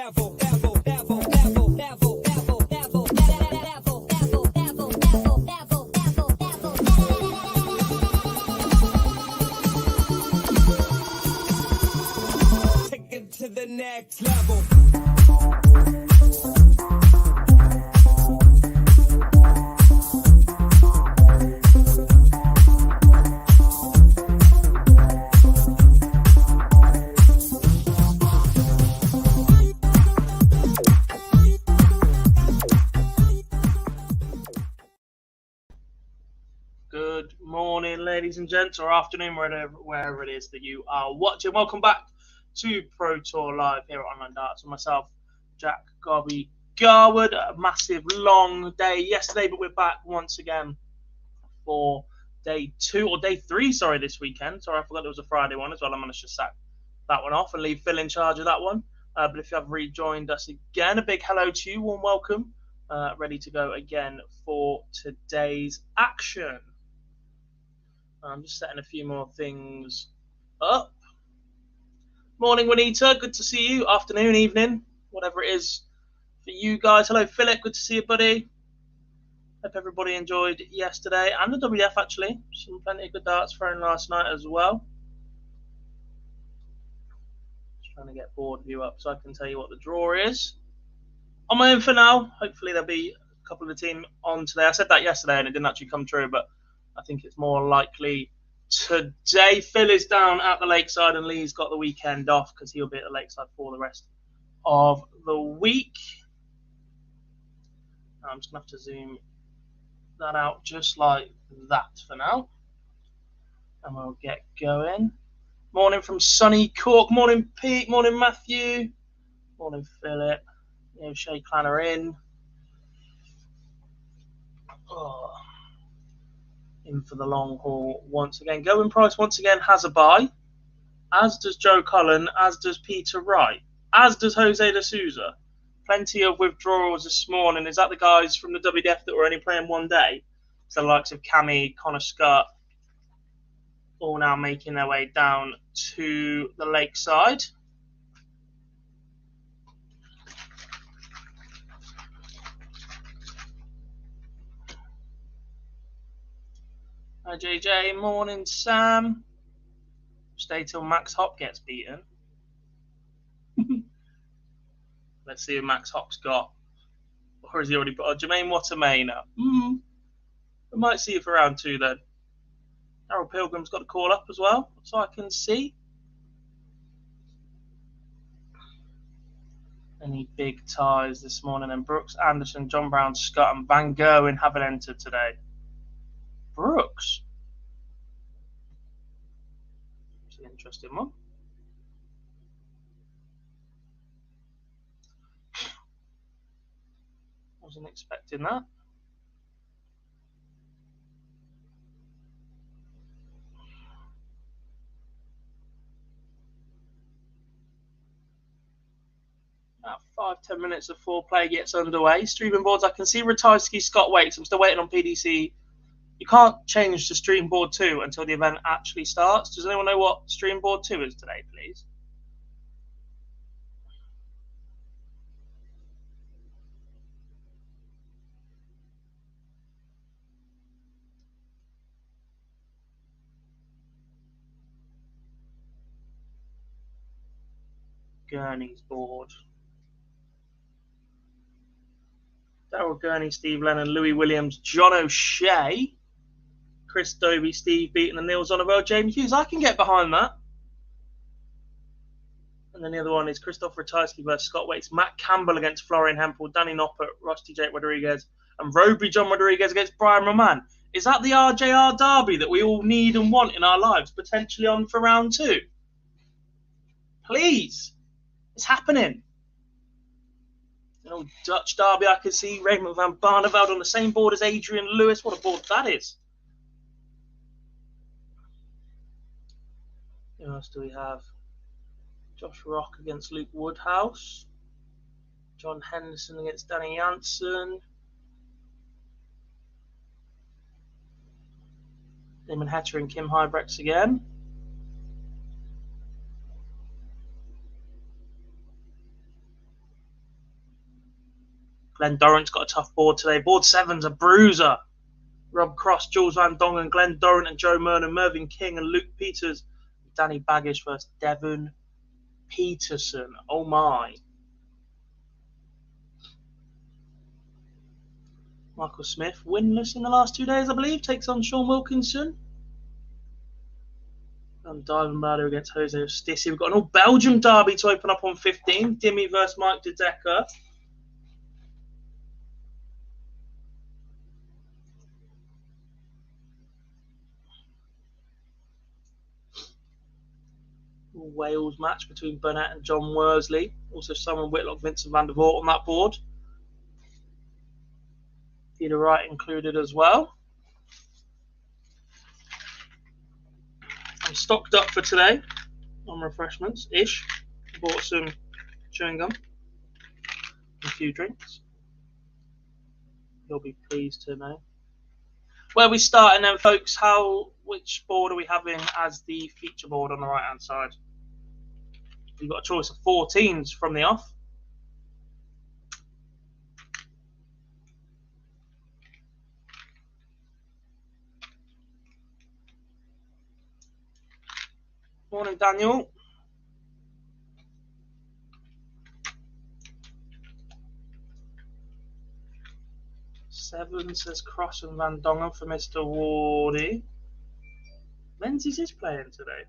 Take it to the next level. Good morning, ladies and gents, or afternoon, wherever it is that you are watching. Welcome back to Pro Tour Live here at Online Darts with myself, Jack Garby Garwood. A massive long day yesterday, but we're back once again for day 3, this weekend. Sorry, I forgot there was a Friday one as well. I managed to sack that one off and leave Phil in charge of that one. But if you have rejoined us again, a big hello to you, warm welcome. Ready to go again for today's action. I'm just setting a few more things up. Morning, Juanita. Good to see you. Afternoon, evening, whatever it is for you guys. Hello, Philip. Good to see you, buddy. Hope everybody enjoyed yesterday and the WF, actually. Plenty of good darts thrown last night as well. Just trying to get board view up so I can tell you what the draw is. On my own for now. Hopefully there'll be a couple of the team on today. I said that yesterday and it didn't actually come true, but I think it's more likely today. Phil is down at the Lakeside and Lee's got the weekend off because he'll be at the Lakeside for the rest of the week. I'm just going to have to zoom that out just like that for now. And we'll get going. Morning from sunny Cork. Morning, Pete. Morning, Matthew. Morning, Philip. Shay Clanner in. Oh. In for the long haul once again. Going Price once again has a buy, as does Joe Cullen, as does Peter Wright, as does Jose de Souza. Plenty of withdrawals this morning. Is that the guys from the WDF that were only playing one day? So the likes of Cammy, Connor Scott, all now making their way down to the Lakeside. Hi JJ, morning Sam. Stay till Max Hop gets beaten. Let's see who Max Hop's got. Or has he already put Jermaine Watermainer? We might see you for round 2 then. Harold Pilgrim's got a call up as well, so I can see. Any big ties this morning? And Brooks, Anderson, John Brown, Scott and Van Gerwen haven't entered today. Brooks. It's an interesting one. Wasn't expecting that. About 5-10 minutes of foreplay gets underway. Streaming boards, I can see Ratajski, Scott Waits. I'm still waiting on PDC. You can't change to Stream Board 2 until the event actually starts. Does anyone know what Stream Board 2 is today, please? Gurney's board. Darryl Gurney, Steve Lennon, Louis Williams, John O'Shea, Chris Dobie, Steve Beaton, and Neil Zonderville, James Hughes. I can get behind that. And then the other one is Christopher Ratajski versus Scott Waits, Matt Campbell against Florian Hempel, Danny Noppert, Rusty Jake Rodriguez, and Roby John Rodriguez against Brian Roman. Is that the RJR derby that we all need and want in our lives, potentially on for round 2? Please. It's happening. Dutch derby, I can see Raymond van Barneveld on the same board as Adrian Lewis. What a board that is. Who else do we have? Josh Rock against Luke Woodhouse. John Henderson against Danny Janssen. Damon Hetter and Kim Hybrex again. Glenn Dorrant's got a tough board today. Board 7's a bruiser. Rob Cross, Jules Van Dongen, Glenn Dorrant and Joe Myrna, Mervyn King and Luke Peters. Danny Baggish versus Devon Peterson. Oh my. Michael Smith, winless in the last 2 days, I believe, takes on Sean Wilkinson. And Diving Bader against Jose Stissy. We've got an all-Belgium derby to open up on 15. Dimmy versus Mike De Decker. Wales match between Burnett and John Worsley. Also Simon Whitlock, Vincent van der Voort on that board. Peter Wright included as well. I'm stocked up for today on refreshments-ish. Bought some chewing gum, a few drinks. You'll be pleased to know. Where are we starting then, folks? Which board are we having as the feature board on the right-hand side? You've got a choice of 14s from the off. Morning, Daniel. Seven says Cross and Van Dongen for Mr. Wardy. Menzies is playing today.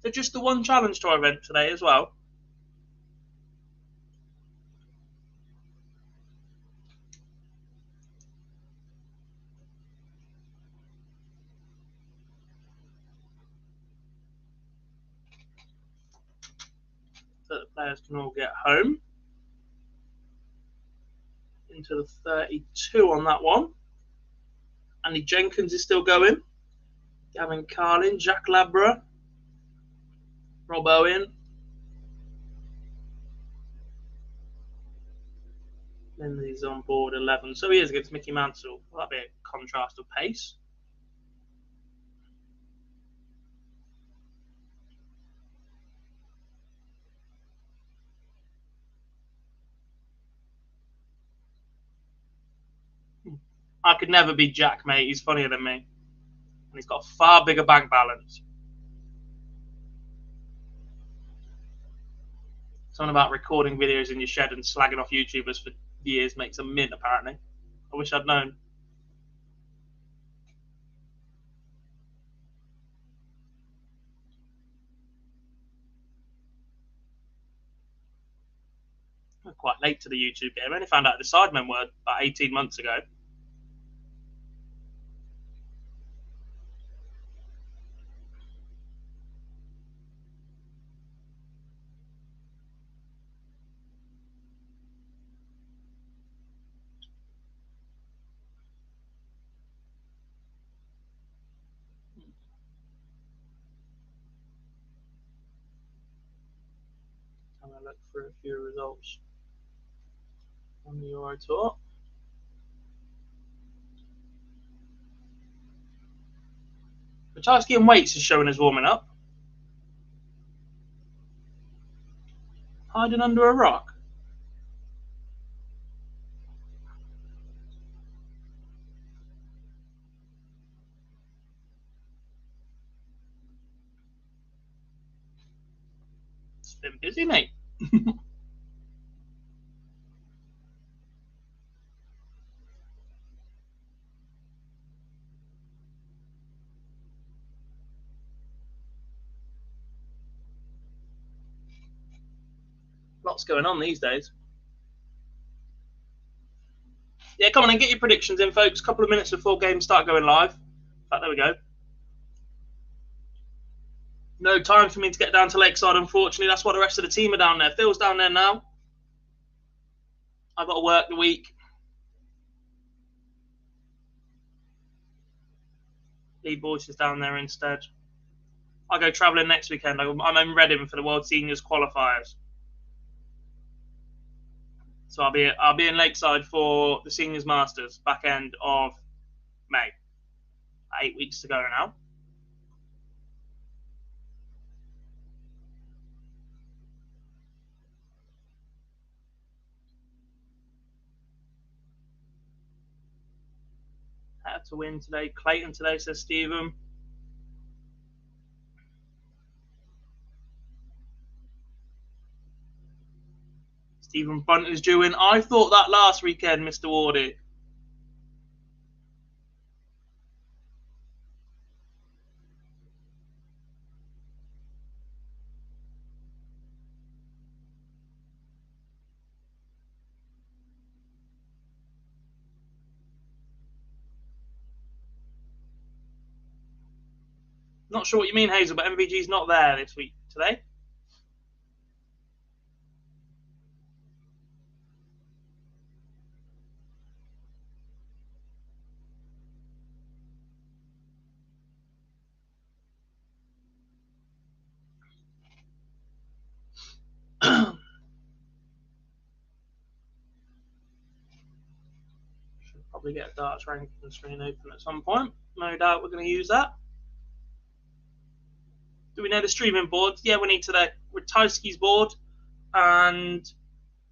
So just the one challenge to our event today as well. So the players can all get home. Into the 32 on that one. Andy Jenkins is still going. Gavin Carlin, Jack Labra, Rob Owen. Lindsay's on board 11. So he is against Mickey Mansell. Well, that'd be a contrast of pace. I could never be Jack, mate. He's funnier than me. And he's got a far bigger bank balance. Something about recording videos in your shed and slagging off YouTubers for years makes a mint, apparently. I wish I'd known. I'm quite late to the YouTube game. I only found out the Sidemen were about 18 months ago. I'm going to look through a few results on the Euro Tour. Pachowski and Waits is showing us warming up. Hiding under a rock. It's been busy, mate. Lots going on these days. Yeah, come on and get your predictions in, folks. A couple of minutes before games start going live. In fact, there we go. No time for me to get down to Lakeside, unfortunately. That's why the rest of the team are down there. Phil's down there now. I've got to work the week. Leave voices down there instead. I go travelling next weekend. I'm in Reading for the World Seniors qualifiers. So I'll be in Lakeside for the Seniors Masters back end of May. 8 weeks to go now. Had to win today. Clayton today, says Stephen. Stephen Bunt is due in. I thought that last weekend, Mr. Wardy. Not sure what you mean, Hazel, but MVG's not there this week today. Should probably get a darts ranking screen open at some point. No doubt we're going to use that. Do we know the streaming board? Yeah, we need today. With Tyski's board and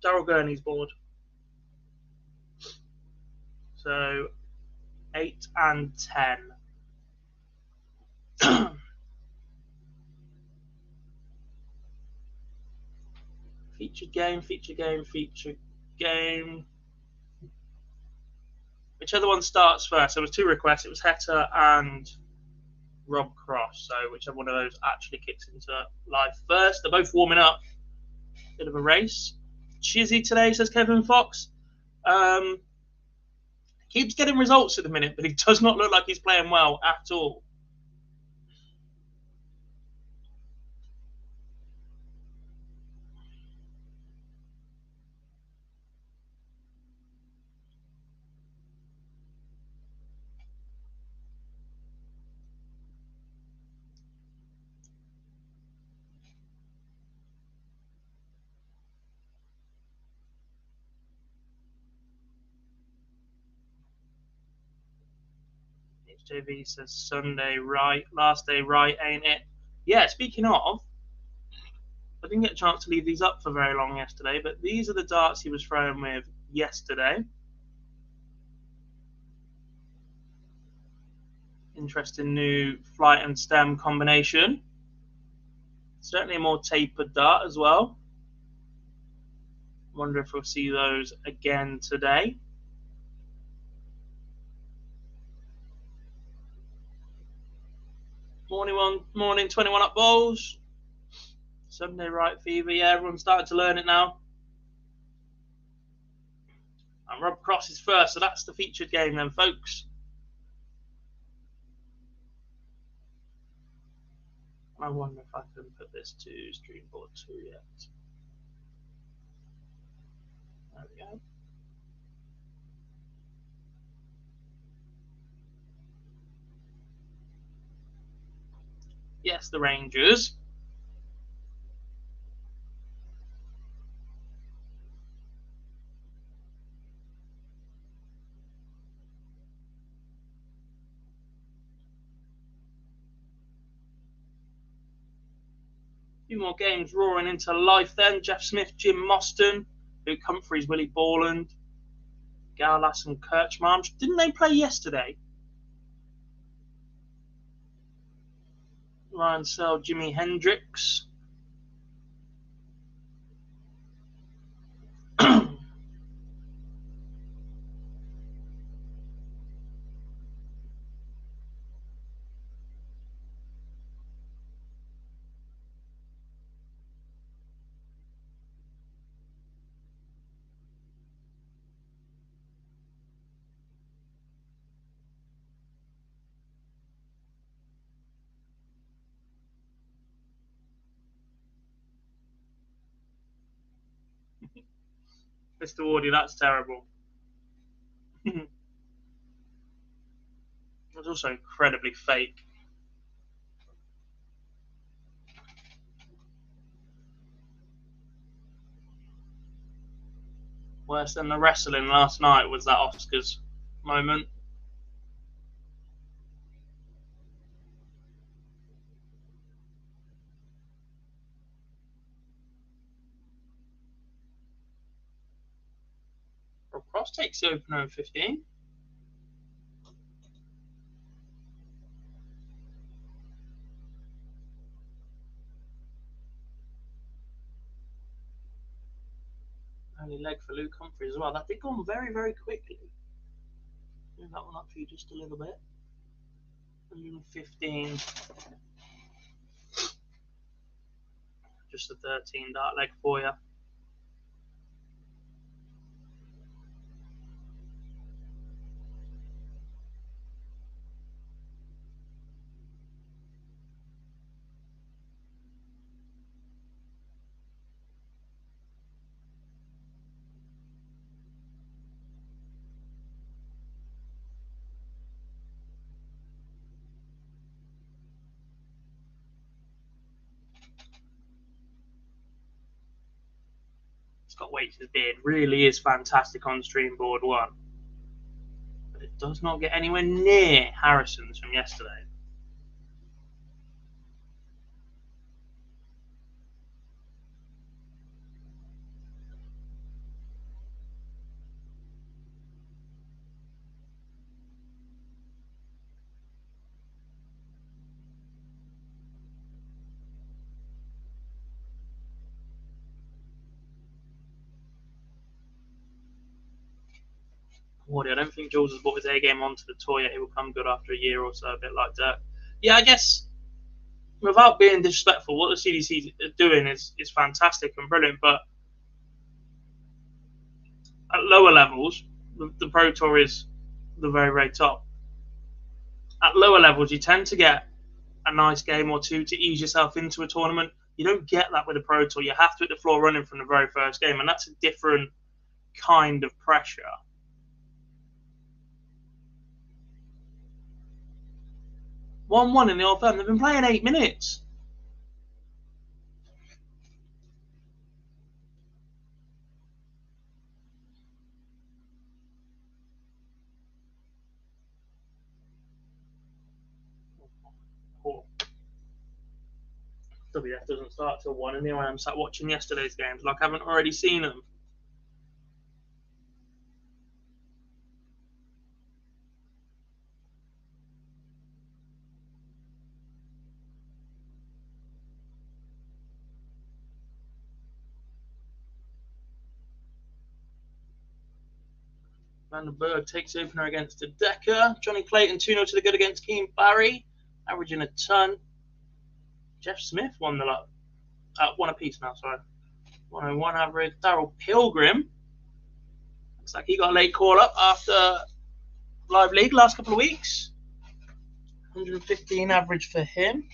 Daryl Gurney's board. So 8 and 10. Featured game, featured game, featured game. Whichever one starts first. There was 2 requests. It was Heta and Rob Cross. So whichever one of those actually kicks into live first. They're both warming up. Bit of a race. Chizzy today, says Kevin Fox. Keeps getting results at the minute, but he does not look like he's playing well at all. HJV says Sunday right, last day right, ain't it? Yeah, speaking of, I didn't get a chance to leave these up for very long yesterday, but these are the darts he was throwing with yesterday. Interesting new flight and stem combination. Certainly a more tapered dart as well. Wonder if we'll see those again today. Morning 21 up bowls. Sunday right fever. Yeah, everyone's starting to learn it now. And Rob Cross is first, so that's the featured game then, folks. I wonder if I can put this to Streamboard 2 yet. There we go. Yes, the Rangers. A few more games roaring into life then. Jeff Smith, Jim Mostyn, Luke Humphreys, Willie Borland, Gaulas and Kirchmarm. Didn't they play yesterday? Ryan Sell, Jimi Hendrix. Mr. Wardy, that's terrible. It's also incredibly fake. Worse than the wrestling last night was that Oscars moment. Rob Cross takes the opener in 15. Only leg for Luke Humphrey as well. That did go on very, very quickly. Move that one up for you just a little bit. 115. Just a 13 dart leg for you. Scott Waits' beard really is fantastic on stream board 1. But it does not get anywhere near Harrison's from yesterday. I don't think Jules has brought his A game onto the tour yet. It will come good after a year or so, a bit like that. Yeah, I guess without being disrespectful, what the CDC are doing is fantastic and brilliant. But at lower levels, the Pro Tour is the very, very top. At lower levels, you tend to get a nice game or two to ease yourself into a tournament. You don't get that with a Pro Tour. You have to hit the floor running from the very first game, and that's a different kind of pressure. 1-1 in the Old Firm. They've been playing 8 minutes. Poor. WF doesn't start till 1, and here I am sat watching yesterday's games like I haven't already seen them. Vandenberg takes opener against a Decker. Johnny Clayton 2-0 to the good against Keane Barry, averaging a ton. Jeff Smith won the lot. One apiece now, sorry. 101 average. Darryl Pilgrim. Looks like he got a late call up after Live League last couple of weeks. 115 average for him.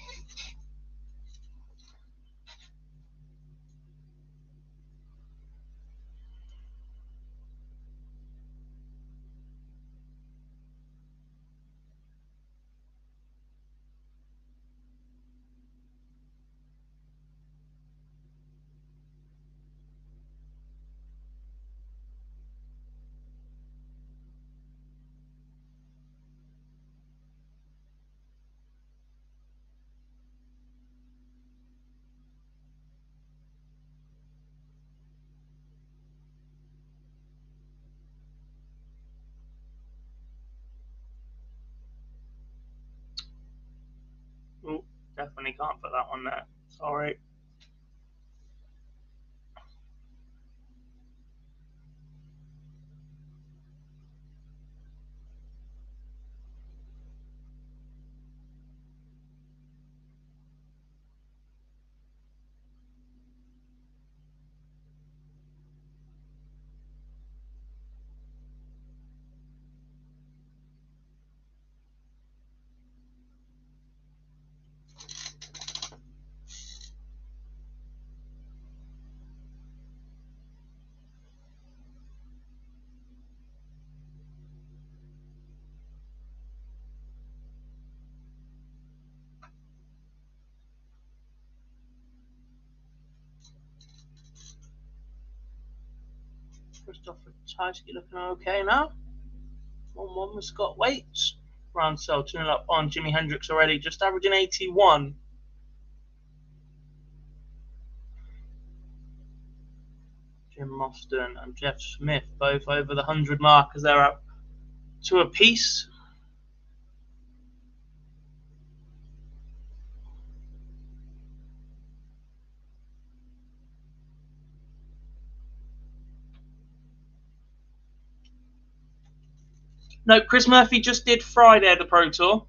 Oh, definitely can't put that one there. Sorry. Christopher Tyski looking okay now. 1-1 with Scott Waits. Ransell tuning up on Jimi Hendrix already, just averaging 81. Jim Mostyn and Jeff Smith both over the 100 mark as they're up to a piece. No, Chris Murphy just did Friday at the Pro Tour.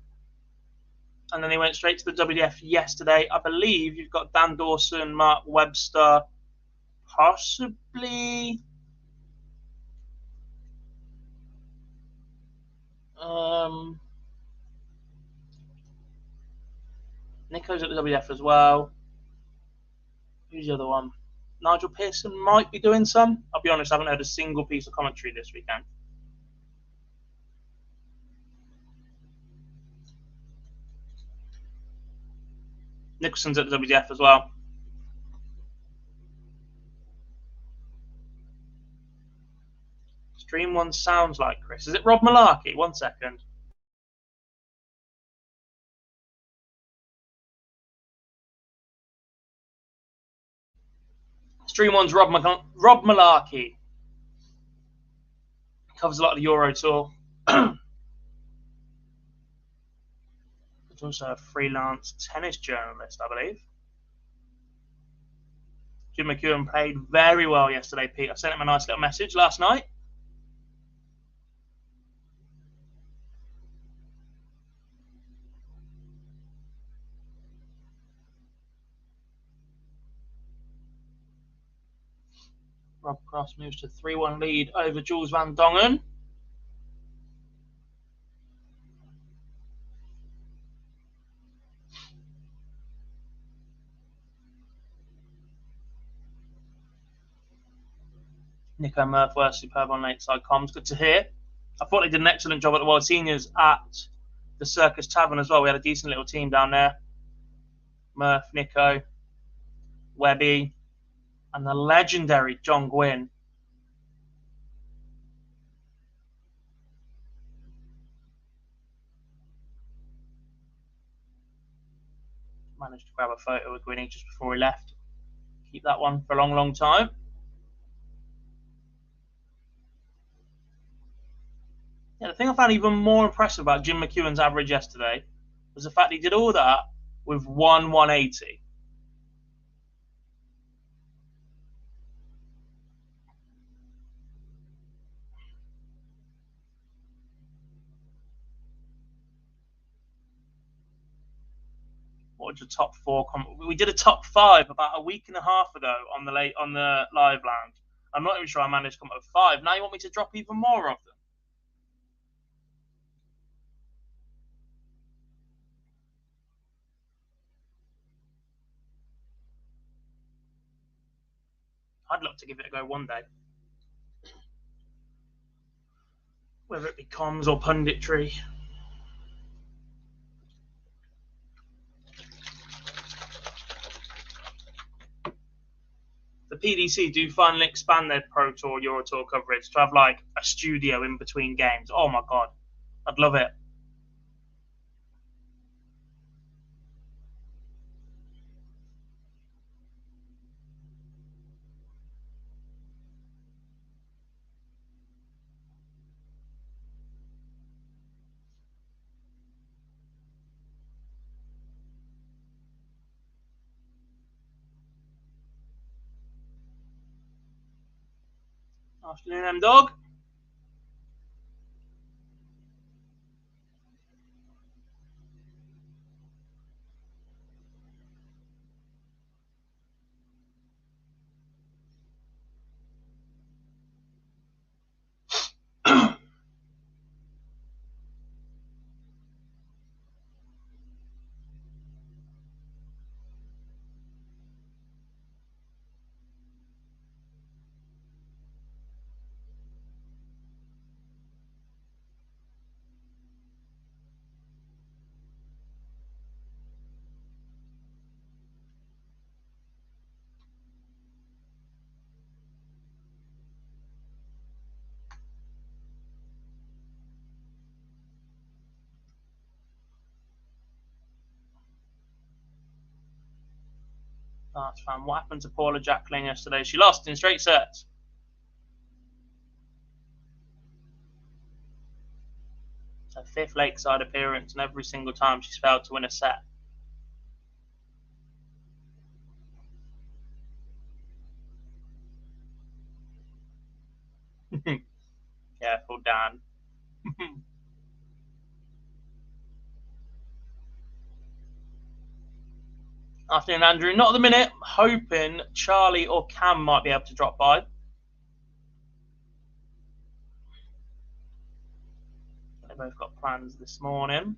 And then he went straight to the WDF yesterday. I believe you've got Dan Dawson, Mark Webster, possibly Nico's at the WDF as well. Who's the other one? Nigel Pearson might be doing some. I'll be honest, I haven't heard a single piece of commentary this weekend. Nicholson's at the WDF as well. Stream 1 sounds like Chris. Is it Rob Malarkey? 1 second. Stream 1's Rob Malarkey. Covers a lot of the Euro Tour. He's also a freelance tennis journalist, I believe. Jim McEwen played very well yesterday, Pete. I sent him a nice little message last night. Rob Cross moves to 3-1 lead over Jules Van Dongen. Nico Murph were superb on late side comms. Good to hear. I thought they did an excellent job at the World Seniors at the Circus Tavern as well. We had a decent little team down there. Murph, Nico, Webby, and the legendary John Gwynn. Managed to grab a photo with Gwynny just before he left. Keep that one for a long, long time. Yeah, the thing I found even more impressive about Jim McEwen's average yesterday was the fact he did all that with 180. What was your top 4? We did a top 5 about a week and a half ago on the live lounge. I'm not even sure I managed to come up with 5. Now you want me to drop even more of them? I'd love to give it a go one day. Whether it be comms or punditry. The PDC do finally expand their Pro Tour, Euro Tour coverage to have like a studio in between games. Oh my god, I'd love it. Afternoon, M-Dog. Darts fan. What happened to Paula Jacqueline yesterday? She lost in straight sets. It's her 5th Lakeside appearance, and every single time she's failed to win a set. Careful, Dan. Afternoon, Andrew. Not at the minute. Hoping Charlie or Cam might be able to drop by. They both got plans this morning.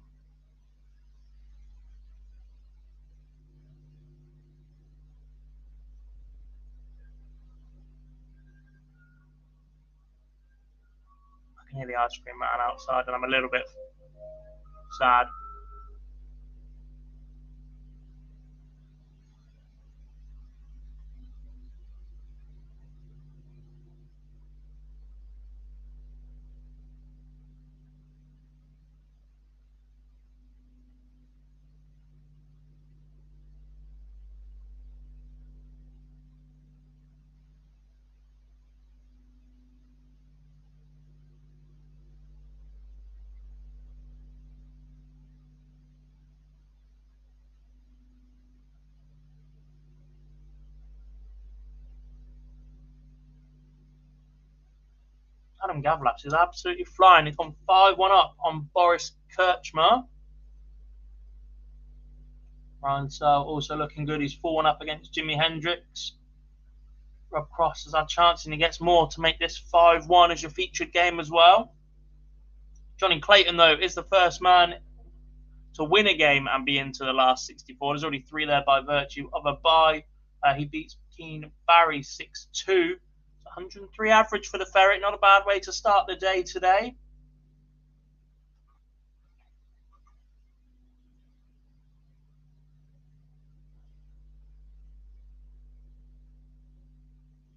I can hear the ice cream man outside, and I'm a little bit sad. Adam Gavlaps is absolutely flying. He's gone 5-1 up on Boris Kirchmer. Ryan Searle also looking good. He's 4-1 up against Jimi Hendrix. Rob Cross has had chances and he gets more to make this 5-1 as your featured game as well. Johnny Clayton, though, is the first man to win a game and be into the last 64. There's already 3 there by virtue of a bye. He beats Keen Barry 6-2. 103 average for the Ferret. Not a bad way to start the day today.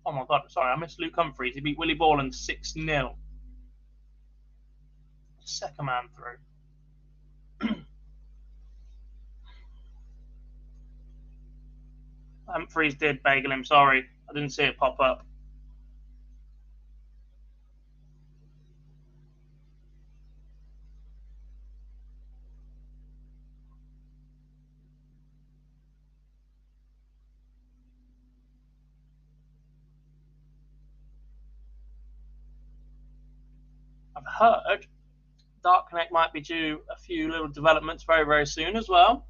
Oh my God, sorry, I missed Luke Humphreys. He beat Willie Borland 6-0. Second man through. Humphreys did bagel him, sorry. I didn't see it pop up. I've heard Dark Connect might be due a few little developments very, very soon as well.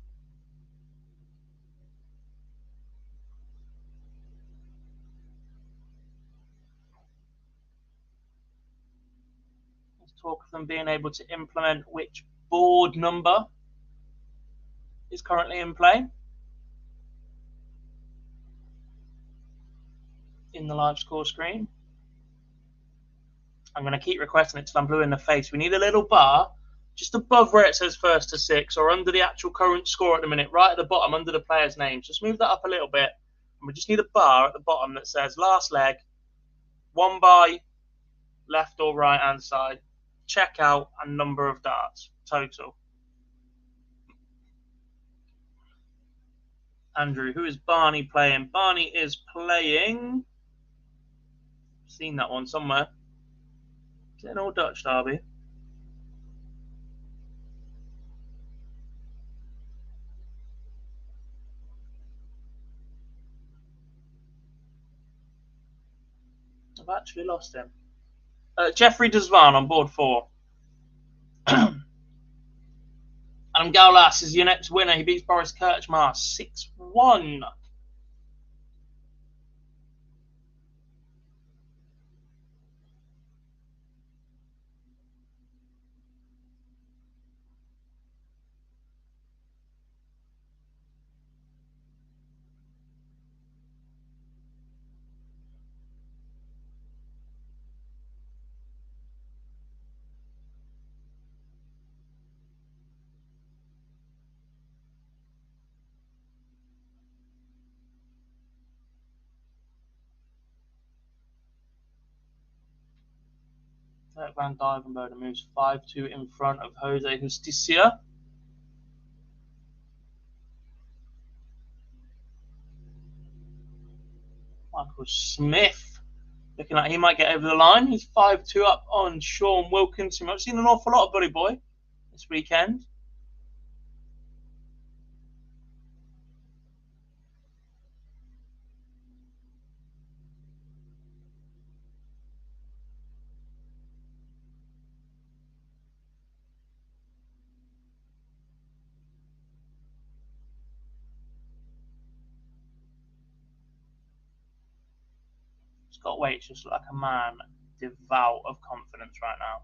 There's talk of them being able to implement which board number is currently in play in the live score screen. I'm going to keep requesting it till I'm blue in the face. We need a little bar just above where it says 1st to 6 or under the actual current score at the minute, right at the bottom under the player's names. Just move that up a little bit. And we just need a bar at the bottom that says last leg, 1 by left or right hand side, check out, and number of darts total. Andrew, who is Barney playing? Barney is playing. I've seen that one somewhere. Is it an All Dutch derby? I've actually lost him. Jeffrey Desvan on board 4. Adam Gaulas is your next winner. He beats Boris Kirchmar 6-1. Van Dijvenbode moves 5-2 in front of Jose Justicia. Michael Smith, looking like he might get over the line. He's 5-2 up on Sean Wilkinson. I've seen an awful lot of Bully Boy this weekend. Scott Waits just look like a man devout of confidence right now.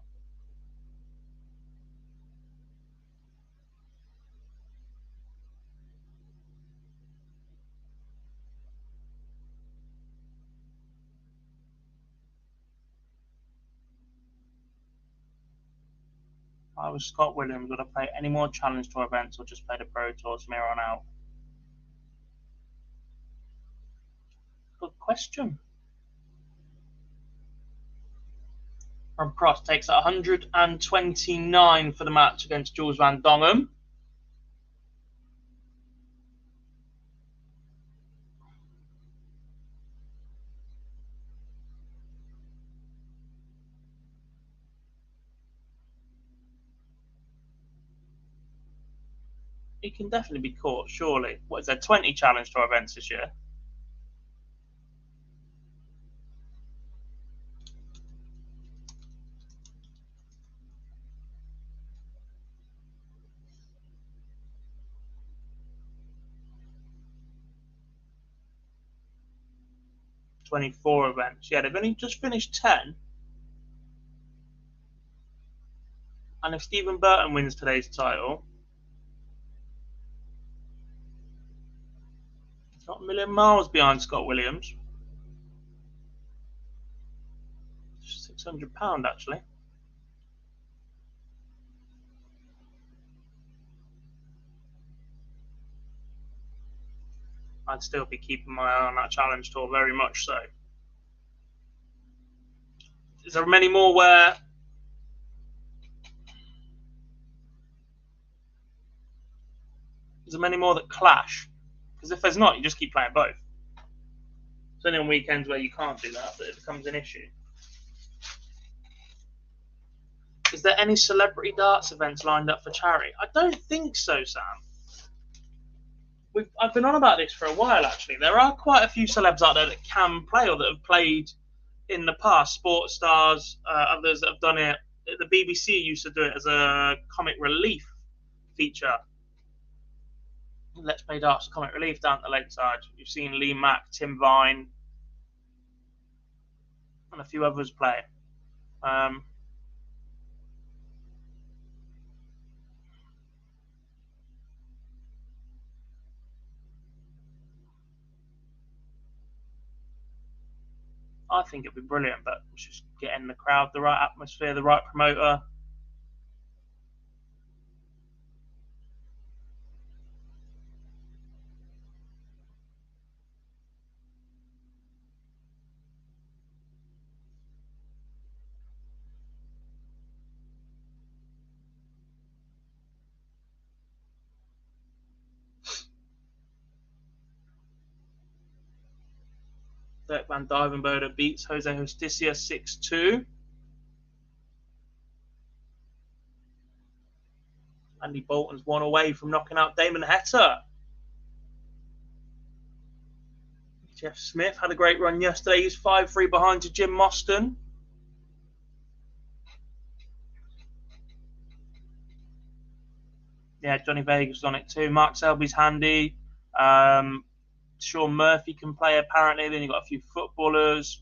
If I was Scott Williams, would I play any more Challenge Tour events or just play the Pro Tours from here on out? Good question. Rob Cross takes 129 for the match against Jules Van Dongen. He can definitely be caught, surely. What is there, 20 Challenge Tour events this year? "24 events. Yeah, they've only just finished 10. And if Stephen Burton wins today's title, it's not a million miles behind Scott Williams. Just £600 actually. I'd still be keeping my eye on that Challenge Tour, very much so. Is there many more where that clash? Because if there's not, you just keep playing both. It's only on weekends where you can't do that it becomes an issue. Is there any celebrity darts events lined up for charity? I don't think so, Sam. I've been on about this for a while, actually. There are quite a few celebs out there that can play or that have played in the past. Sports stars, others that have done it. The BBC used to do it as a comic relief feature. Let's Play Darts comic relief down at the Lakeside. You've seen Lee Mack, Tim Vine, and a few others play. I think it'd be brilliant, but it's just getting the crowd, the right atmosphere, the right promoter. Dirk van Dijvenbode beats Jose Justicia 6-2. Andy Bolton's one away from knocking out Damon Heta. Jeff Smith had a great run yesterday. He's 5-3 behind to Jim Mostyn. Yeah, Johnny Vegas on it too. Mark Selby's handy. Sean Murphy can play apparently. Then you've got a few footballers.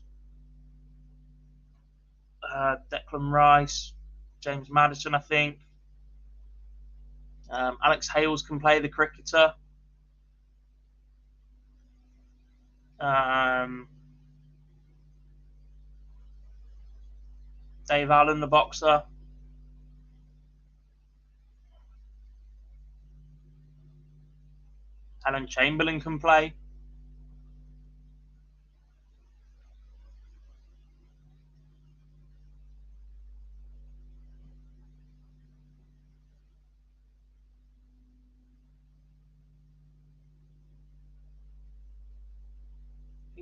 Declan Rice, James Maddison, I think. Alex Hales can play, the cricketer. Dave Allen, the boxer. Alan Chamberlain can play.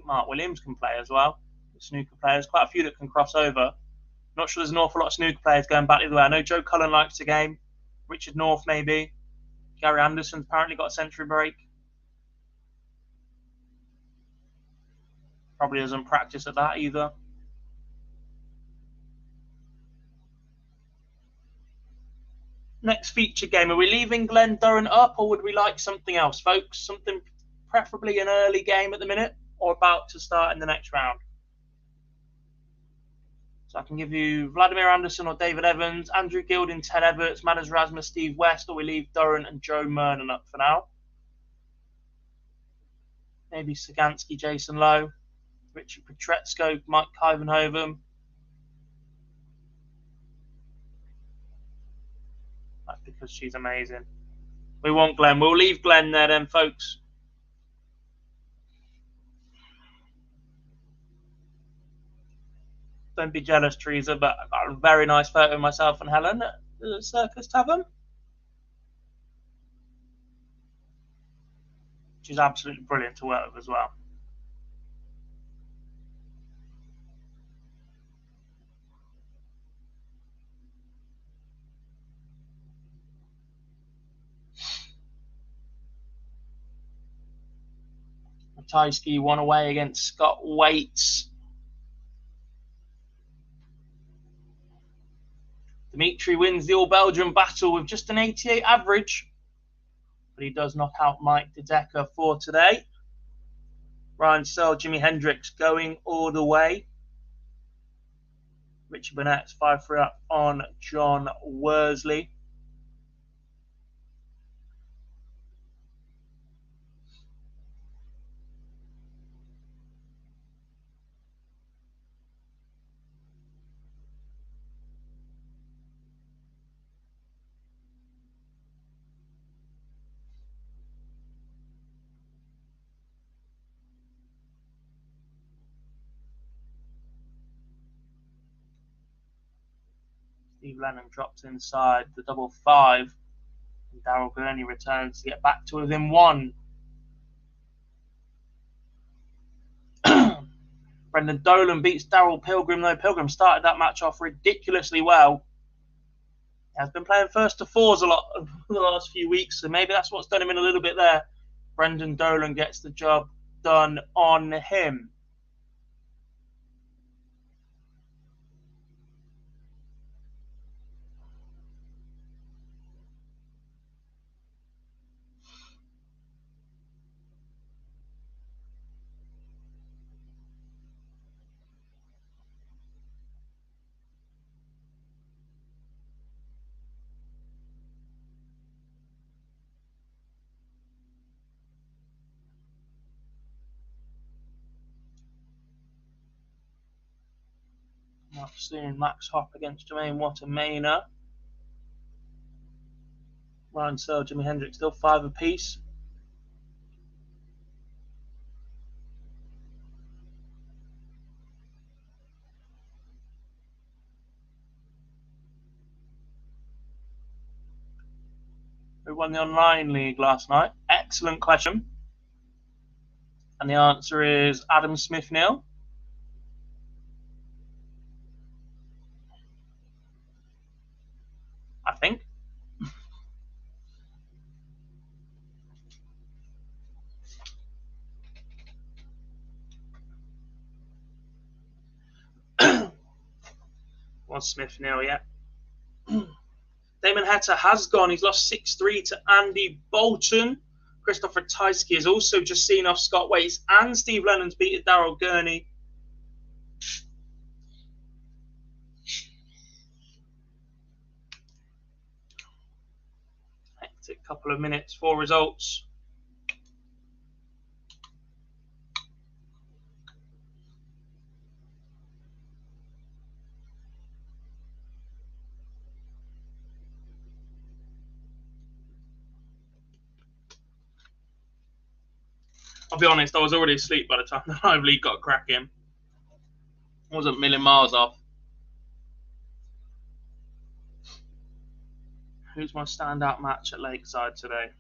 Mark Williams can play as well. The snooker players, quite a few that can cross over. Not sure there's an awful lot of snooker players going back the other way. I know Joe Cullen likes the game. Richard North maybe. Gary Anderson's apparently got a century break. Probably doesn't practice at that either. Next feature game. Are we leaving Glen Durrant up, or would we like something else, folks? Something preferably an early game at the minute, or about to start in the next round. So I can give you Vladimir Anderson or David Evans, Andrew Gilding, Ted Everts, Manas Rasmus, Steve West, or we leave Durrant and Joe Mernon up for now. Maybe Sagansky, Jason Lowe, Richard Petretsko, Mike Kivenhoven. That's because she's amazing. We want Glenn. We'll leave Glenn there then, folks. Don't be jealous, Teresa, but I got a very nice photo of myself and Helen at the Circus Tavern. She's absolutely brilliant to work with as well. Tyski won away against Scott Waits. Dimitri wins the All-Belgian battle with just an 88 average, but he does knock out Mike De Decker for today. Ryan Searle, Jimi Hendrix going all the way. Richie Burnett's 5-3 up on John Worsley. Steve Lennon drops inside the double 5. And Daryl Gurney returns to get back to within 1. Brendan Dolan beats Daryl Pilgrim, though Pilgrim started that match off ridiculously well. He has been playing first to 4s a lot over the last few weeks, so maybe that's what's done him in a little bit there. Brendan Dolan gets the job done on him. Up soon, Max Hopp against Jermaine Wattermainer. Ryan Searle, Jimi Hendrix still 5 apiece. Who won the online league last night? Excellent question. And the answer is Adam Smith-Neal. I think. Was Smith-Neal, yeah. Damon Heta has gone. He's lost 6-3 to Andy Bolton. Christopher Tyski has also just seen off Scott Waits, and Steve Lennon's beaten Daryl Gurney. Hectic couple of minutes for results. I'll be honest, I was already asleep by the time the live league got cracking. I wasn't a million miles off. Who's my standout match at Lakeside today?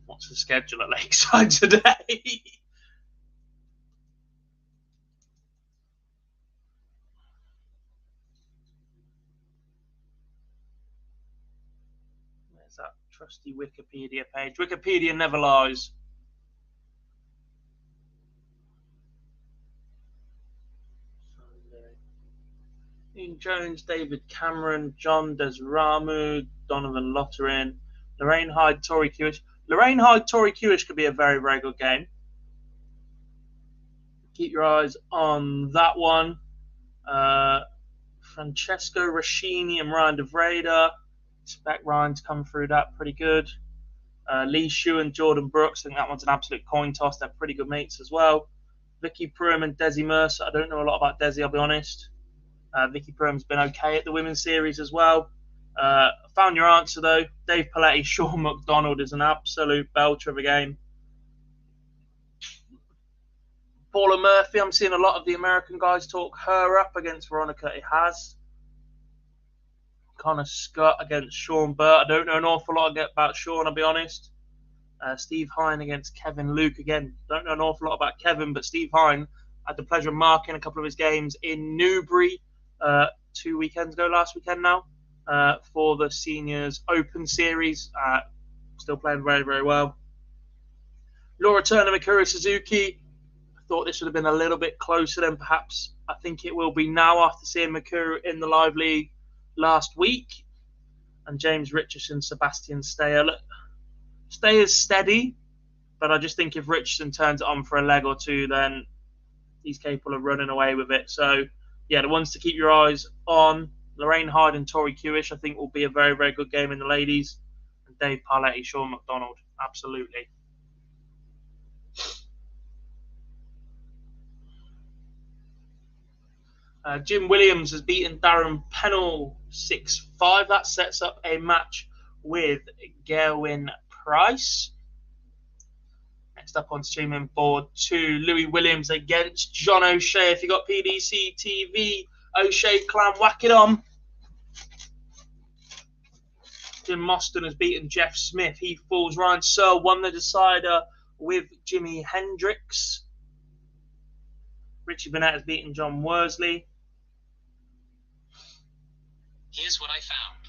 What's the schedule at Lakeside today? There's that trusty Wikipedia page. Wikipedia never lies. Ian Jones, David Cameron, John Desramu, Donovan Lotterin, Lorraine Hyde, Tori Kewish. Lorraine Hyde, Tori Kewish could be a very, very good game. Keep your eyes on that one. Francesco Rascini and Ryan DeVreda. Expect Ryan to come through that pretty good. Lee Shu and Jordan Brooks. I think that one's an absolute coin toss. They're pretty good mates as well. Vicky Prum and Desi Mercer. I don't know a lot about Desi, I'll be honest. Vicky Prum's been okay at the women's series as well. Found your answer though. Dave Paletti, Sean McDonald is an absolute belter of a game. Paula Murphy, I'm seeing a lot of the American guys talk her up against Veronica Ihaz. Connor Scott against Sean Burt. I don't know an awful lot about Sean, I'll be honest. Steve Hine against Kevin Luke. Again, don't know an awful lot about Kevin, but Steve Hine had the pleasure of marking a couple of his games in Newbury 2 weekends ago, last weekend now, for the Seniors Open Series. Still playing very, very well. Laura Turner, Mikuru Suzuki. I thought this would have been a little bit closer than perhaps I think it will be now after seeing Mikuru in the live league last week. And James Richardson, Sebastian Steyer. Look, Steyer's steady, but I just think if Richardson turns it on for a leg or two, then he's capable of running away with it. So, yeah, the ones to keep your eyes on, Lorraine Hyde and Tori Kewish, I think will be a very, very good game in the ladies. And Dave Paletti, Sean McDonald, absolutely. Jim Williams has beaten Darren Pennell 6-5. That sets up a match with Gerwin Price. Next up on streaming board 2, Louis Williams against John O'Shea. If you got PDC TV, O'Shea clan, whack it on. Jim Mostyn has beaten Jeff Smith. He falls. Ryan Searle won the decider with Jimi Hendrix. Richie Burnett has beaten John Worsley. Here's what I found.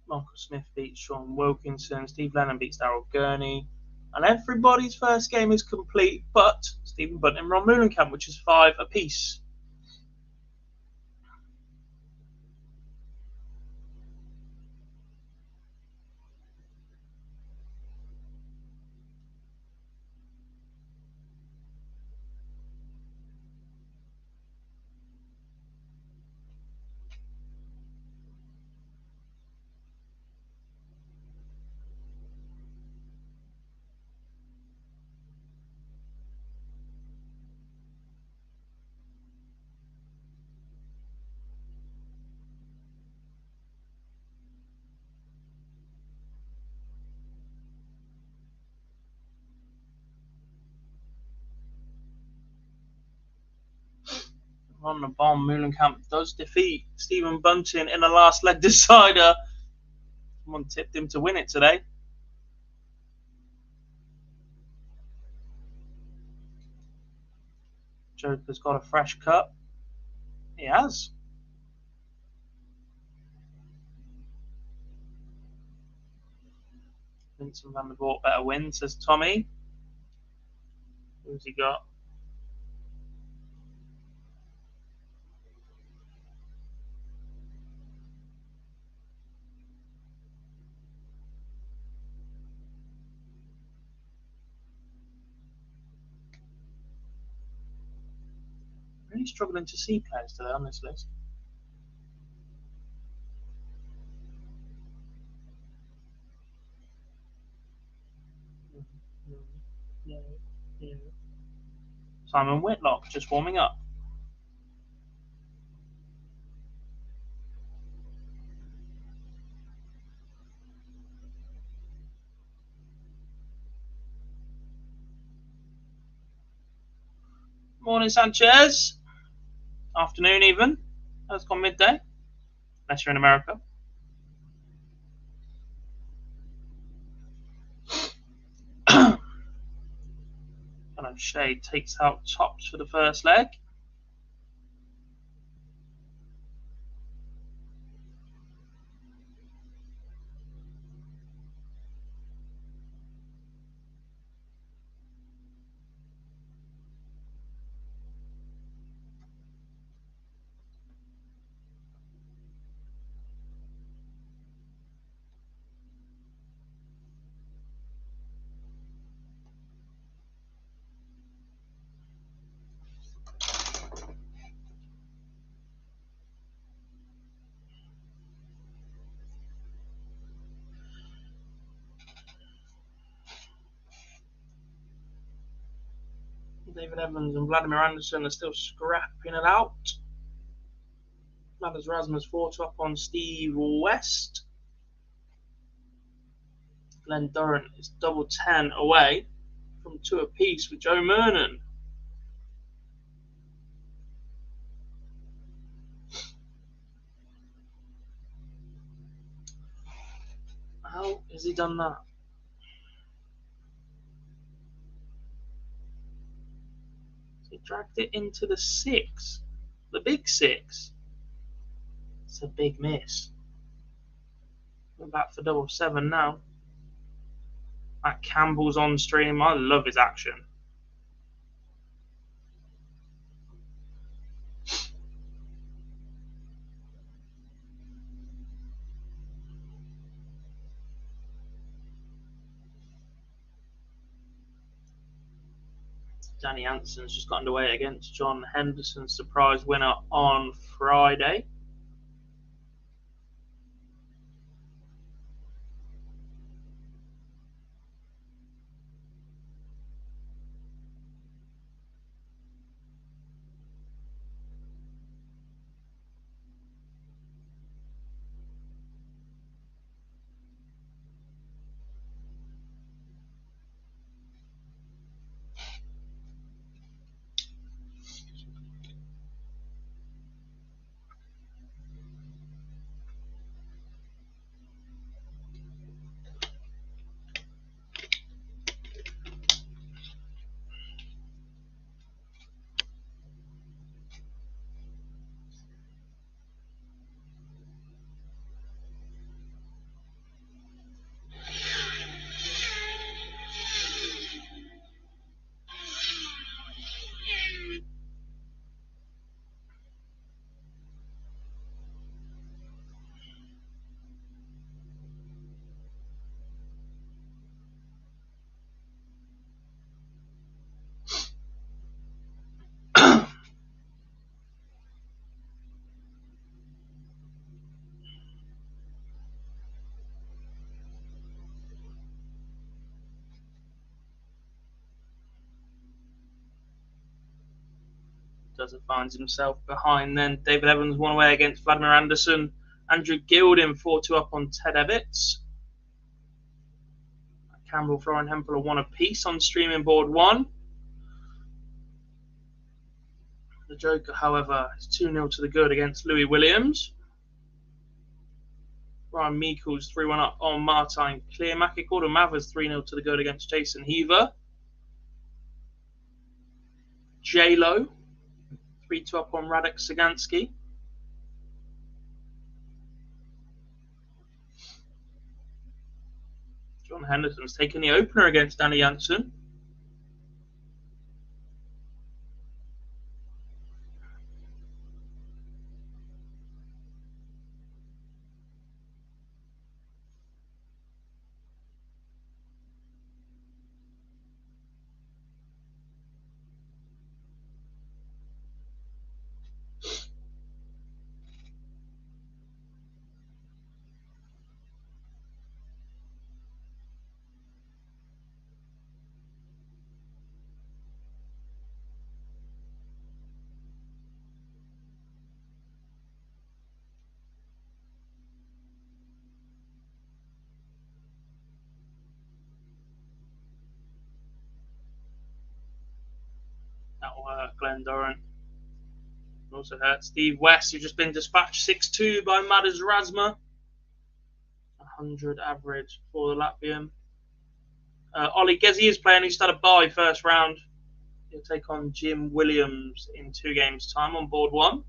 Michael Smith beats Sean Wilkinson. Steve Lennon beats Darryl Gurney. And everybody's first game is complete, but Stephen Bunting and Ron Moolenkamp, which is 5 apiece. On the bomb, Moolenkamp does defeat Stephen Bunting in the last leg decider. Someone tipped him to win it today. Joker's got a fresh cut. He has. Vincent van der Voort better win, says Tommy. Who's he got? Really struggling to see players today on this list. Simon Whitlock just warming up. Morning, Sanchez. Afternoon, even. It's gone midday, unless you're in America. And O'Shea takes out tops for the first leg. David Evans and Vladimir Anderson are still scrapping it out. Madders Rasmus 4-2 up on Steve West. Glenn Durrant is double 10 away from 2 apiece with Joe Mernon. How has he done that? He dragged it into the 6, the big 6. It's a big miss. We're back for double 7 now. Matt Campbell's on stream. I love his action. Danny Anson's just got underway against John Henderson, surprise winner on Friday. Finds himself behind then. David Evans 1 away against Vladimir Anderson. Andrew Gilding 4-2 up on Ted Ebbets. Campbell, Florian Hempel are 1 apiece on streaming board 1. The Joker, however, is 2-0 to the good against Louis Williams. Ryan Meikles 3-1 up on Martijn Kleermaker. Gordon Mathers 3-0 to the good against Jason Heaver. J-Lo 3-2 up on Radek Sagansky. John Henderson's taking the opener against Danny Janssen. That'll hurt Glenn Durrant. Also hurt Steve West, who's just been dispatched 6-2 by Madders Rasma. 100 average for the Latvian. Ollie Gezi is playing. He started by first round. He'll take on Jim Williams in 2 games' time on board 1.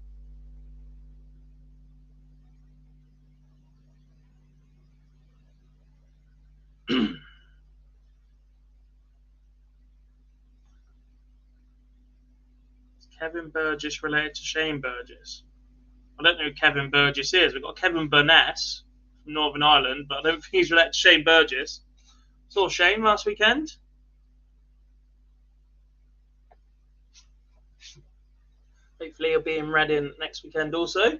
Kevin Burgess related to Shane Burgess? I don't know who Kevin Burgess is. We've got Kevin Burness from Northern Ireland, but I don't think he's related to Shane Burgess. Saw Shane last weekend. Hopefully he'll be in Reading next weekend also.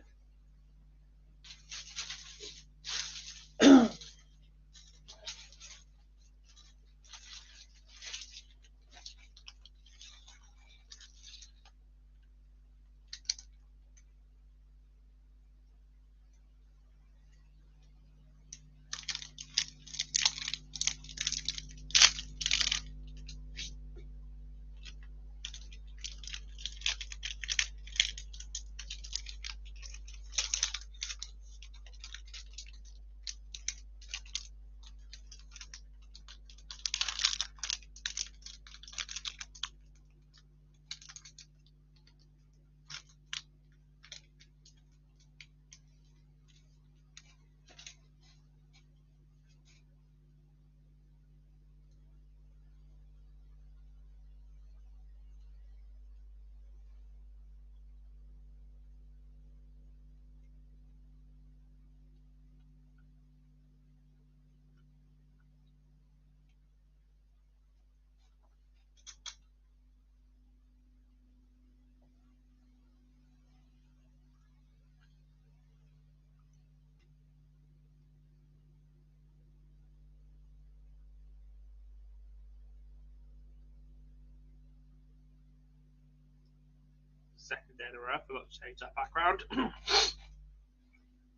Second day in a row. I forgot to change that background.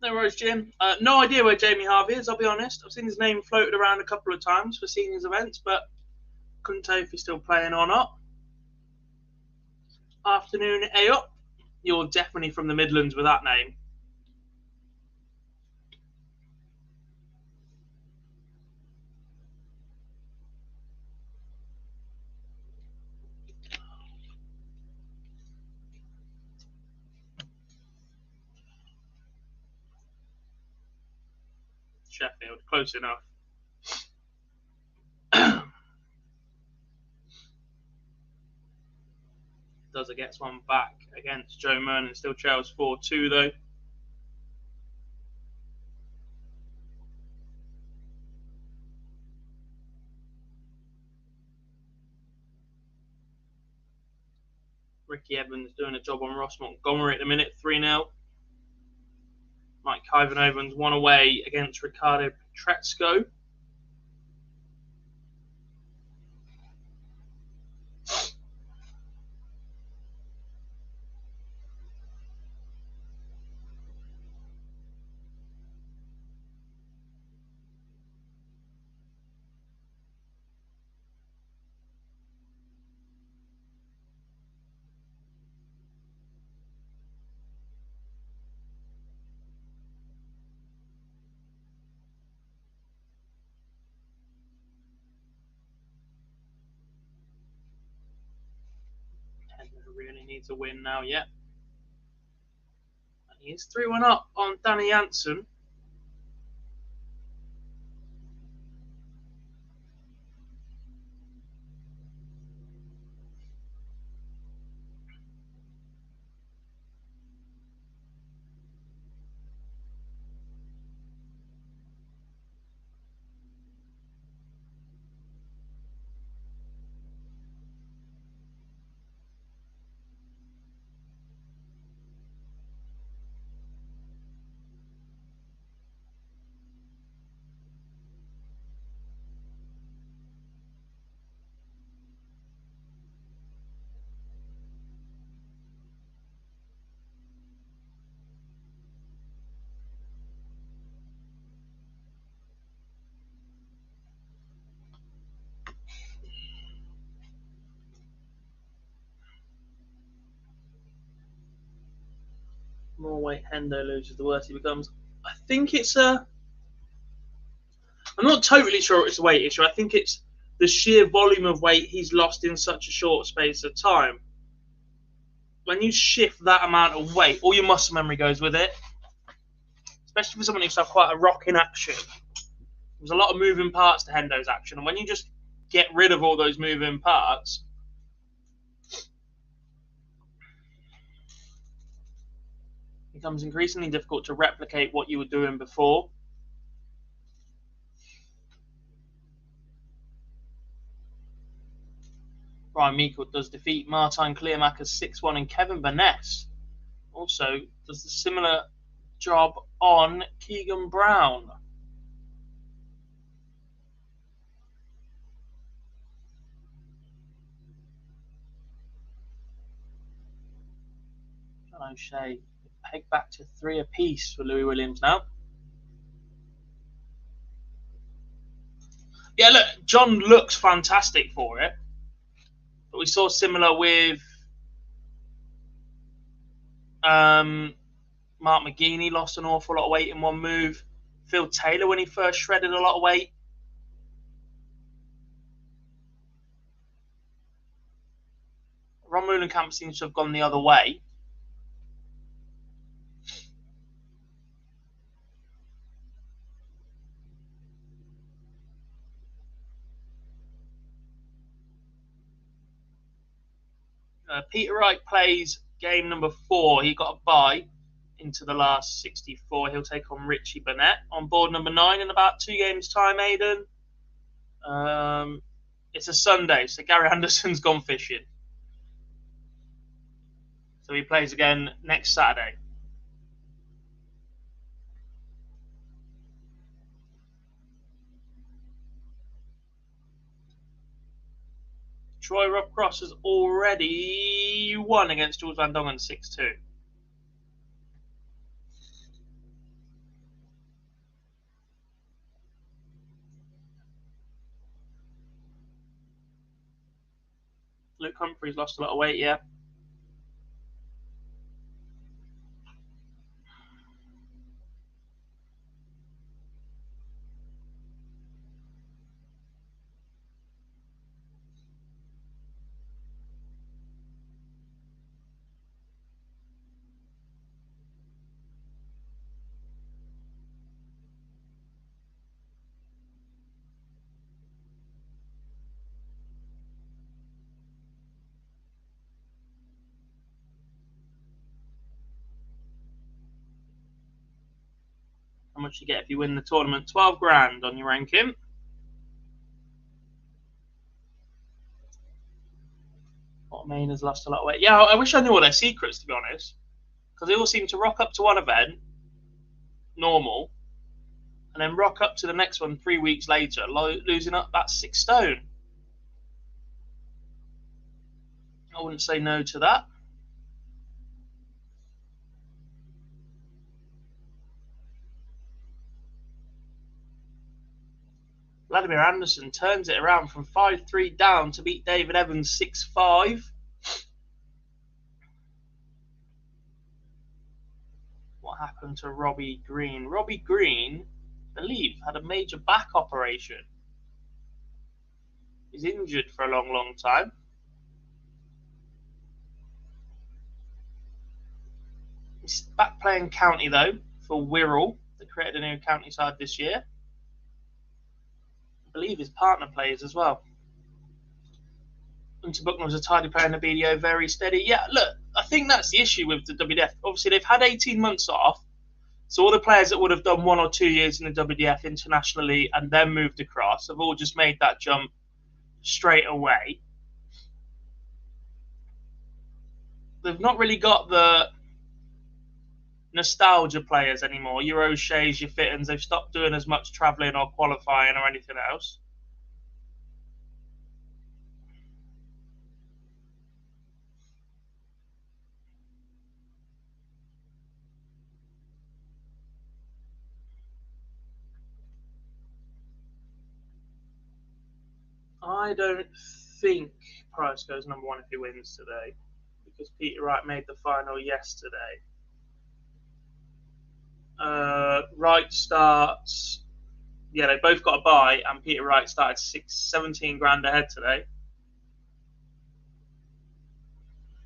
No worries, Jim. No idea where Jamie Harvey is, I'll be honest. I've seen his name floated around a couple of times for seniors events, but couldn't tell if he's still playing or not. Afternoon, up. You're definitely from the Midlands with that name. Sheffield, close enough. Does it gets one back against Joe Mernon, still trails 4-2 though. Ricky Evans doing a job on Ross Montgomery at the minute, 3-0. Mike Ivanovan's 1 away against Ricardo Petresco. Really needs a win now yet. And he is 3-1 up on Danny Janssen. More weight Hendo loses, the worse he becomes. I think it's a... I'm not totally sure it's a weight issue. I think it's the sheer volume of weight he's lost in such a short space of time. When you shift that amount of weight, all your muscle memory goes with it, especially for someone who's had quite a rocking action. There's a lot of moving parts to Hendo's action, and when you just get rid of all those moving parts, it becomes increasingly difficult to replicate what you were doing before. Brian Meikle does defeat Martin Clearmacher 6-1, and Kevin Burness also does the similar job on Keegan Brown. John O'Shea peg back to 3 apiece for Louis Williams now. Yeah, look, John looks fantastic for it. But we saw similar with Mark McGeaney, lost an awful lot of weight in one move. Phil Taylor, when he first shredded a lot of weight. Ron Moulenkamp seems to have gone the other way. Peter Wright plays game number 4. He got a bye into the last 64. He'll take on Richie Burnett on board number 9 in about 2 games' time, Aidan. It's a Sunday, so Gary Anderson's gone fishing. So he plays again next Saturday. Troy Ruff-Cross has already won against Jules Van Dongen 6-2. Luke Humphreys lost a lot of weight, yeah. How much you get if you win the tournament? 12 grand on your ranking. Main has lost a lot of weight. Yeah, I wish I knew all their secrets, to be honest. Because they all seem to rock up to one event, normal, and then rock up to the next one 3 weeks later, losing up that 6 stone. I wouldn't say no to that. Vladimir Anderson turns it around from 5-3 down to beat David Evans 6-5. What happened to Robbie Green? Robbie Green, I believe, had a major back operation. He's injured for a long, long time. He's back playing county, though, for Wirral. They created a new county side this year. I believe his partner plays as well. Hunter Buckner was a tidy player in the BDO, very steady. Yeah, look, I think that's the issue with the WDF. Obviously, they've had 18 months off, so all the players that would have done 1 or 2 years in the WDF internationally and then moved across have all just made that jump straight away. They've not really got the nostalgia players anymore. Your O'Shea's, your Fittons, they've stopped doing as much travelling or qualifying or anything else. I don't think Price goes number 1 if he wins today, because Peter Wright made the final yesterday. Wright starts Yeah, they both got a bye, and Peter Wright started 17 grand ahead today.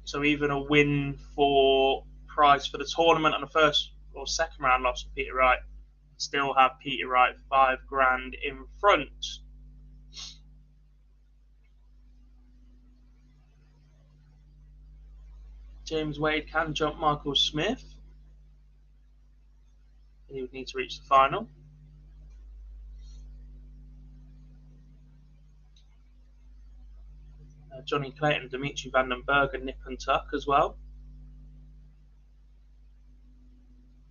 So even a win for prize for the tournament and the first or second round loss for Peter Wright, still have Peter Wright 5 grand in front. James Wade can jump Michael Smith. He would need to reach the final. Johnny Clayton, Dimitri Vandenberg, and Nip and Tuck as well.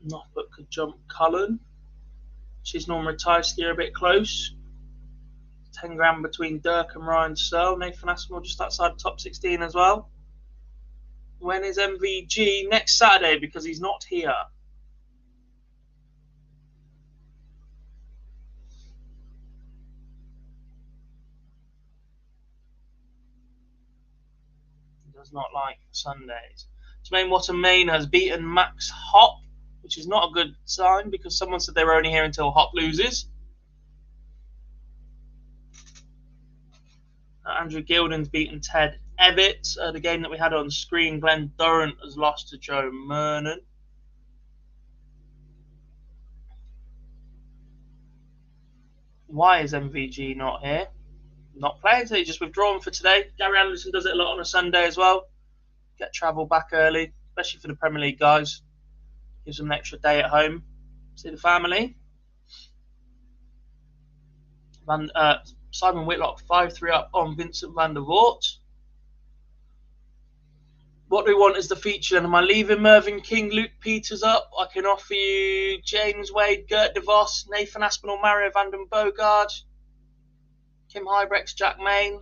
Norfolk could jump Cullen. Chisholm retired skier a bit close. 10 grand between Dirk and Ryan Searle. Nathan Aspinall just outside the top 16 as well. When is MVG? Next Saturday, because he's not here. He does not like Sundays. Jermaine Wattermain has beaten Max Hop, which is not a good sign because someone said they were only here until Hop loses. Andrew Gilden's beaten Ted Ebbett. The game that we had on screen, Glenn Durrant has lost to Joe Mernon. Why is MVG not here? Not playing today, just withdrawn for today. Gary Anderson does it a lot on a Sunday as well. Get travel back early, especially for the Premier League guys. Gives them an extra day at home. See the family. Simon Whitlock 5-3 up on Vincent van der Voort. What do we want is the feature? And am I leaving Mervyn King, Luke Peters up? I can offer you James Wade, Gert de Vos, Nathan Aspinall, Mario van den Boogaard, Kim Hybrex, Jack Main.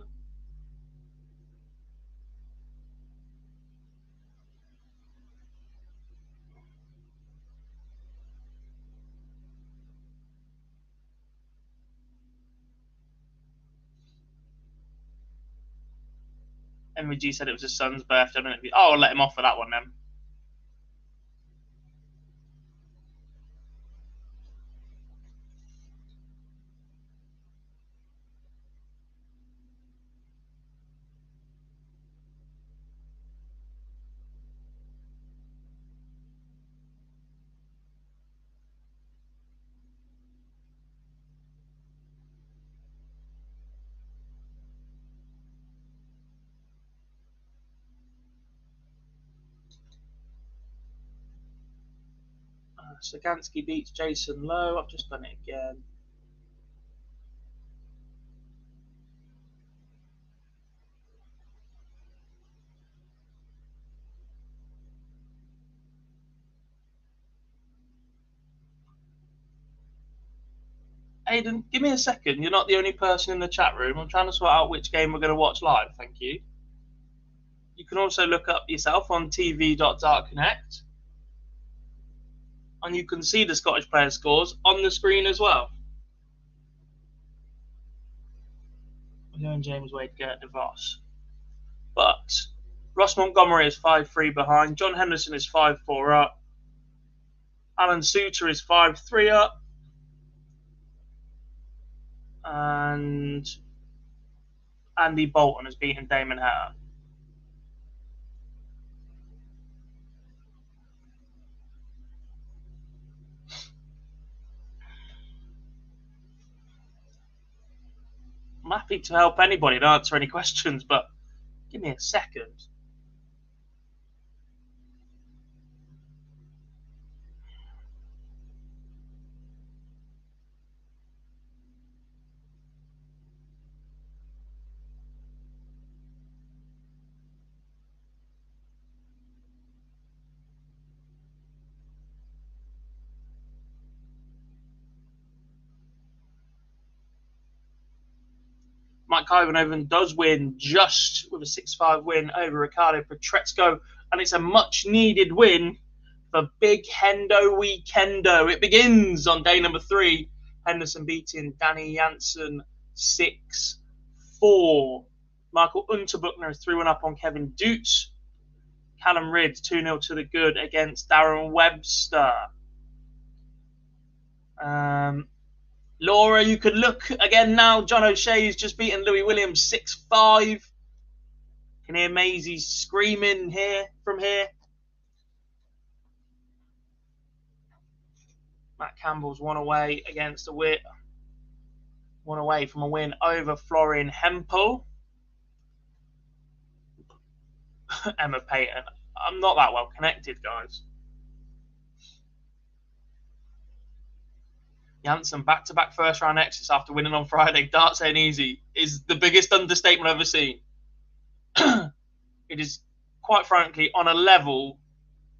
MVG said it was his son's birthday. Oh, I'll let him off for that one then. Sagansky beats Jason Lowe. I've just done it again. Aidan, give me a second. You're not the only person in the chat room. I'm trying to sort out which game we're going to watch live. Thank you. You can also look up yourself on tv.dartconnect. And you can see the Scottish player scores on the screen as well. We're doing James Wade, Gert de Vos. But Ross Montgomery is 5-3 behind. John Henderson is 5-4 up. Alan Suter is 5-3 up. And Andy Bolton has beaten Damon Hatter. I'm happy to help anybody and answer any questions, but give me a second. Mike Ivanhoven does win just with a 6-5 win over Ricardo Petrezco, and it's a much-needed win for Big Hendo Weekendo. It begins on day number 3. Henderson beating Danny Janssen 6-4. Michael Unterbuchner is 3-1 up on Kevin Dutz. Callum Ridd 2-0 to the good against Darren Webster. Laura, you could look again now. John O'Shea's just beaten Louis Williams 6-5. Can hear Maisie screaming here from here. Matt Campbell's one away against a win. One away from a win over Florian Hempel. Emma Payton. I'm not that well connected, guys. Janssen back-to-back first-round exits after winning on Friday. Darts ain't easy is the biggest understatement I've ever seen. It is, quite frankly, on a level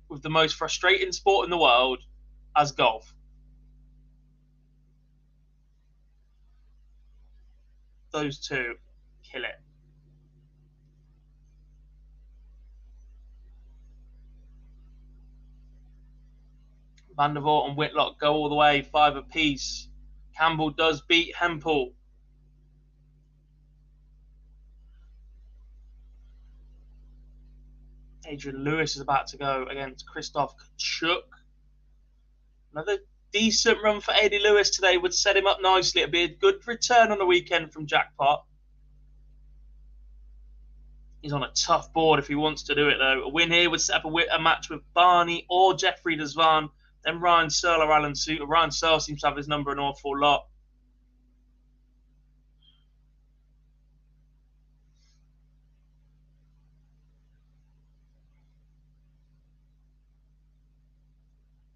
with the most frustrating sport in the world as golf. Those two kill it. Van der Voort and Whitlock go all the way, 5 apiece. Campbell does beat Hempel. Adrian Lewis is about to go against Christoph Kachuk. Another decent run for Adie Lewis today would set him up nicely. It'd be a good return on the weekend from Jackpot. He's on a tough board if he wants to do it, though. A win here would set up a match with Barney or Jeffrey Desvan. Then Ryan Searle or Alan Suter. Ryan Searle seems to have his number an awful lot.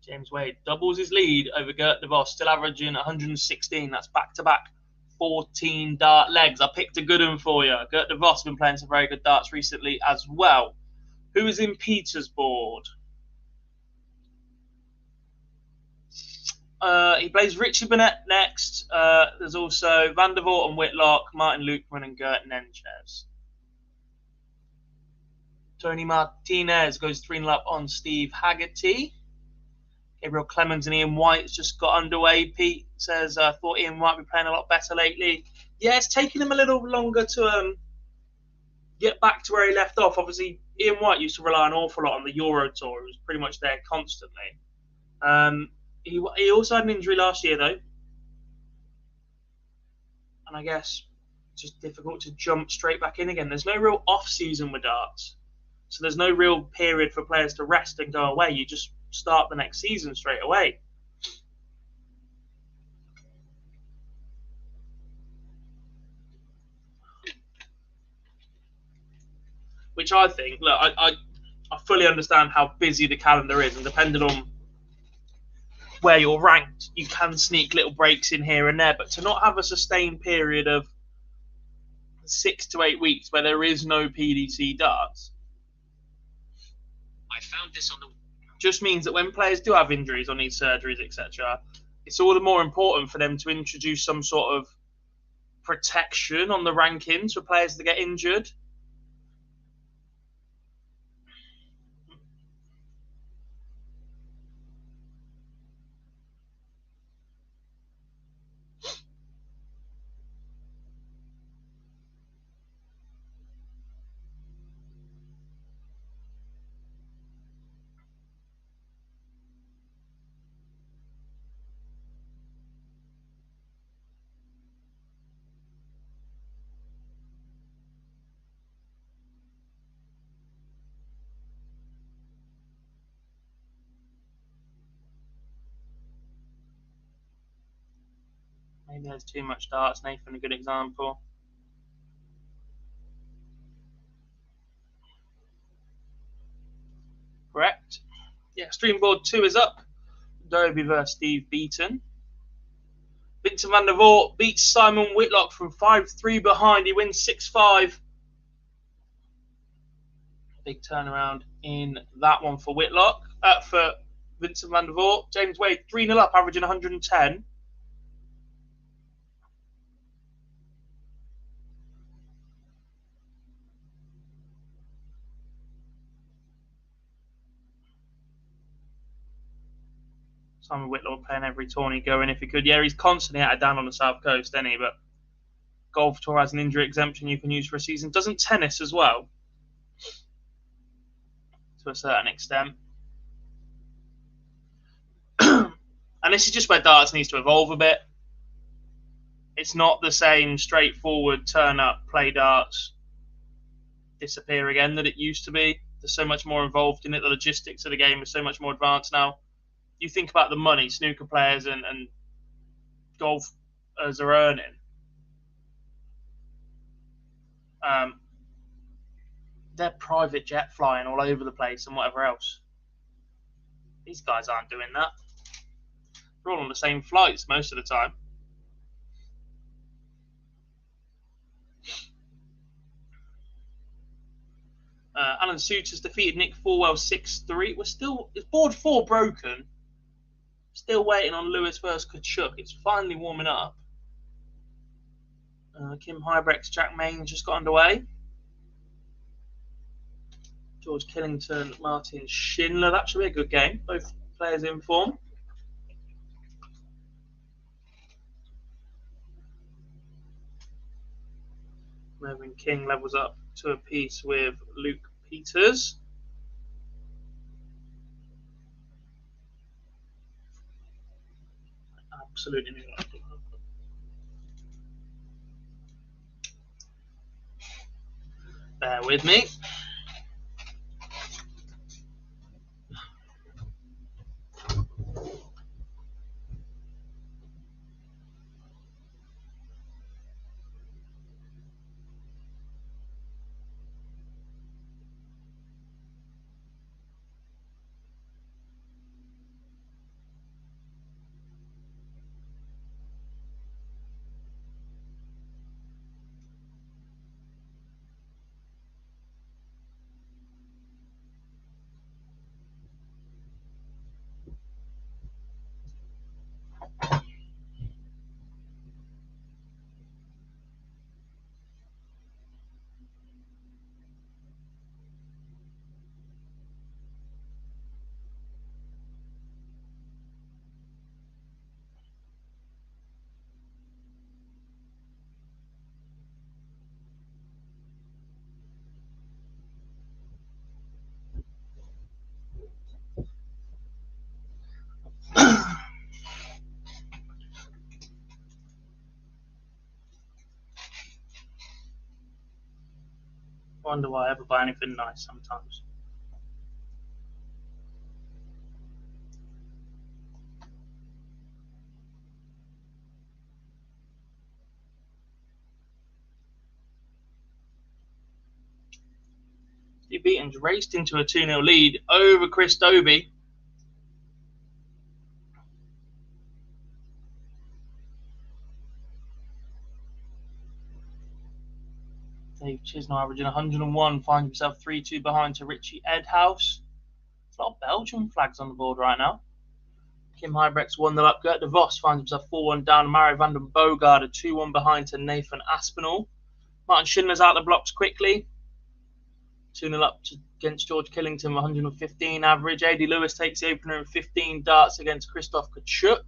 James Wade doubles his lead over Gert de Vos, still averaging 116. That's back-to-back 14 dart legs. I picked a good one for you. Gert de Vos has been playing some very good darts recently as well. Who is in Peter's board? He plays Richie Burnett next. There's also Van der Voort and Whitlock, Martin Lukeman and Gert Nenches. Tony Martinez goes 3-0 up on Steve Haggerty. Gabriel Clemens and Ian White's just got underway. Pete says, I thought Ian White would be playing a lot better lately. Yeah, it's taken him a little longer to get back to where he left off. Obviously, Ian White used to rely an awful lot on the Euro Tour. He was pretty much there constantly. He also had an injury last year, though. And I guess it's just difficult to jump straight back in again. There's no real off-season with darts. So there's no real period for players to rest and go away. You just start the next season straight away. Which I think, look, I fully understand how busy the calendar is, and depending on where you're ranked, you can sneak little breaks in here and there. But to not have a sustained period of 6 to 8 weeks where there is no PDC darts, I found this on the just means that when players do have injuries or need surgeries, etc., it's all the more important for them to introduce some sort of protection on the rankings for players that get injured. Maybe there's too much darts. Nathan, a good example. Correct. Yeah, stream board 2 is up. Dobie versus Steve Beaton. Vincent van der Voort beats Simon Whitlock from 5-3 behind. He wins 6-5. Big turnaround in that one for Whitlock. For Vincent van der Voort. James Wade 3-0 up, averaging 110. Simon Whitlock playing every tourney going if he could. Yeah, he's constantly out of down on the south coast, isn't he? But Golf Tour has an injury exemption you can use for a season. Doesn't tennis as well? To a certain extent. And this is just where darts needs to evolve a bit. It's not the same straightforward turn up, play darts, disappear again that it used to be. There's so much more involved in it. The logistics of the game is so much more advanced now. You think about the money snooker players and golfers are earning. They're private jet flying all over the place and whatever else. These guys aren't doing that. They're all on the same flights most of the time. Alan Suter's defeated Nick Fulwell 6-3. It's board 4 broken. Still waiting on Lewis versus Kachuk. It's finally warming up. Kim Hybrecht's Jack Main just got underway. George Killington, Martin Schindler. That should be a good game. Both players in form. Mervyn King levels up to a piece with Luke Peters. Absolutely. Bear with me. Wonder why I ever buy anything nice sometimes. Steve Beaton's raced into a 2-0 lead over Chris Dobie. Dave Chisnall averaging 101, finds himself 3-2 behind to Richie Edhouse. There's a lot of Belgian flags on the board right now. Kim Hybrecht's 1-0 up. Gert de Vos finds himself 4-1 down. Mario van den Boogaard a 2-1 behind to Nathan Aspinall. Martin Schindler's out the blocks quickly. 2-0 up against George Killington, 115 average. A.D. Lewis takes the opener in 15 darts against Christoph Kachuk.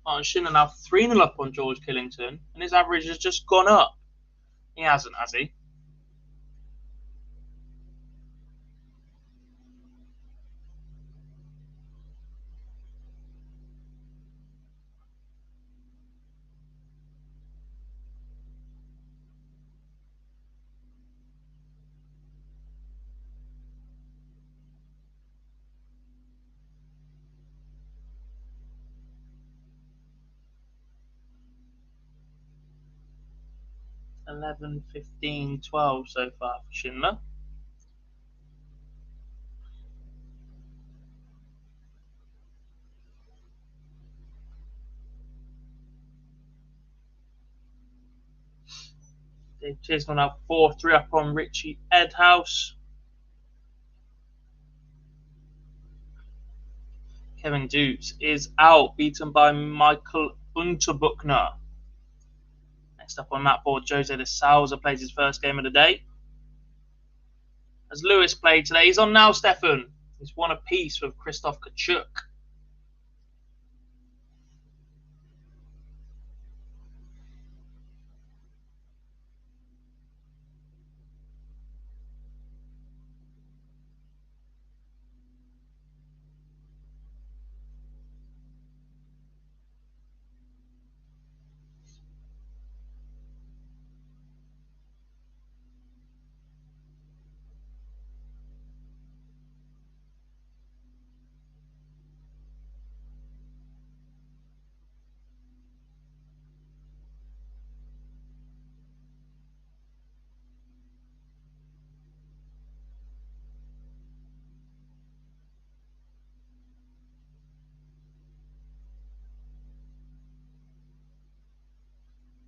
Martin Schindler now 3-0 up on George Killington, and his average has just gone up. He hasn't, has he? $11, $15, $12 so far for Schindler. Dave Chisholm now 4-3 up on Richie Edhouse. Kevin Dukes is out, beaten by Michael Unterbuchner. Next up on that board, Jose de Souza plays his first game of the day. As Lewis played today, he's on now, Stefan. He's won a piece with Christoph Kachuk.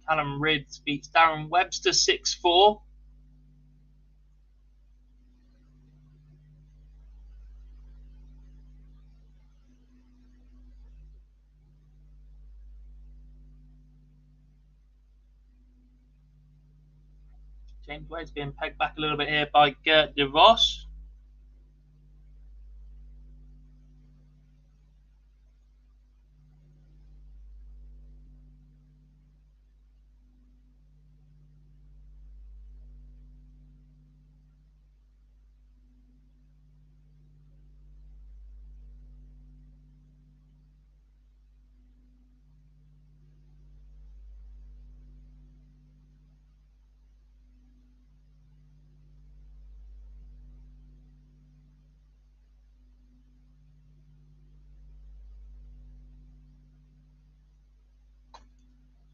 Callum Ridds beats Darren Webster 6-4. James Wade's being pegged back a little bit here by Gert de Vos.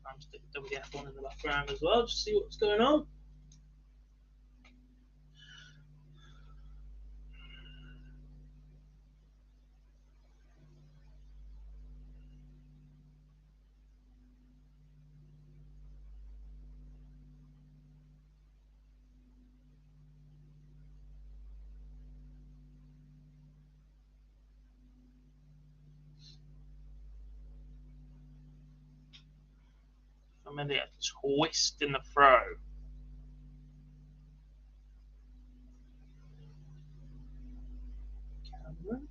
I'm sticking WF1 in the background as well, just to see what's going on. Familiar twist in the throw. Cameron.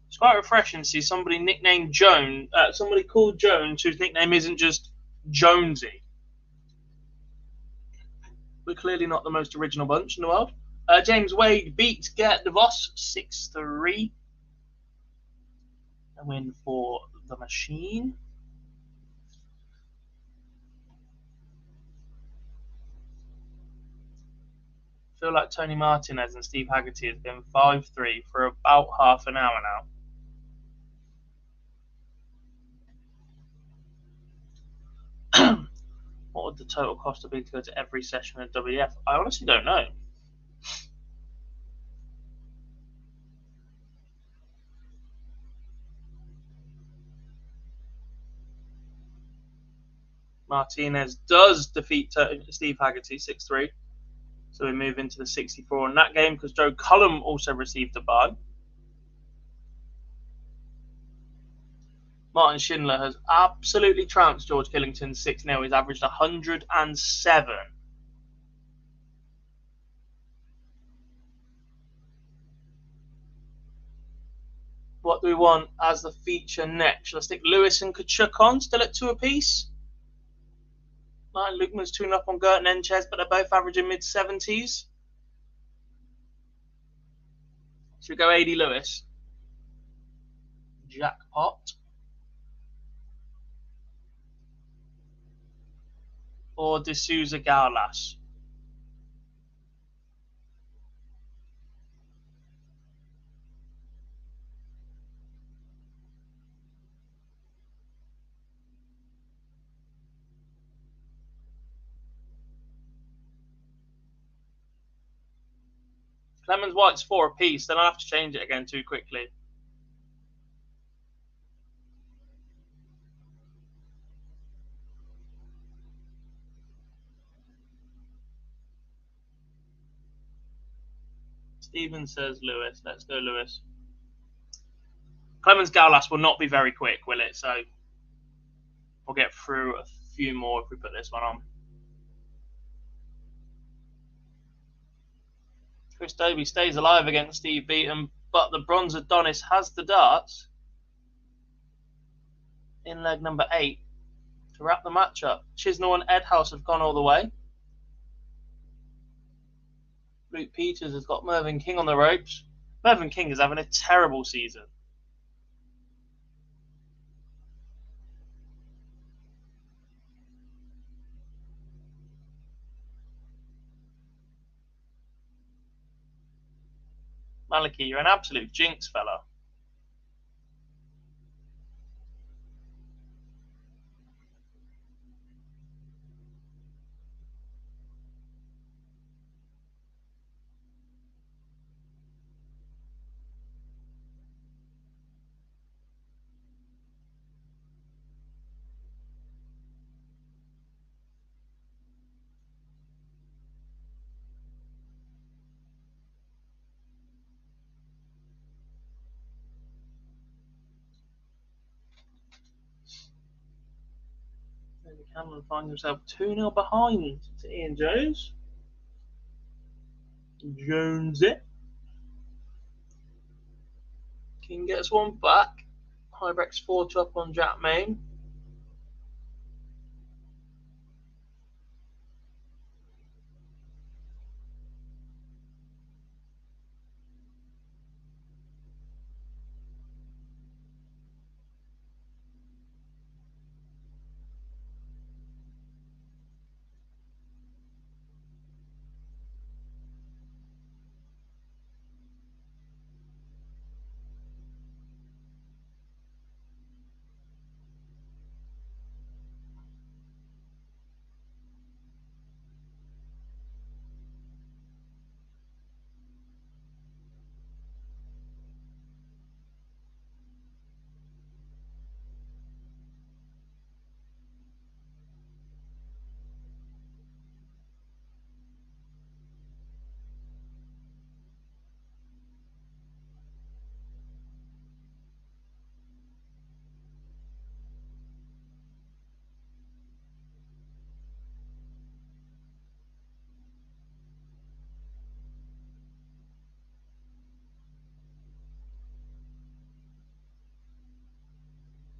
It's quite refreshing to see somebody nicknamed Jones, somebody called Jones, whose nickname isn't just Jonesy. We're clearly not the most original bunch in the world. James Wade beats Gert de Vos 6-3. A win for the machine. I feel like Tony Martinez and Steve Haggerty has been 5-3 for about half an hour now. What would the total cost have been to go to every session at WF? I honestly don't know. Martinez does defeat Steve Haggerty 6-3. So we move into the 64 in that game because Joe Cullum also received a bye. Martin Schindler has absolutely trounced George Killington 6-0. He's averaged 107. What do we want as the feature next? Let's stick Lewis and Kachuk on, still at 2 apiece. Martin Lukeman's 2 up on Gert and Enchez, but they're both averaging mid-70s. Should we go AD Lewis? Jackpot. Or D'Souza Gaulas? Clemens White's 4 apiece, then I'll have to change it again too quickly. Steven says Lewis. Let's go Lewis. Clemens Gaulas will not be very quick, will it? So we'll get through a few more if we put this one on. Chris Dobie stays alive against Steve Beaton, but the bronze Adonis has the darts in leg number 8 to wrap the match up. Chisnell and Edhouse have gone all the way. Luke Peters has got Mervyn King on the ropes. Mervyn King is having a terrible season. Maliki, you're an absolute jinx, fella. David Cameron finds himself 2-0 behind to Ian Jones. Jones it. King gets one back. Hybrex 4 up on Jack Main.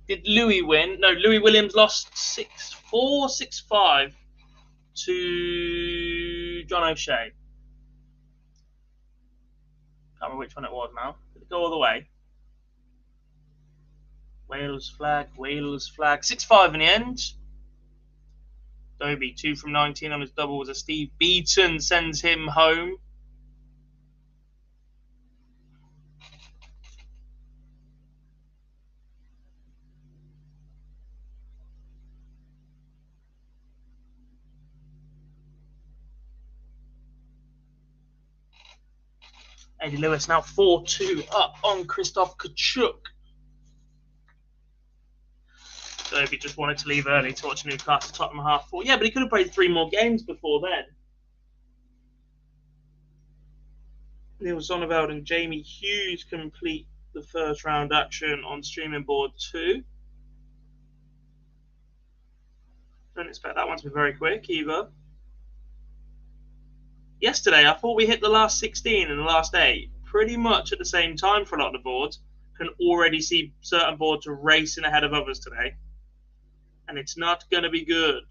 Did Louis win? No, Louis Williams lost 6-4, 6-5 to John O'Shea. Can't remember which one it was now. Did it go all the way? Wales flag, Wales flag. 6-5 in the end. Dobie, 2 from 19 on his double as a Steve Beaton sends him home. Eddie Lewis now 4-2 up on Christoph Kachuk. Dobie just wanted to leave early to watch Newcastle Tottenham half-4. Yeah, but he could have played 3 more games before then. Neil Zonneveld and Jamie Hughes complete the first round action on streaming board 2. Don't expect that one to be very quick either. Yesterday, I thought we hit the last 16 and the last 8 pretty much at the same time for a lot of the boards. can already see certain boards racing ahead of others today. And it's not going to be good.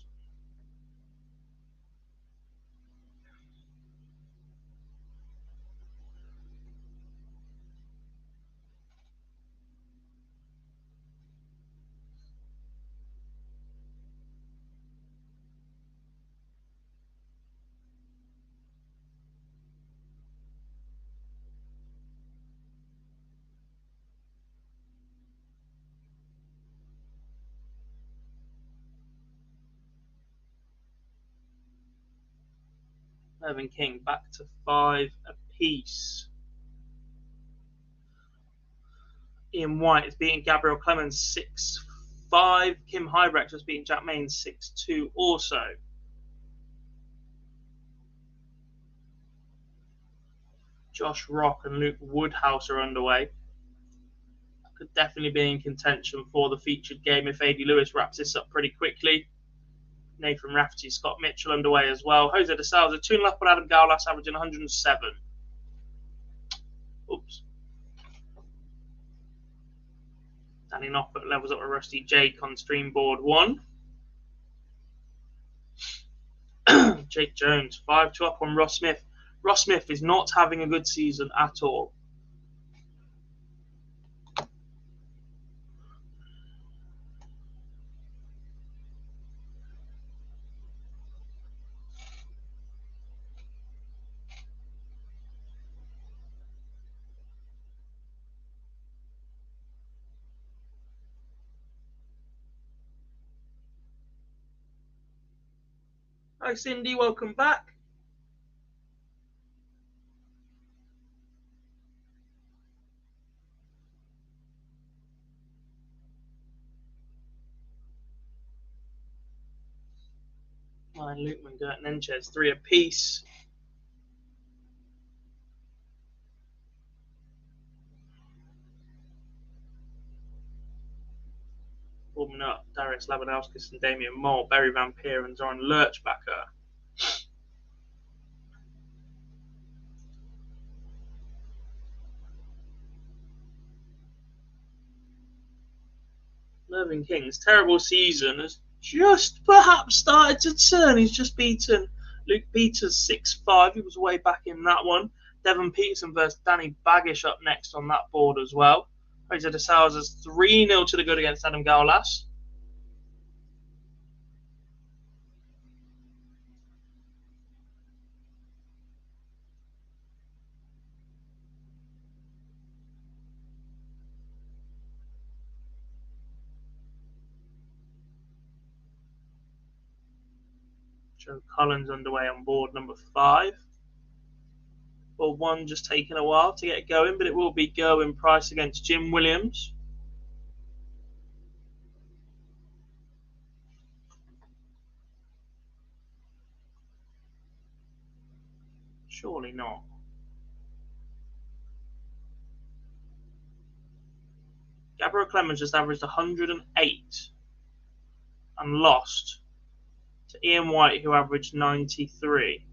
Mervyn King back to 5 apiece. Ian White is beating Gabriel Clemens 6-5. Kim Hybrecht was beating Jack Main 6-2 also. Josh Rock and Luke Woodhouse are underway. That could definitely be in contention for the featured game if A.D. Lewis wraps this up pretty quickly. Nathan Rafferty, Scott Mitchell underway as well. Jose de Salza, 2-0 up on Adam Gaulas, averaging 107. Oops. Danny Noppert levels up with Rusty Jake on stream board 1. Jake Jones, 5-2 up on Ross Smith. Ross Smith is not having a good season at all. Hi Cindy, welcome back. Ryan Lukeman, Gert Nenchez, 3 apiece. Warming up, Darius Labanauskas and Damian Moore, Barry Van Peer and Zoran Lurchbacher. Mervyn King's terrible season has just perhaps started to turn. He's just beaten Luke Peters 6-5. He was way back in that one. Devon Peterson versus Danny Baggish up next on that board as well. Jose de Salza's 3-0 to the good against Adam Gaulas. Joe Collins underway on board number 5. Board 1 just taking a while to get going, but it will be going. Price against Jim Williams. Surely not. Gabriel Clemens just averaged 108 and lost to Ian White, who averaged 93.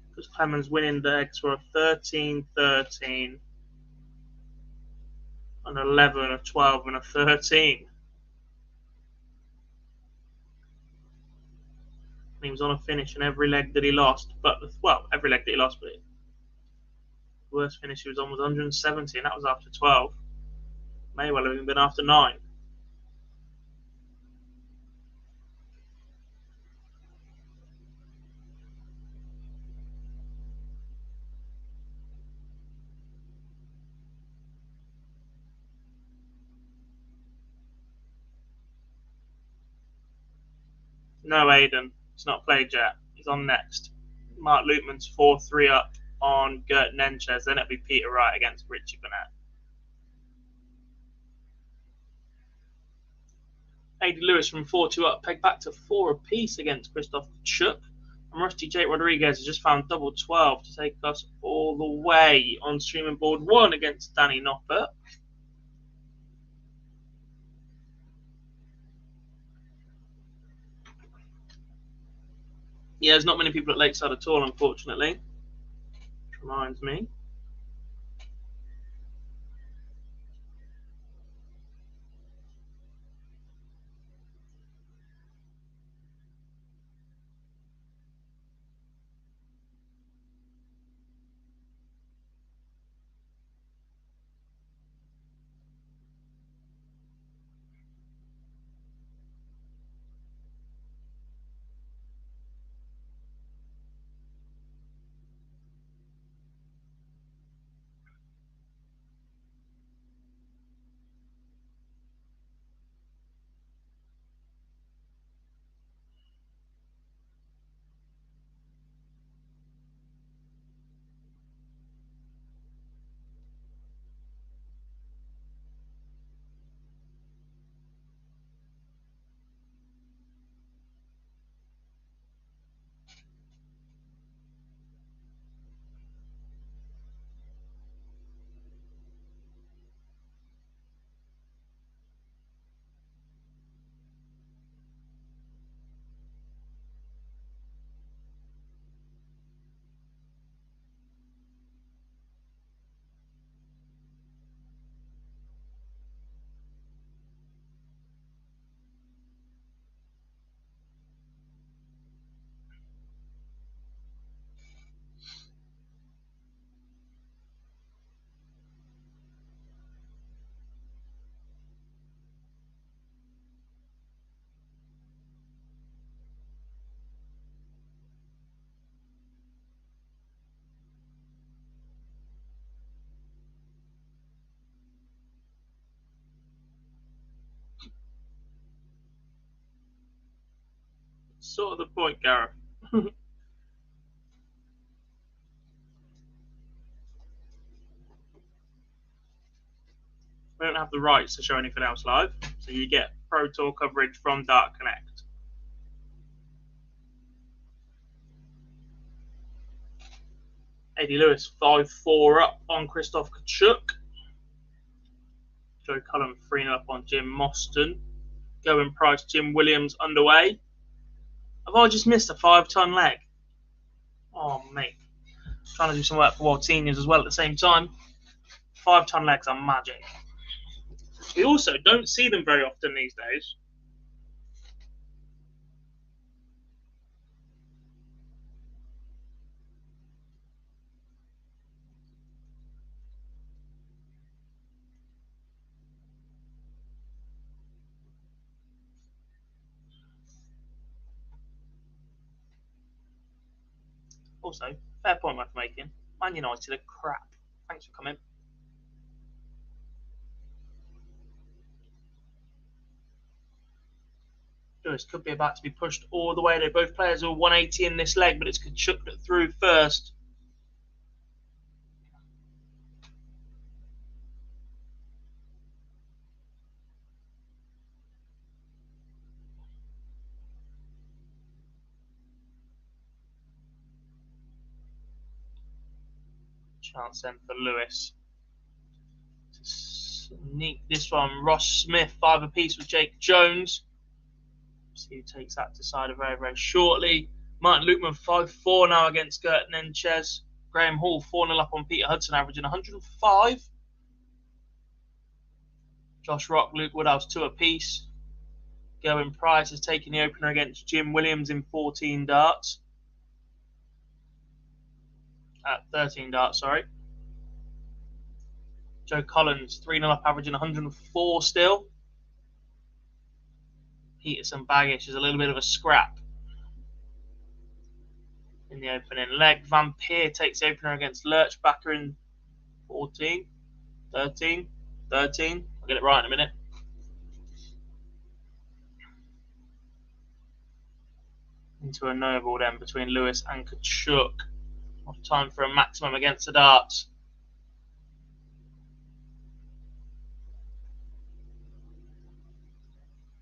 Because Clemens winning legs were a 13-13, an 11, a 12, and a 13. And he was on a finish in every leg that he lost. But, well, every leg that he lost, but the worst finish he was on was 170, and that was after 12. May well have even been after 9. No, Aiden. He's not played yet. He's on next. Mark Lukeman's 4-3 up on Gert Nenchez. Then it'll be Peter Wright against Richie Burnett. A.D. Lewis from 4-2 up, pegged back to 4 apiece against Christoph Chuk. And Rusty Jake Rodriguez has just found double 12 to take us all the way on streaming board 1 against Danny Noppert. Yeah, there's not many people at Lakeside at all, unfortunately. Reminds me. Sort of the point, Gareth. We don't have the rights to show anything else live, so you get Pro Tour coverage from Dart Connect. Eddie Lewis 5-4 up on Christoph Kachuk. Joe Cullen 3-0 up on Jim Mostyn. Going Price, Jim Williams underway. Have I just missed a 5-ton leg? Oh, mate. Trying to do some work for World Seniors as well at the same time. 5-ton legs are magic. We also don't see them very often these days. Also, fair point worth making. Man United are crap. Thanks for coming. Lewis could be about to be pushed all the way. They both players are 180 in this leg, but it's Kachuk that through first. Chance then for Lewis to sneak this one. Ross Smith 5 apiece with Jake Jones. See who takes that decider very, very shortly. Martin Lukeman 5-4 now against Gert Nenchez. Graham Hall 4-0 up on Peter Hudson, averaging 105. Josh Rock, Luke Woodhouse 2 apiece. Gerwin Price is taking the opener against Jim Williams in 14 darts. 13 darts, sorry. Joe Collins 3-0 up, averaging 104 still. Peterson Baggish is a little bit of a scrap in the opening leg. Van Peer takes the opener against Lurchbacker in 14, 13. I'll get it right in a minute. Into a no ball then between Lewis and Kachuk. Off time for a maximum against the darts.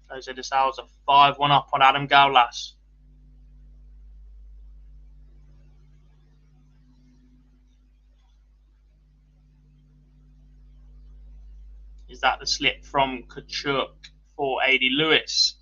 Jose de Souza 5-1 up on Adam Gaulas. Is that the slip from Kachuk for AD Lewis?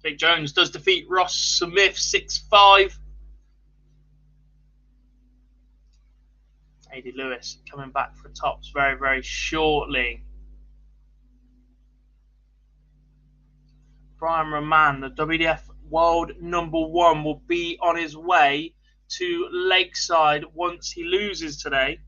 Big Jones does defeat Ross Smith 6-5. AD Lewis coming back for tops very, very shortly. Brian Roman, the WDF world #1, will be on his way to Lakeside once he loses today.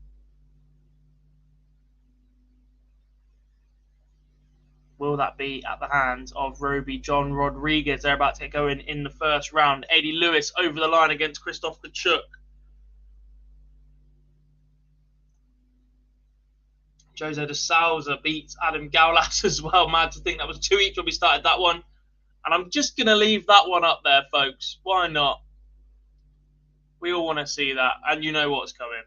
Will that be at the hands of Roby John Rodriguez? They're about to get going in the first round. AD Lewis over the line against Christoph Kachuk. Jose de Souza beats Adam Gaulas as well. Mad to think that was 2 each when we started that one. And I'm just going to leave that one up there, folks. Why not? We all want to see that. And you know what's coming.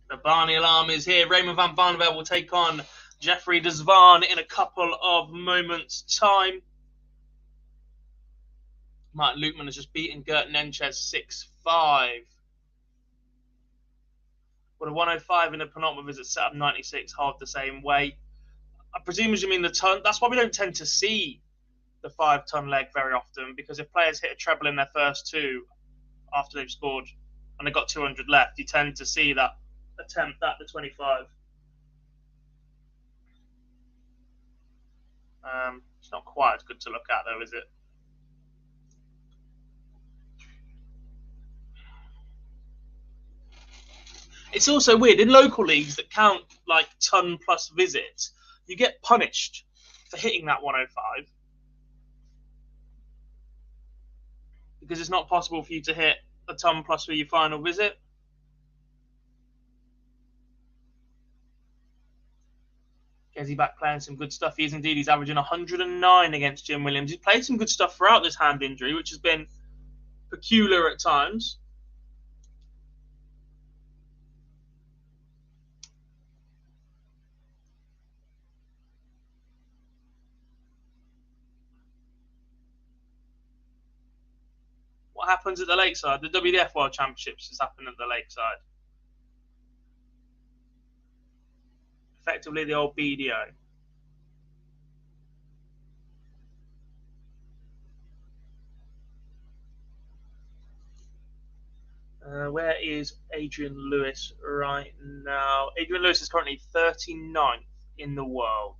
The Barney alarm is here. Raymond van Barneveld will take on Jeffrey de Zwaan in a couple of moments' time. Martin Lukeman has just beaten Gert Nenchez 6-5. With a 105 in the penultimate visit, set up 96, half the same way. I presume as you mean the ton. That's why we don't tend to see the 5-ton leg very often, because if players hit a treble in their first two after they've scored and they've got 200 left, you tend to see that attempt at the 25. It's not quite as good to look at though, is it? It's also weird in local leagues that count like ton plus visits, you get punished for hitting that 105 because it's not possible for you to hit a ton plus for your final visit. Gezi back playing some good stuff. He is indeed. He's averaging 109 against Jim Williams. He's played some good stuff throughout this hand injury, which has been peculiar at times. What happens at the Lakeside? The WDF World Championships has happened at the Lakeside. Effectively the old BDO. Where is Adrian Lewis right now? Adrian Lewis is currently 39th in the world.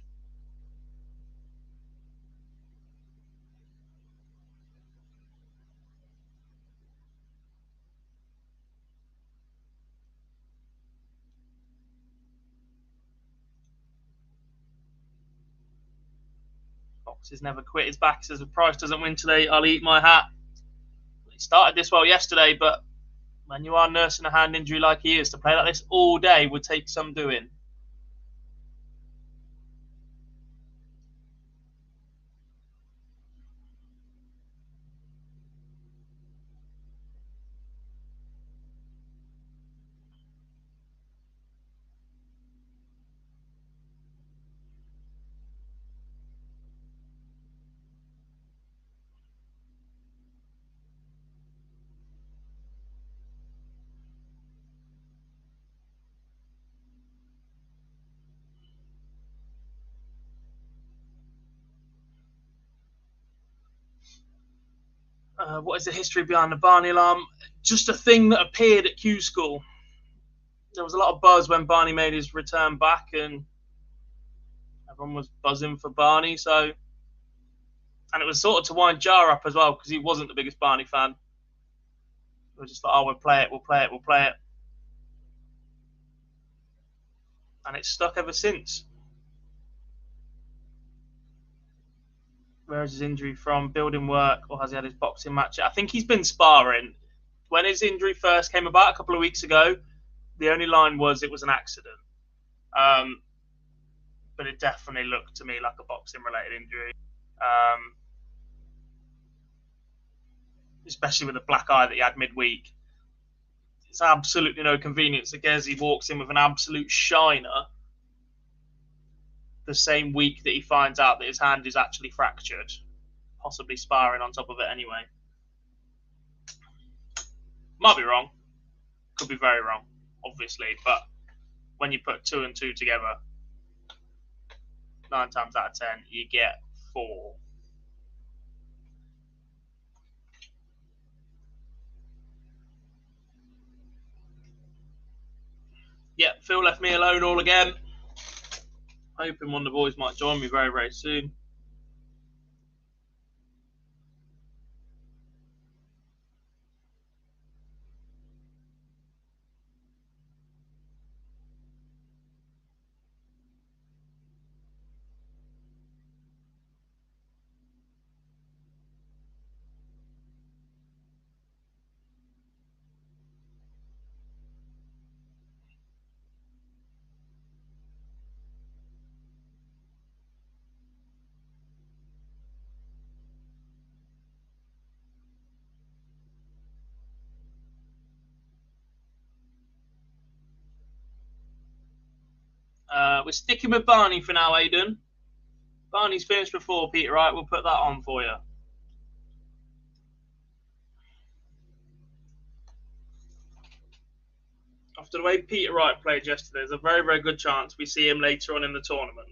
Fox never quit his back. Says if Price doesn't win today, I'll eat my hat. He started this well yesterday, but when you are nursing a hand injury like he is, to play like this all day would take some doing. What is the history behind the Barney alarm? Just a thing that appeared at Q School. There was a lot of buzz when Barney made his return back, and everyone was buzzing for Barney. So, and it was sort of to wind Jar up as well, because he wasn't the biggest Barney fan. We were just like, oh, we'll play it, we'll play it, we'll play it. And it's stuck ever since. Where is his injury from? Building work, or has he had his boxing match? I think he's been sparring. When his injury first came about a couple of weeks ago, the only line was it was an accident. But it definitely looked to me like a boxing-related injury. Especially with the black eye that he had midweek. It's absolutely no convenience that Gezi walks in with an absolute shiner the same week that he finds out that his hand is actually fractured, possibly sparring on top of it anyway. Might be wrong. Could be very wrong, obviously. But when you put 2 and 2 together, 9 times out of 10, you get 4. Yeah, Phil left me alone all again. Hoping one of the boys might join me very, very soon. We're sticking with Barney for now, Aidan. Barney's finished before Peter Wright. We'll put that on for you. After the way Peter Wright played yesterday, there's a very, very good chance we see him later on in the tournament.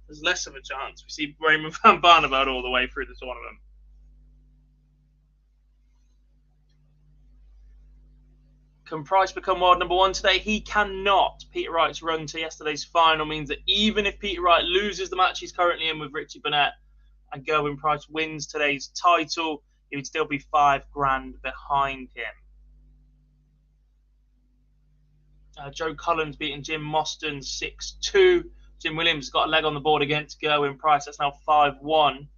There's less of a chance we see Raymond van Barneveld all the way through the tournament. Can Price become world number 1 today? He cannot. Peter Wright's run to yesterday's final means that even if Peter Wright loses the match he's currently in with Richie Burnett and Gerwyn Price wins today's title, he would still be $5,000 behind him. Joe Collins beating Jim Mostyn 6-2. Jim Williams got a leg on the board against Gerwyn Price. That's now 5-1.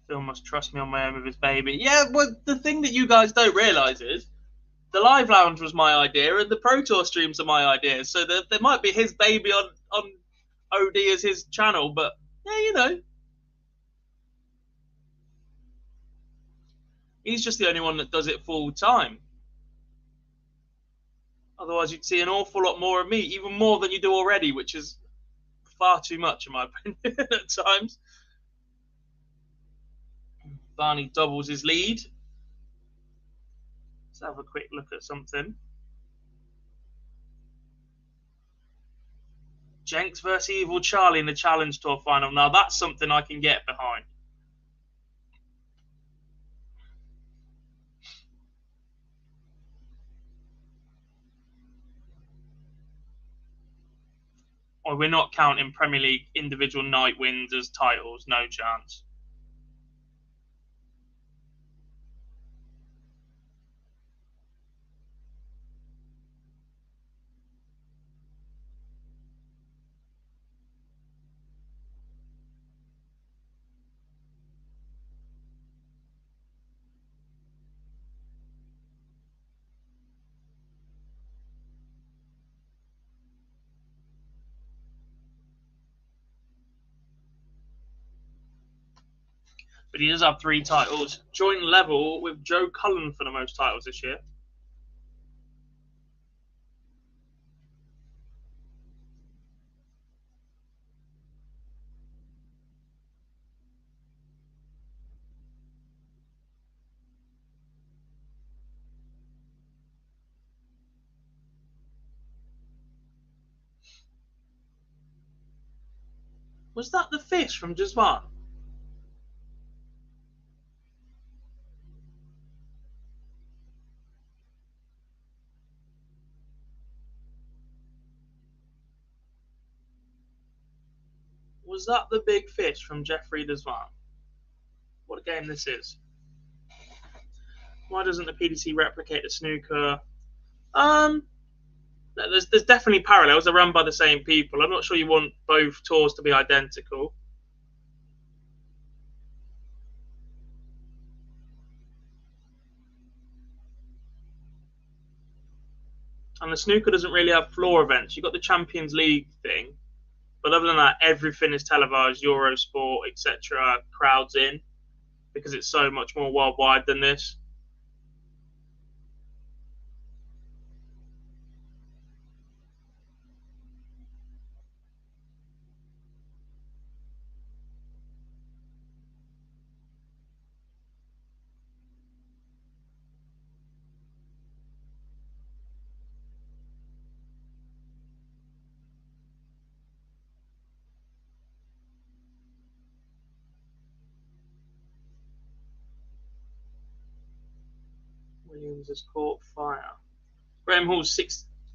Phil must trust me on my own with his baby. Yeah, well, the thing that you guys don't realise is the live lounge was my idea and the Pro Tour streams are my idea. So there might be his baby on OD as his channel, but yeah, you know. He's just the only one that does it full time. Otherwise, you'd see an awful lot more of me, even more than you do already, which is far too much, in my opinion, at times. Barney doubles his lead. Let's have a quick look at something. Jenks versus Evil Charlie in the Challenge Tour final. Now, that's something I can get behind. Or we're not counting Premier League individual night wins as titles. No chance. But he does have 3 titles. Joint level with Joe Cullen for the most titles this year. Was that the fish from Jazwan? Was that the big fish from Jeffrey Desvan? What a game this is. Why doesn't the PDC replicate the snooker? There's definitely parallels. They're run by the same people. I'm not sure you want both tours to be identical. And the snooker doesn't really have floor events. You've got the Champions League thing. But other than that, everything is televised, Eurosport, etc. Crowds in because it's so much more worldwide than this. Williams has caught fire. Graham Hall's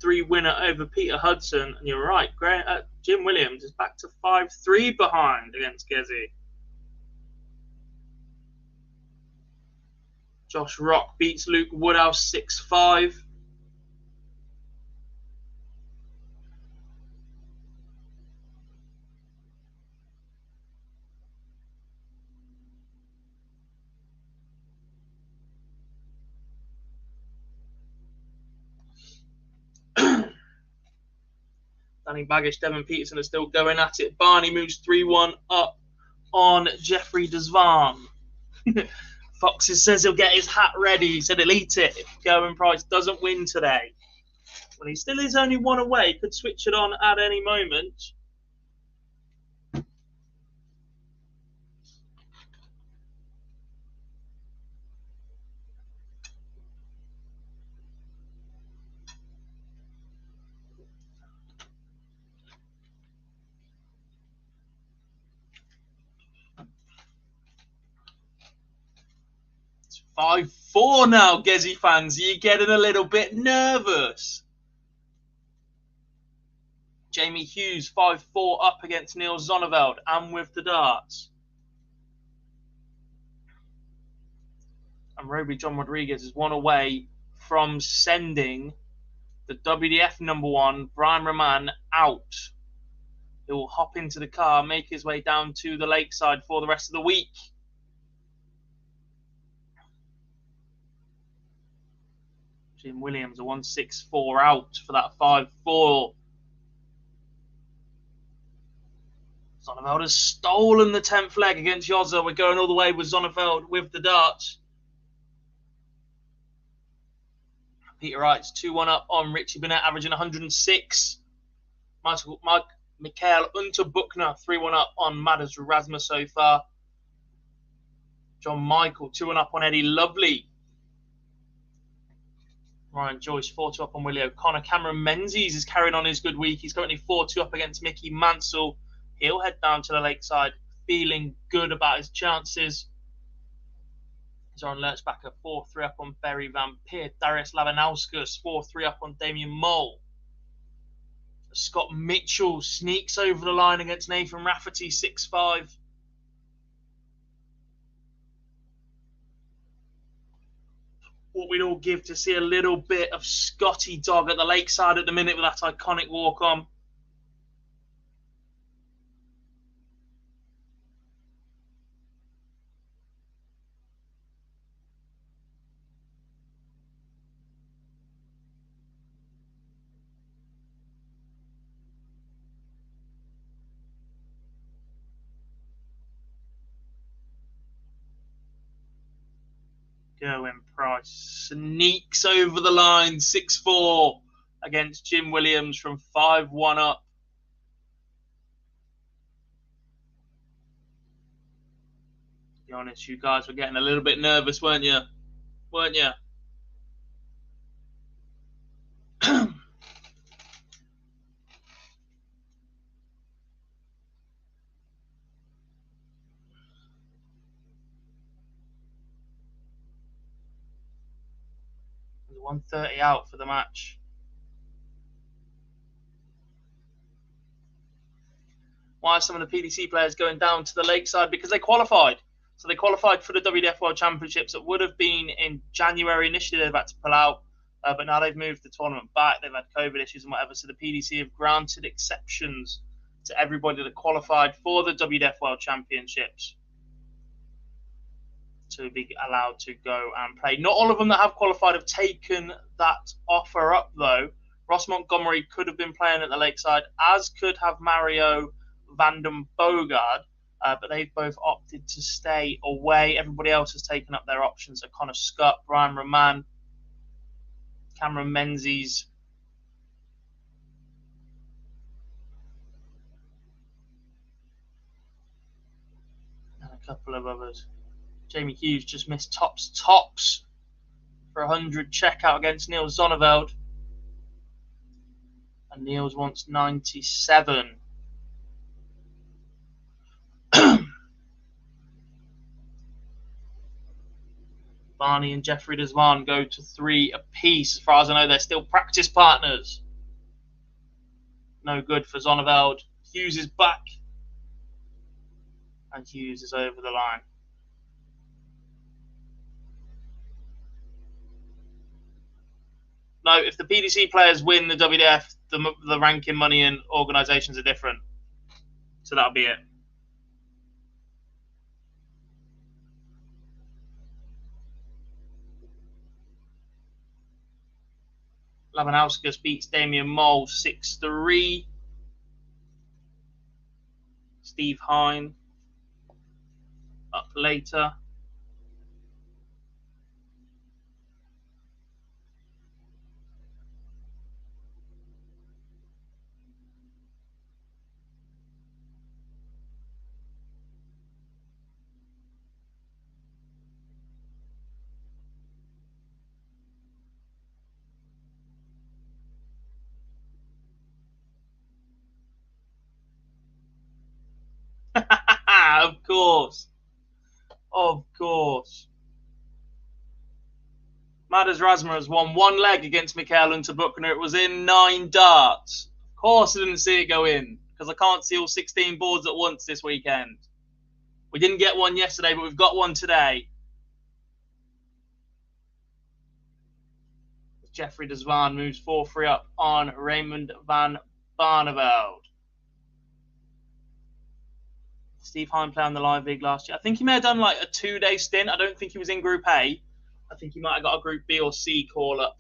6-3 winner over Peter Hudson. And you're right, Jim Williams is back to 5-3 behind against Gezi. Josh Rock beats Luke Woodhouse 6-5. Danny Baggish, Devon Peterson are still going at it. Barney moves 3-1 up on Jeffrey Desvan. Foxes says he'll get his hat ready. He said he'll eat it if Gerwin Price doesn't win today. Well, he still is only one away. Could switch it on at any moment. It's 5-4 now, Gezi fans. Are you getting a little bit nervous? Jamie Hughes 5-4 up against Neil Zonneveld and with the darts. And Roby John Rodriguez is one away from sending the WDF #1, Brian Roman, out. He will hop into the car, make his way down to the lakeside for the rest of the week. Jim Williams, a 1-6-4 out for that 5-4. Zonneveld has stolen the 10th leg against Yozza. We're going all the way with Zonneveld with the darts. Peter Wright's 2-1 up on Richie Burnett, averaging 106. Mikhail Unterbuchner 3-1 up on Madas Razma so far. John Michael 2-1 up on Eddie Lovely. Ryan Joyce 4-2 up on Willie O'Connor. Cameron Menzies is carrying on his good week. He's currently 4-2 up against Mickey Mansell. He'll head down to the lakeside feeling good about his chances. Zoran Lerchbacher 4-3 up on Barry Van Peer. Darius Lavanauskas 4-3 up on Damien Mole. Scott Mitchell sneaks over the line against Nathan Rafferty 6-5. What we'd all give to see a little bit of Scotty Dog at the lakeside at the minute with that iconic walk on. Gerwin Price sneaks over the line 6-4 against Jim Williams from 5-1 up. To be honest, you guys were getting a little bit nervous, weren't you? Weren't you? There's 130 out for the match. Why are some of the PDC players going down to the lakeside? Because they qualified. So they qualified for the WDF World Championships that would have been in January. Initially, they've had to pull out, but now they've moved the tournament back. They've had COVID issues and whatever. So the PDC have granted exceptions to everybody that qualified for the WDF World Championships to be allowed to go and play. Not all of them that have qualified have taken that offer up, though. Ross Montgomery could have been playing at the lakeside, as could have Mario Vanden Bogard, but they've both opted to stay away. Everybody else has taken up their options. Connor Scott, Brian Roman, Cameron Menzies, and a couple of others. Jamie Hughes just missed tops for 100 checkout against Neil Zonneveld. And Niels wants 97. Barney and Jeffrey Desvan go to 3 apiece. As far as I know, they're still practice partners. No good for Zonneveld. Hughes is back. And Hughes is over the line. No, if the PDC players win the WDF, the ranking money and organisations are different. So that'll be it. Labanauskas beats Damian Mole 6-3. Steve Hine up later. Of course. Of course. Madas Razma has won 1 leg against Mikael Unterbuchner. It was in 9 darts. Of course I didn't see it go in, because I can't see all 16 boards at once this weekend. We didn't get one yesterday, but we've got one today. Jeffrey Desvan moves 4-3 up on Raymond van Barneveld. Steve Hine played on the Live League last year. I think he may have done like a 2-day stint. I don't think he was in Group A. I think he might have got a Group B or C call up.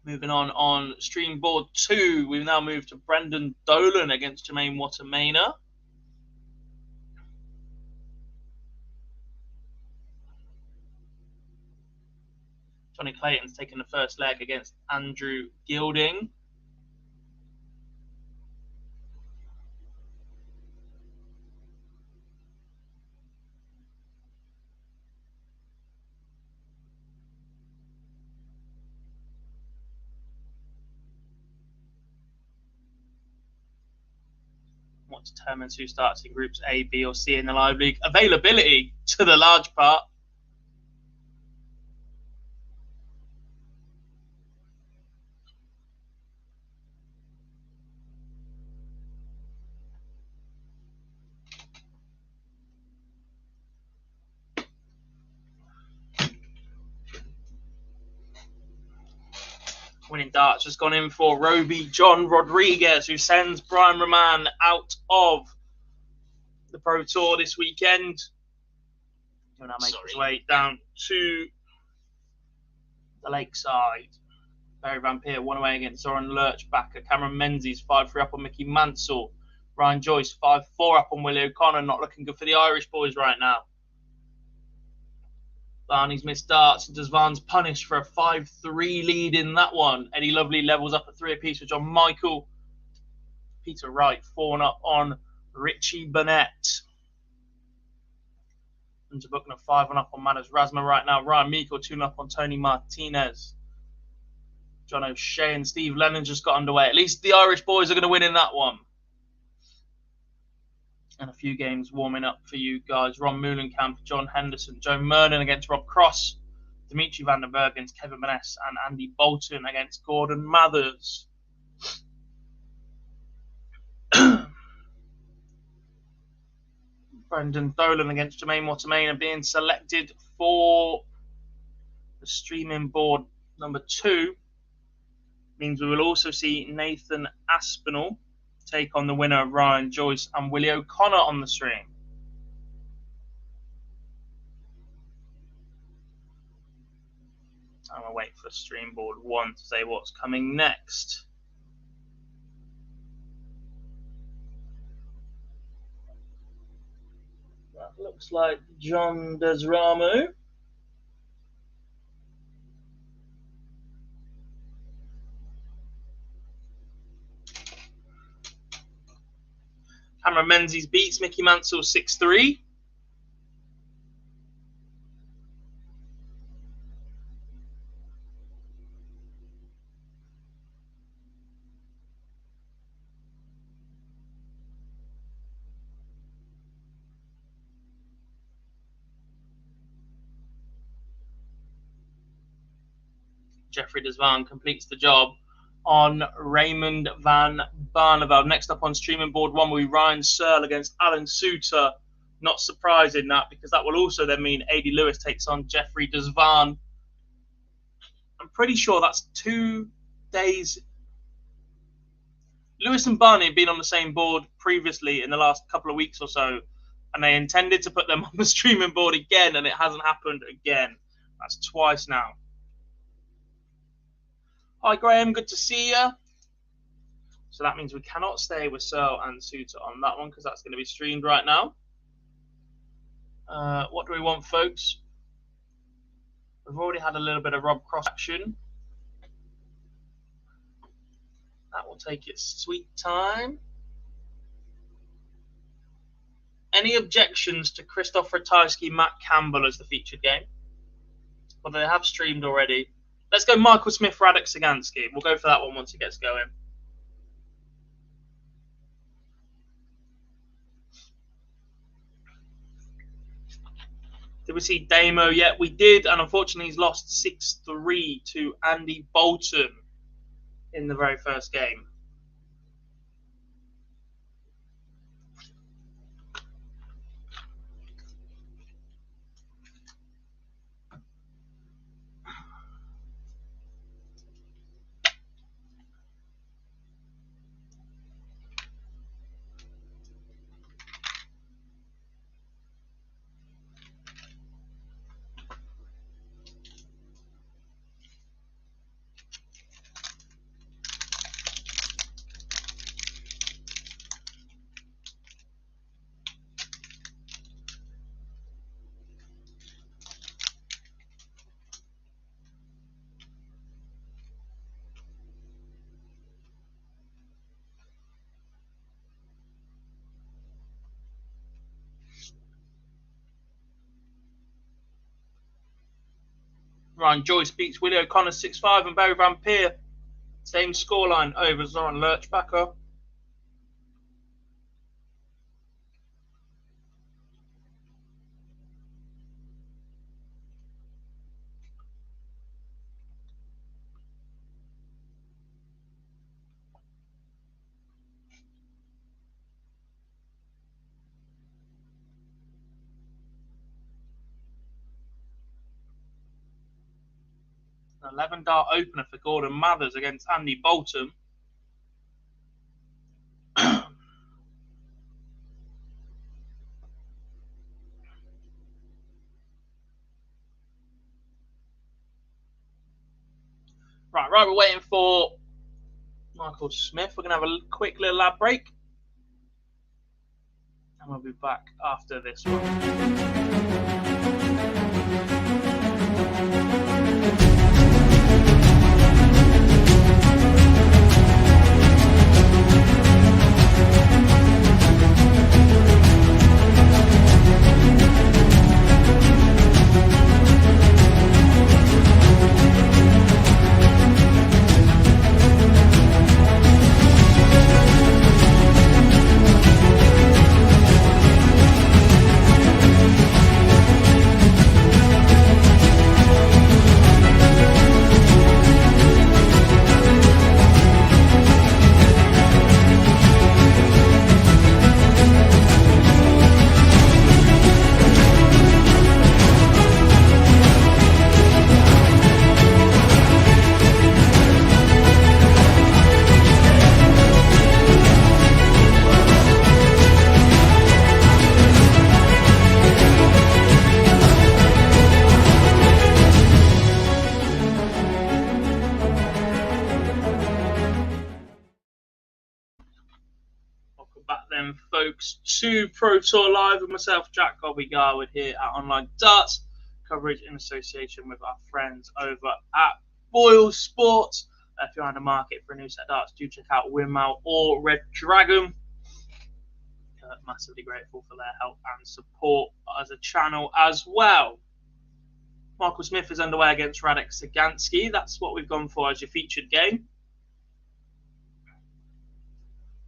Moving on stream board 2, we've now moved to Brendan Dolan against Jermaine Watermainer. Johnny Clayton's taken the first leg against Andrew Gilding. What determines who starts in groups A, B, or C in the Live League? Availability, to the large part. Winning darts has gone in for Roby John Rodriguez, who sends Brian Roman out of the Pro Tour this weekend. He'll now make his way down to the lakeside. Barry Van Peer 1 away against Zoran Lurchbacker. Cameron Menzies 5-3 up on Mickey Mansell. Ryan Joyce 5-4 up on Willie O'Connor. Not looking good for the Irish boys right now. Barney's missed darts and Desvan's punished for a 5-3 lead in that one. Eddie Lovely levels up at 3 apiece with John Michael. Peter Wright 4 up on Richie Burnett. Unterbuchner 5 up on Madas Razma right now. Ryan Meikle 2 up on Tony Martinez. John O'Shea and Steve Lennon just got underway. At least the Irish boys are going to win in that one. And a few games warming up for you guys. Ron Moulenkamp, John Henderson, Joe Mernon against Rob Cross, Dimitri Van den Berg against Kevin Maness, and Andy Bolton against Gordon Mathers. Brendan Dolan against Jermaine Watermainer being selected for the streaming board number 2. Means we will also see Nathan Aspinall take on the winner of Ryan Joyce and Willie O'Connor on the stream. I'm going to wait for stream board 1 to say what's coming next. That looks like John Desramu. Cameron Menzies beats Mickey Mansell 6-3. Jeffrey Desvan completes the job on Raymond van Barneveld. Next up on streaming board one will be Ryan Searle against Alan Suter. Not surprising that, because that will also then mean AD Lewis takes on Jeffrey Desvan. I'm pretty sure that's 2 days. Lewis and Barney have been on the same board previously in the last couple of weeks or so, and they intended to put them on the streaming board again, and it hasn't happened again. That's twice now. Hi Graham, good to see you. So that means we cannot stay with Searle and Suter on that one, because that's going to be streamed right now. What do we want, folks? We've already had a little bit of Rob Cross action. That will take its sweet time. Any objections to Christoph Ratajski, Matt Campbell as the featured game? Well, they have streamed already. Let's go Michael Smith, Radek Sagansky. We'll go for that one once it gets going. Did we see Damo yet? We did, and unfortunately he's lost 6-3 to Andy Bolton in the very first game. Ryan Joyce beats Willie O'Connor 6-5, and Barry Van Peer, same scoreline over Zoran Lurchbacher. An 11-dart opener for Gordon Mathers against Andy Bolton. Right, we're waiting for Michael Smith. We're going to have a quick little lab break, and we'll be back after this one. Folks, to Pro Tour Live with myself, Jack Garwood, here at Online Darts, coverage in association with our friends over at Boyle Sports. If you're on the market for a new set of darts, do check out Windmill or Red Dragon. Massively grateful for their help and support as a channel as well. Michael Smith is underway against Radek Sagansky. That's what we've gone for as your featured game.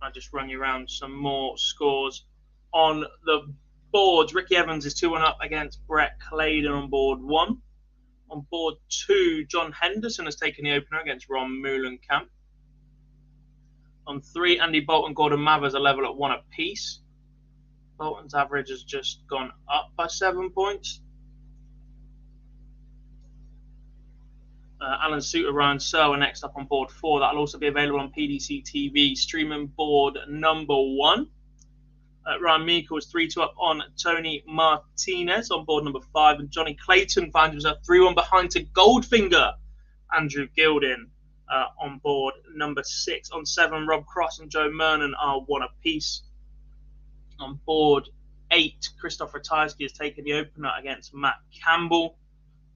I'll just run you around some more scores on the boards. Ricky Evans is 2-1 up against Brett Claydon on board 1. On board 2, John Henderson has taken the opener against Ron Moulenkamp. On 3, Andy Bolton and Gordon Mathers are level at 1 apiece. Bolton's average has just gone up by 7 points. Alan Suter, Ryan Searle are next up on board 4. That'll also be available on PDC TV, streaming board number 1. Ryan Meikle is 3-2 up on Tony Martinez on board number 5. And Johnny Clayton finds himself 3-1 behind to Goldfinger. Andrew Gilding on board number 6. On 7, Rob Cross and Joe Mernon are 1 apiece. On board 8, Christopher Tyski has taken the opener against Matt Campbell.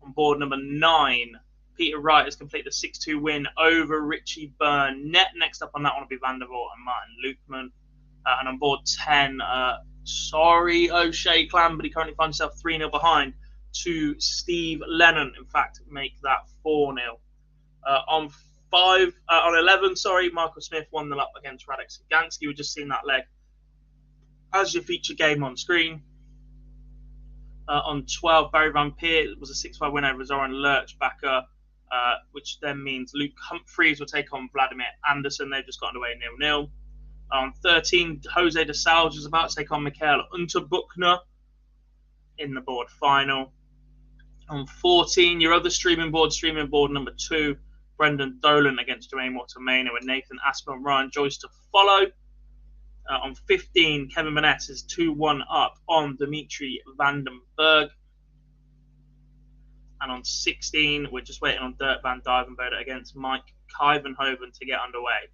On board number 9, Peter Wright has completed a 6-2 win over Richie Burnett. Next up on that one will be Vandervoort and Martin Lukeman. And on board 10, sorry O'Shea Clan, but he currently finds himself 3-0 behind to Steve Lennon. In fact, make that 4-0. On 11, Michael Smith 1-0 up against Radek Sagansky. We've just seen that leg as your feature game on screen. On 12, Barry Van Peer was a 6-5 win over Zoran Lurchbacher, which then means Luke Humphreys will take on Vladimir Anderson. They've just gotten away 0-0. On 13, Jose de Salge is about to take on Mikael Unterbuchner in the board final. On 14, your other streaming board number 2, Brendan Dolan against Jermaine Watermana with Nathan Aspel and Ryan Joyce to follow. On 15, Kevin Maness is 2-1 up on Dimitri Vandenberg. And on 16, we're just waiting on Dirk van Dijvenbode against Mike Kuyvenhoven to get underway.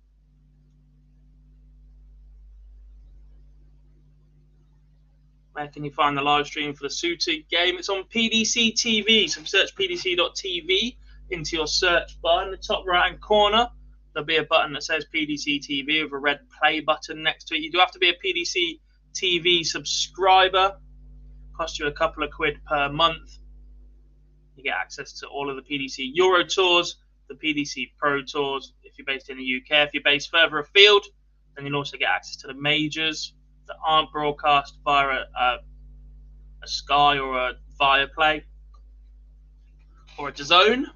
Where can you find the live stream for the suited game? It's on PDC TV. So search pdc.tv into your search bar in the top right-hand corner. There'll be a button that says PDC TV with a red play button next to it. You do have to be a PDC TV subscriber. Cost you a couple of quid per month. You get access to all of the PDC Euro Tours, the PDC Pro Tours if you're based in the UK. If you're based further afield, then you'll also get access to the majors that aren't broadcast via a Sky or a Viaplay or a DAZN.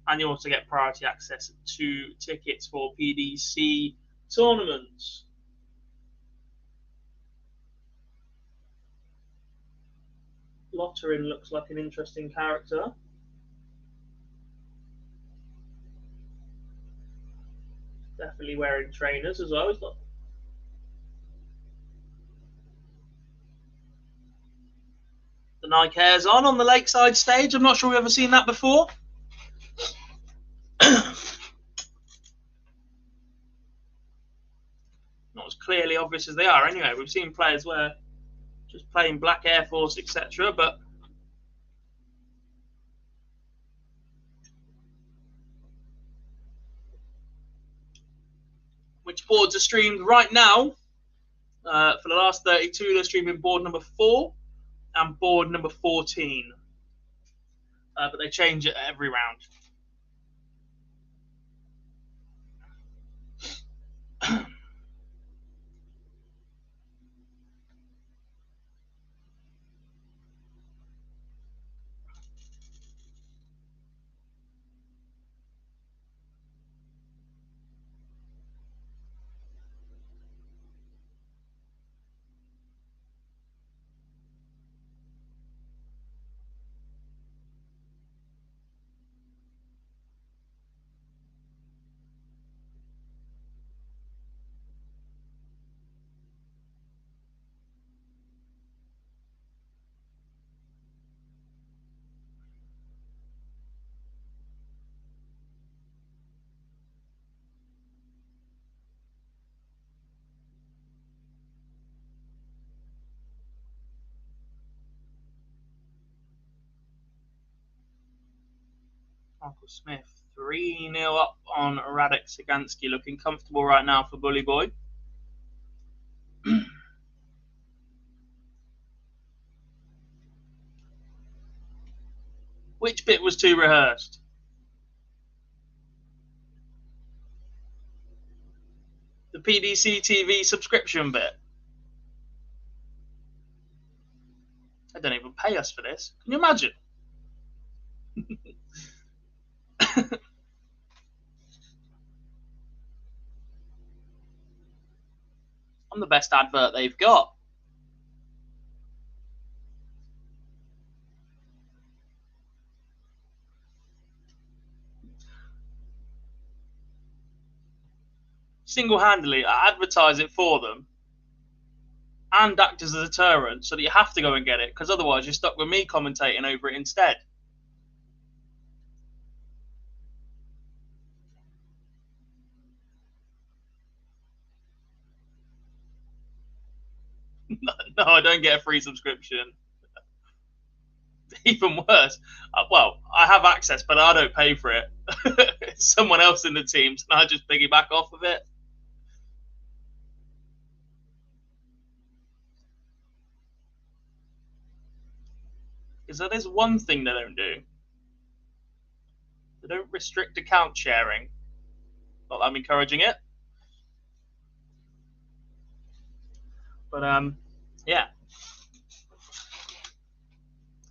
And you also get priority access to tickets for PDC tournaments. Lotterin looks like an interesting character. Definitely wearing trainers as well. The Nike Airs on the lakeside stage. I'm not sure we've ever seen that before. Not as clearly obvious as they are anyway. We've seen players wear just plain black Air Force, etc. But which boards are streamed right now? For the last 32, they're streaming board number 4 and board number 14. But they change it every round. Michael Smith 3-0 up on Radek Sagansky, looking comfortable right now for Bully Boy. Which bit was too rehearsed? The PDC TV subscription bit. They don't even pay us for this. Can you imagine? I'm the best advert they've got. Single-handedly, I advertise it for them and act as a deterrent so that you have to go and get it, because otherwise you're stuck with me commentating over it instead. No, I don't get a free subscription. Even worse. Well, I have access, but I don't pay for it. It's someone else in the teams, and I just piggyback off of it. Because there is one thing they don't do. They don't restrict account sharing. Not that I'm encouraging it. But, yeah.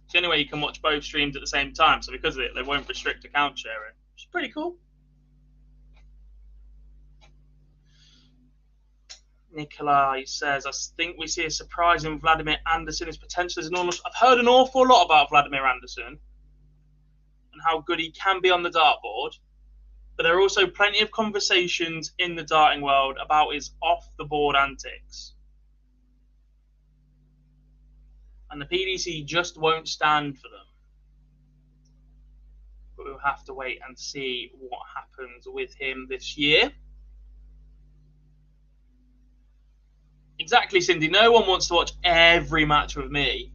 It's the only way you can watch both streams at the same time. So because of it, they won't restrict account sharing. Which is pretty cool. Nikolai says, I think we see a surprise in Vladimir Anderson. His potential is enormous. I've heard an awful lot about Vladimir Anderson and how good he can be on the dartboard. But there are also plenty of conversations in the darting world about his off-the-board antics. And the PDC just won't stand for them. But we'll have to wait and see what happens with him this year. Exactly, Cindy. No one wants to watch every match with me.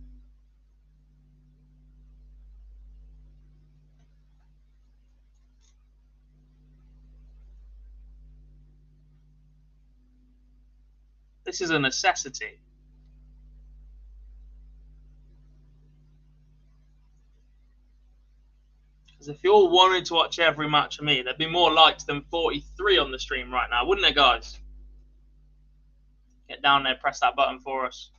This is a necessity. Because if you all wanted to watch every match of me, there'd be more likes than 43 on the stream right now, wouldn't there, guys? Get down there, press that button for us.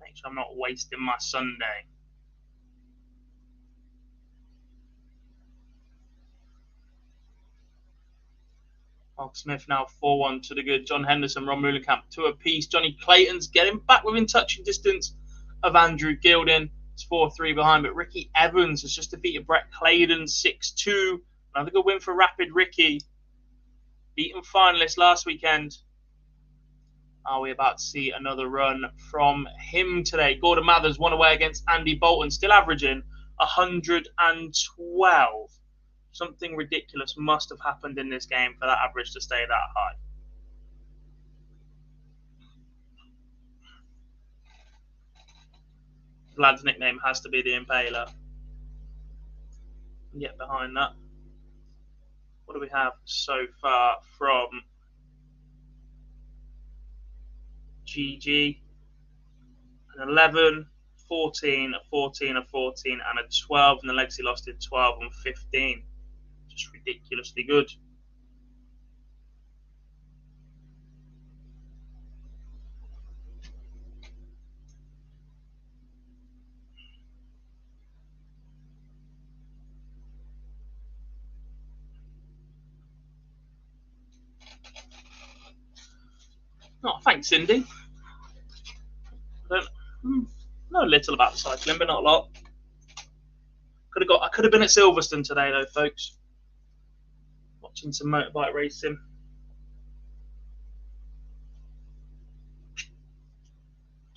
Make sure I'm not wasting my Sunday. Mark Smith now 4-1 to the good. John Henderson, Ron Moulenkamp 2 apiece. Johnny Clayton's getting back within touching distance of Andrew Gilden. It's 4-3 behind, but Ricky Evans has just defeated Brett Claydon 6-2. Another good win for Rapid Ricky. Beaten finalist last weekend. Are we about to see another run from him today? Gordon Mathers won away against Andy Bolton, still averaging 112. Something ridiculous must have happened in this game for that average to stay that high. Vlad's nickname has to be the Impaler. Get behind that. What do we have so far from GG? An 11, 14, a 14, a 14, and a 12. And the Legacy lost in 12 and 15. Just ridiculously good. Oh, thanks, Cindy. I know a little about cycling, but not a lot. I could have been at Silverstone today, though, folks. Watching some motorbike racing.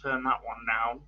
Turn that one down.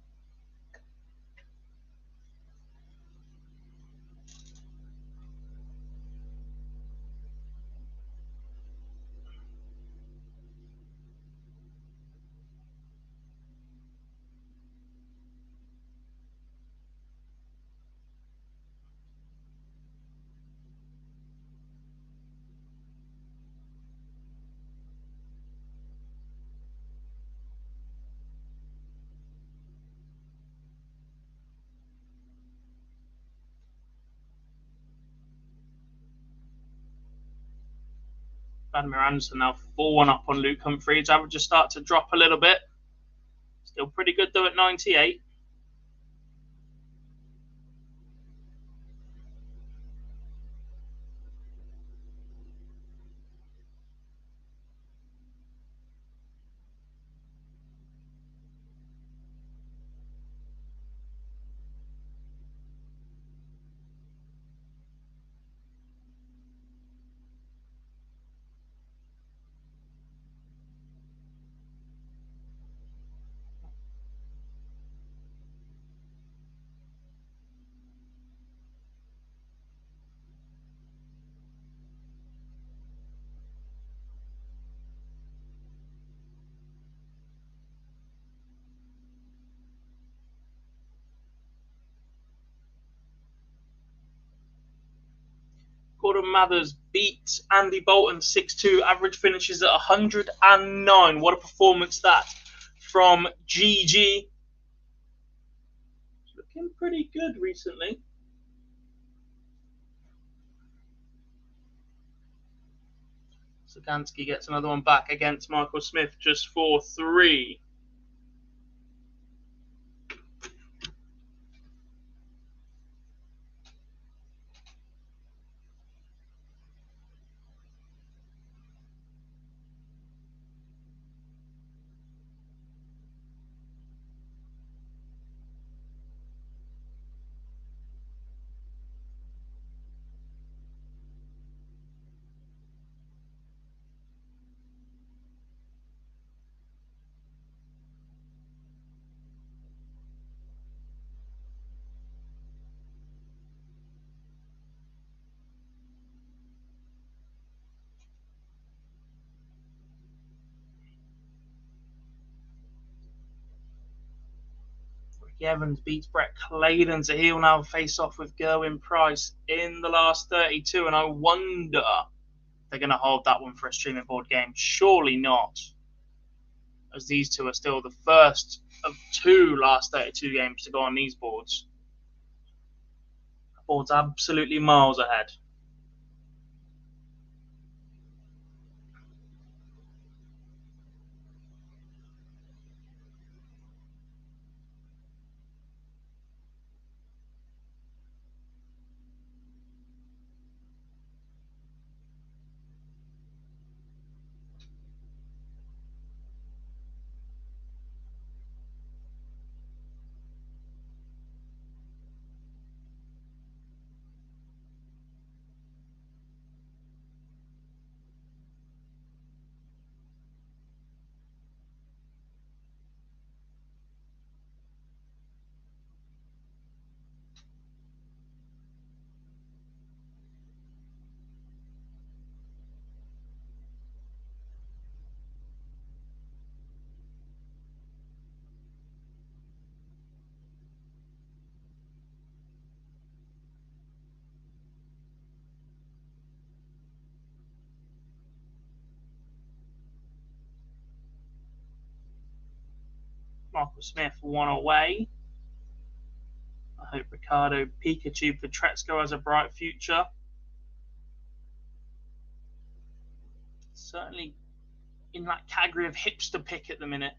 Vladimir Anderson now 4-1 up on Luke Humphrey. His averages start to drop a little bit. Still pretty good though at 98. Gordon Mathers beats Andy Bolton 6-2. Average finishes at 109. What a performance that from GG. Looking pretty good recently. Sagansky gets another one back against Michael Smith, just 4-3. Evans beats Brett Claydon, so he'll now face off with Gerwin Price in the last 32, and I wonder if they're going to hold that one for a streaming board game. Surely not, as these two are still the first of 2 last 32 games to go on these boards. The board's absolutely miles ahead. Michael Smith 1 away. I hope Ricardo Pikachu Petretsko has a bright future. Certainly in that category of hipster pick at the minute.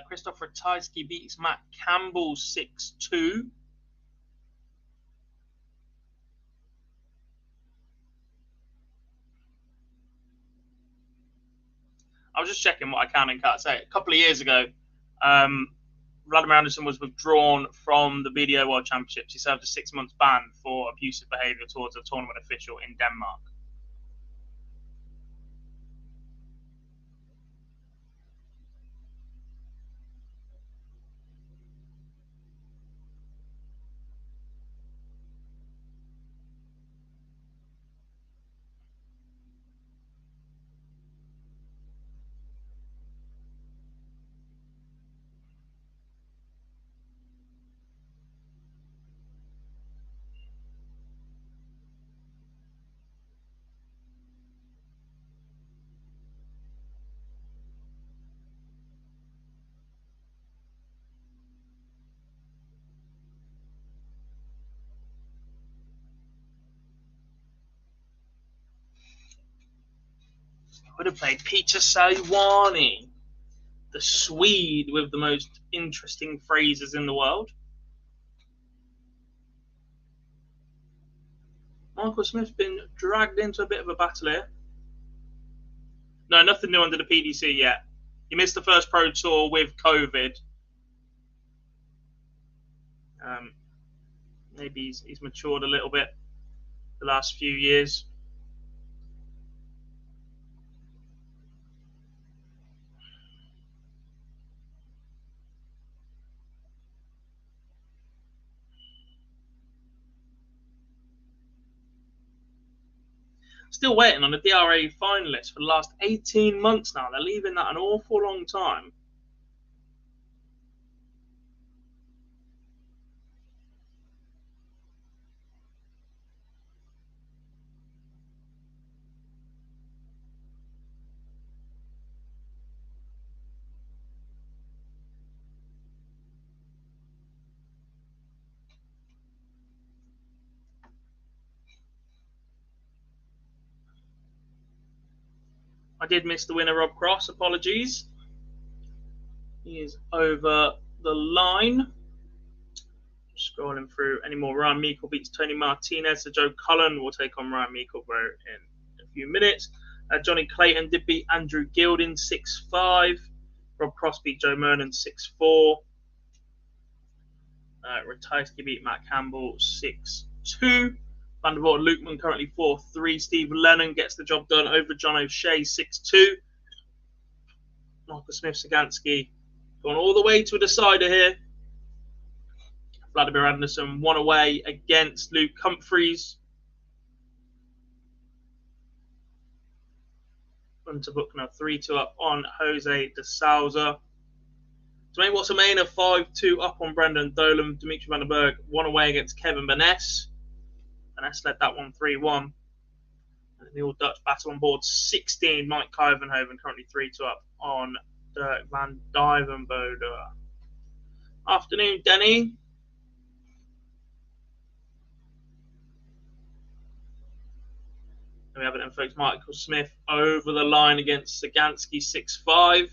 Christopher Tysky beats Matt Campbell 6-2. I was just checking what I can and can't say. A couple of years ago, Vladimir Anderson was withdrawn from the BDO World Championships. He served a 6-month ban for abusive behaviour towards a tournament official in Denmark. I would have played Peter Saiwani, the Swede with the most interesting phrases in the world. Michael Smith's been dragged into a bit of a battle here. No, nothing new under the PDC yet. He missed the first Pro Tour with COVID. Maybe he's matured a little bit the last few years. Still waiting on the DRA finalists for the last 18 months now. They're leaving that an awful long time. I did miss the winner, Rob Cross. Apologies. He is over the line. Scrolling through any more. Ryan Meikle beats Tony Martinez. So Joe Cullen will take on Ryan Meikle in a few minutes. Johnny Clayton did beat Andrew Gilding 6-5. Rob Cross beat Joe Mernon 6-4. Ratajski beat Matt Campbell 6-2. Vanderbilt Lukeman currently 4-3. Steve Lennon gets the job done over John O'Shea 6-2. Michael Smith Sagansky going all the way to a decider here. Vladimir Anderson won away against Luke Humphreys. Hunter Buckner 3-2 up on Jose de Souza. Dwayne Watson-Maynor 5-2 up on Brendan Dolan. Dimitri Van den Berg won away against Kevin Vaness. Vaness led that one 3-1. And the All Dutch battle on board 16. Mike Kyvenhoven currently 3-2 up on Dirk van Dijvenbode. Afternoon, Denny. And we have it then, folks. Michael Smith over the line against Sagansky 6-5.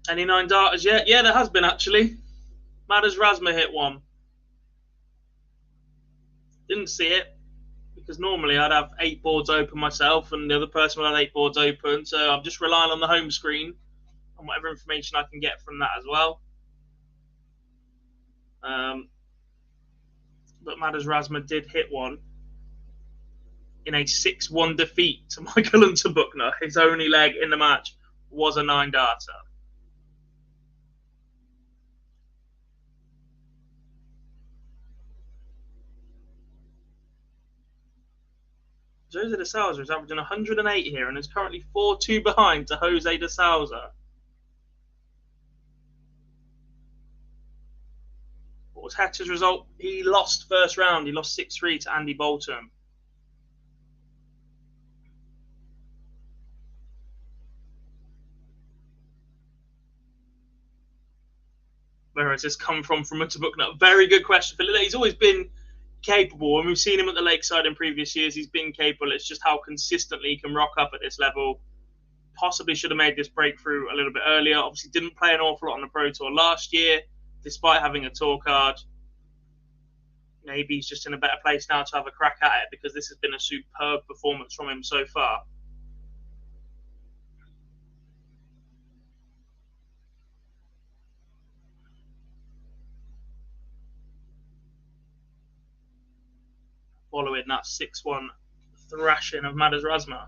Any 9 darters yet? Yeah, there has been actually. Madas Razma hit one. Didn't see it because normally I'd have 8 boards open myself and the other person would have 8 boards open. So I'm just relying on the home screen and whatever information I can get from that as well. But Madas Razma did hit one in a 6-1 defeat to Michael Hunter Buckner. His only leg in the match was a 9 darter. Jose de Souza is averaging 108 here and is currently 4-2 behind to Jose de Souza. What was Hector's result? He lost first round. He lost 6-3 to Andy Bolton. Where has this come from Hunter Buckner? Very good question, Philip. He's always been capable, and we've seen him at the Lakeside in previous years. He's been capable. It's just how consistently he can rock up at this level. Possibly should have made this breakthrough a little bit earlier. Obviously didn't play an awful lot on the Pro Tour last year, despite having a tour card. maybe he's just in a better place now to have a crack at it, because this has been a superb performance from him so far. Following that 6-1 thrashing of MODUS Razma.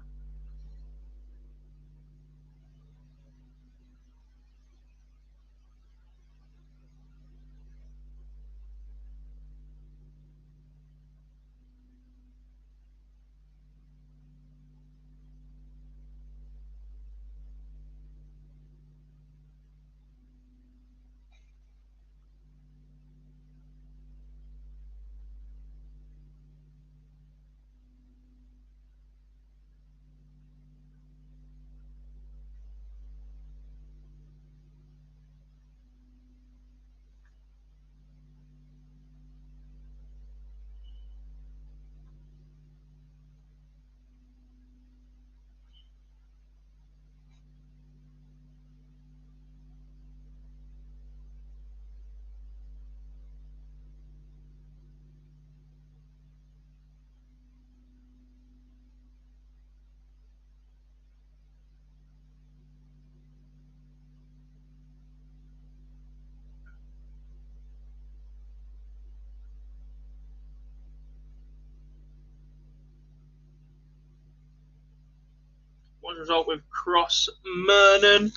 One result with Cross Mernon.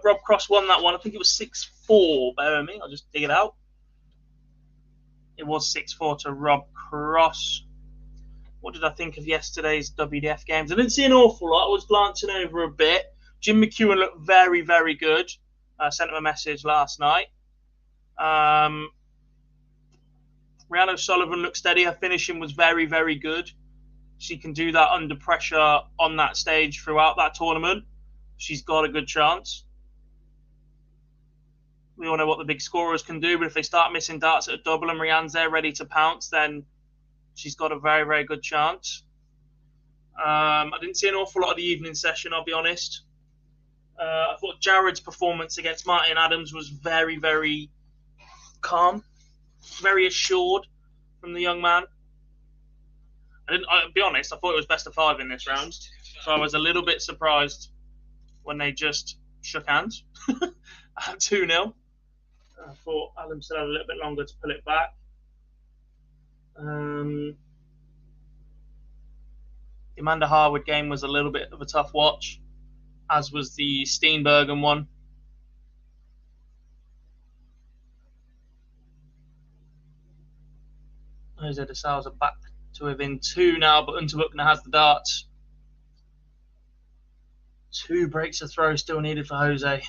Rob Cross won that one. I think it was 6-4. Bear with me. I'll just dig it out. It was 6-4 to Rob Cross. What did I think of yesterday's WDF games? I didn't see an awful lot. I was glancing over a bit. Jim McEwen looked very, very good. I sent him a message last night. Rhiannon Sullivan looked steady. Her finishing was very, very good. She can do that under pressure on that stage throughout that tournament. She's got a good chance. We all know what the big scorers can do, but if they start missing darts at a double and Rianne's there ready to pounce, then she's got a very, very good chance. I didn't see an awful lot of the evening session, I'll be honest. I thought Jared's performance against Martin Adams was very, very calm, very assured from the young man. I'll be honest, I thought it was best of 5 in this round, so I was a little bit surprised when they just shook hands at 2-0. I thought Adam still had a little bit longer to pull it back. The Amanda Harwood game was a little bit of a tough watch, as was the Steenbergen one. Jose de Souza back to within 2 now, but Unterbuchner has the darts. 2 breaks of throw still needed for Jose.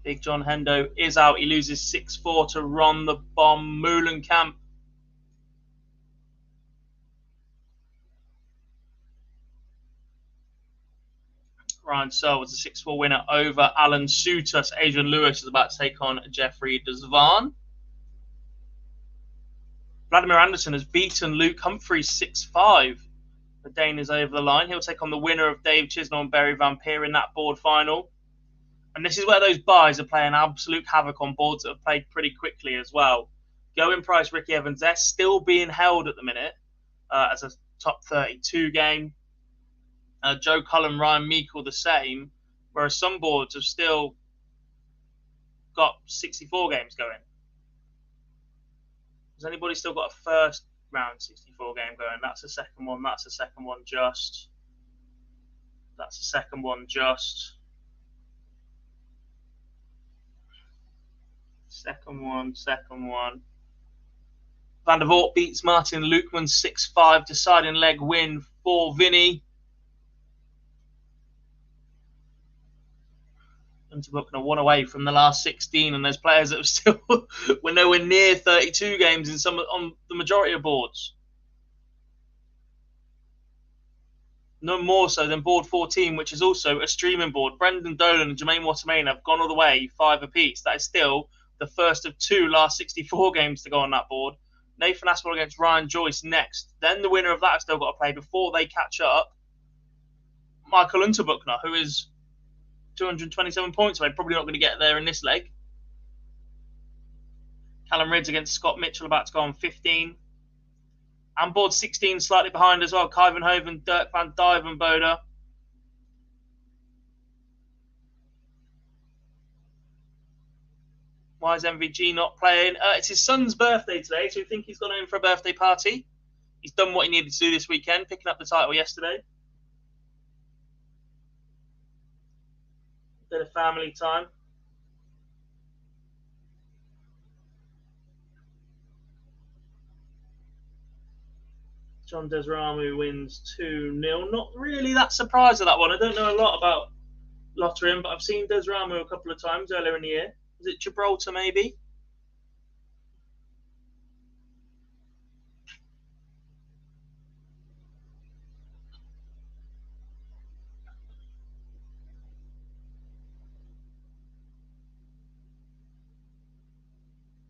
Big John Hendo is out. He loses 6-4 to Ron the Bomb Moulenkamp. Ryan Searle was a 6-4 winner over Alan Suter. So Adrian Lewis is about to take on Jeffrey Desvan. Vladimir Anderson has beaten Luke Humphreys 6-5. The Dane is over the line. He'll take on the winner of Dave Chisnell and Barry Van Peer in that board final. And this is where those buys are playing absolute havoc on boards that have played pretty quickly as well. Going Price, Ricky Evans, they're still being held at the minute as a top 32 game. Joe Cullen, Ryan Meikle the same, whereas some boards have still got 64 games going. Has anybody still got a first round 64 game going? That's the second one. That's the second one just. That's the second one just. Second one. Van der Voort beats Martin Lukeman 6-5, deciding leg win for Vinny. Unterbuchner 1 away from the last 16, and there's players that have still were nowhere near 32 games in some on the majority of boards. No more so than board 14, which is also a streaming board. Brendan Dolan and Jermaine Watermain have gone all the way, 5 apiece. That is still the first of 2 last 64 games to go on that board. Nathan Aspinall against Ryan Joyce next. Then the winner of that has still got to play before they catch up. Michael Unterbuchner, who is 227 points away. Probably not going to get there in this leg. Callum Ridge against Scott Mitchell, about to go on 15. And board 16 slightly behind as well. Kyvenhoven, Dirk van Dijvenbode. Why is MVG not playing? It's his son's birthday today, so we think he's gone in for a birthday party. He's done what he needed to do this weekend, picking up the title yesterday. Bit of family time. John Desramu wins 2-0. Not really that surprised at that one. I don't know a lot about Lottering, but I've seen Desramu a couple of times earlier in the year. Is it Gibraltar, maybe?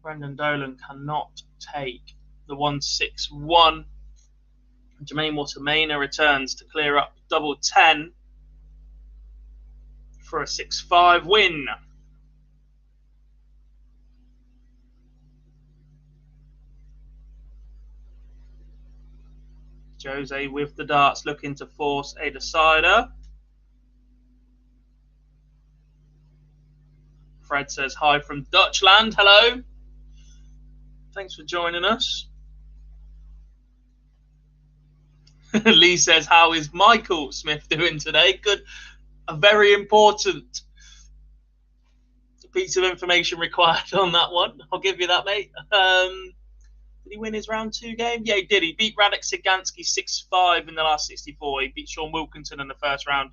Brendan Dolan cannot take the 161. Jermaine Watermainer returns to clear up double 10 for a 6-5 win. Jose with the darts, looking to force a decider. Fred says hi from Dutchland. Hello. Thanks for joining us. Lee says, how is Michael Smith doing today? Good. A very important piece of information required on that one. I'll give you that, mate. Did he win his round 2 game? Yeah, he did. He beat Radek Sigansky 6-5 in the last 64. He beat Sean Wilkinson in the first round.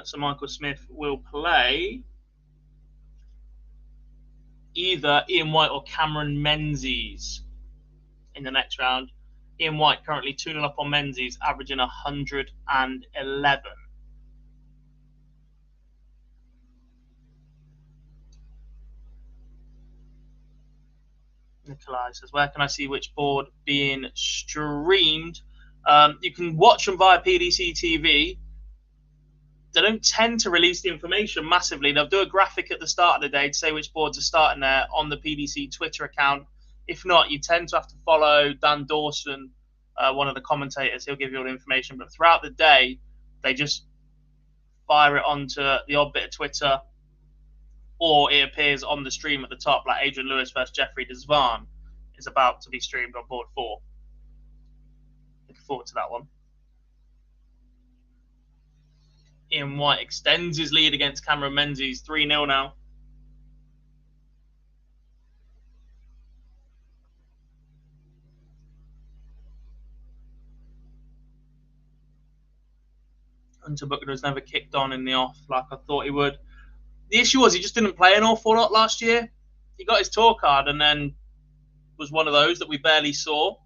So Michael Smith will play either Ian White or Cameron Menzies in the next round. Ian White currently 2-0 up on Menzies, averaging 111. Nikolai says, where can I see which board being streamed? You can watch them via PDC TV. They don't tend to release the information massively. They'll do a graphic at the start of the day to say which boards are starting there on the PDC Twitter account. If not, you tend to have to follow Dan Dawson, one of the commentators. He'll give you all the information. But throughout the day, they just fire it onto the odd bit of Twitter, or it appears on the stream at the top, like Adrian Lewis versus Jeffrey Desvan is about to be streamed on board 4. Looking forward to that one. Ian White extends his lead against Cameron Menzies, 3-0 now. Hunter Booker has never kicked on in the off like I thought he would. The issue was he just didn't play an awful lot last year. He got his tour card and then was one of those that we barely saw.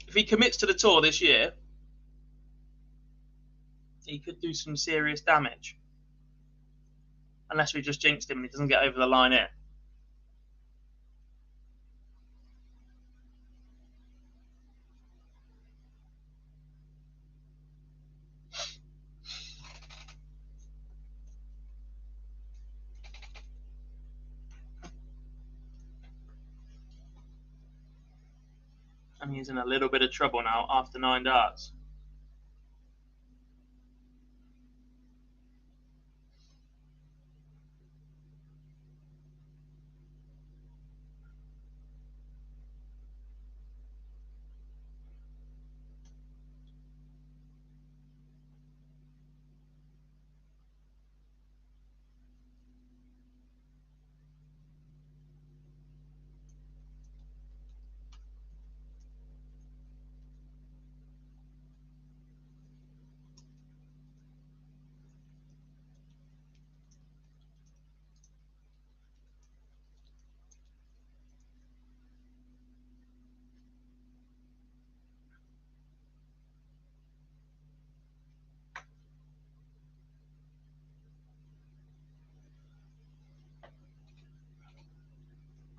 If he commits to the tour this year, he could do some serious damage. Unless we just jinxed him and he doesn't get over the line here. And he's in a little bit of trouble now after 9 darts.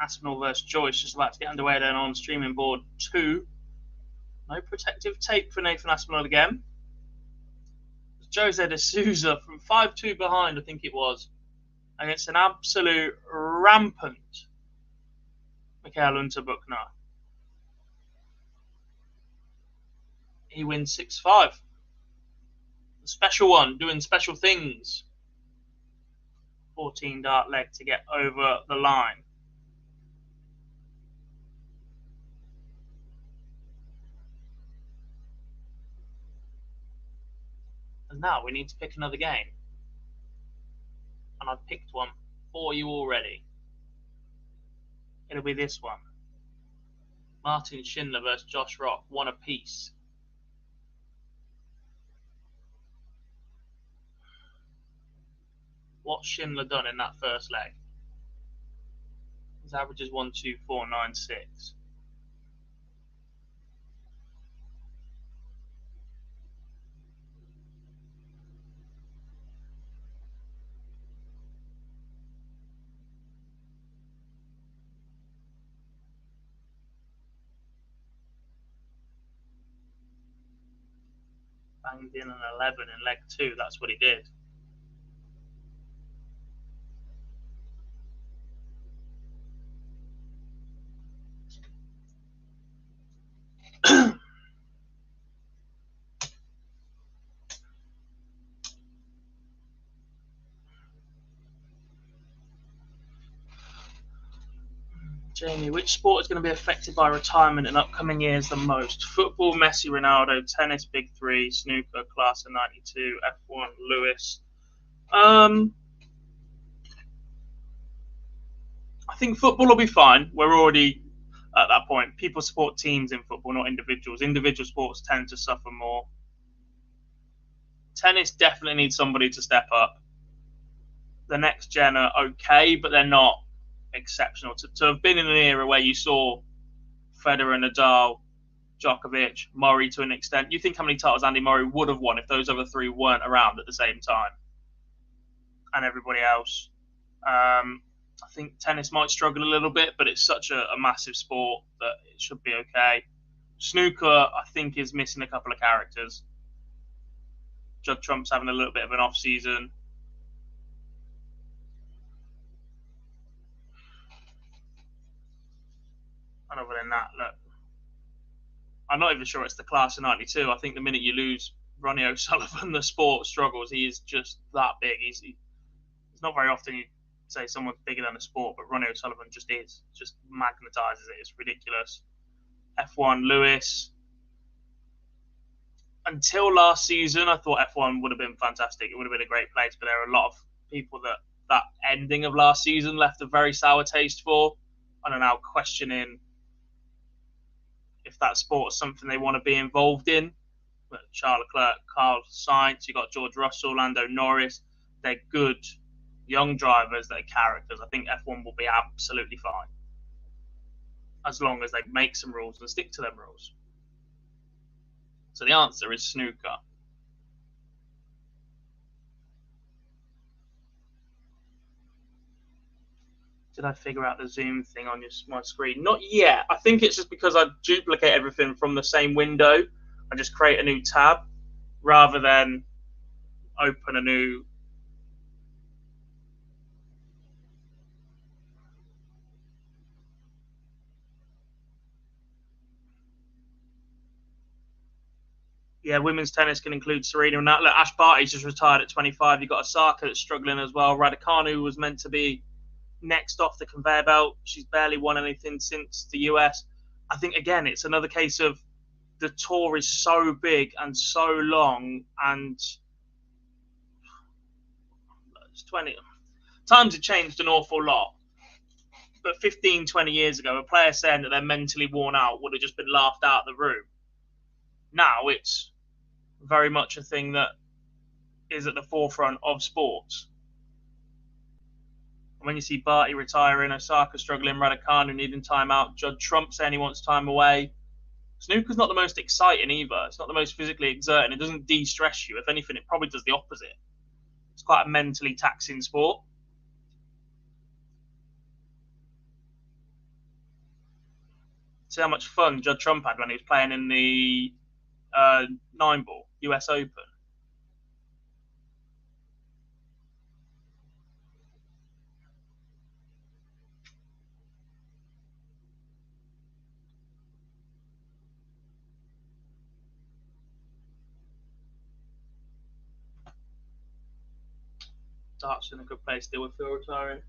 Aspinall versus Joyce just about to get underway then on streaming board 2. No protective tape for Nathan Aspinall again. Jose de Souza from 5-2 behind, I think it was, against an absolute rampant Mikael Unterbuchner. He wins 6-5. The special one, doing special things. 14 dart leg to get over the line. And now we need to pick another game. And I've picked one for you already. It'll be this one. Martin Schindler versus Josh Rock, 1 apiece. What's Schindler done in that first leg? His average is 1.2496. Banged in an 11 in leg 2. That's what he did. Jamie, which sport is going to be affected by retirement in upcoming years the most? Football, Messi, Ronaldo, tennis, Big Three, snooker, class of 92, F1, Lewis. I think football will be fine. We're already at that point. People support teams in football, not individuals. Individual sports tend to suffer more. Tennis definitely needs somebody to step up. The next gen are okay, but they're not exceptional. To have been in an era where you saw Federer, Nadal, Djokovic, Murray to an extent, you think how many titles Andy Murray would have won if those other three weren't around at the same time, and everybody else. I think tennis might struggle a little bit, but it's such a massive sport that it should be okay. Snooker, I think, is missing a couple of characters. Judd Trump's having a little bit of an off season. And other than that, look, I'm not even sure it's the class of 92. I think the minute you lose Ronnie O'Sullivan, the sport struggles. He is just that big. It's not very often you say someone's bigger than a sport, but Ronnie O'Sullivan just is. Just magnetizes it. It's ridiculous. F1, Lewis. Until last season, I thought F1 would have been fantastic. It would have been a great place, but there are a lot of people that ending of last season left a very sour taste for and are now questioning if that sport is something they want to be involved in. But Charles Leclerc, Carl Sainz, you've got George Russell, Lando Norris. They're good young drivers that are characters. I think F1 will be absolutely fine as long as they make some rules and stick to them rules. So the answer is snooker. Did I figure out the zoom thing on my screen? Not yet. I think it's just because I duplicate everything from the same window. I just create a new tab rather than open a new. Yeah, women's tennis can include Serena and that. Look, Ash Barty's just retired at 25. You've got Osaka that's struggling as well. Raducanu was meant to be next off the conveyor belt. She's barely won anything since the US. I think, again, it's another case of the tour is so big and so long, and it's 20. Times have changed an awful lot. But 15, 20 years ago, a player saying that they're mentally worn out would have just been laughed out of the room. Now it's very much a thing that is at the forefront of sports. And when you see Barty retiring, Osaka struggling, Raducanu needing time out, Judd Trump saying he wants time away, snooker's not the most exciting either. It's not the most physically exerting. It doesn't de-stress you. If anything, it probably does the opposite. It's quite a mentally taxing sport. See how much fun Judd Trump had when he was playing in the 9-ball US Open. Darts in a good place to deal with Phil retiring.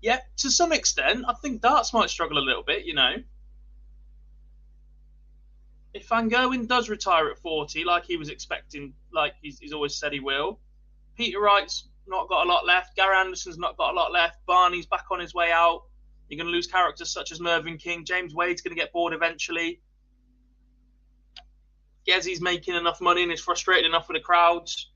Yeah, to some extent, I think darts might struggle a little bit, you know. If Van Gerwen does retire at 40, like he was expecting, like he's always said he will, Peter Wright's not got a lot left. Gary Anderson's not got a lot left. Barney's back on his way out. You're going to lose characters such as Mervyn King. James Wade's going to get bored eventually. Gezzy's making enough money and is frustrated enough with the crowds.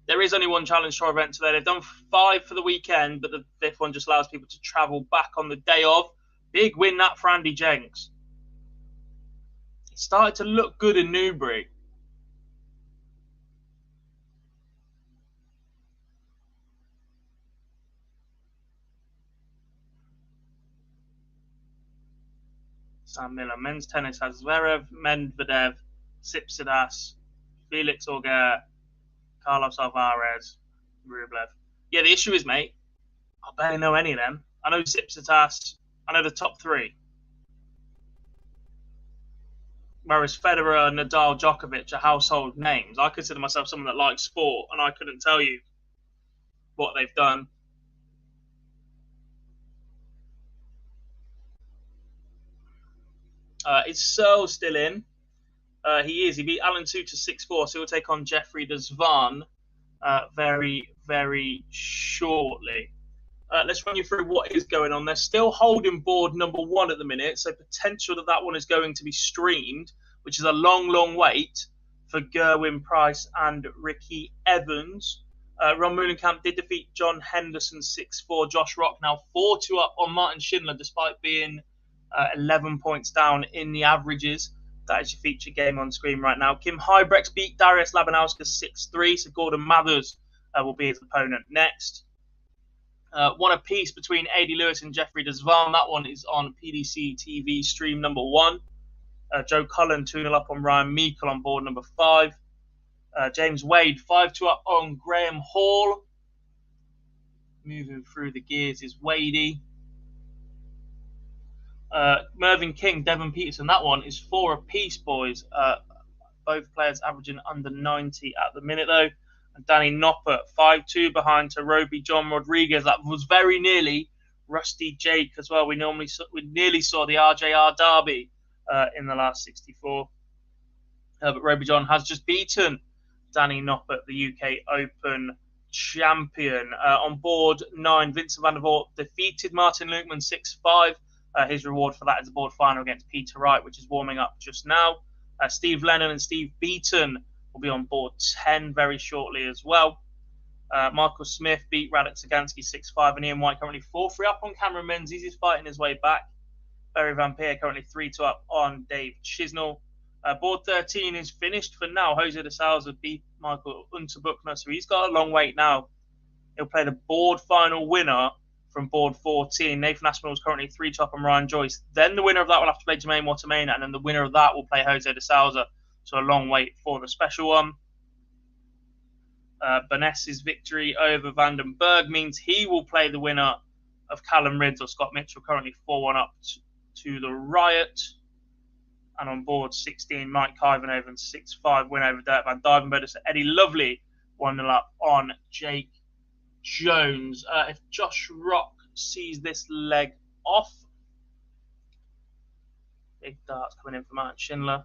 There is only one Challenge Tour event today. They've done 5 for the weekend, but the 5th one just allows people to travel back on the day of. Big win that for Andy Jenks. It started to look good in Newbury. Sam Miller. Men's tennis has Zverev, Medvedev, Tsitsipas, Felix Auger, Carlos Alvarez, Rublev. Yeah, the issue is, mate, I barely know any of them. I know Tsitsipas. I know the top 3. Whereas Federer, Nadal, Djokovic are household names. I consider myself someone that likes sport, and I couldn't tell you what they've done. Is Searle still in? He is. He beat Alan Suter 6-4, so he'll take on Jeffrey de Zwaan very, very shortly. Let's run you through what is going on. They're still holding board number 1 at the minute, so potential that one is going to be streamed, which is a long, long wait for Gerwin Price and Ricky Evans. Ron Moolenkamp did defeat John Henderson 6-4. Josh Rock now 4-2 up on Martin Schindler, despite being 11 points down in the averages. That is your feature game on screen right now. Kim Hybrex beat Darius Labanauskas 6-3, so Gordon Mathers will be his opponent next. One apiece between A.D. Lewis and Jeffrey de Zwaan. That one is on PDC TV stream number 1. Joe Cullen 2-0 up on Ryan Meikle on board number 5. James Wade 5-2 up on Graham Hall. Moving through the gears is Wadey. Mervyn King, Devon Peterson, that one is 4 apiece, boys. Both players averaging under 90 at the minute, though. And Danny Noppert, 5-2 behind to Roby John Rodriguez. That was very nearly Rusty Jake as well. We nearly saw the RJR Derby in the last 64. But Roby John has just beaten Danny Noppert, the UK Open champion. On board 9, Vincent van der Voort defeated Martin Lukeman 6-5. His reward for that is the board final against Peter Wright, which is warming up just now. Steve Lennon and Steve Beaton will be on board 10 very shortly as well. Michael Smith beat Radek Sagansky 6-5, and Ian White currently 4-3 up on Cameron Menzies. He's fighting his way back. Barry Van Peer currently 3-2 up on Dave Chisnell. Board 13 is finished for now. Jose de Souza beat Michael Unterbuchner, so he's got a long wait now. He'll play the board final winner from board 14. Nathan Aspinall is currently 3-2 up on Ryan Joyce. Then the winner of that will have to play Jermaine Watermain, and then the winner of that will play Jose de Souza. So a long wait for the special one. Berness's victory over Vandenberg means he will play the winner of Callum Ridds or Scott Mitchell, currently 4-1 up to the Riot. And on board 16, Mike Kyvenhoven 6-5 win over Dirk Van Duivenbode. So Eddie Lovely 1-0 up on Jake Jones. If Josh Rock sees this leg off, big darts coming in for Martin Schindler.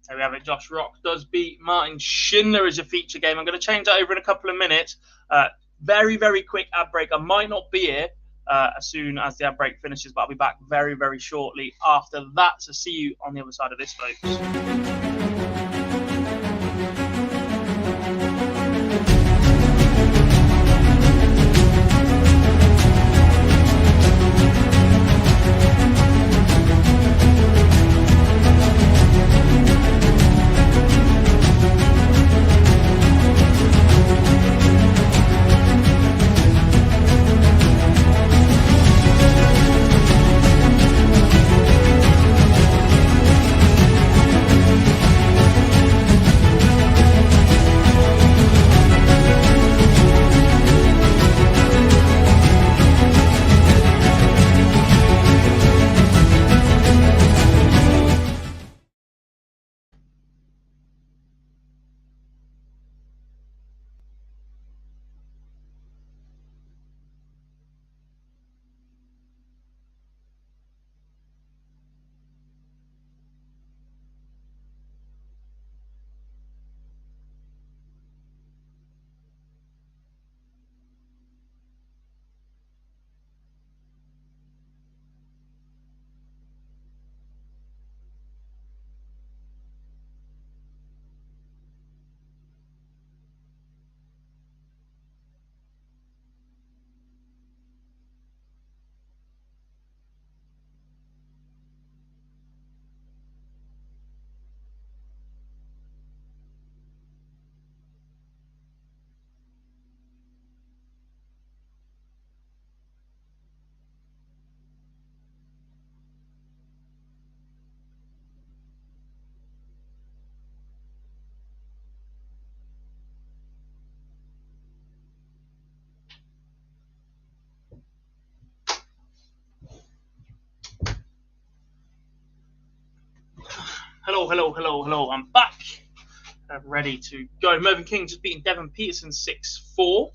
There we have it. Josh Rock does beat Martin Schindler as a feature game. I'm going to change that over in a couple of minutes. Very, very quick ad break. I might not be here as soon as the ad break finishes, but I'll be back very, very shortly after that. So see you on the other side of this, folks. Hello. I'm back. Ready to go. Mervyn King just beating Devon Peterson 6-4.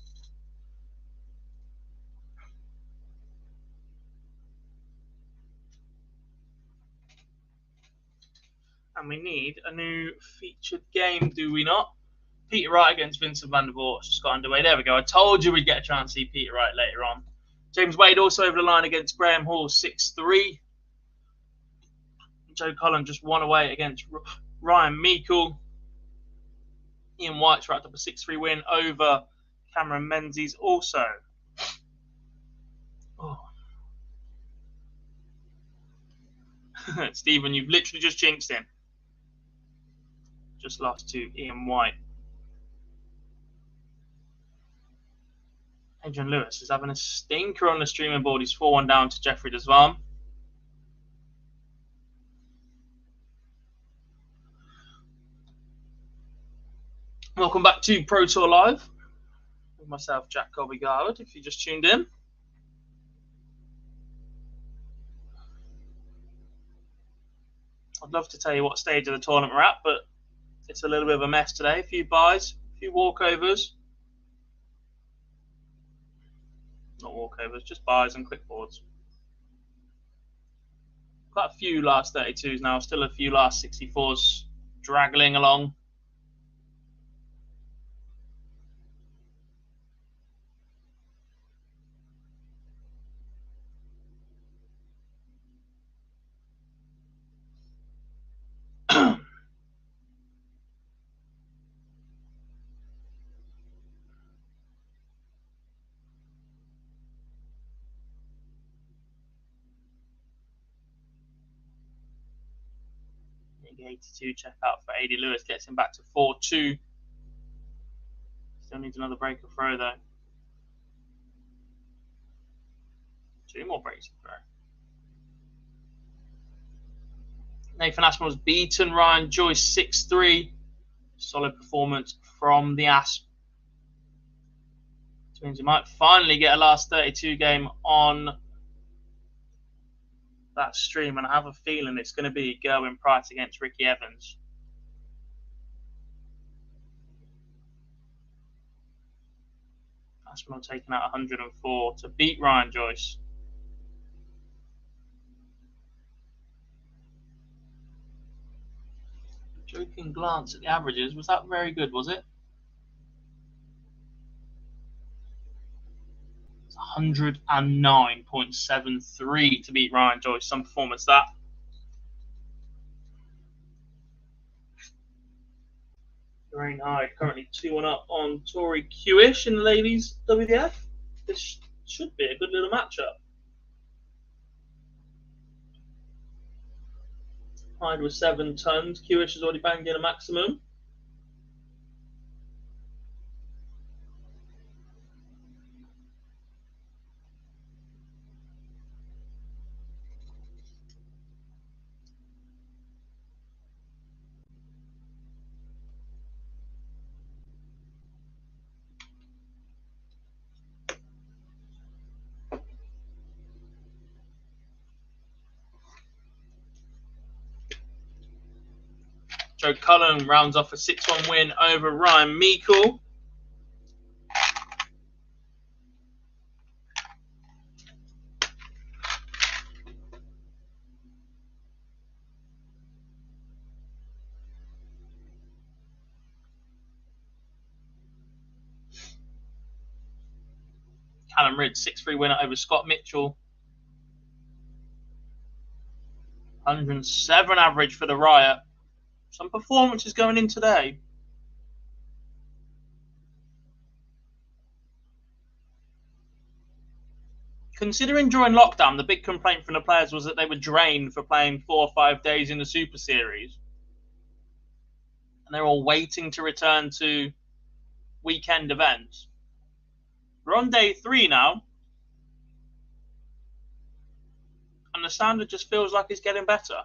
And we need a new featured game, do we not? Peter Wright against Vincent van der Voort just got underway. There we go. I told you we'd get a chance to see Peter Wright later on. James Wade also over the line against Graham Hall 6-3. Joe Cullen just won away against Ryan Meikle. Ian White's wrapped up a 6-3 win over Cameron Menzies also. Oh. Stephen, you've literally just jinxed him. Just lost to Ian White. Adrian Lewis is having a stinker on the streaming board. He's 4-1 down to Jeffrey Desvam. Welcome back to Pro Tour Live with myself, Jack Garvey-Garwood, if you just tuned in. I'd love to tell you what stage of the tournament we're at, but it's a little bit of a mess today. A few buys, a few walkovers. Not walkovers, just buys and quick boards. Quite a few last 32s now, still a few last 64s draggling along. Big 82 checkout for AD Lewis gets him back to 4-2. Still needs another breaker throw though. 2 more breaks to throw. Nathan Aspinall's beaten Ryan Joyce 6-3. Solid performance from the Asp. Which means we might finally get a last 32 game on that stream, and I have a feeling it's going to be Gerwin Price against Ricky Evans. Aspinall taking out 104 to beat Ryan Joyce. Joking glance at the averages. Was that very good, was it? 109.73 to beat Ryan Joyce. Some performance that. Lorraine Hyde currently 2-1 up on Tori Kewish in the ladies WDF. This should be a good little matchup. Hyde was 7 tons. Kewish has already banged in a maximum. Joe Cullen rounds off a 6-1 win over Ryan Meikle. Callum Ridd, 6-3 winner over Scott Mitchell. 107 average for the Riot. Some performances going in today. Considering during lockdown, the big complaint from the players was that they were drained for playing 4 or 5 days in the Super Series. And they're all waiting to return to weekend events. We're on day 3 now. And the standard just feels like it's getting better.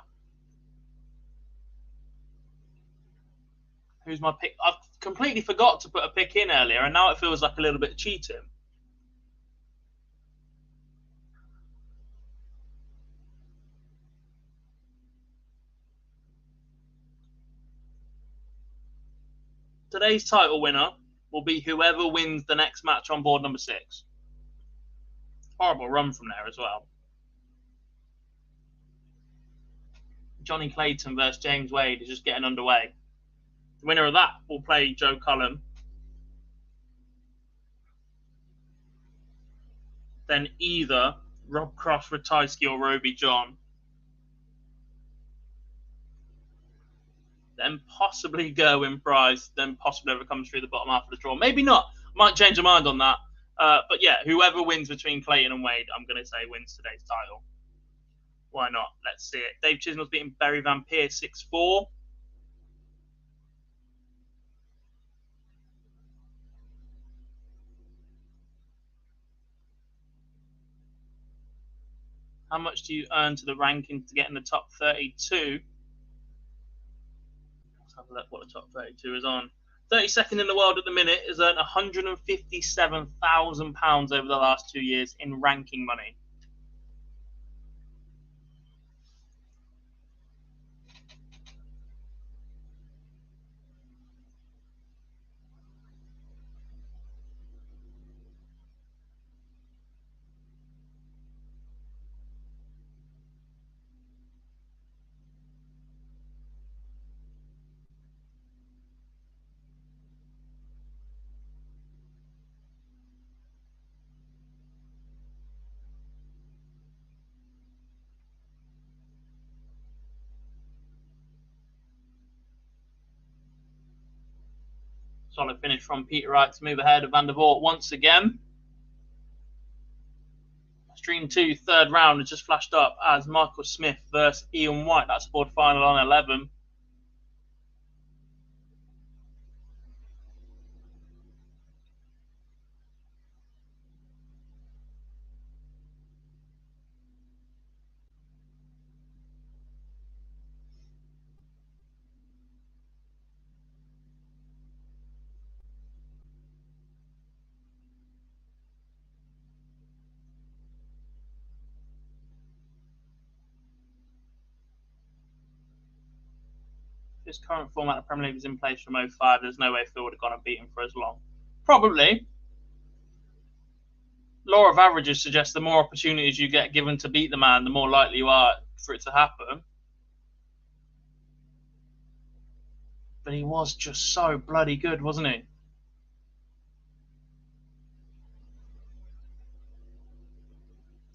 Who's my pick? I've completely forgot to put a pick in earlier, and now it feels like a little bit of cheating. Today's title winner will be whoever wins the next match on board number 6. Horrible run from there as well. Johnny Clayton versus James Wade is just getting underway. The winner of that will play Joe Cullen. Then either Rob Cross, Ratajski, or Roby John. Then possibly Gerwin Price. Then possibly whoever comes through the bottom half of the draw. Maybe not. Might change my mind on that. But yeah, whoever wins between Clayton and Wade, I'm going to say wins today's title. Why not? Let's see it. Dave Chisnell's beating Barry Van Peer 6-4. How much do you earn to the ranking to get in the top 32? Let's have a look what the top 32 is on. 32nd in the world at the minute has earned £157,000 over the last 2 years in ranking money. Solid finish from Peter Wright to move ahead of Van der Voort once again. Stream 2, third round has just flashed up as Michael Smith versus Ian White. That's board final on 11. This current format of Premier League was in place from 05. There's no way Phil would have gone unbeaten for as long. Probably. Law of averages suggests the more opportunities you get given to beat the man, the more likely you are for it to happen. But he was just so bloody good, wasn't he?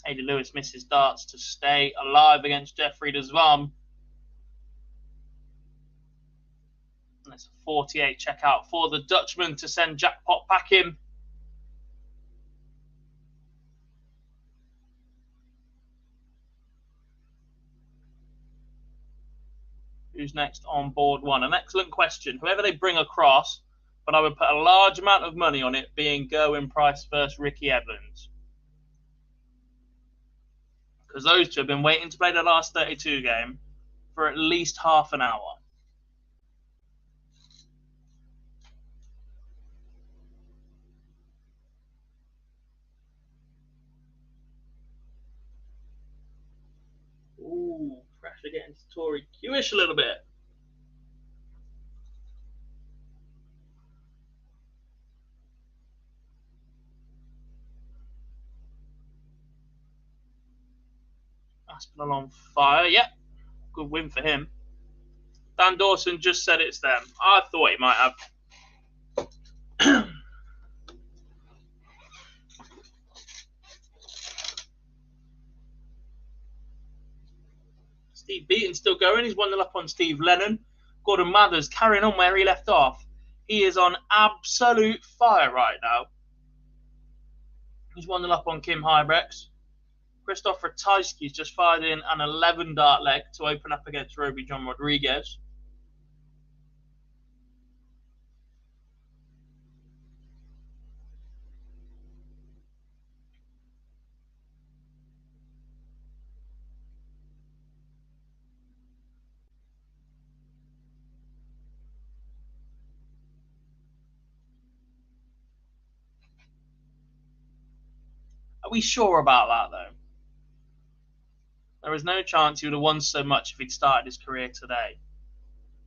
Aidy Lewis misses darts to stay alive against Jeffrey de Zwam. And it's a 48 checkout for the Dutchman to send jackpot packing. Who's next on board one? An excellent question. Whoever they bring across, but I would put a large amount of money on it being Gerwyn Price versus Ricky Evans. Because those two have been waiting to play the last 32 game for at least half an hour. Ooh, pressure getting to Tory Q-ish a little bit. Aspinall on fire. Yep, good win for him. Dan Dawson just said it's them. I thought he might have. Steve Beaton still going. He's 1-0 up on Steve Lennon. Gordon Mathers carrying on where he left off. He is on absolute fire right now. He's 1-0 up on Kim Hybrex. Christoph Ratajski's just fired in an 11 dart leg to open up against Roby John Rodriguez. Are we sure about that, though? There is no chance he would have won so much if he'd started his career today.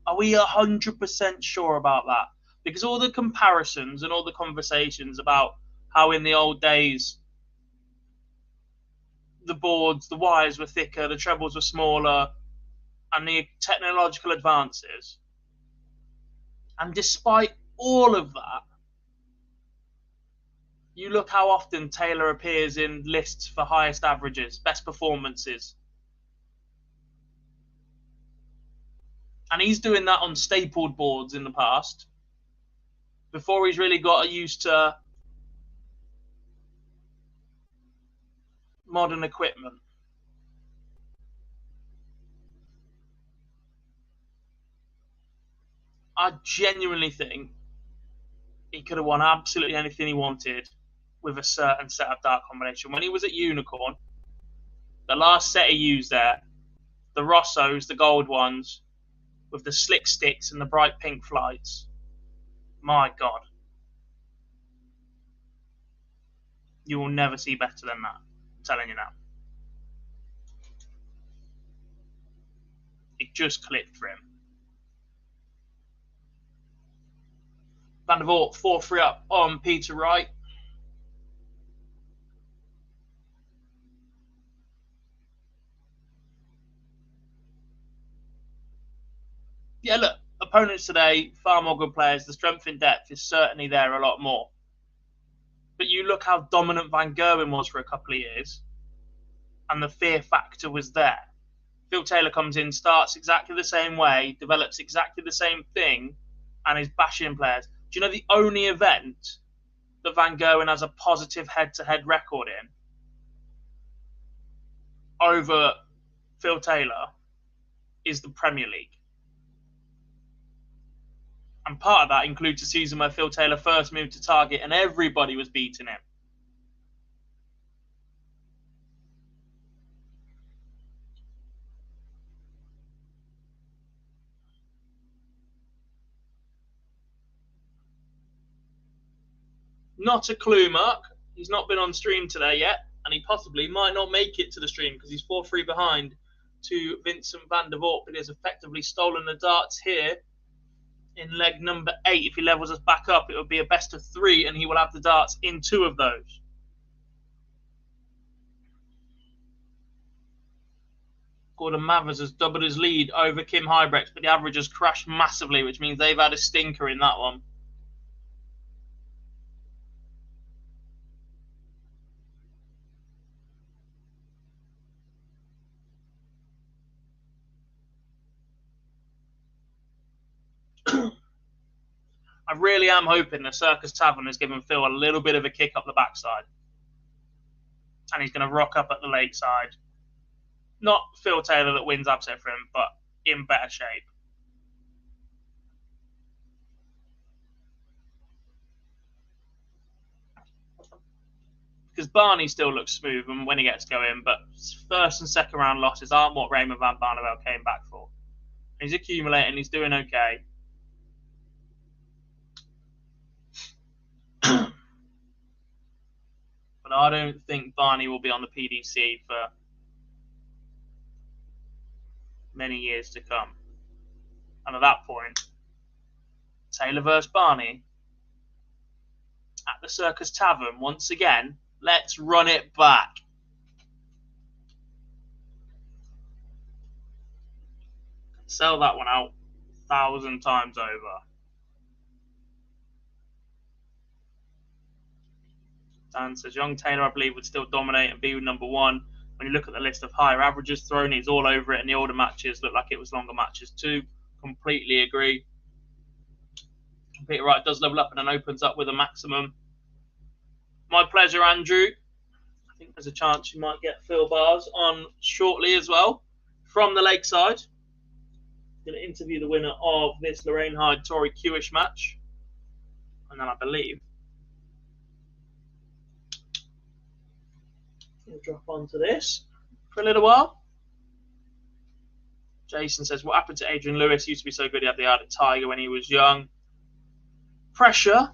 Are we 100% sure about that? Because all the comparisons and all the conversations about how in the old days the boards, the wires were thicker, the trebles were smaller, and the technological advances. And despite all of that, you look how often Taylor appears in lists for highest averages, best performances. And he's doing that on stapled boards in the past, before he's really got used to modern equipment. I genuinely think he could have won absolutely anything he wanted with a certain set of dart combination. When he was at Unicorn, the last set he used there, the Rossos, the gold ones, with the slick sticks and the bright pink flights. My God. You will never see better than that. I'm telling you now. It just clicked for him. Van der Voort 4-3 up on Peter Wright. Yeah, look, opponents today, far more good players. The strength in depth is certainly there a lot more. But you look how dominant Van Gerwen was for a couple of years, and the fear factor was there. Phil Taylor comes in, starts exactly the same way, develops exactly the same thing, and is bashing players. Do you know the only event that Van Gerwen has a positive head-to-head record in over Phil Taylor is the Premier League? And part of that includes a season where Phil Taylor first moved to target and everybody was beating him. Not a clue, Mark. He's not been on stream today yet, and he possibly might not make it to the stream because he's 4-3 behind to Vincent van der Voort, but he has effectively stolen the darts here in leg number 8. If he levels us back up, it would be a best of 3, and he will have the darts in 2 of those. Gordon Mathers has doubled his lead over Kim Hybrex, but the average has crashed massively, which means they've had a stinker in that one. I really am hoping the Circus Tavern has given Phil a little bit of a kick up the backside. And he's going to rock up at the lakeside. Not Phil Taylor that wins upset for him, but in better shape. Because Barney still looks smooth and when he gets going, but first and second round losses aren't what Raymond van Barneveld came back for. He's accumulating, he's doing okay. But I don't think Barney will be on the PDC for many years to come. And at that point, Taylor versus Barney at the Circus Tavern once again. Let's run it back. Sell that one out 1,000 times over. Dan says young Taylor, I believe, would still dominate and be number one. When you look at the list of higher averages thrown, he's all over it, and the older matches look like it was longer matches too. Completely agree. Peter Wright does level up and then opens up with a maximum. My pleasure, Andrew. I think there's a chance you might get Phil Bars on shortly as well from the Lakeside. Going to interview the winner of this Lorraine Hyde Tori Kewish match, and then I believe we'll drop onto this for a little while. Jason says, what happened to Adrian Lewis? He used to be so good, he had the eye of a tiger when he was young. Pressure.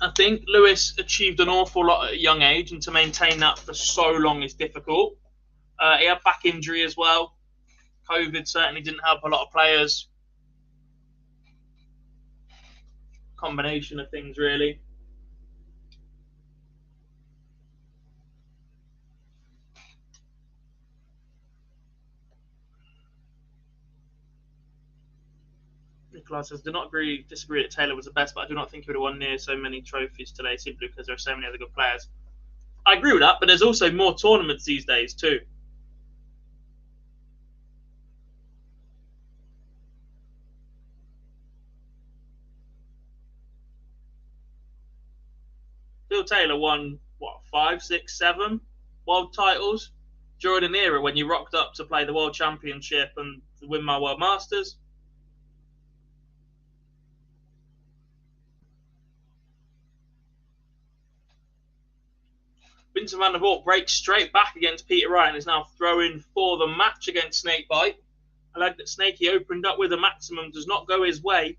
I think Lewis achieved an awful lot at a young age, and to maintain that for so long is difficult. He had back injury as well. COVID certainly didn't help a lot of players. Combination of things, really. Nicholas says, do not disagree that Taylor was the best, but I do not think he would have won near so many trophies today simply because there are so many other good players. I agree with that, but there's also more tournaments these days too. Phil Taylor won, what, 5, 6, 7 world titles during an era when you rocked up to play the World Championship and to win my World Masters. Vincent van der Voort breaks straight back against Peter Wright and is now throwing for the match against Snakebite. I like that Snakey opened up with a maximum, does not go his way.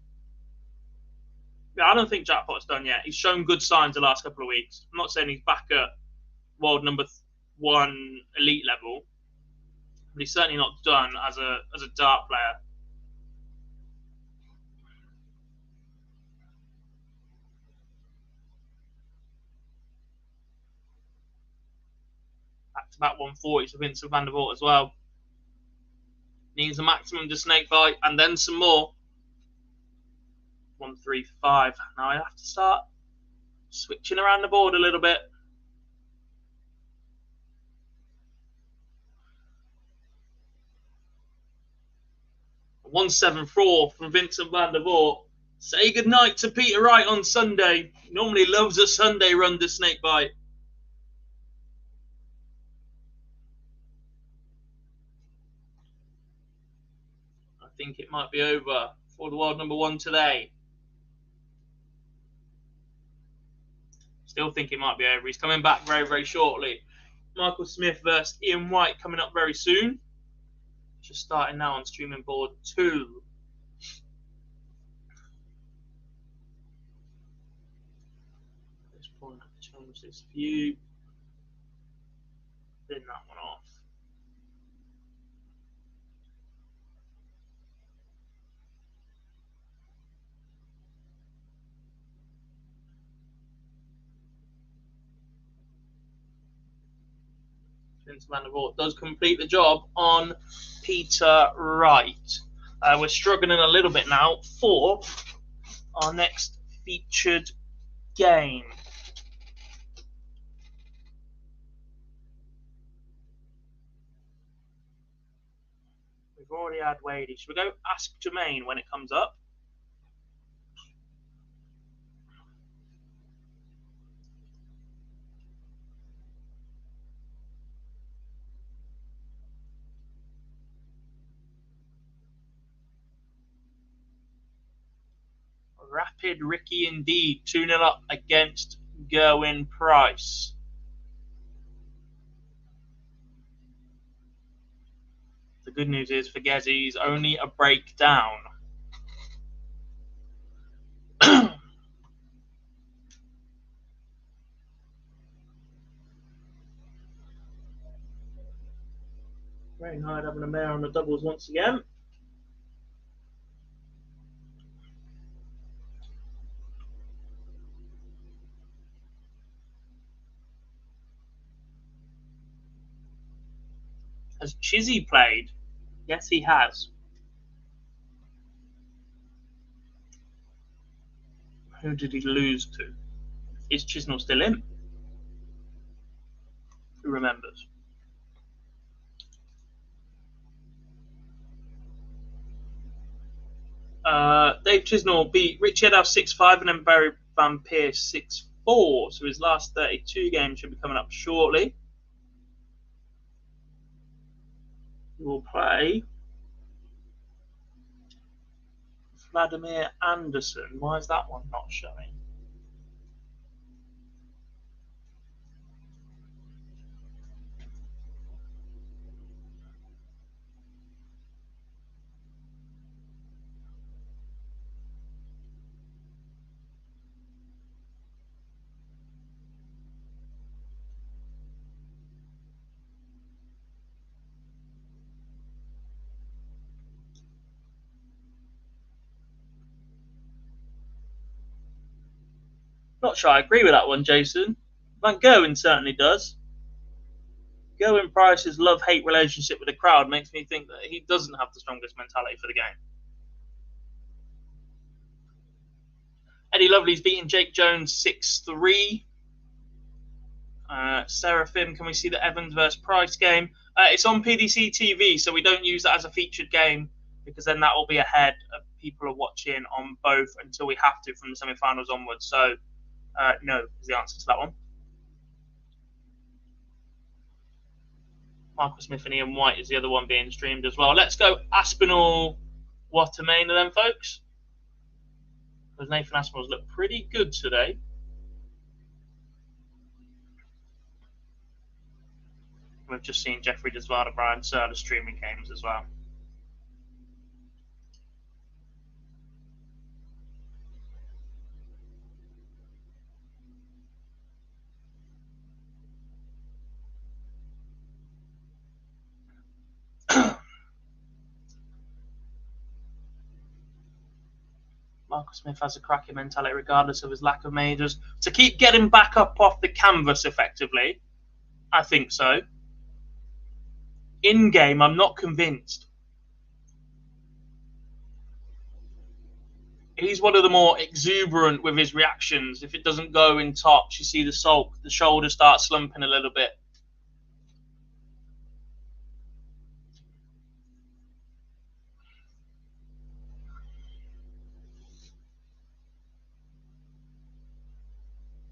Yeah, I don't think Jackpot's done yet. He's shown good signs the last couple of weeks. I'm not saying he's back at world number 1 elite level, but he's certainly not done as a dart player. Back to back 140s for Vincent van der Voort as well. Needs a maximum to Snakebite and then some more. 135. Now I have to start switching around the board a little bit. $174 from Vincent van der Voort. Say goodnight to Peter Wright on Sunday. He normally loves a Sunday run to Snakebite. I think it might be over for the world number 1 today. Still think it might be over. He's coming back very, very shortly. Michael Smith versus Ian White coming up very soon. Just starting now on streaming board 2. At this point, I have to change this view. Bin that one off. Vincent van der Voort does complete the job on Peter Wright. We're struggling a little bit now for our next featured game. We've already had Wadey. Should we go Ask Jermaine when it comes up? Rapid Ricky indeed. 2-0 up against Gerwin Price. The good news is for Gezzy, he's only a break down. Very nice having a mare on the doubles once again. Has Chizzy played? Yes, he has. Who did he lose to? Is Chisnell still in? Who remembers? Dave Chisnell beat Richie Edow 6-5 and then Barry Van Peers 6-4. So his last 32 games should be coming up shortly. He will play Vladimir Anderson. Why is that one not showing? Not sure I agree with that one, Jason. Van Gerwen certainly does. Gerwin Price's love-hate relationship with the crowd makes me think that he doesn't have the strongest mentality for the game. Eddie Lovely's beating Jake Jones 6-3. Seraphim, can we see the Evans versus Price game? It's on PDC TV, so we don't use that as a featured game because then that will be ahead of people are watching on both until we have to from the semi-finals onwards. So, no is the answer to that one. Marcus Smith and Ian White is the other one being streamed as well. Let's go Aspinall Watermain then, folks. Because Nathan Aspinall's looked pretty good today. We've just seen Jeffrey Desvada, Brian Serler streaming games as well. Marcus Smith has a cracking mentality regardless of his lack of majors. To keep getting back up off the canvas effectively, I think so. In-game, I'm not convinced. He's one of the more exuberant with his reactions. If it doesn't go in tops, you see the sulk, the shoulders start slumping a little bit.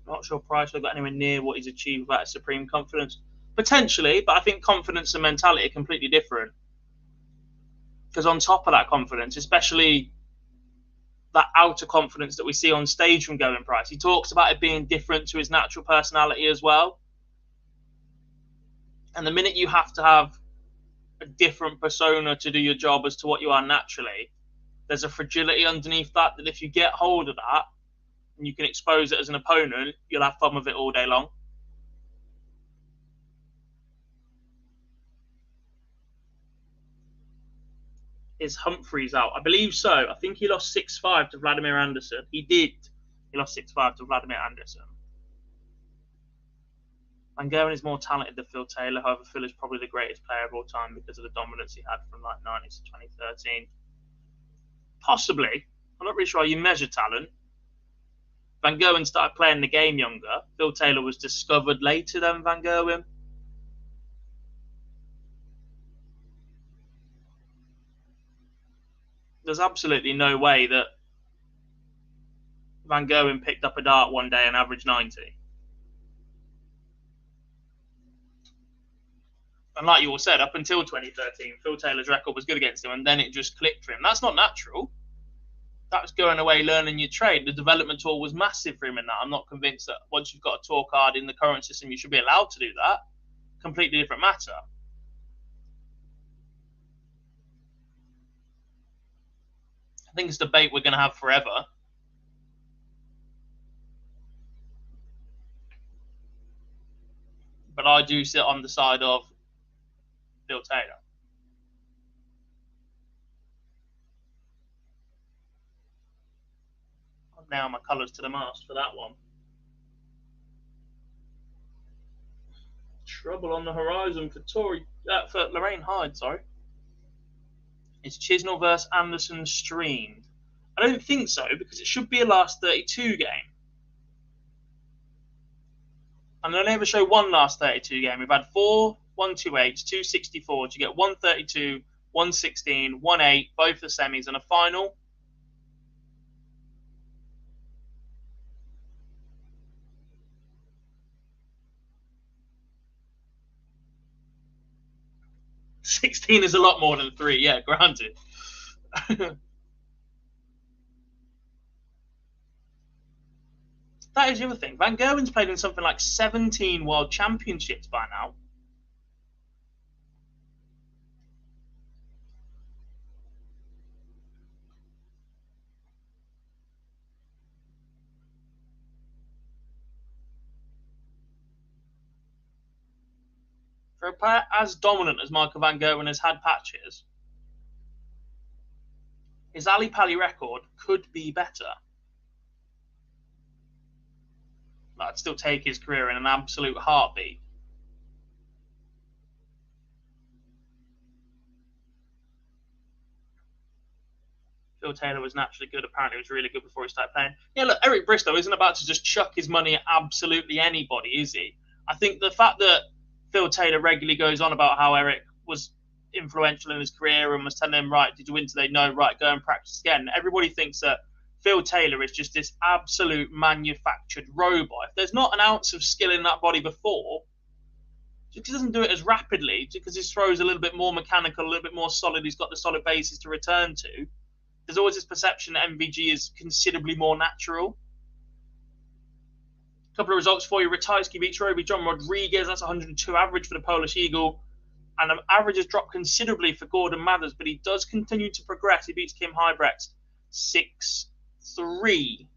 Not sure Price will get anywhere near what he's achieved without his supreme confidence. Potentially, but I think confidence and mentality are completely different. Because on top of that confidence, especially that outer confidence that we see on stage from Gerwin Price, he talks about it being different to his natural personality as well. And the minute you have to have a different persona to do your job as to what you are naturally, there's a fragility underneath that if you get hold of that, and you can expose it as an opponent, you'll have fun with it all day long. Is Humphreys out? I believe so. I think he lost 6-5 to Vladimir Anderson. He did. He lost 6-5 to Vladimir Anderson. Van Gerwen is more talented than Phil Taylor. However, Phil is probably the greatest player of all time because of the dominance he had from like 90s to 2013. Possibly. I'm not really sure how you measure talent. Van Gerwen started playing the game younger. Phil Taylor was discovered later than Van Gerwen. There's absolutely no way that Van Gerwen picked up a dart one day and averaged 90. And like you all said, up until 2013, Phil Taylor's record was good against him, and then it just clicked for him. That's not natural. That's going away, learning your trade. The development tour was massive for him in that. I'm not convinced that once you've got a tour card in the current system, you should be allowed to do that. Completely different matter. I think it's a debate we're going to have forever. But I do sit on the side of Phil Taylor. Now my colours to the mast for that one. Trouble on the horizon for for Lorraine Hyde, sorry. Is Chisnell versus Anderson streamed? I don't think so, because it should be a last 32 game. And they never show one last 32 game. We've had 4 128s, 2 64s. You get 132, 116, 1-8, both the semis, and a final. $16 is a lot more than 3, yeah, granted. That is the other thing. Van Gerwen's played in something like 17 World Championships by now. For a player as dominant as Michael Van Gerwen has had patches, his Ali Pali record could be better. I'd still take his career in an absolute heartbeat. Phil Taylor was naturally good. Apparently, he was really good before he started playing. Yeah, look, Eric Bristow isn't about to just chuck his money at absolutely anybody, is he? I think the fact that Phil Taylor regularly goes on about how Eric was influential in his career and was telling him, right, did you win today? No, right, go and practice again. Everybody thinks that Phil Taylor is just this absolute manufactured robot. If there's not an ounce of skill in that body before, just because he doesn't do it as rapidly, just because his throw is a little bit more mechanical, a little bit more solid, he's got the solid basis to return to, there's always this perception that MVG is considerably more natural. A couple of results for you. Ratajski beats Roby John Rodriguez. That's 102 average for the Polish Eagle. And the average has dropped considerably for Gordon Mathers, but he does continue to progress. He beats Kim Hybrecht 6-3.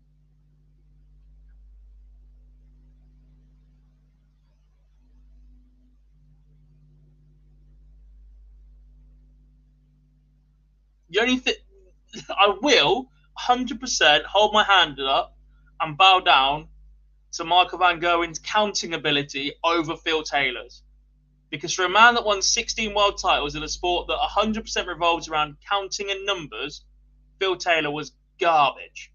The only thing I will 100% hold my hand up and bow down to Michael Van Gerwen's counting ability over Phil Taylor's. Because for a man that won 16 world titles in a sport that 100% revolves around counting and numbers, Phil Taylor was garbage.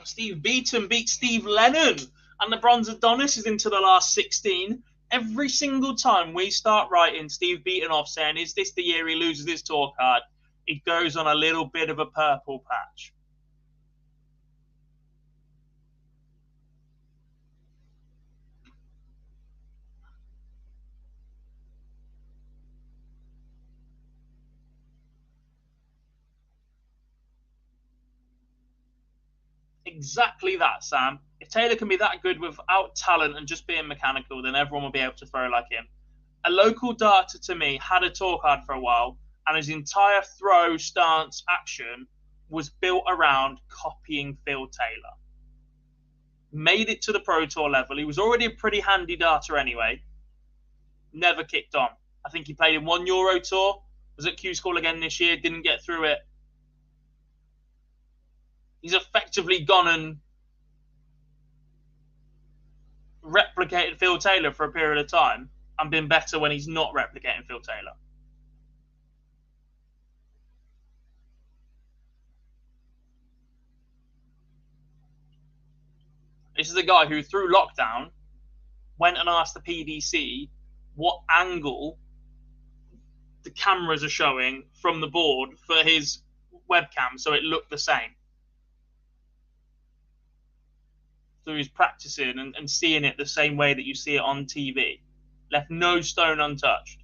Steve Beaton beat Steve Lennon, and the Bronze Adonis is into the last 16. Every single time we start writing Steve Beaton off saying, is this the year he loses his tour card, he goes on a little bit of a purple patch. Exactly that, Sam. If Taylor can be that good without talent and just being mechanical, then everyone will be able to throw like him. A local darter to me had a tour card for a while, and his entire throw, stance, action was built around copying Phil Taylor. Made it to the Pro Tour level. He was already a pretty handy darter anyway. Never kicked on. I think he played in one Euro Tour, was at Q School again this year, didn't get through it. He's effectively gone and replicated Phil Taylor for a period of time and been better when he's not replicating Phil Taylor. This is a guy who, through lockdown, went and asked the PDC what angle the cameras are showing from the board for his webcam so it looked the same. through his practicing and seeing it the same way that you see it on TV. Left no stone untouched.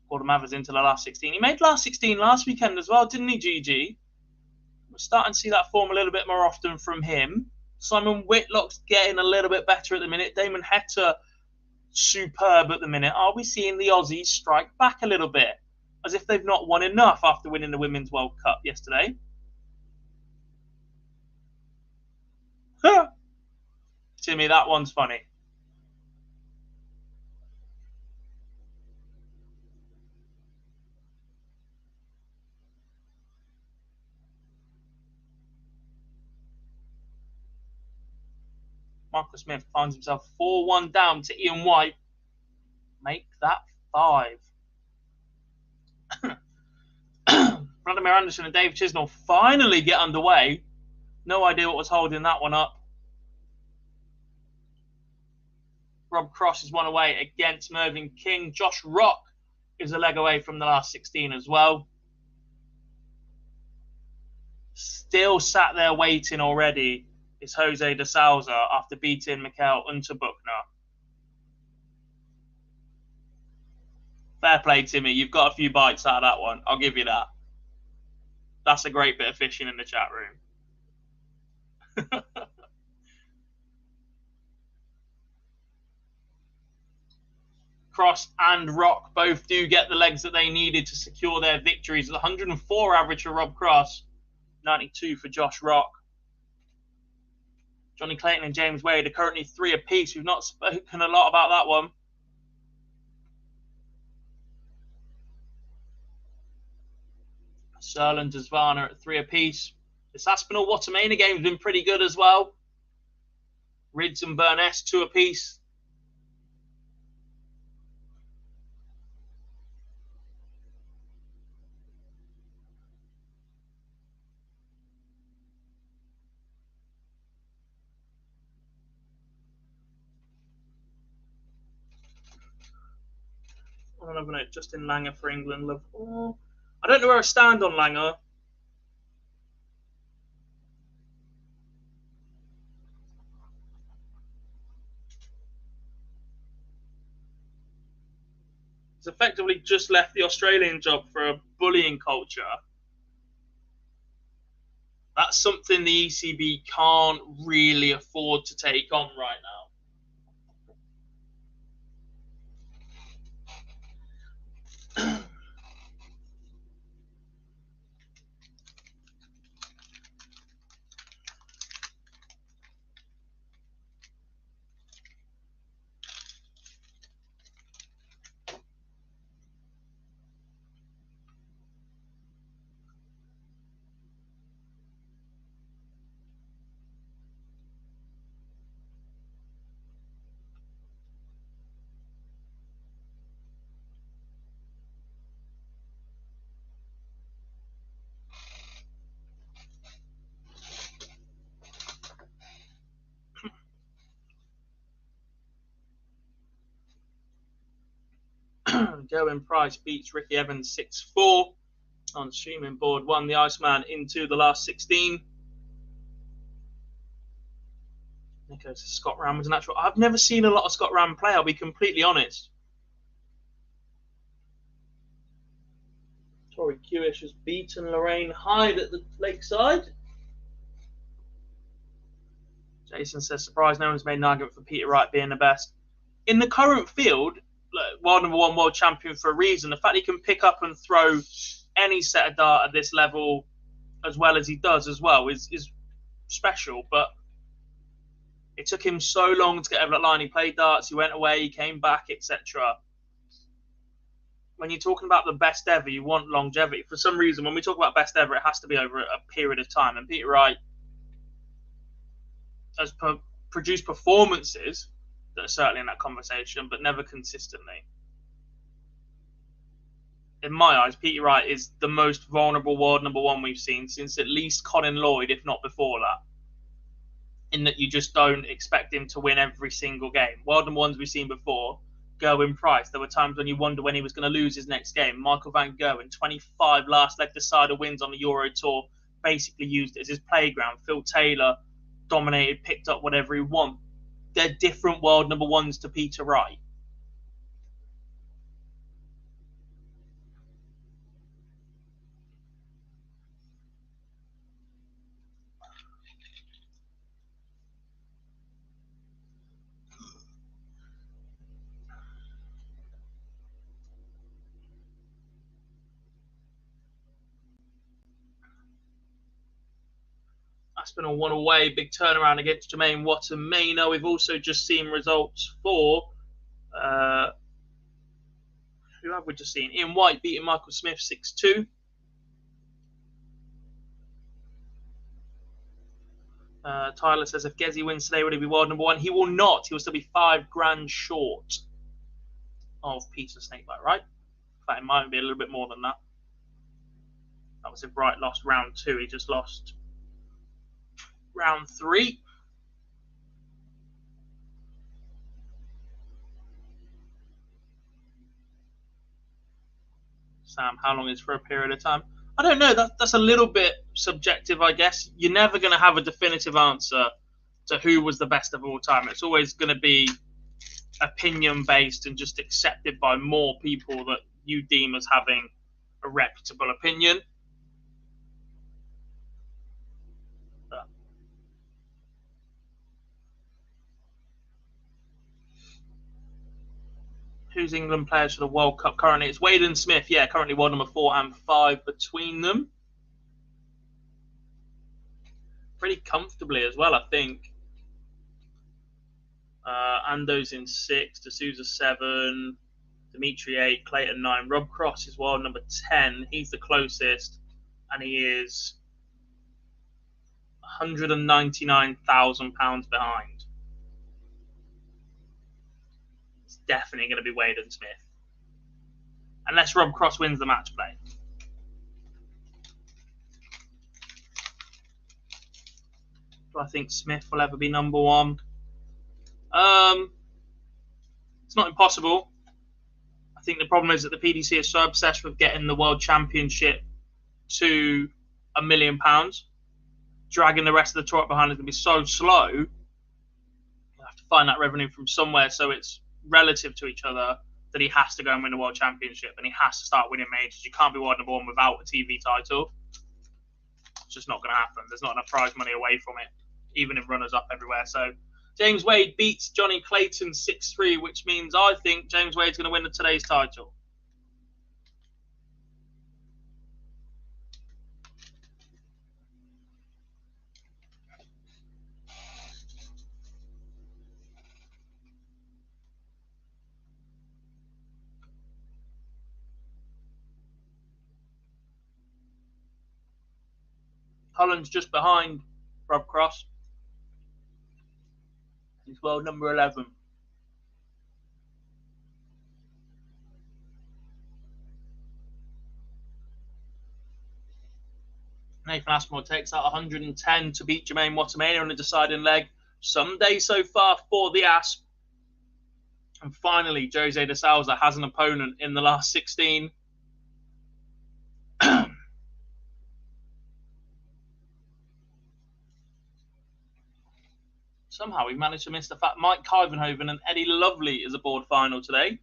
Gordon Mathers into the last 16. He made last 16 last weekend as well, didn't he, GG? We're starting to see that form a little bit more often from him. Simon Whitlock's getting a little bit better at the minute. Damon Hector, superb at the minute. Are we seeing the Aussies strike back a little bit? As if they've not won enough after winning the Women's World Cup yesterday. Timmy, that one's funny. Marcus Smith finds himself 4-1 down to Ian White. Make that 5. Vladimir Anderson and Dave Chisnell finally get underway. No idea what was holding that one up. Rob Cross is one away against Mervyn King. Josh Rock is a leg away from the last 16 as well. Still sat there waiting already is Jose de Souza after beating Mikael Unterbuchner. Fair play, Timmy. You've got a few bites out of that one. I'll give you that. That's a great bit of fishing in the chat room. Cross and Rock both do get the legs that they needed to secure their victories. 104 average for Rob Cross, 92 for Josh Rock. Johnny Clayton and James Wade are currently 3 apiece. We've not spoken a lot about that one. Serland and Zvana at 3 apiece. This Aspinall Watermania game has been pretty good as well. Rids and Burness 2 apiece. Another note, Justin Langer for England. Oh, I don't know where I stand on Langer. He's effectively just left the Australian job for a bullying culture. That's something the ECB can't really afford to take on right now. Gerwin Price beats Ricky Evans 6-4 on streaming board 1. The Iceman into the last 16. There goes Scott Ram was a natural. I've never seen a lot of Scott Ram play, I'll be completely honest. Tori Kewish has beaten Lorraine Hyde at the Lakeside. Jason says, surprise, no one's made an argument for Peter Wright being the best. In the current field, world #1 world champion for a reason. The fact he can pick up and throw any set of dart at this level as well as he does as well is special. But it took him so long to get over that line. He played darts, he went away, he came back, etc. When you're talking about the best ever, you want longevity. For some reason, when we talk about best ever, it has to be over a period of time. And Peter Wright has produced performances that are certainly in that conversation, but never consistently. In my eyes, Peter Wright is the most vulnerable world #1 we've seen since at least Colin Lloyd, if not before that. In that you just don't expect him to win every single game. World #1s we've seen before, Gerwyn Price. There were times when you wonder when he was going to lose his next game. Michael van Gerwen, 25 last leg decider wins on the Euro Tour, basically used it as his playground. Phil Taylor dominated, picked up whatever he wanted. They're different world number ones to Peter Wright. Aspinall won away, big turnaround against Jermaine Watson-Maynard. We've also just seen results for who have we just seen? Ian White beating Michael Smith 6-2. Tyler says if Gezi wins today, will he be world number one? He will not. He will still be $5,000 short of Peter Snakebite, right? In fact, it might be a little bit more than that. That was if Wright lost round 2. He just lost round 3. Sam, how long is for a period of time? I don't know. That's a little bit subjective, I guess. You're never going to have a definitive answer to who was the best of all time. It's always going to be opinion-based and just accepted by more people that you deem as having a reputable opinion. Who's England players for the World Cup currently? It's Wade and Smith. Yeah, currently world number 4 and 5 between them. Pretty comfortably as well, I think. Ando's in 6, D'Souza 7, Dimitri 8, Clayton 9. Rob Cross is world number 10. He's the closest, and he is £199,000 behind. It's definitely going to be Wade and Smith. Unless Rob Cross wins the match play. Do I think Smith will ever be number one? It's not impossible. I think the problem is that the PDC is so obsessed with getting the World Championship to £1 million. Dragging the rest of the tour up behind is going to be so slow. You have to find that revenue from somewhere, so it's relative to each other that he has to go and win the World Championship, and he has to start winning majors. You can't be world number one without a TV title. It's just not going to happen. There's not enough prize money away from it, even in runners-up everywhere. So James Wade beats Johnny Clayton 6-3, which means I think James Wade's going to win today's title. Holland's just behind Rob Cross. He's world number 11. Nathan Aspinall takes out 110 to beat Jermaine Watson-Maynard on the deciding leg. Some day so far for the Asp. And finally, Jose de Souza has an opponent in the last 16. Somehow we managed to miss the fact Mike Kyvenhoven and Eddie Lovely is aboard final today.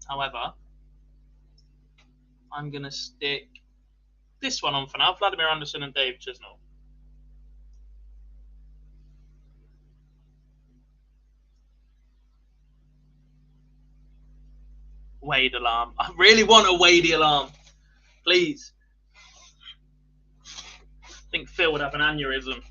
However, I'm going to stick this one on for now. Vladimir Anderson and Dave Chisnell. Wade alarm. I really want a Wadey alarm. Please. I think Phil would have an aneurysm.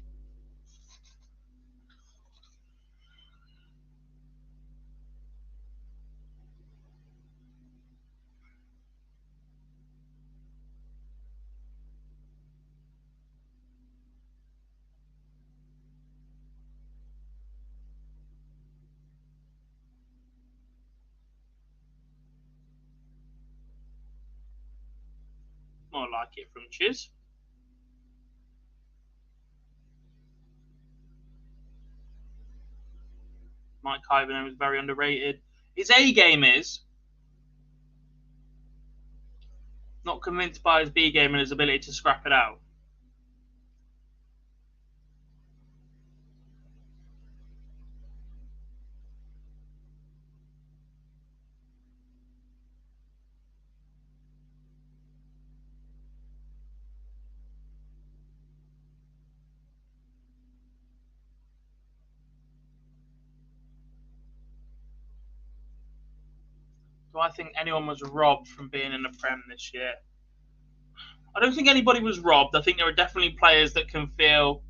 More like it from Chiz. Mike Ivanhoe is very underrated. His A game is. Not convinced by his B game and his ability to scrap it out. Do I think anyone was robbed from being in the Prem this year? I don't think anybody was robbed. I think there are definitely players that can feel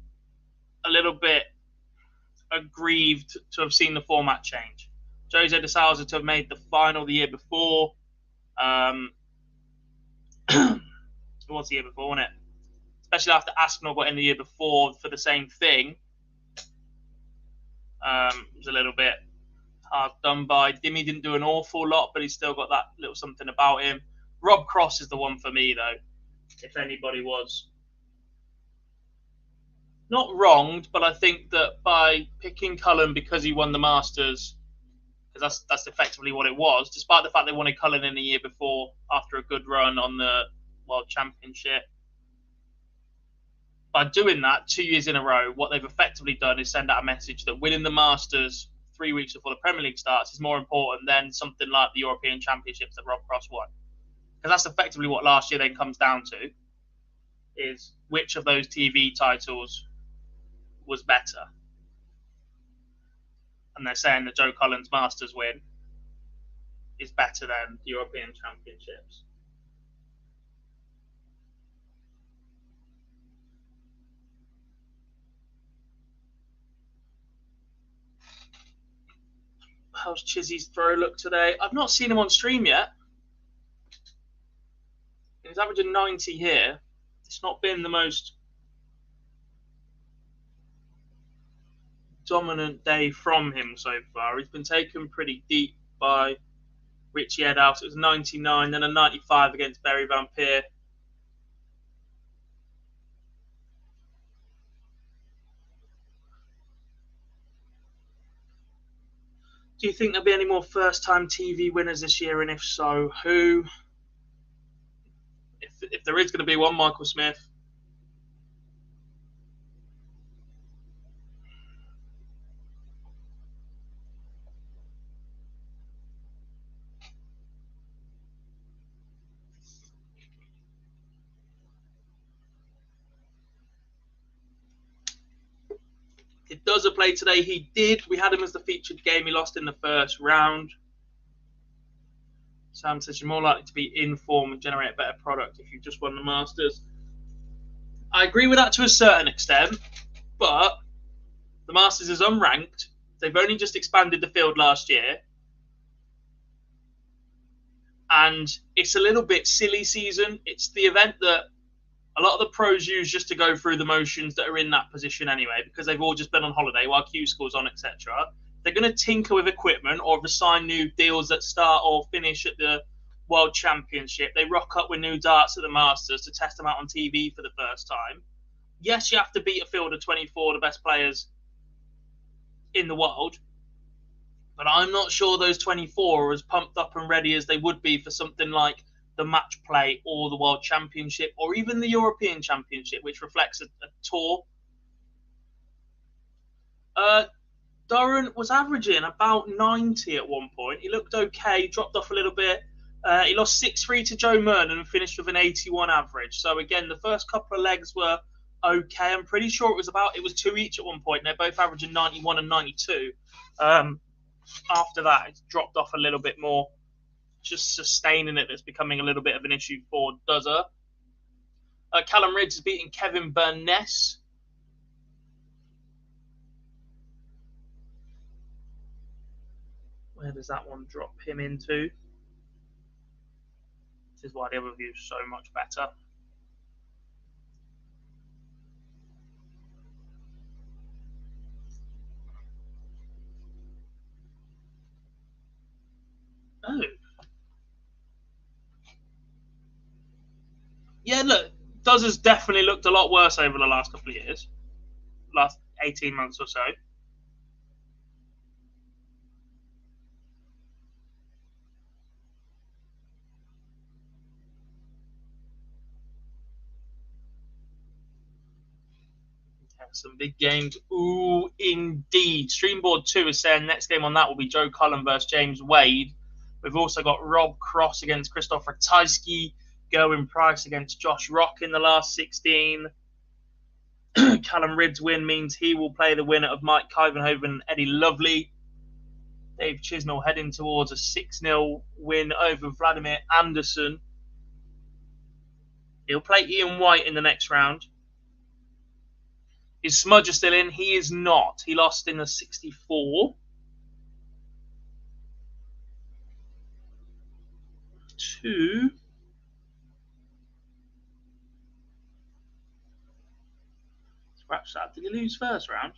a little bit aggrieved to have seen the format change. Jose de Sousa to have made the final the year before. It was the year before, wasn't it? Especially after Aspinall got in the year before for the same thing. It was a little bit hard done by. Dimmy didn't do an awful lot, but he's still got that little something about him. Rob Cross is the one for me, though. If anybody was not wronged, but I think that by picking Cullen because he won the Masters, because that's effectively what it was, despite the fact they wanted Cullen in the year before after a good run on the World Championship. By doing that 2 years in a row, what they've effectively done is send out a message that winning the Masters 3 weeks before the Premier League starts is more important than something like the European Championships that Rob Cross won. Because that's effectively what last year then comes down to, is which of those TV titles was better. And they're saying that Joe Cullen's Masters win is better than the European Championships. How's Chizzy's throw look today? I've not seen him on stream yet. He's averaging 90 here. It's not been the most dominant day from him so far. He's been taken pretty deep by Richie Edhouse. It was 99, then a 95 against Barry Van Peer. Do you think there'll be any more first-time TV winners this year, and if so, who? If there is going to be one, Michael Smith. It does a play today. He did. We had him as the featured game. He lost in the first round. Sam says you're more likely to be in form and generate a better product if you've just won the Masters. I agree with that to a certain extent, but the Masters is unranked. They've only just expanded the field last year. And it's a little bit silly season. It's the event that a lot of the pros use just to go through the motions that are in that position anyway, because they've all just been on holiday while Q School's on, etc. They're going to tinker with equipment or assign new deals that start or finish at the World Championship. They rock up with new darts at the Masters to test them out on TV for the first time. Yes, you have to beat a field of 24, the best players in the world. But I'm not sure those 24 are as pumped up and ready as they would be for something like the match play or the World Championship or even the European Championship, which reflects a tour. Durrant was averaging about 90 at one point. He looked okay, dropped off a little bit. He lost 6-3 to Joe Murnan and finished with an 81 average. So again, the first couple of legs were okay. I'm pretty sure it was 2 each at one point. They're both averaging 91 and 92. After that, it's dropped off a little bit more. Just sustaining it that's becoming a little bit of an issue for Duzzer. Callum Ridge is beating Kevin Burness. Where does that one drop him into? This is why the other view is so much better. Oh. Yeah, look, Duzzer's definitely looked a lot worse over the last couple of years. Last 18 months or so. Some big games. Ooh, indeed. Streamboard 2 is saying next game on that will be Joe Cullen versus James Wade. We've also got Rob Cross against Christoph Ratajski. Gerwin Price against Josh Rock in the last 16. Callum Ridd's win means he will play the winner of Mike Kivenhoven and Eddie Lovely. Dave Chisnell heading towards a 6-0 win over Vladimir Anderson. He'll play Ian White in the next round. Is Smudger still in? He is not. He lost in the 64. To scratch that. Did he lose first round?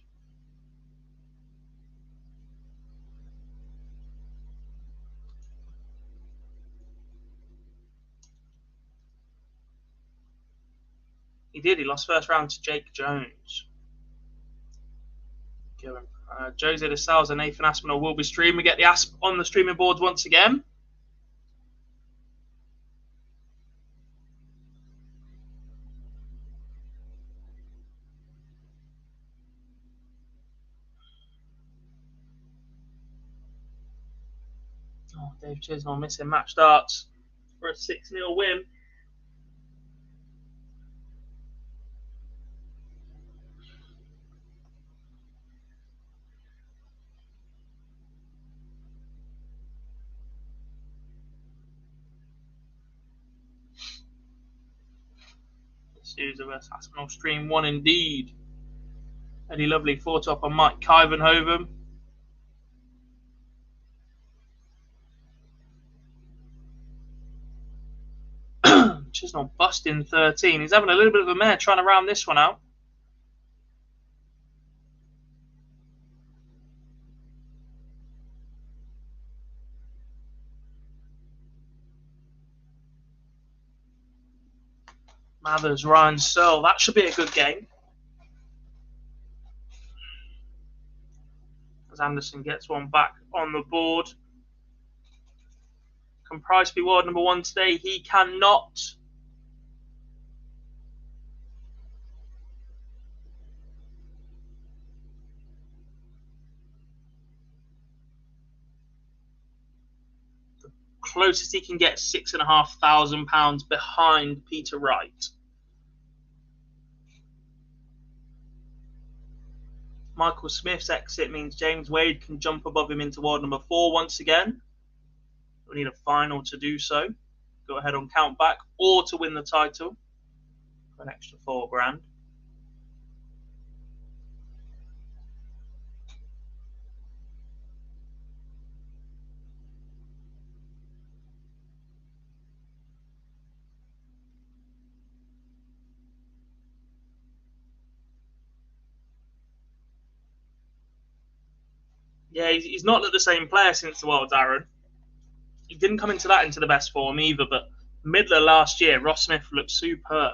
He did. He lost first round to Jake Jones. Jose de Salles and Nathan Aspinall will be streaming. We get the Asp on the streaming boards once again. Oh, Dave Chisnell missing match starts for a 6-0 win. Sousa vs Aspinall stream 1 indeed. Eddie Lovely 4-top on Mike Kivenhoven. Chisnell busting 13. He's having a little bit of a mare trying to round this one out. Mathers, Ryan Searle. That should be a good game. As Anderson gets one back on the board. Can Price be world number 1 today? He cannot. The closest he can get £6,500 behind Peter Wright. Michael Smith's exit means James Wade can jump above him into world number 4 once again. We need a final to do so. Go ahead and count back, or to win the title for an extra £4,000. Yeah, he's not looked the same player since the Worlds, Aaron. He didn't come into the best form either, but middle of last year, Ross Smith looked superb.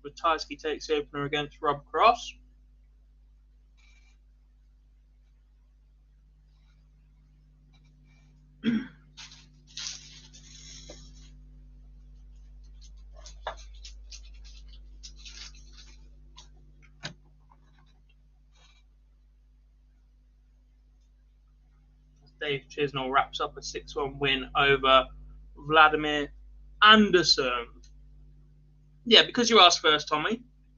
Ratajski takes the opener against Rob Cross. Dave Chisnell wraps up a 6-1 win over Vladimir Anderson. Yeah, because you asked first,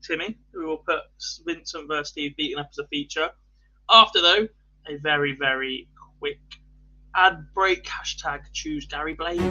Timmy, we will put Vincent versus Steve Beaton up as a feature. After, though, a very, very quick ad break. Hashtag choose Gary Blades.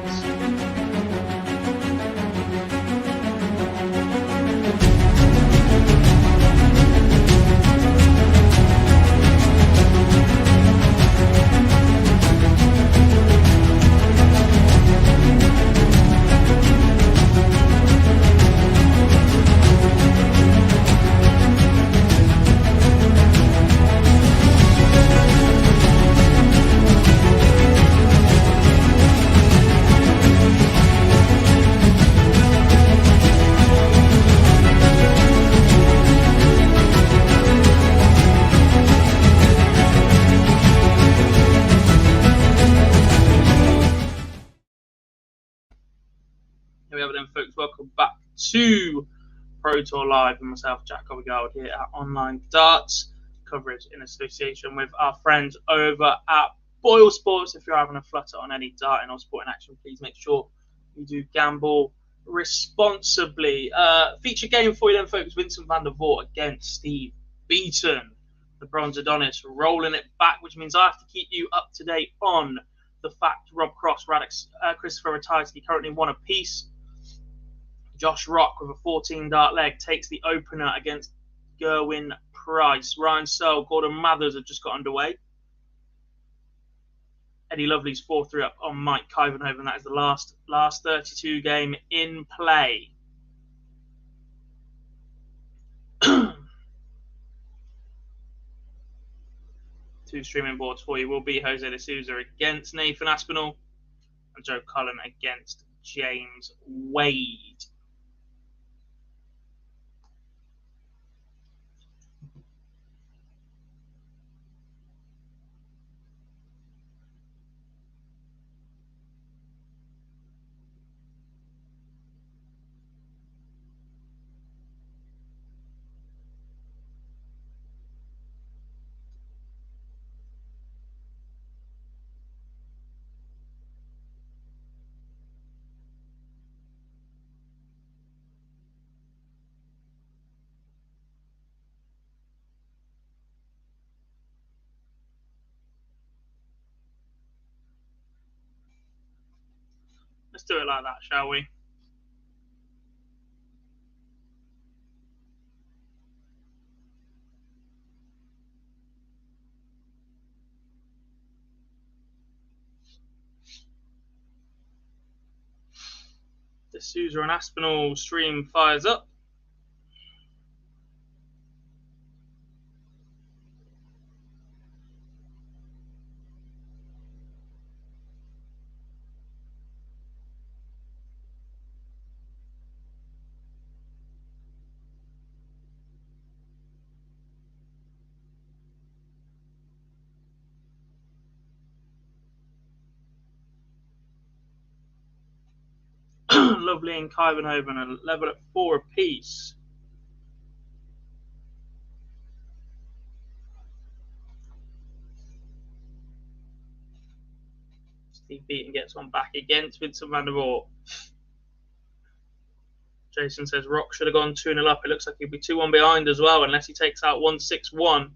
Here we have it then, folks. Welcome back to Pro Tour Live and myself, Jack Garwood, here at Online Darts. Coverage in association with our friends over at Boyle Sports. If you're having a flutter on any darting or sporting action, please make sure you do gamble responsibly. Feature game for you then, folks. Vincent van der Voort against Steve Beaton. The Bronze Adonis rolling it back, which means I have to keep you up to date on the fact Rob Cross, Radek, Christopher Ratajski currently one apiece. Josh Rock with a 14 dart leg takes the opener against Gerwin Price. Ryan Searle, Gordon Mathers have just got underway. Eddie Lovely's 4-3 up on Mike Kivenhoven. That is the last 32 game in play. Two streaming boards for you will be Jose de Souza against Nathan Aspinall and Joe Cullen against James Wade. Let's do it like that, shall we? De Souza and Aspinall stream fires up. Lovely and Kivenhoven are level at 4 apiece. Steve Beaton gets one back against Vincent van der Voort. Jason says Rock should have gone 2-0 up. It looks like he'll be 2-1 behind as well, unless he takes out 1-6-1.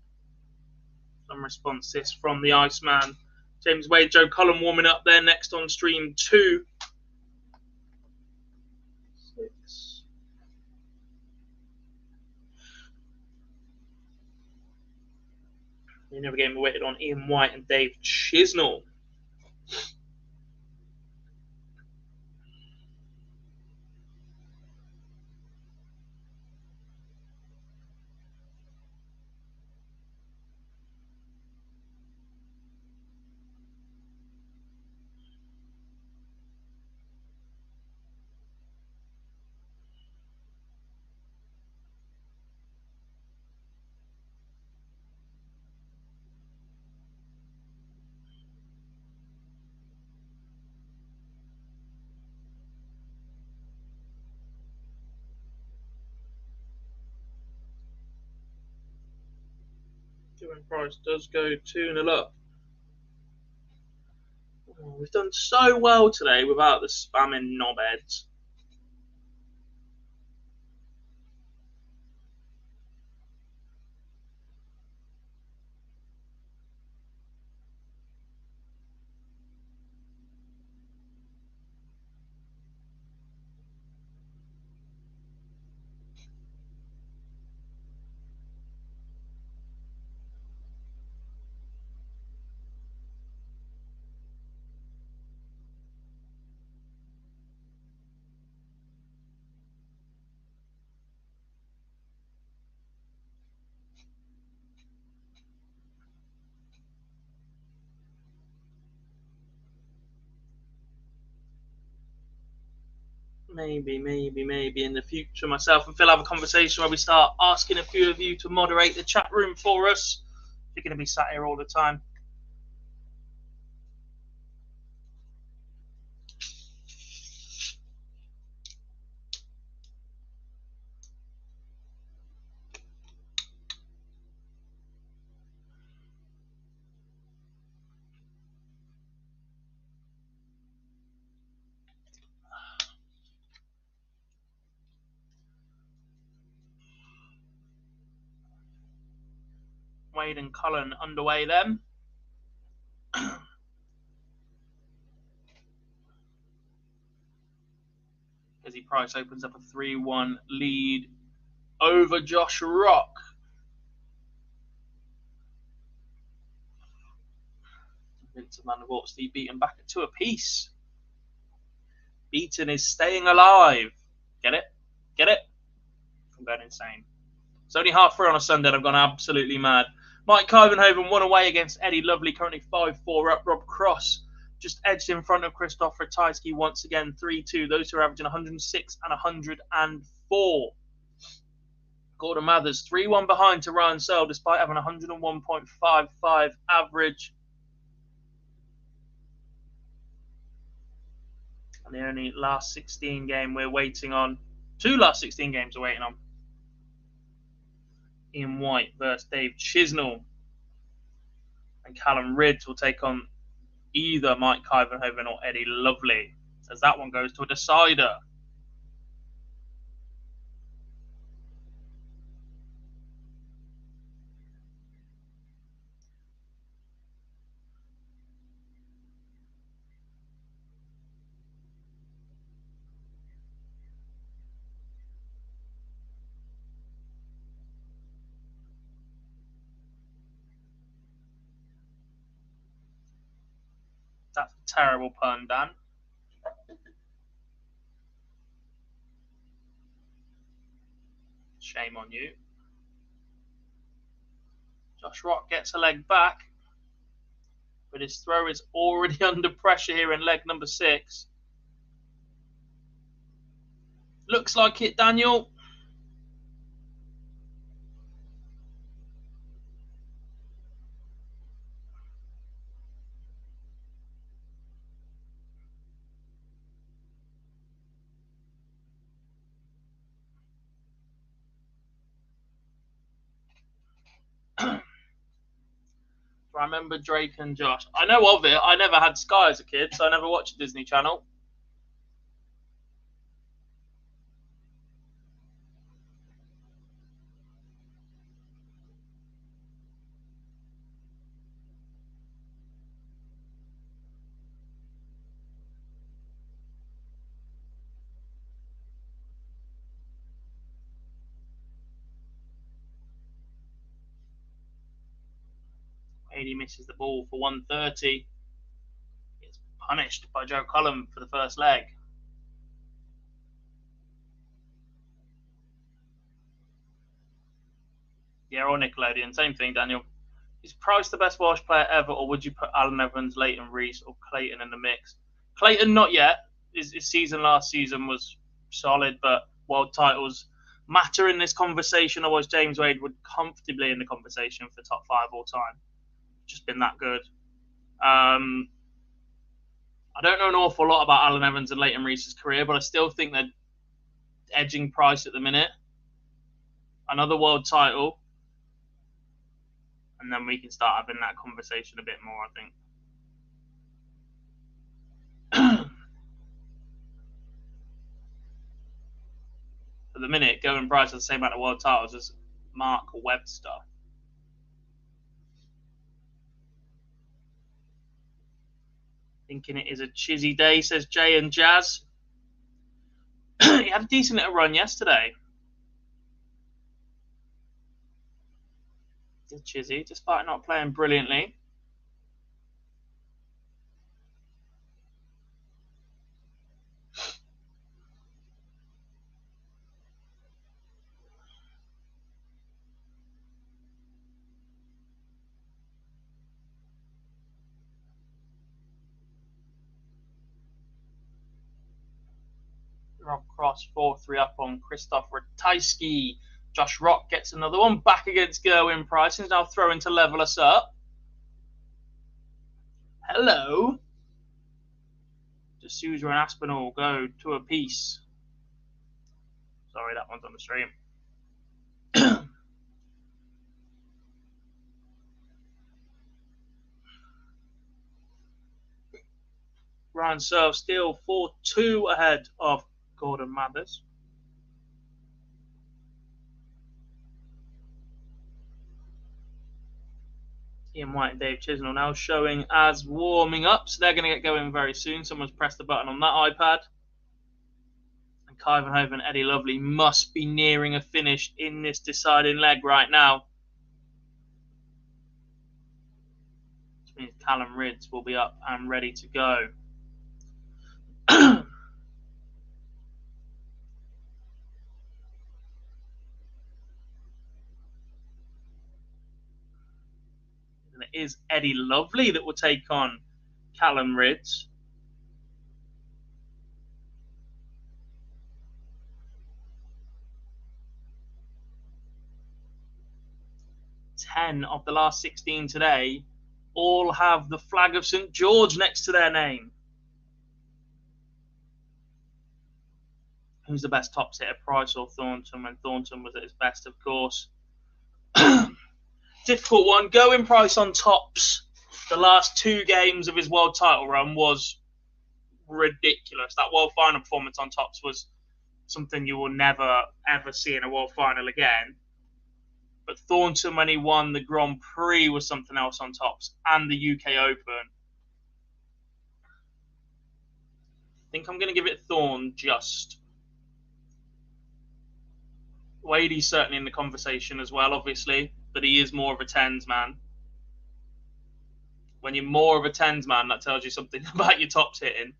Some responses from the Iceman. James Wade, Joe Cullen warming up there next on stream 2. 6. The other game we waited on Ian White and Dave Chisnell. Price does go 2-0 up. Oh, we've done so well today without the spamming knobheads. Maybe in the future, myself and Phil have a conversation where we start asking a few of you to moderate the chat room for us. You're going to be sat here all the time. Wade and Cullen underway then. Izzy Price opens up a 3-1 lead over Josh Rock. Vincent van der Voort, Steve Beaton back at 2 apiece. Beaton is staying alive. Get it? Get it? I'm going insane. It's only half through on a Sunday and I've gone absolutely mad. Mike Kyvenhoven won away against Eddie Lovely, currently 5-4 up. Rob Cross just edged in front of Christoph Ratajski once again, 3-2. Those two are averaging 106 and 104. Gordon Mathers, 3-1 behind to Ryan Searle, despite having 101.55 average. And the only last 16 game we're waiting on, 2 last 16 games we're waiting on. Ian White versus Dave Chisnell. And Callum Ridge will take on either Mike Kyvenhoven or Eddie Lovely, as that one goes to a decider. That's a terrible pun, Dan. Shame on you. Josh Rock gets a leg back, but his throw is already under pressure here in leg number 6. Looks like it, Daniel. I remember Drake and Josh. I know of it. I never had Sky as a kid, so I never watched Disney Channel. He misses the ball for 130. Gets punished by Joe Cullen for the first leg. Yeah, or Nickelodeon. Same thing, Daniel. Is Price the best Welsh player ever, or would you put Alan Evans, Leighton Rees, or Clayton in the mix? Clayton, not yet. His season last season was solid, but world titles matter in this conversation. Otherwise, James Wade would comfortably in the conversation for top 5 all time. Just been that good. I don't know an awful lot about Alan Evans and Leighton Rees' career, but I still think they're edging Price at the minute. Another world title, and then we can start having that conversation a bit more, I think. At the minute, Gerwyn Price has the same amount of world titles as Mark Webster. Thinking it is a chizzy day, says Jay and Jazz. He had a decent little run yesterday. Did Chizzy, despite not playing brilliantly. Rob Cross 4-3 up on Christoph Ratajski. Josh Rock gets another one back against Gerwyn Price. He's now throwing to level us up. Hello. D'Souza and Aspinall go to a piece. Sorry, that one's on the stream. Ryan Searle still 4-2 ahead of Gordon Mathers. Ian White and Dave Chisnell now showing as warming up, so they're going to get going very soon. Someone's pressed the button on that iPad. And Kai Van Hoven and Eddie Lovely must be nearing a finish in this deciding leg right now. Which means Callum Ridds will be up and ready to go. And it is Eddie Lovely that will take on Callum Ridds. Ten of the last 16 today all have the flag of St. George next to their name. Who's the best tops hitter, Price or Thornton? When Thornton was at his best, of course. Difficult one. Going Price on tops. The last 2 games of his world title run was ridiculous. That world final performance on tops was something you will never, ever see in a world final again. But Thornton, when he won the Grand Prix, was something else on tops, and the UK Open. I think I'm going to give it Thorn just. Wadey's certainly in the conversation as well, obviously, but he is more of a tens man. When you're more of a tens man, that tells you something about your tops hitting.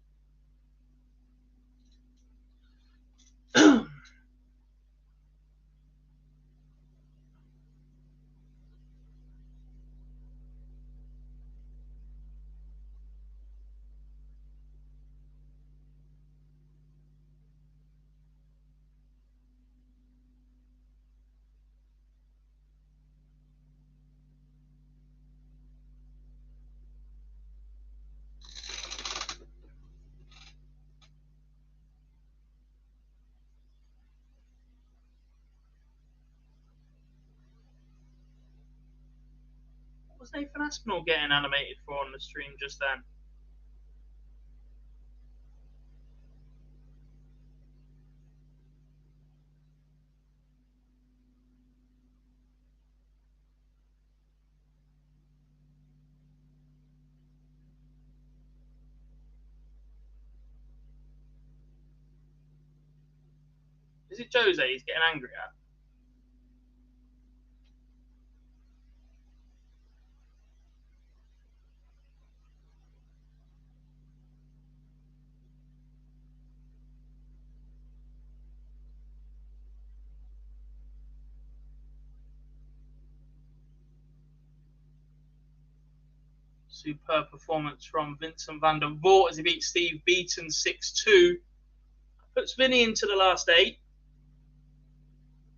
What was Nathan Aspinall getting animated for on the stream just then? Is it Jose he's getting angry at? Superb performance from Vincent van der Voort as he beats Steve Beaton 6-2. Puts Vinny into the last 8.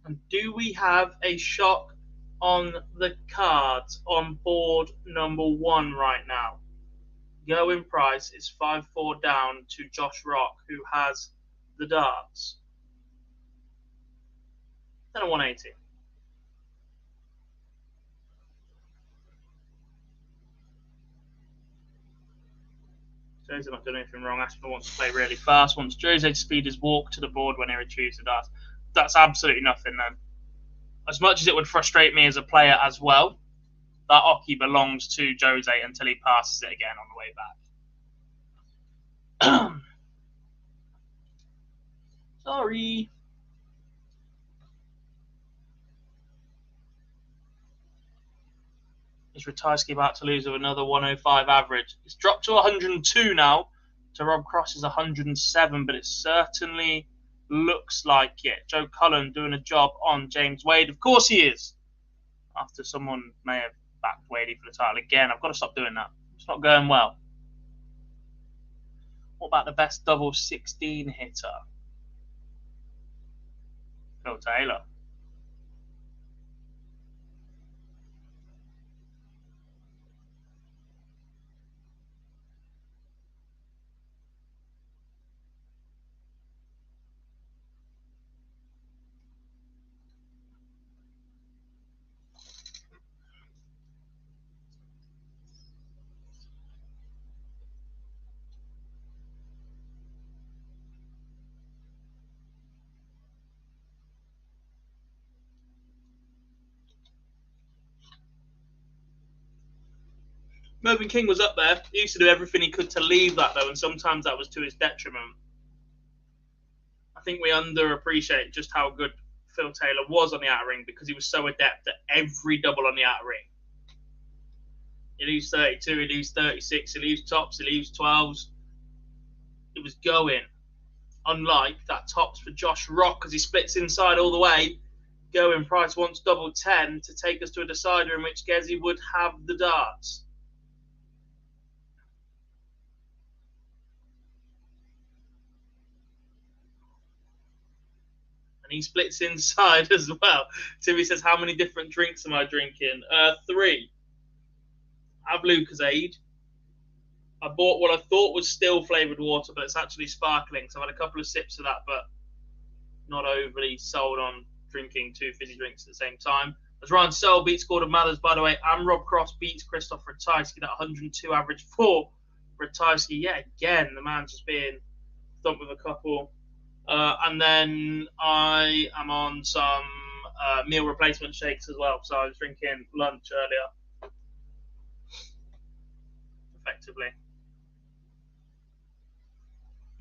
And do we have a shock on the cards on board number 1 right now? Going Price is 5-4 down to Josh Rock, who has the darts. Then a 180. Jose not doing anything wrong. Aspinall wants to play really fast. Wants Jose to speed his walk to the board when he retrieves the darts. That's absolutely nothing then. As much as it would frustrate me as a player as well, that Oki belongs to Jose until he passes it again on the way back. Sorry. Is Ratajski about to lose with another 105 average? It's dropped to 102 now. To Rob Cross's 107, but it certainly looks like it. Joe Cullen doing a job on James Wade. Of course he is. After someone may have backed Wadey for the title again. I've got to stop doing that. It's not going well. What about the best double 16 hitter? Phil Taylor. Mervyn King was up there. He used to do everything he could to leave that, though, and sometimes that was to his detriment. I think we underappreciate just how good Phil Taylor was on the outer ring because he was so adept at every double on the outer ring. He leaves 32, he leaves 36, he leaves tops, he leaves 12s. It was going. Unlike that tops for Josh Rock, because he splits inside all the way. Going, Price wants double 10 to take us to a decider in which Gezi would have the darts. And he splits inside as well. Timmy says, how many different drinks am I drinking? 3. I have Lucozade. I bought what I thought was still flavoured water, but it's actually sparkling. So I've had a couple of sips of that, but not overly sold on drinking 2 fizzy drinks at the same time. As Ryan Searle beats Gordon Mathers, by the way, and Rob Cross beats Christoph Ratajski, that 102 average for Ratajski. Yeah, again, the man's just being thumped with a couple. And then I am on some meal replacement shakes as well. So I was drinking lunch earlier, effectively.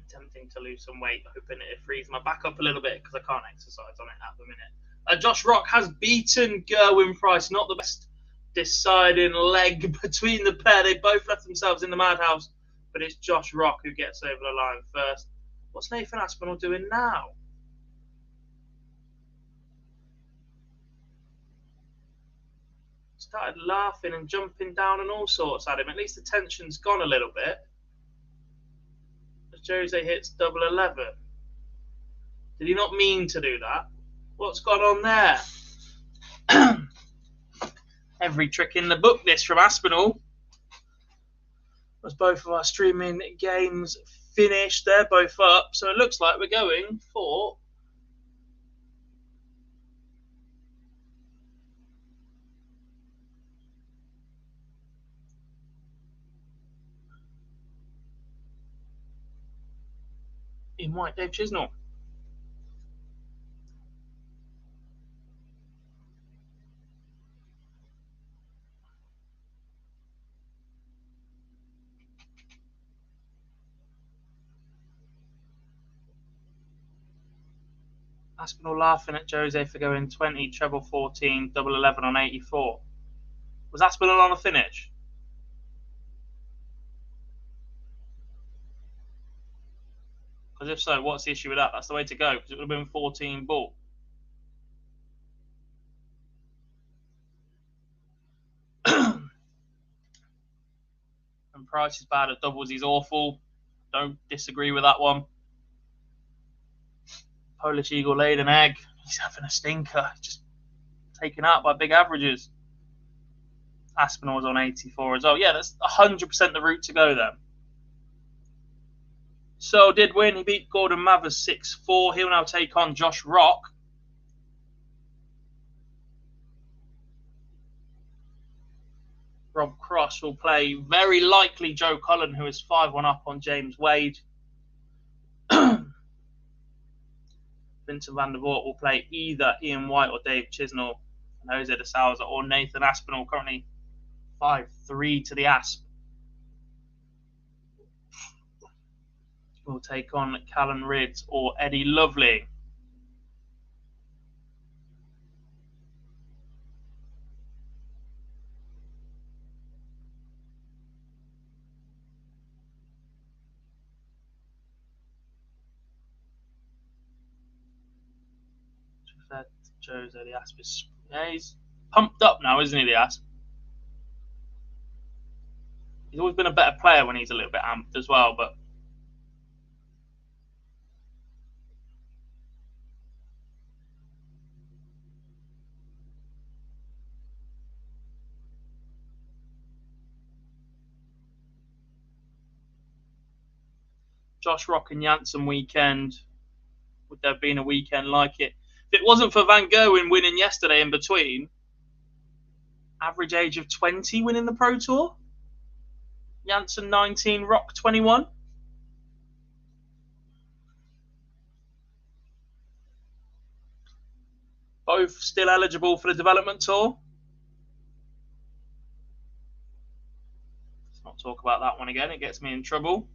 Attempting to lose some weight, hoping it frees my back up a little bit because I can't exercise on it at the minute. Josh Rock has beaten Gerwin Price. Not the best deciding leg between the pair. They both left themselves in the madhouse, but it's Josh Rock who gets over the line first. What's Nathan Aspinall doing now? Started laughing and jumping down and all sorts at him. At least the tension's gone a little bit. As Jose hits double 11. Did he not mean to do that? What's gone on there? Every trick in the book, this from Aspinall. As both of our streaming games finished, they're both up, so it looks like we're going for in white Dave Chisnall. Aspinall laughing at Jose for going 20, treble 14, double 11 on 84. Was Aspinall on a finish? Because if so, what's the issue with that? That's the way to go, because it would have been 14 ball. And Price is bad at doubles. He's awful. Don't disagree with that one. Polish Eagle laid an egg. He's having a stinker. Just taken out by big averages. Aspinall was on 84 as well. Yeah, that's 100% the route to go then. So did win. He beat Gordon Mathers 6-4. He'll now take on Josh Rock. Rob Cross will play very likely Joe Cullen, who is 5-1 up on James Wade. Vincent van der Voort will play either Ian White or Dave Chisnall. And Jose de Souza or Nathan Aspinall, currently 5-3 to the Asp. Will take on Callan Ridds or Eddie Lovely. Jose, the Asp is, yeah, he's pumped up now, isn't he, the Asp? He's always been a better player when he's a little bit amped as well, but Josh Rock and Janssen weekend, would there have been a weekend like it? If it wasn't for Van Gerwen winning yesterday in between, average age of 20 winning the Pro Tour, Janssen 19, Rock 21. Both still eligible for the development tour. talk about that one again. It gets me in trouble.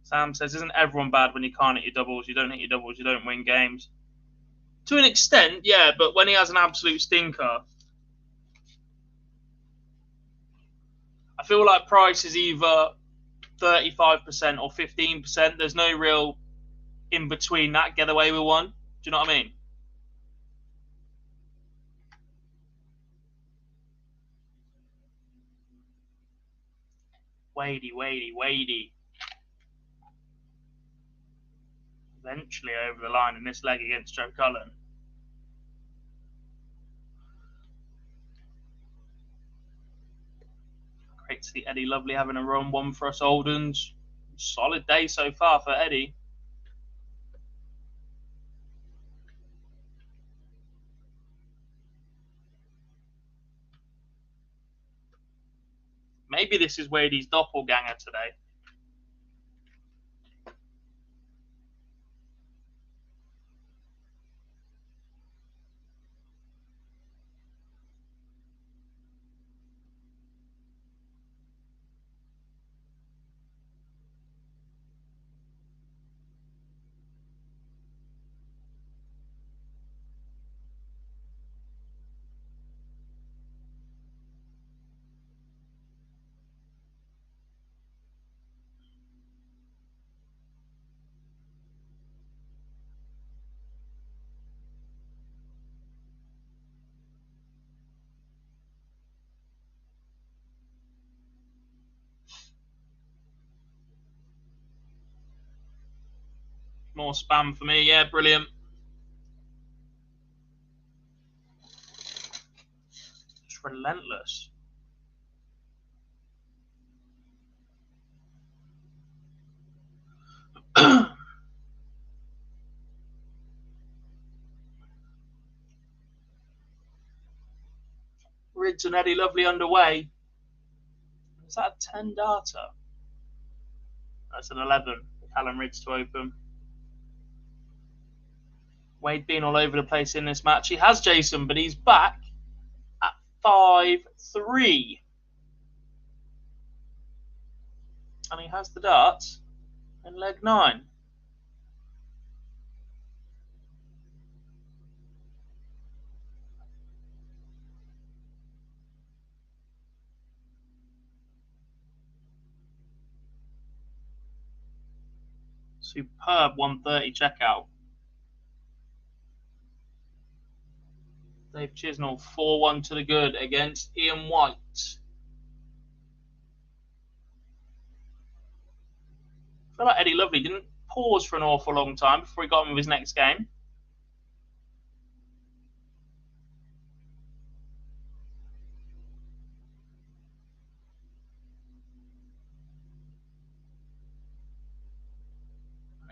Sam says, isn't everyone bad when you can't hit your doubles? You don't hit your doubles, you don't win games. To an extent, yeah, but when he has an absolute stinker, I feel like Price is either 35% or 15%. There's no real in between that get away with one. Do you know what I mean? Wadey. Eventually over the line in this leg against Joe Cullen. Great to see Eddie Lovely having a run. One for us Oldens. Solid day so far for Eddie. Maybe this is Wadey's doppelganger today. More spam for me. Yeah, brilliant. Just relentless. Rids and Eddie Lovely underway. Is that a 10 data? That's an 11. Callum Rids to open. Wade being all over the place in this match. He has Jason, but he's back at 5-3. And he has the darts in leg 9. Superb 130 checkout. Dave Chisnall 4-1 to the good against Ian White. I feel like Eddie Lovely didn't pause for an awful long time before he got on with his next game.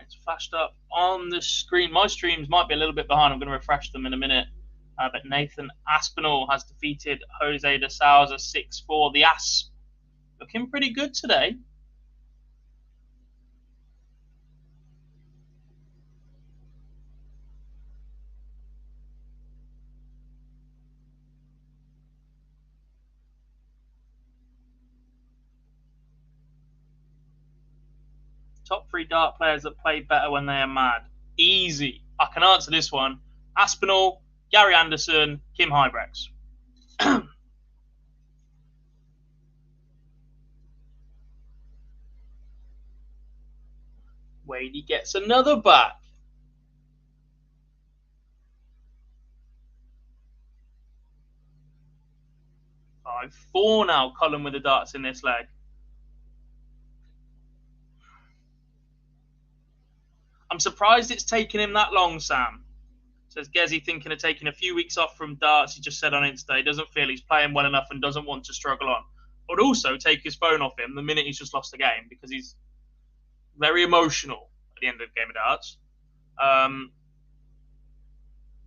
It's flashed up on the screen. My streams might be a little bit behind. I'm going to refresh them in a minute. But Nathan Aspinall has defeated Jose de Souza 6-4. The Asp looking pretty good today. Top 3 dart players that play better when they are mad. Easy. I can answer this one. Aspinall, Gary Anderson, Kim Hybrex. Wadey gets another back. 5-4 now. Cullen with the darts in this leg. I'm surprised it's taken him that long, Sam. Says Gezi thinking of taking a few weeks off from darts. He just said on Insta he doesn't feel he's playing well enough and doesn't want to struggle on. But also take his phone off him the minute he's just lost a game because he's very emotional at the end of the game of darts.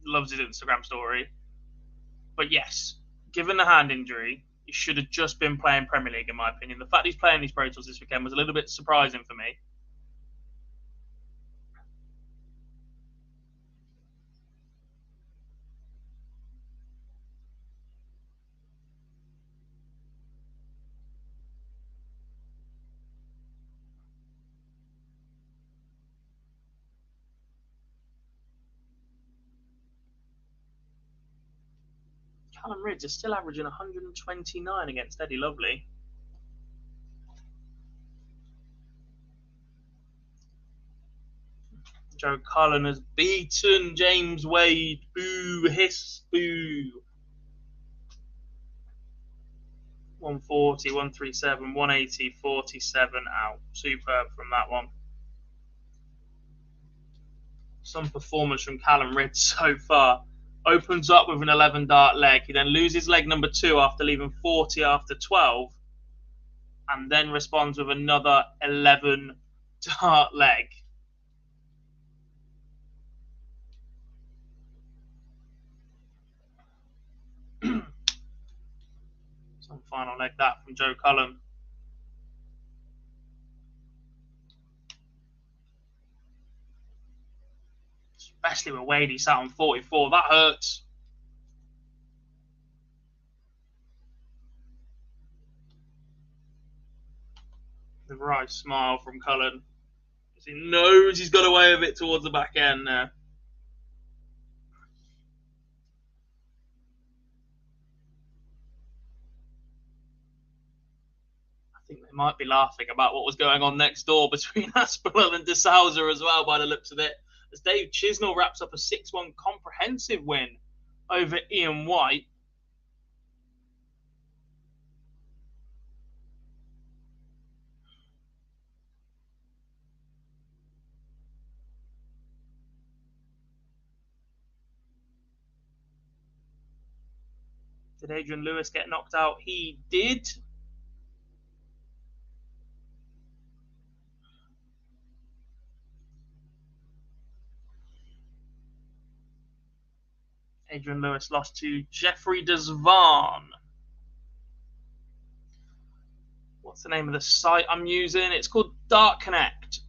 Loves his Instagram story. But yes, given the hand injury, he should have just been playing Premier League in my opinion. The fact he's playing these Pro Tours this weekend was a little bit surprising for me. Callum Ridge is still averaging 129 against Eddie Lovely. Joe Cullen has beaten James Wade. Boo, hiss, boo. 140, 137, 180, 47 out. Superb from that one. Some performance from Callum Ridge so far. Opens up with an 11 dart leg. He then loses leg number 2 after leaving 40 after 12. And then responds with another 11 dart leg. Some final leg that from Joe Cullen. Especially with Wade, he sat on 44. That hurts. The right smile from Cullen. He knows he's got away with it towards the back end there. I think they might be laughing about what was going on next door between Aspinall and De Souza as well, by the looks of it. As Dave Chisnell wraps up a 6-1 comprehensive win over Ian White. Did Adrian Lewis get knocked out? He did. Adrian Lewis lost to Jeffrey Desvan. What's the name of the site I'm using? It's called Dart Connect.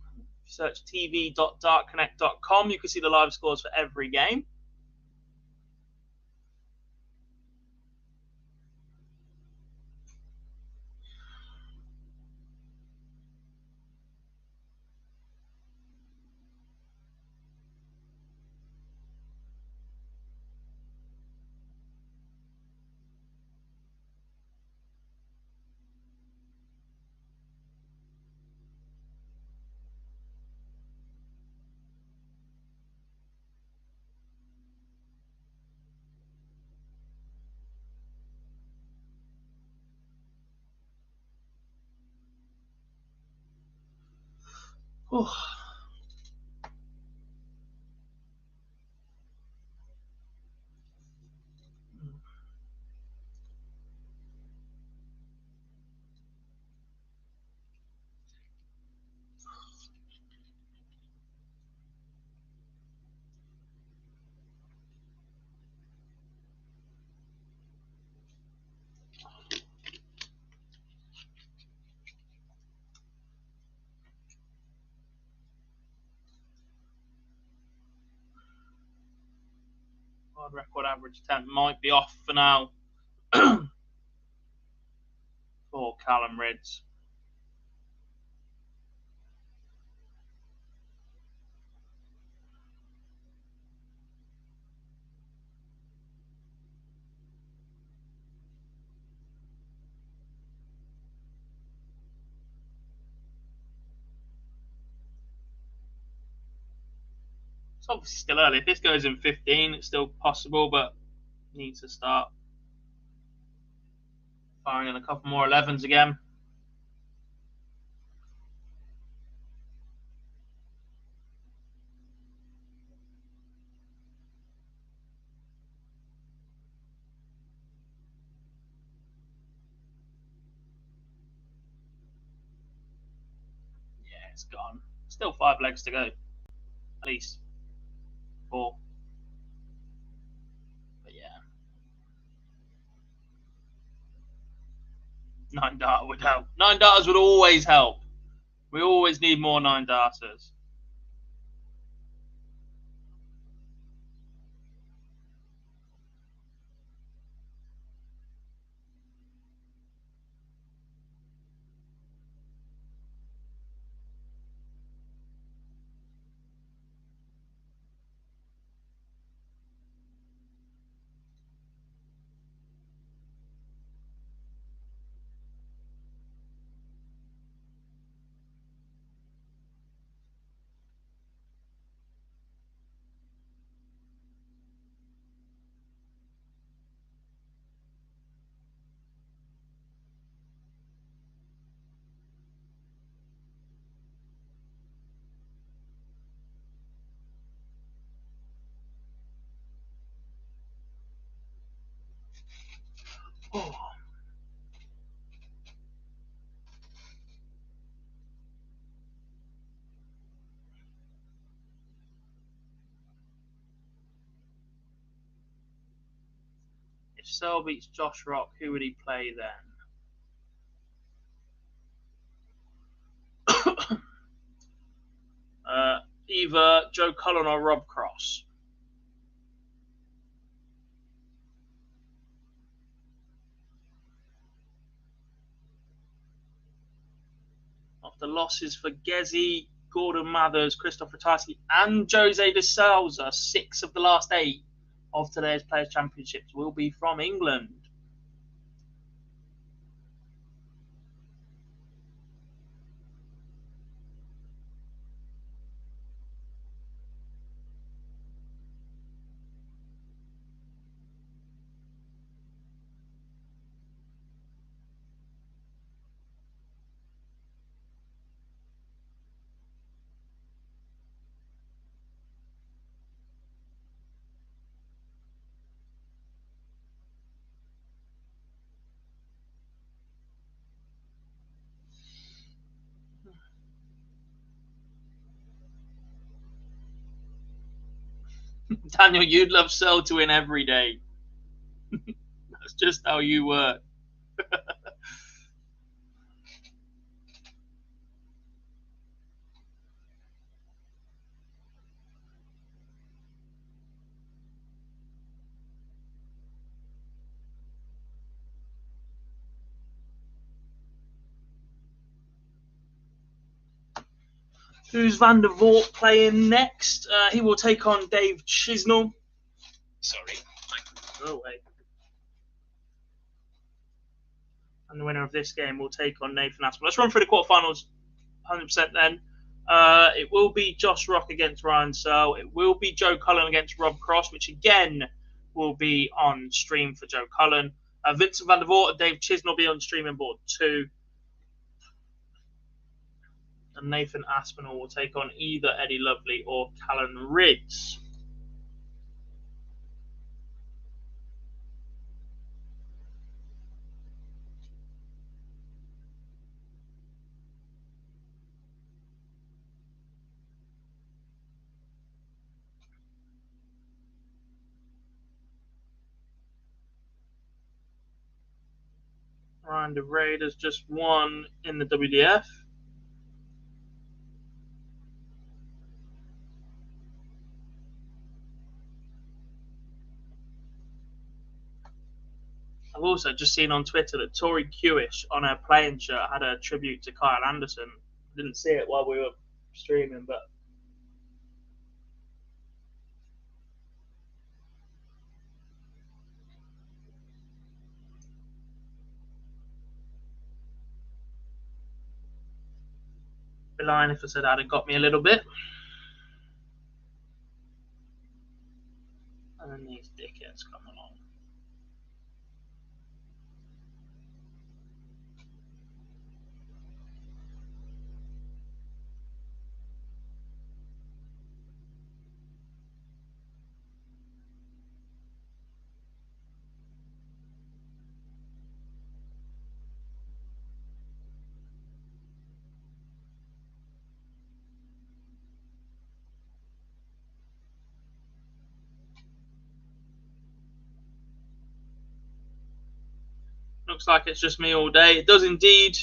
Search tv.dartconnect.com. You can see the live scores for every game. Oh. World record average 10 might be off for now for Callum Ridge. It's obviously still early. If this goes in 15, it's still possible, but needs to start firing in a couple more 11s again. Yeah, it's gone. Still 5 legs to go. At least 4. But yeah. 9 data would help. 9 darters would always help. We always need more 9 darters. If Searle beats Josh Rock, who would he play then? Either Joe Cullen or Rob Cross. After losses for Gezi, Gordon Mathers, Christoph Ratajski, and Jose de Souza, 6 of the last 8 of today's Players' Championships will be from England. Daniel, you'd love Searle to win every day. That's just how you work. Who's Van der Voort playing next? He will take on Dave Chisnall. Sorry. Go away. And the winner of this game will take on Nathan Aspinall. Let's run through the quarterfinals 100% then. It will be Josh Rock against Ryan Searle. It will be Joe Cullen against Rob Cross, which again will be on stream for Joe Cullen. Vincent Van der Voort and Dave Chisnall will be on streaming board 2. And Nathan Aspinall will take on either Eddie Lovely or Callan Ridds. Ryan de Raiders just won in the WDF. I've also just seen on Twitter that Tori Kewish on her playing shirt had a tribute to Kyle Anderson. I didn't see it while we were streaming, but the line, if I said that, it got me a little bit. And then these dickheads come along. Looks like it's just me all day. It does indeed.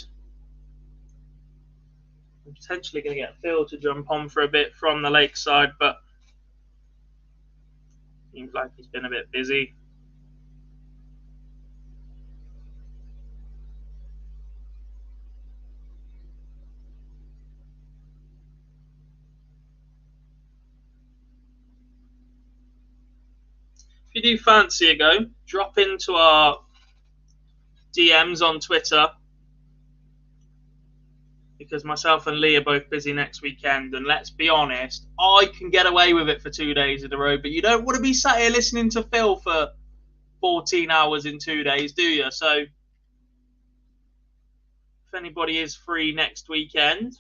I'm potentially going to get Phil to jump on for a bit from the lakeside, but seems like he's been a bit busy. If you do fancy a go, drop into our DMs on Twitter, because myself and Lee are both busy next weekend, and let's be honest, I can get away with it for 2 days in a row, but you don't want to be sat here listening to Phil for 14 hours in 2 days, do you? So if anybody is free next weekend,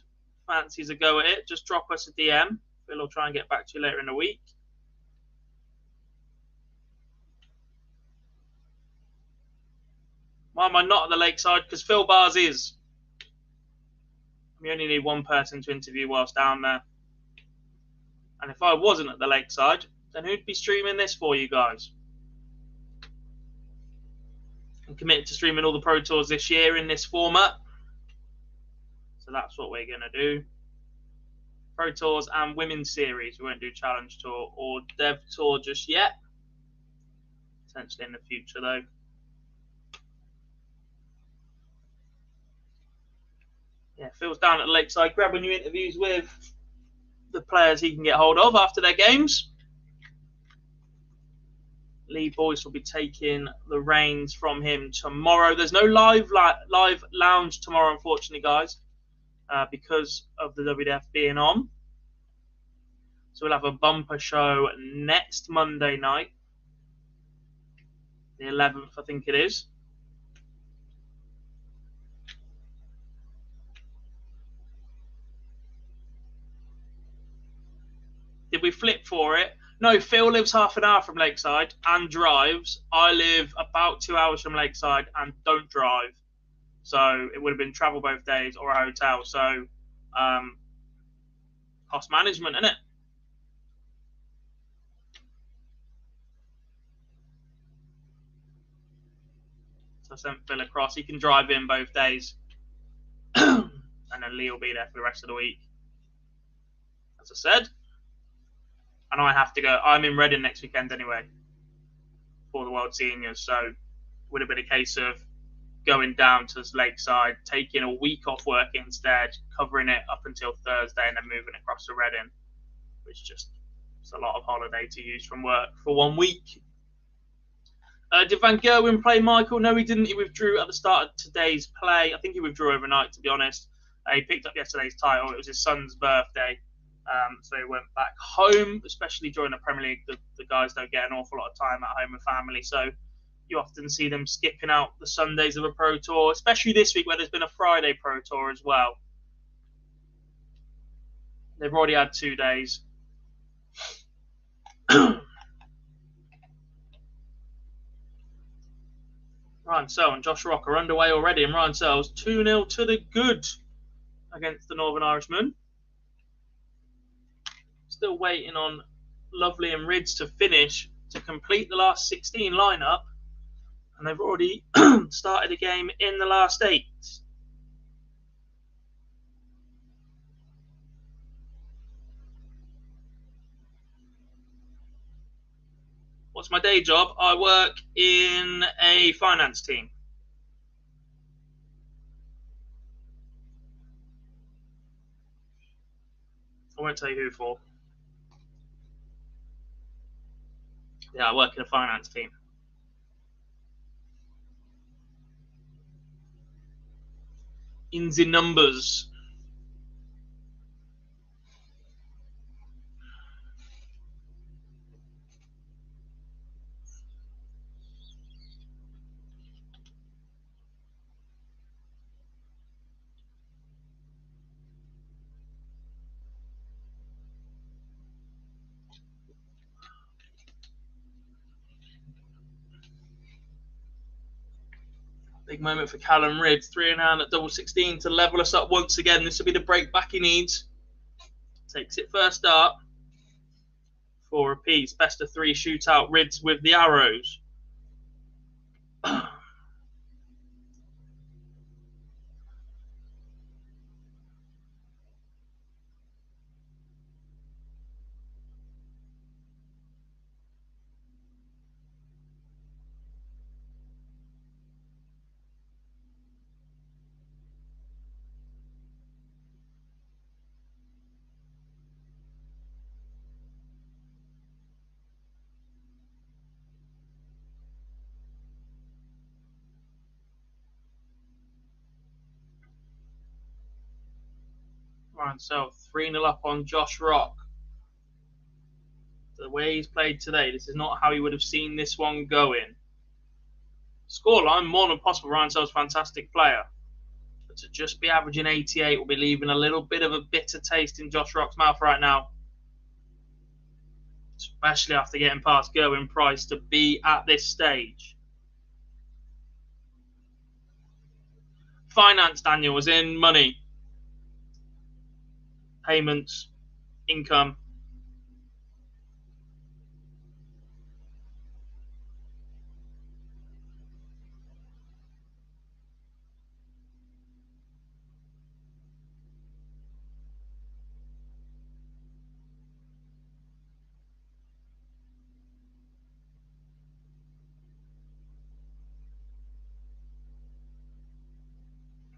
fancies a go at it, just drop us a DM. Phil will try and get back to you later in the week. Why am I not at the Lakeside? Because Phil Bars is. We only need one person to interview whilst down there. And if I wasn't at the Lakeside, then who'd be streaming this for you guys? I'm committed to streaming all the Pro Tours this year in this format. So that's what we're going to do. Pro Tours and Women's Series. We won't do Challenge Tour or Dev Tour just yet. Potentially in the future, though. Yeah, Phil's down at the Lakeside grabbing new interviews with the players he can get hold of after their games. Lee Boyce will be taking the reins from him tomorrow. There's no live lounge tomorrow, unfortunately, guys, because of the WDF being on. So we'll have a bumper show next Monday night, the 11th, I think it is. Did we flip for it? No, Phil lives half an hour from Lakeside and drives. I live about 2 hours from Lakeside and don't drive. So it would have been travel both days or a hotel. So cost management, isn't it? So I sent Phil across. He can drive in both days. And then Lee will be there for the rest of the week. As I said. And I have to go. I'm in Reading next weekend anyway for the World Seniors. So it would have been a case of going down to Lakeside, taking a week off work instead, covering it up until Thursday, and then moving across to Reading, which just is a lot of holiday to use from work for 1 week. Did Van Gerwen play Michael? No, he didn't. He withdrew at the start of today's play. I think he withdrew overnight, to be honest. He picked up yesterday's title. It was his son's birthday. So he went back home, especially during the Premier League. The guys don't get an awful lot of time at home with family, so you often see them skipping out the Sundays of a Pro Tour, especially this week where there's been a Friday Pro Tour as well. They've already had 2 days. Ryan Searle and Josh Rock are underway already, and Ryan Searle's 2-0 to the good against the Northern Irishman. Still waiting on Lovely and Rids to finish to complete the last 16 lineup, and they've already started a game in the last 8. What's my day job? I work in a finance team. I won't tell you who for. Yeah, I work in a finance team. In the numbers. Big moment for Callum Ridd. 3-9 at double 16 to level us up once again. This will be the break back he needs. Takes it first up. 4 apiece. Best of 3 shootout. Rids with the arrows. Ryan Searle 3-0 up on Josh Rock. The way he's played today, this is not how he would have seen this one going. Scoreline, more than possible. Ryan Searle's a fantastic player. But to just be averaging 88 will be leaving a little bit of a bitter taste in Josh Rock's mouth right now. Especially after getting past Gerwin Price to be at this stage. Finance, Daniel, as in money, payments, income.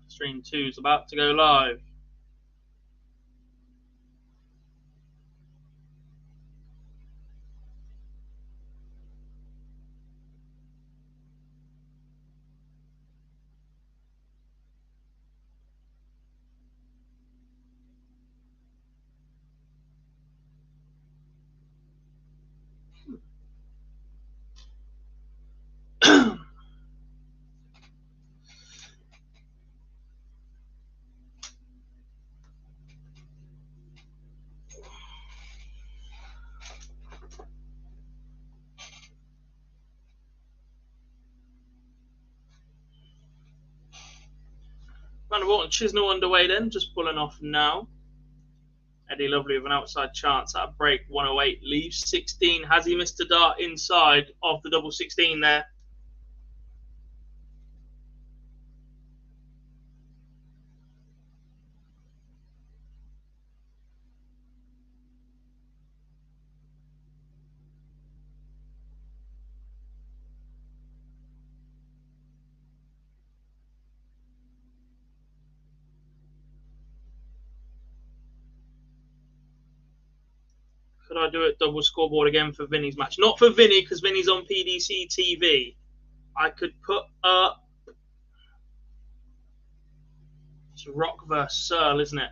Stream 2 is about to go live. Roundabout and Chisnell underway then, just pulling off now. Eddie Lovely with an outside chance at a break. 108 leaves 16. Has he missed a dart inside of the double 16 there? Could I do it double scoreboard again for Vinny's match? Not for Vinny, because Vinny's on PDC TV. I could put up... It's Rock versus Searle, isn't it?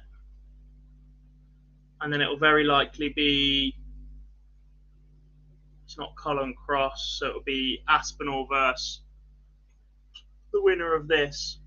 And then it'll very likely be... It's not Cullen Cross, so it'll be Aspinall versus the winner of this.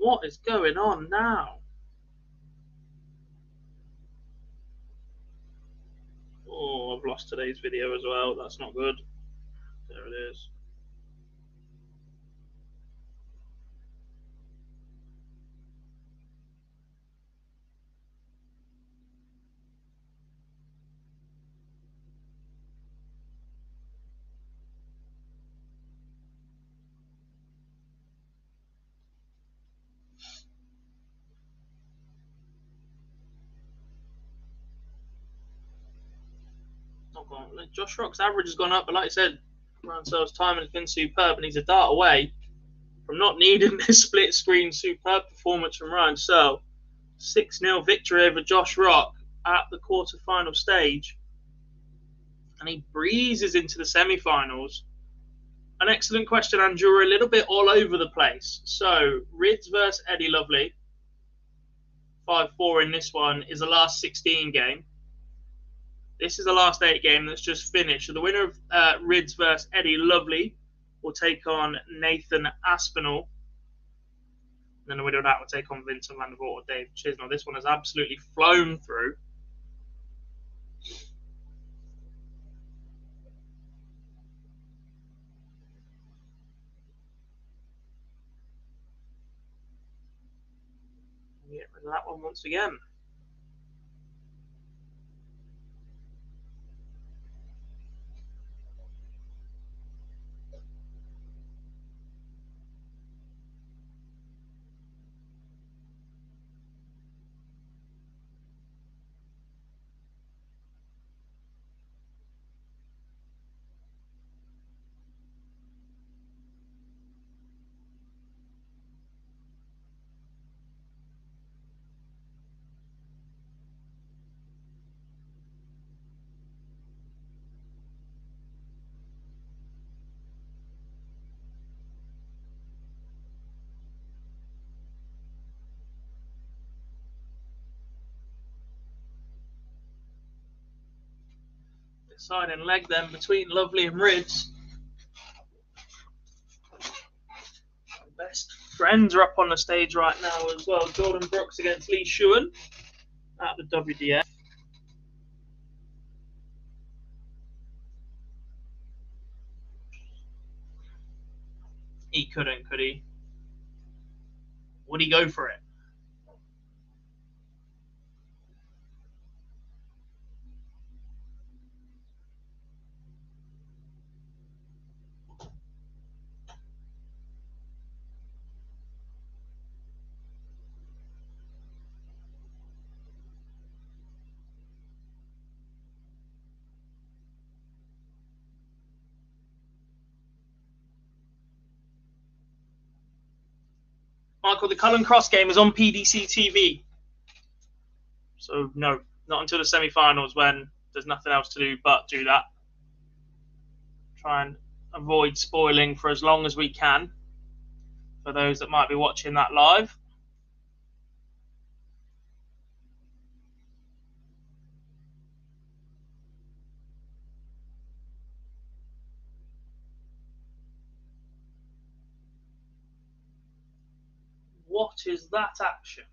What is going on now? Oh, I've lost today's video as well. That's not good. There it is. Josh Rock's average has gone up, but like I said, Ryan Searle's timing has been superb, and he's a dart away from not needing this split screen. Superb performance from Ryan Searle. 6-0 victory over Josh Rock at the quarter-final stage, and he breezes into the semi-finals. An excellent question, Andrew. We're a little bit all over the place. So, Rids versus Eddie Lovely, 5-4 in this one, is the last 16 game. This is the last 8 game that's just finished. So the winner of Rids versus Eddie Lovely will take on Nathan Aspinall. And then the winner of that will take on Vincent Van der Voort or Dave Chisnell. This one has absolutely flown through. Get rid of that one once again. Deciding leg then between Lovely and Rids. Best friends are up on the stage right now as well. Jordan Brooks against Lee Shewan at the WDF. He couldn't, could he? Would he go for it? Michael, the Cullen Cross game is on PDC TV. So, no, not until the semi-finals when there's nothing else to do but do that. Try and avoid spoiling for as long as we can for those that might be watching that live. What is that action?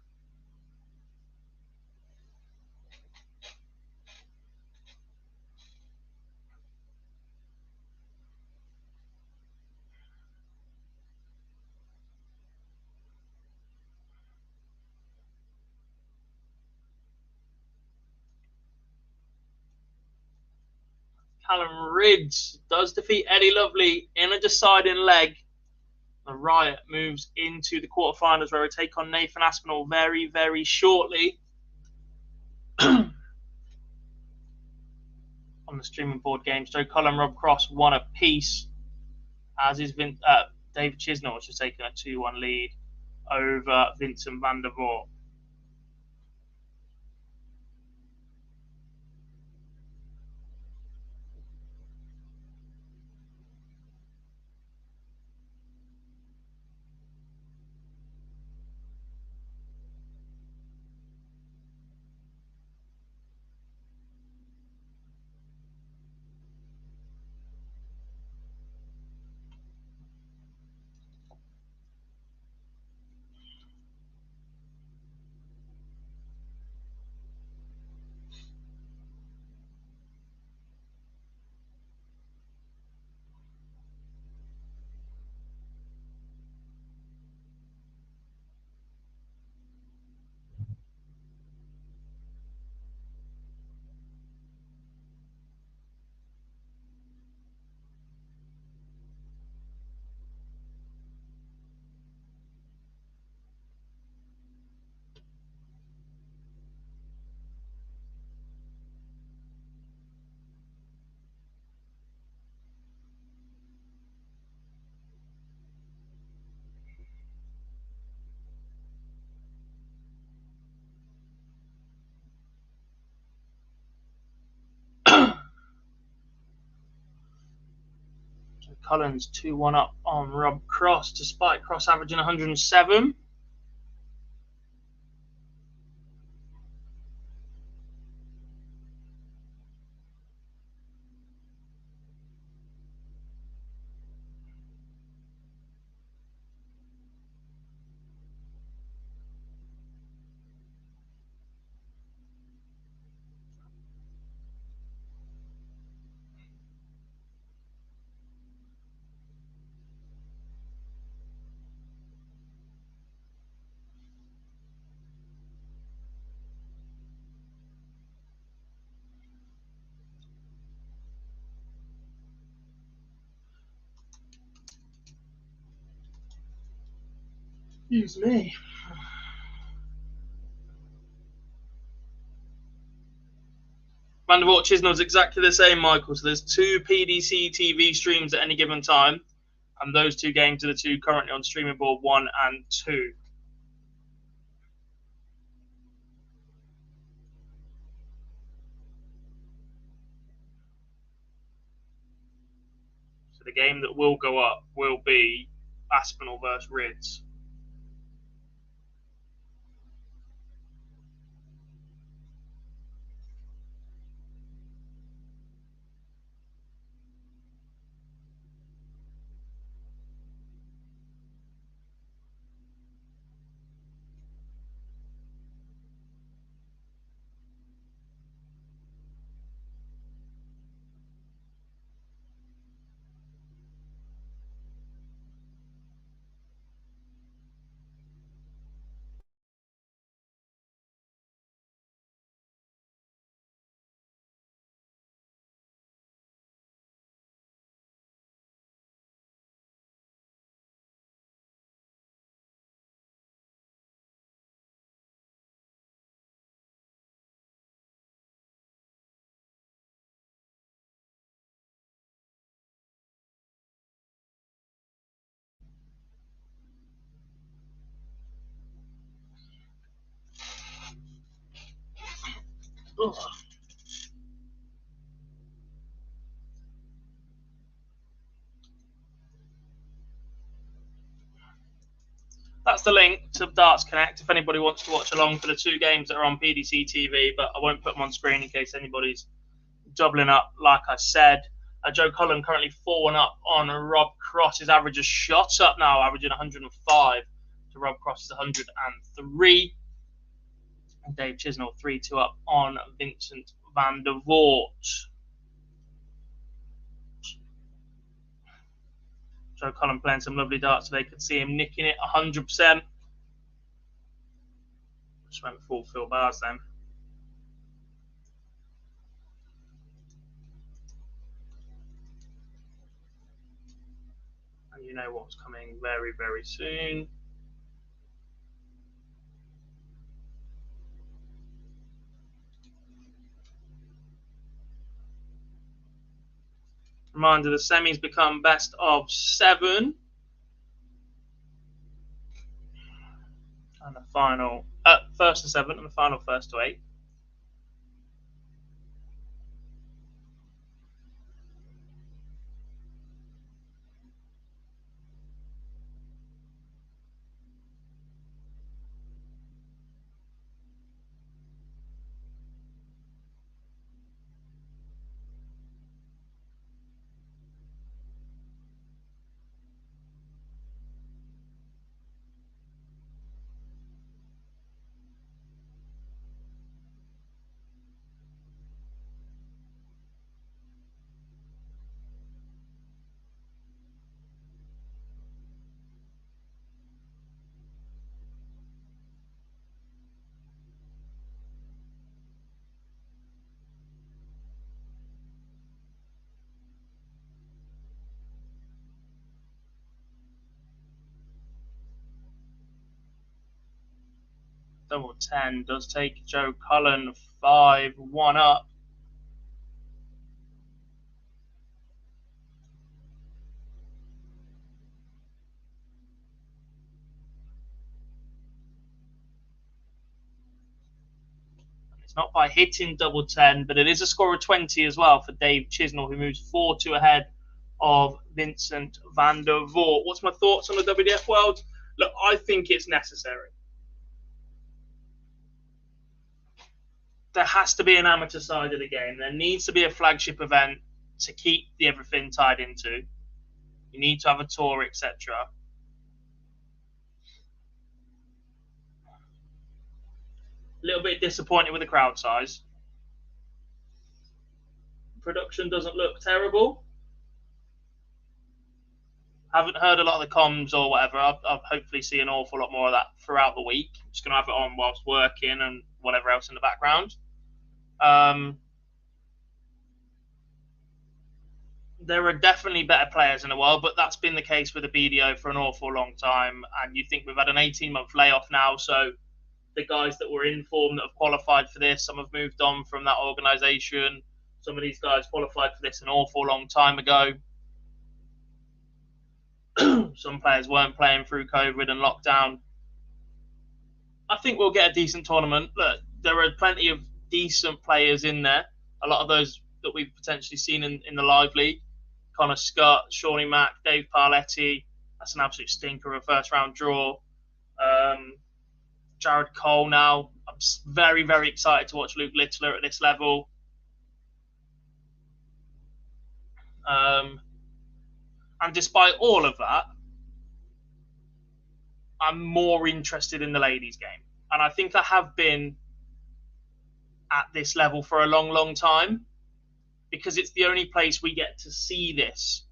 Callum Rids does defeat Eddie Lovely in a deciding leg. The Riot moves into the quarterfinals where we take on Nathan Aspinall very, very shortly. On the streaming board games, Joe Cullen, Rob Cross, one apiece, as is David Chisnall, which has taken a 2-1 lead over Vincent van der Voort. Cullen's 2-1 up on Rob Cross, despite Cross averaging 107. Excuse me. Van der Voort Chisnall is exactly the same, Michael. So there's 2 PDC TV streams at any given time, and those 2 games are the 2 currently on streaming board 1 and 2. So the game that will go up will be Aspinall versus Rids. Ugh. That's the link to Darts Connect if anybody wants to watch along for the 2 games that are on PDC TV, but I won't put them on screen in case anybody's doubling up. Like I said, Joe Cullen currently 4-1 up on Rob Cross. His average has shot up now, averaging 105 to Rob Cross's 103. And Dave Chisnell 3-2 up on Vincent van der Voort. Joe Cullen playing some lovely darts today. Could see him nicking it 100%. Just went full fill bars then. And you know what's coming very, very soon. Reminder, the semis become best of 7. And the final, first to 7 and the final first to 8. Double 10 does take Joe Cullen 5-1 up. It's not by hitting double 10, but it is a score of 20 as well for Dave Chisnell, who moves 4-2 ahead of Vincent van der Voort. What's my thoughts on the WDF World? Look, I think it's necessary. There has to be an amateur side of the game. There needs to be a flagship event to keep the everything tied into. You need to have a tour, etc. A little bit disappointed with the crowd size. Production doesn't look terrible. Haven't heard a lot of the comms or whatever. I'll hopefully see an awful lot more of that throughout the week. I'm just going to have it on whilst working and whatever else in the background. There are definitely better players in the world, but that's been the case with the BDO for an awful long time. And you think we've had an 18-month layoff now, so the guys that were in form that have qualified for this, some have moved on from that organisation. Some of these guys qualified for this an awful long time ago. Some players weren't playing through COVID and lockdown. I think we'll get a decent tournament. Look, there are plenty of decent players in there. A lot of those that we've potentially seen in the live league. Connor Scott, Shawnee Mack, Dave Parletti. That's an absolute stinker of a first-round draw. Jared Cole now. I'm very, very excited to watch Luke Littler at this level. And despite all of that, I'm more interested in the ladies' game. And I think I have been at this level for a long, long time, because it's the only place we get to see this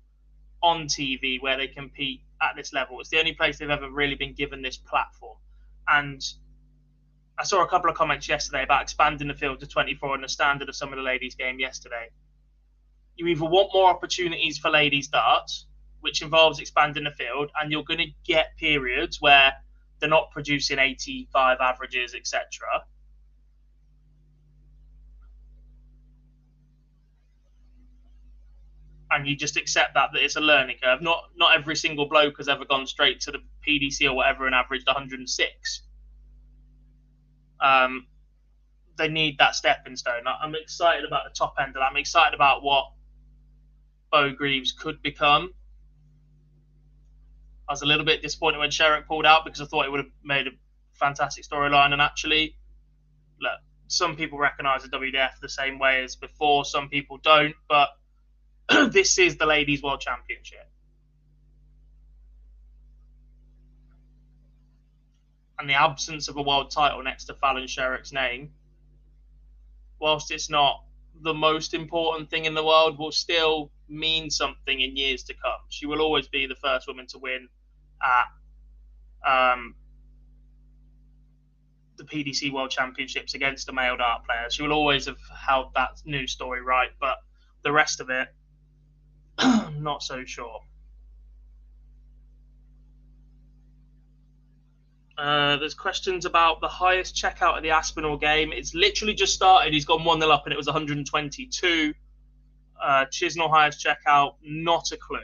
on TV where they compete at this level. It's the only place they've ever really been given this platform. And I saw a couple of comments yesterday about expanding the field to 24 and the standard of some of the ladies' game yesterday. You either want more opportunities for ladies' darts, which involves expanding the field, and you're going to get periods where they're not producing 85 averages, etc. And you just accept that it's a learning curve. Not every single bloke has ever gone straight to the PDC or whatever and averaged 106. they need that stepping stone. I'm excited about the top end of that. I'm excited about what Bo Greaves could become. I was a little bit disappointed when Sherrick pulled out because I thought it would have made a fantastic storyline. And actually, look, some people recognise the WWF the same way as before. Some people don't. But this is the Ladies World Championship. And the absence of a world title next to Fallon Sherrick's name, whilst it's not the most important thing in the world, will still mean something in years to come. She will always be the first woman to win at the PDC World Championships against a male dart player. She will always have held that news story right, but the rest of it, not so sure. There's questions about the highest checkout of the Aspinall game. It's literally just started. He's gone 1-0 up and it was 122. Chisnell highest checkout, not a clue.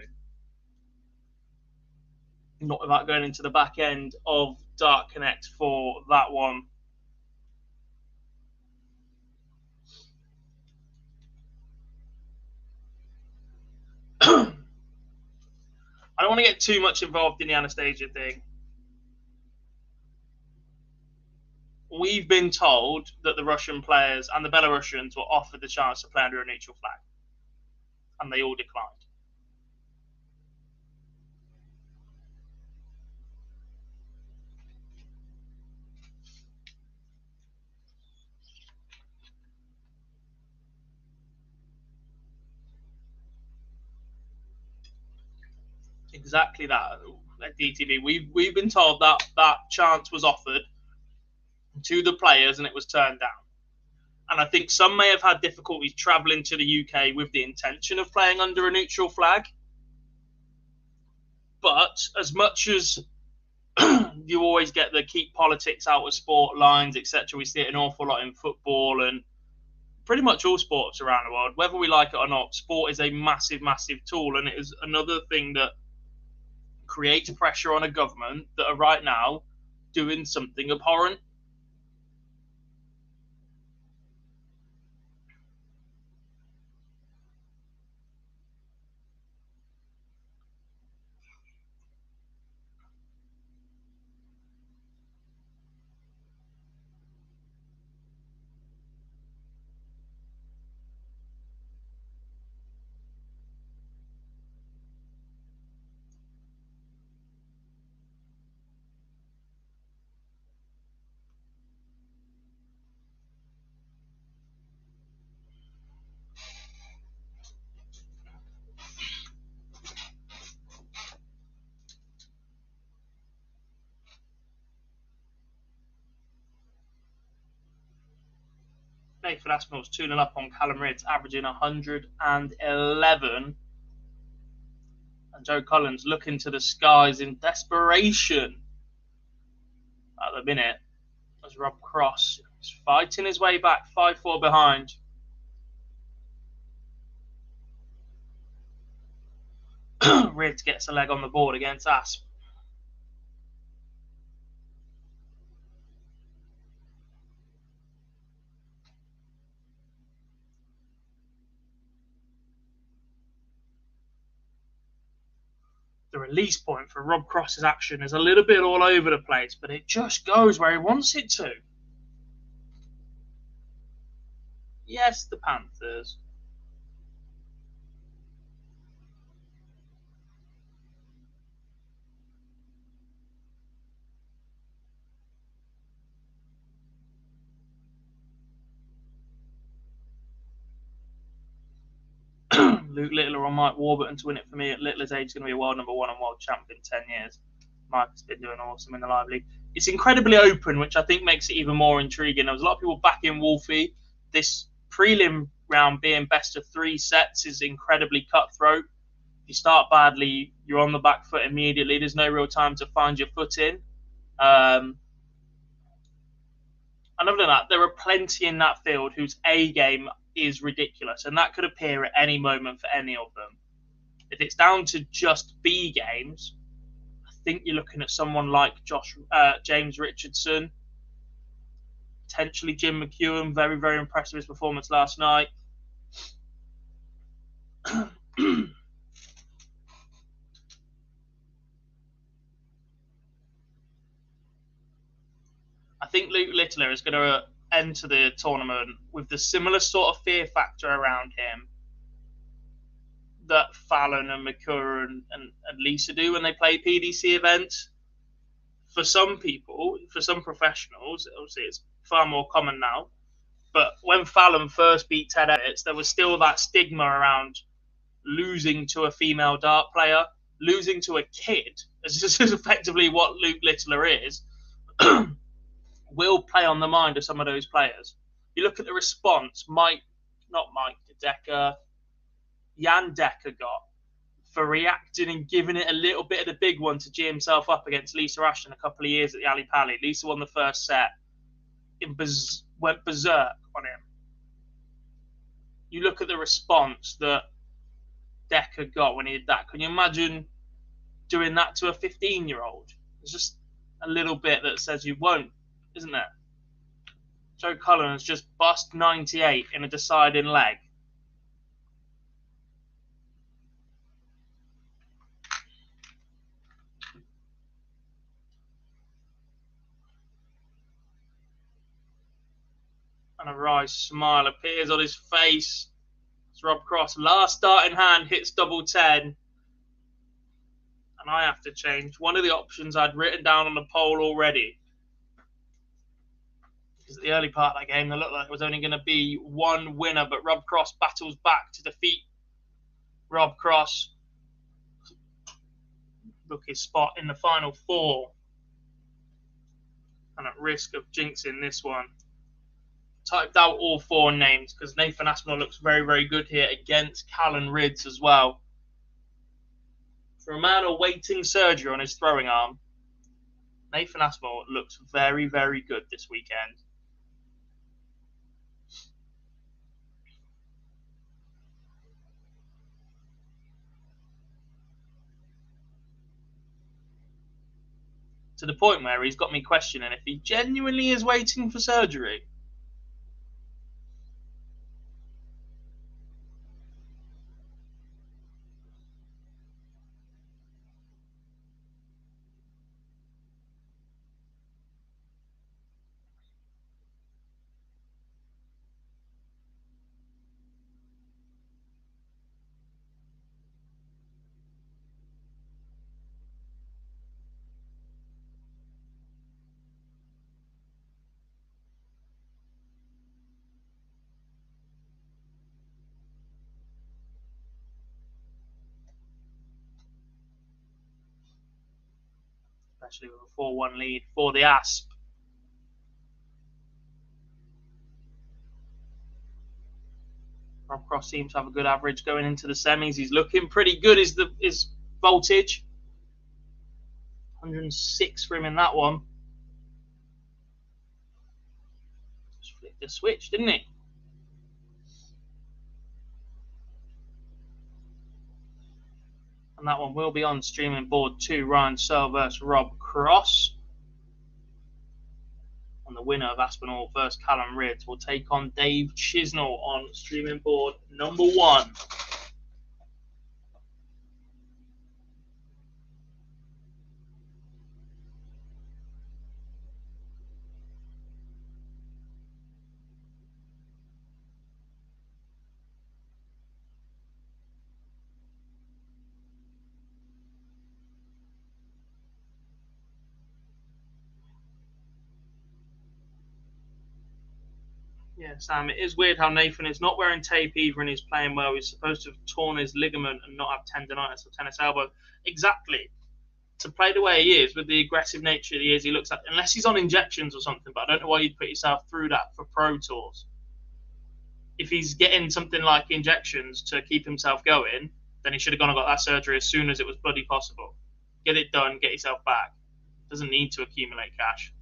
Not without going into the back end of Dart Connect for that one. I don't want to get too much involved in the Anastasia thing. We've been told that the Russian players and the Belarusians were offered the chance to play under a neutral flag, and they all declined. Exactly that at DTV. We've been told that that chance was offered to the players and it was turned down. And I think some may have had difficulties travelling to the UK with the intention of playing under a neutral flag. But as much as you always get the keep politics out of sport lines, etc., we see it an awful lot in football and pretty much all sports around the world. Whether we like it or not, sport is a massive, massive tool. And it is another thing that creates pressure on a government that are right now doing something abhorrent. Nathan Aspinall's 2-0 up on Callum Ridds, averaging 111. And Joe Collins looking to the skies in desperation at the minute as Rob Cross is fighting his way back, 5-4 behind. Ridds gets a leg on the board against Asp. The release point for Rob Cross's action is a little bit all over the place, but it just goes where he wants it to. Yes, the Panthers. Luke Littler or Mike Warburton to win it for me. At Littler's age, is going to be a world number one and world champion in 10 years. Mike's been doing awesome in the live league. It's incredibly open, which I think makes it even more intriguing. There was a lot of people backing Wolfie. This prelim round being best of 3 sets is incredibly cutthroat. If you start badly, you're on the back foot immediately. There's no real time to find your foot in. And other than that, there are plenty in that field whose A game is ridiculous, and that could appear at any moment for any of them. If it's down to just B games, I think you're looking at someone like James Richardson, potentially Jim McEwen. Very, very impressive his performance last night. I think Luke Littler is going to enter the tournament with the similar sort of fear factor around him that Fallon and McCurra and Lisa do when they play PDC events. For some people, for some professionals, obviously it's far more common now, but when Fallon first beat Ted Edwards, there was still that stigma around losing to a female dart player, losing to a kid, as is effectively what Luke Littler is, will play on the mind of some of those players. You look at the response Jan Decker got for reacting and giving it a little bit of the big one to G himself up against Lisa Ashton a couple of years at the Ali Pali. Lisa won the first set, went berserk on him. You look at the response that Decker got when he did that. Can you imagine doing that to a 15-year-old? There's just a little bit that says you won't, isn't there? Joe Cullen has just bust 98 in a deciding leg. And a wry smile appears on his face as Rob Cross, last dart in hand, hits double 10. And I have to change one of the options I'd written down on the poll already. Because at the early part of that game, it looked like it was only going to be one winner, but Rob Cross battles back to defeat Rob Cross. Book his spot in the final four. And at risk of jinxing this one, typed out all four names because Nathan Aspinall looks very, very good here against Callan Ridds as well. For a man awaiting surgery on his throwing arm, Nathan Aspinall looks very, very good this weekend. To the point where he's got me questioning if he genuinely is waiting for surgery. Especially with a 4-1 lead for the Asp. Rob Cross seems to have a good average going into the semis. He's looking pretty good. His voltage 106 for him in that one. Just flicked the switch, didn't he? And that one will be on streaming board 2. Ryan Searle versus Rob Cross. And the winner of Aspinall versus Callum Ridds will take on Dave Chisnell on streaming board number 1. Yeah, Sam, it is weird how Nathan is not wearing tape either and he's playing well. He's supposed to have torn his ligament and not have tendonitis or tennis elbow. Exactly. To play the way he is, with the aggressive nature that he is, he looks like, unless he's on injections or something, but I don't know why you'd put yourself through that for Pro Tours. If he's getting something like injections to keep himself going, then he should have gone and got that surgery as soon as it was bloody possible. Get it done, get yourself back. Doesn't need to accumulate cash.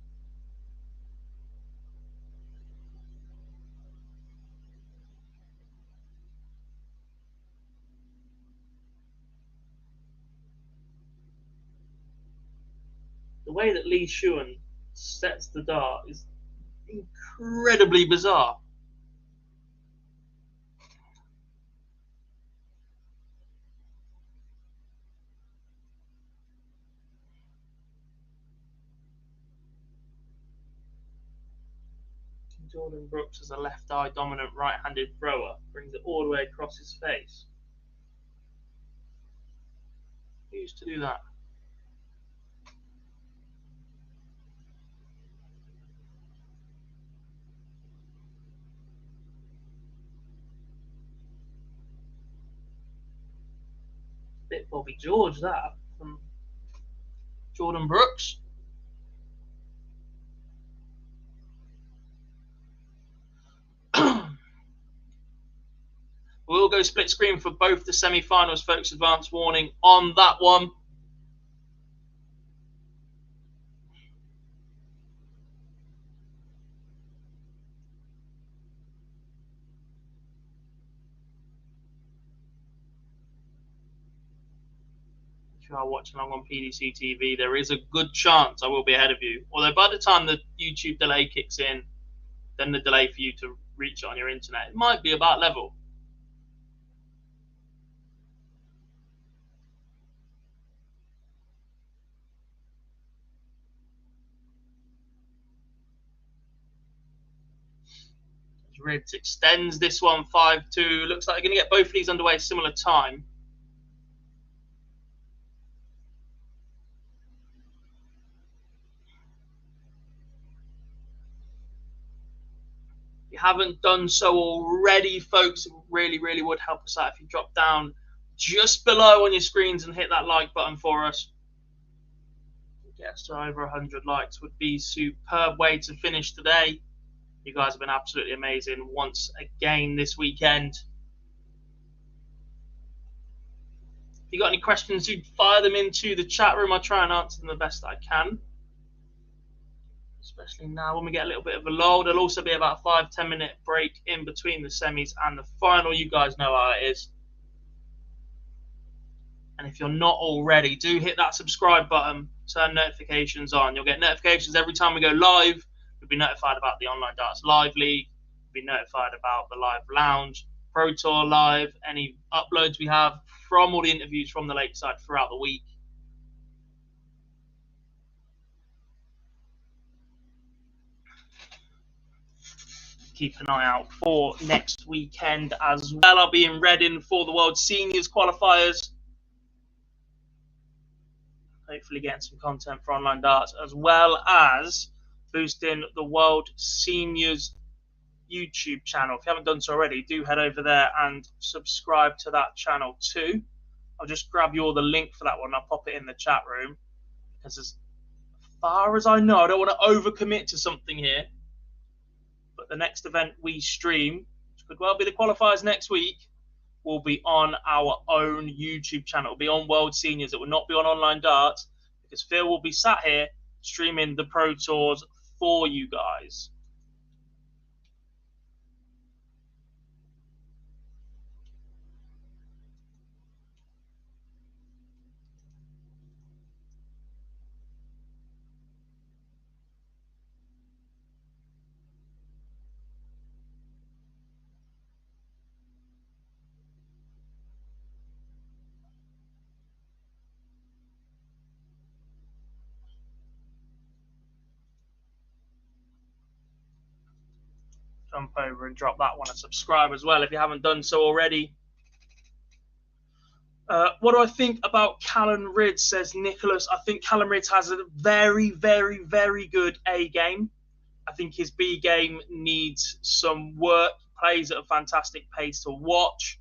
The way that Lee Shuan sets the dart is incredibly bizarre. Jordan Brooks as a left eye dominant right-handed thrower brings it all the way across his face. Who used to do that? Bit Bobby George, that, from Jordan Brooks. We'll go split screen for both the semi-finals, folks. Advance warning on that one. If you are watching along on PDC TV, there is a good chance I will be ahead of you. Although by the time the YouTube delay kicks in, then the delay for you to reach on your internet, it might be about level. Rids extends this one 5-2. Looks like they're going to get both of these underway at similar time. If you haven't done so already, folks, it really would help us out if you drop down just below on your screens and hit that like button for us. Get us to over 100 likes would be a superb way to finish today. You guys have been absolutely amazing once again this weekend. If you got any questions, you fire them into the chat room. I try and answer them the best I can. Especially now when we get a little bit of a lull. There'll also be about a 5-10 minute break in between the semis and the final. You guys know how it is. And if you're not already, do hit that subscribe button, turn notifications on. You'll get notifications every time we go live. You'll be notified about the Online Darts Live League. You'll be notified about the Live Lounge, Pro Tour Live, any uploads we have from all the interviews from the Lakeside throughout the week. Keep an eye out for next weekend as well. I'll be in Reading for the World Seniors qualifiers. Hopefully getting some content for Online Darts, as well as boosting the World Seniors YouTube channel. If you haven't done so already, do head over there and subscribe to that channel too. I'll just grab you all the link for that one. I'll pop it in the chat room, because as far as I know, I don't want to overcommit to something here, but the next event we stream, which could well be the qualifiers next week, will be on our own YouTube channel. It will be on World Seniors. It will not be on Online Darts, because Phil will be sat here streaming the Pro Tours for you guys. Jump over and drop that one and subscribe as well if you haven't done so already. What do I think about Callum Rids, says Nicholas. I think Callum Rids has a very good A game. I think his B game needs some work. He plays at a fantastic pace to watch.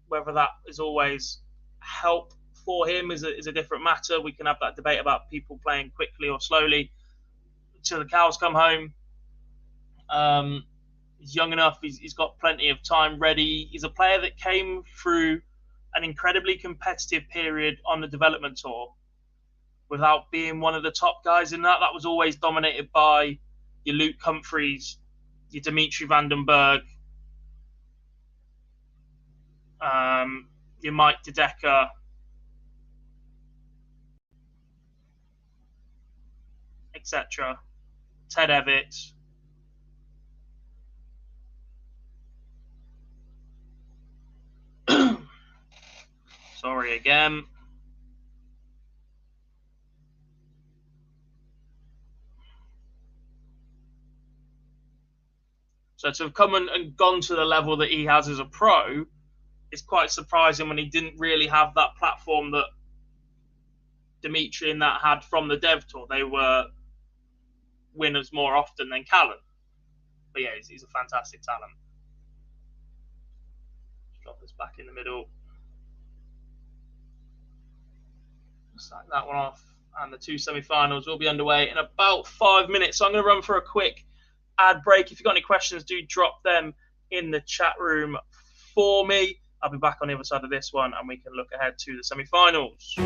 Whether that is always help for him is a different matter. We can have that debate about people playing quickly or slowly till the cows come home. He's young enough. He's got plenty of time ready. He's a player that came through an incredibly competitive period on the development tour without being one of the top guys in that. That was always dominated by your Luke Humphreys, your Dimitri Vandenberg, your Mike DeDecker, etc. Ted Evett, summary again. So to have come and gone to the level that he has as a pro is quite surprising when he didn't really have that platform that Dimitri and that had from the Dev Tour. They were winners more often than Callum. But yeah, he's a fantastic talent. Drop this back in the middle. Sack that one off. And the two semi-finals will be underway in about 5 minutes. So I'm going to run for a quick ad break. If you've got any questions, do drop them in the chat room for me. I'll be back on the other side of this one and we can look ahead to the semi-finals.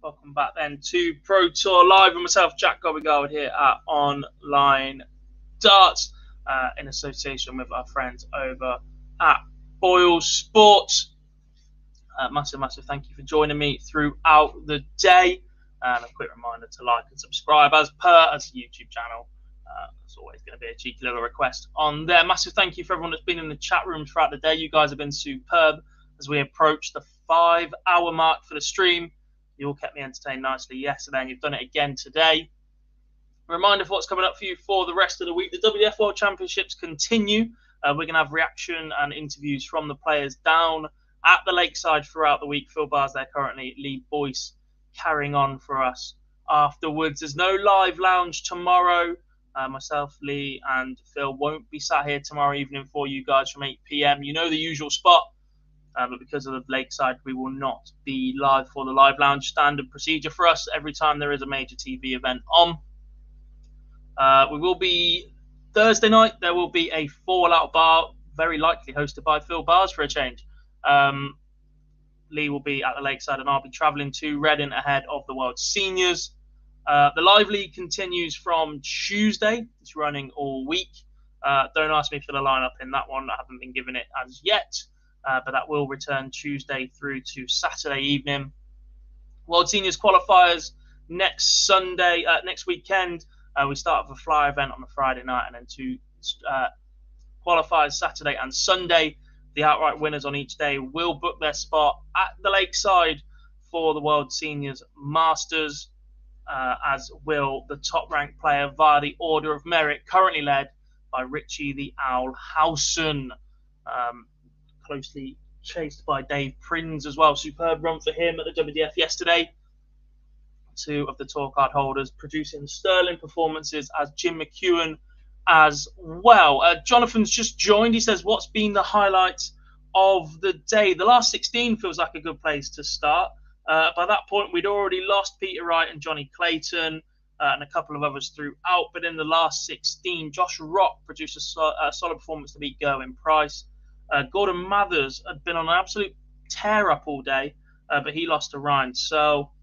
Welcome back then to Pro Tour Live with myself, Jack Garwood here at Online Darts in association with our friends over at Boyle Sports. Massive thank you for joining me throughout the day. And a quick reminder to like and subscribe as a YouTube channel. It's always going to be a cheeky little request on there. Massive thank you for everyone that's been in the chat room throughout the day. You guys have been superb as we approach the 5-hour mark for the stream. You all kept me entertained nicely yesterday, and you've done it again today. A reminder for what's coming up for you for the rest of the week. The WF World Championships continue. We're going to have reaction and interviews from the players down at the Lakeside throughout the week. Phil Barr's there currently. Lee Boyce carrying on for us afterwards. There's no live lounge tomorrow. Myself, Lee, and Phil won't be sat here tomorrow evening for you guys from 8 p.m. You know the usual spot. But because of the Lakeside, we will not be live for the live lounge. Standard procedure for us every time there is a major TV event on. We will be Thursday night. There will be a Fallout bar, very likely hosted by Phil Barrs for a change. Lee will be at the Lakeside, and I'll be travelling to Reading ahead of the World Seniors. The live league continues from Tuesday. It's running all week. Don't ask me for the lineup in that one. I haven't been given it as yet. But that will return Tuesday through to Saturday evening. World Seniors qualifiers next Sunday, next weekend. We start with a fly event on a Friday night, and then two qualifiers Saturday and Sunday. The outright winners on each day will book their spot at the Lakeside for the World Seniors Masters, as will the top-ranked player via the Order of Merit, currently led by Richie the Owl Howson. Closely chased by Dave Prins as well. Superb run for him at the WDF yesterday. Two of the tour card holders producing sterling performances as Jim McEwen as well. Jonathan's just joined. He says, what's been the highlights of the day? The last 16 feels like a good place to start. By that point, we'd already lost Peter Wright and Johnny Clayton and a couple of others throughout. But in the last 16, Josh Rock produced a solid performance to beat Gerwin Price. Gordon Mathers had been on an absolute tear-up all day, but he lost to Ryan Searle.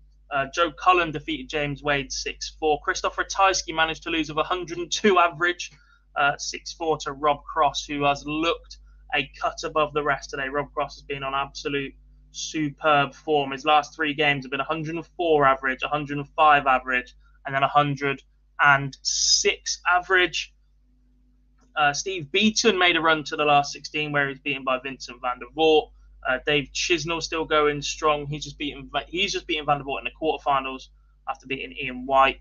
Joe Cullen defeated James Wade 6-4. Christopher Ratajski managed to lose with 102 average, 6-4 to Rob Cross, who has looked a cut above the rest today. Rob Cross has been on absolute superb form. His last 3 games have been 104 average, 105 average, and then 106 average. Steve Beaton made a run to the last 16 where he's beaten by Vincent van der Voort. Dave Chisnell still going strong. He's just beaten van der Voort in the quarterfinals after beating Ian White.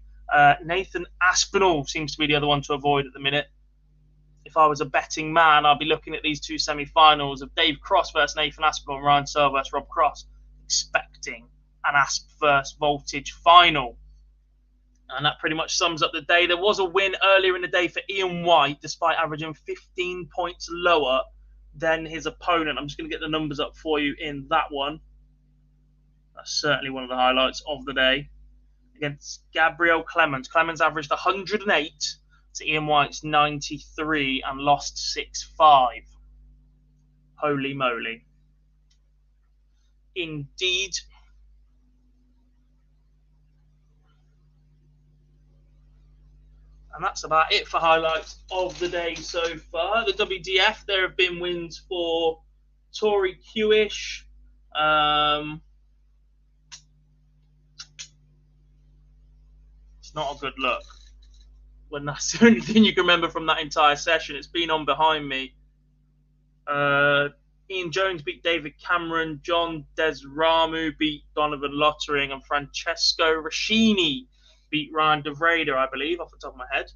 Nathan Aspinall seems to be the other one to avoid at the minute. If I was a betting man, I'd be looking at these two semi-finals of Dave Cross versus Nathan Aspinall and Ryan Searle versus Rob Cross, expecting an Asp versus Voltage final. And that pretty much sums up the day. There was a win earlier in the day for Ian White, despite averaging 15 points lower than his opponent. I'm just going to get the numbers up for you in that one. That's certainly one of the highlights of the day. Against Gabriel Clemens. Clemens averaged 108 to Ian White's 93 and lost 6-5. Holy moly. Indeed. And that's about it for highlights of the day so far. The WDF, there have been wins for Tory Hewish. It's not a good look when that's the only thing you can remember from that entire session. It's been on behind me. Ian Jones beat David Cameron. John Desramu beat Donovan Lottering. And Francesco Rascini beat Ryan DeVreda, I believe, off the top of my head.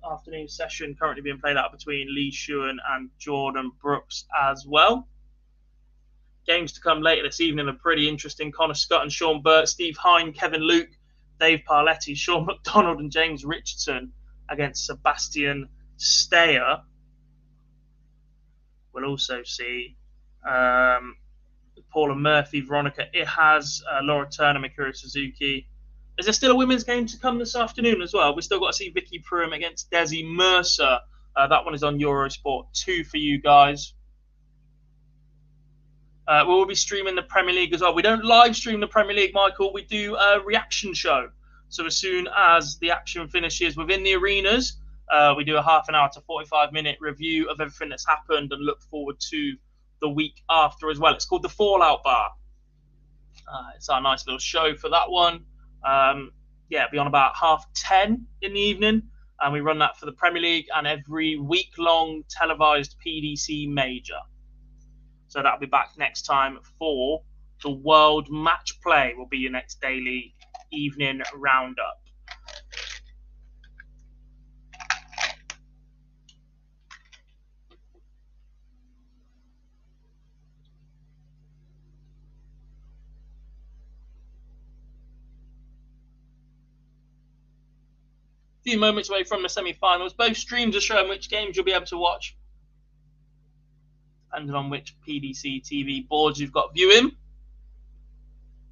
Afternoon session currently being played out between Lee Shewan and Jordan Brooks as well. Games to come later this evening are pretty interesting. Connor Scott and Sean Burt, Steve Hine, Kevin Luke, Dave Parletti, Sean McDonald and James Richardson against Sebastian Steyer. We'll also see Paula Murphy, Veronica Ihaz, Laura Turner, Mikuru Suzuki. Is there still a women's game to come this afternoon as well? We've still got to see Vicky Pruitt against Desi Mercer. That one is on Eurosport 2 for you guys. We'll be streaming the Premier League as well. We don't live stream the Premier League, Michael. We do a reaction show. So as soon as the action finishes within the arenas, we do a half an hour to 45-minute review of everything that's happened and look forward to the week after as well. It's called the Fallout Bar. It's our nice little show for that one. It'll be on about 10:30 in the evening. And we run that for the Premier League and every week-long televised PDC major. So that'll be back next time for the World Match Play. Will be your next daily evening roundup. A few moments away from the semi-finals. Both streams are showing which games you'll be able to watch, depending on which PDC TV boards you've got viewing.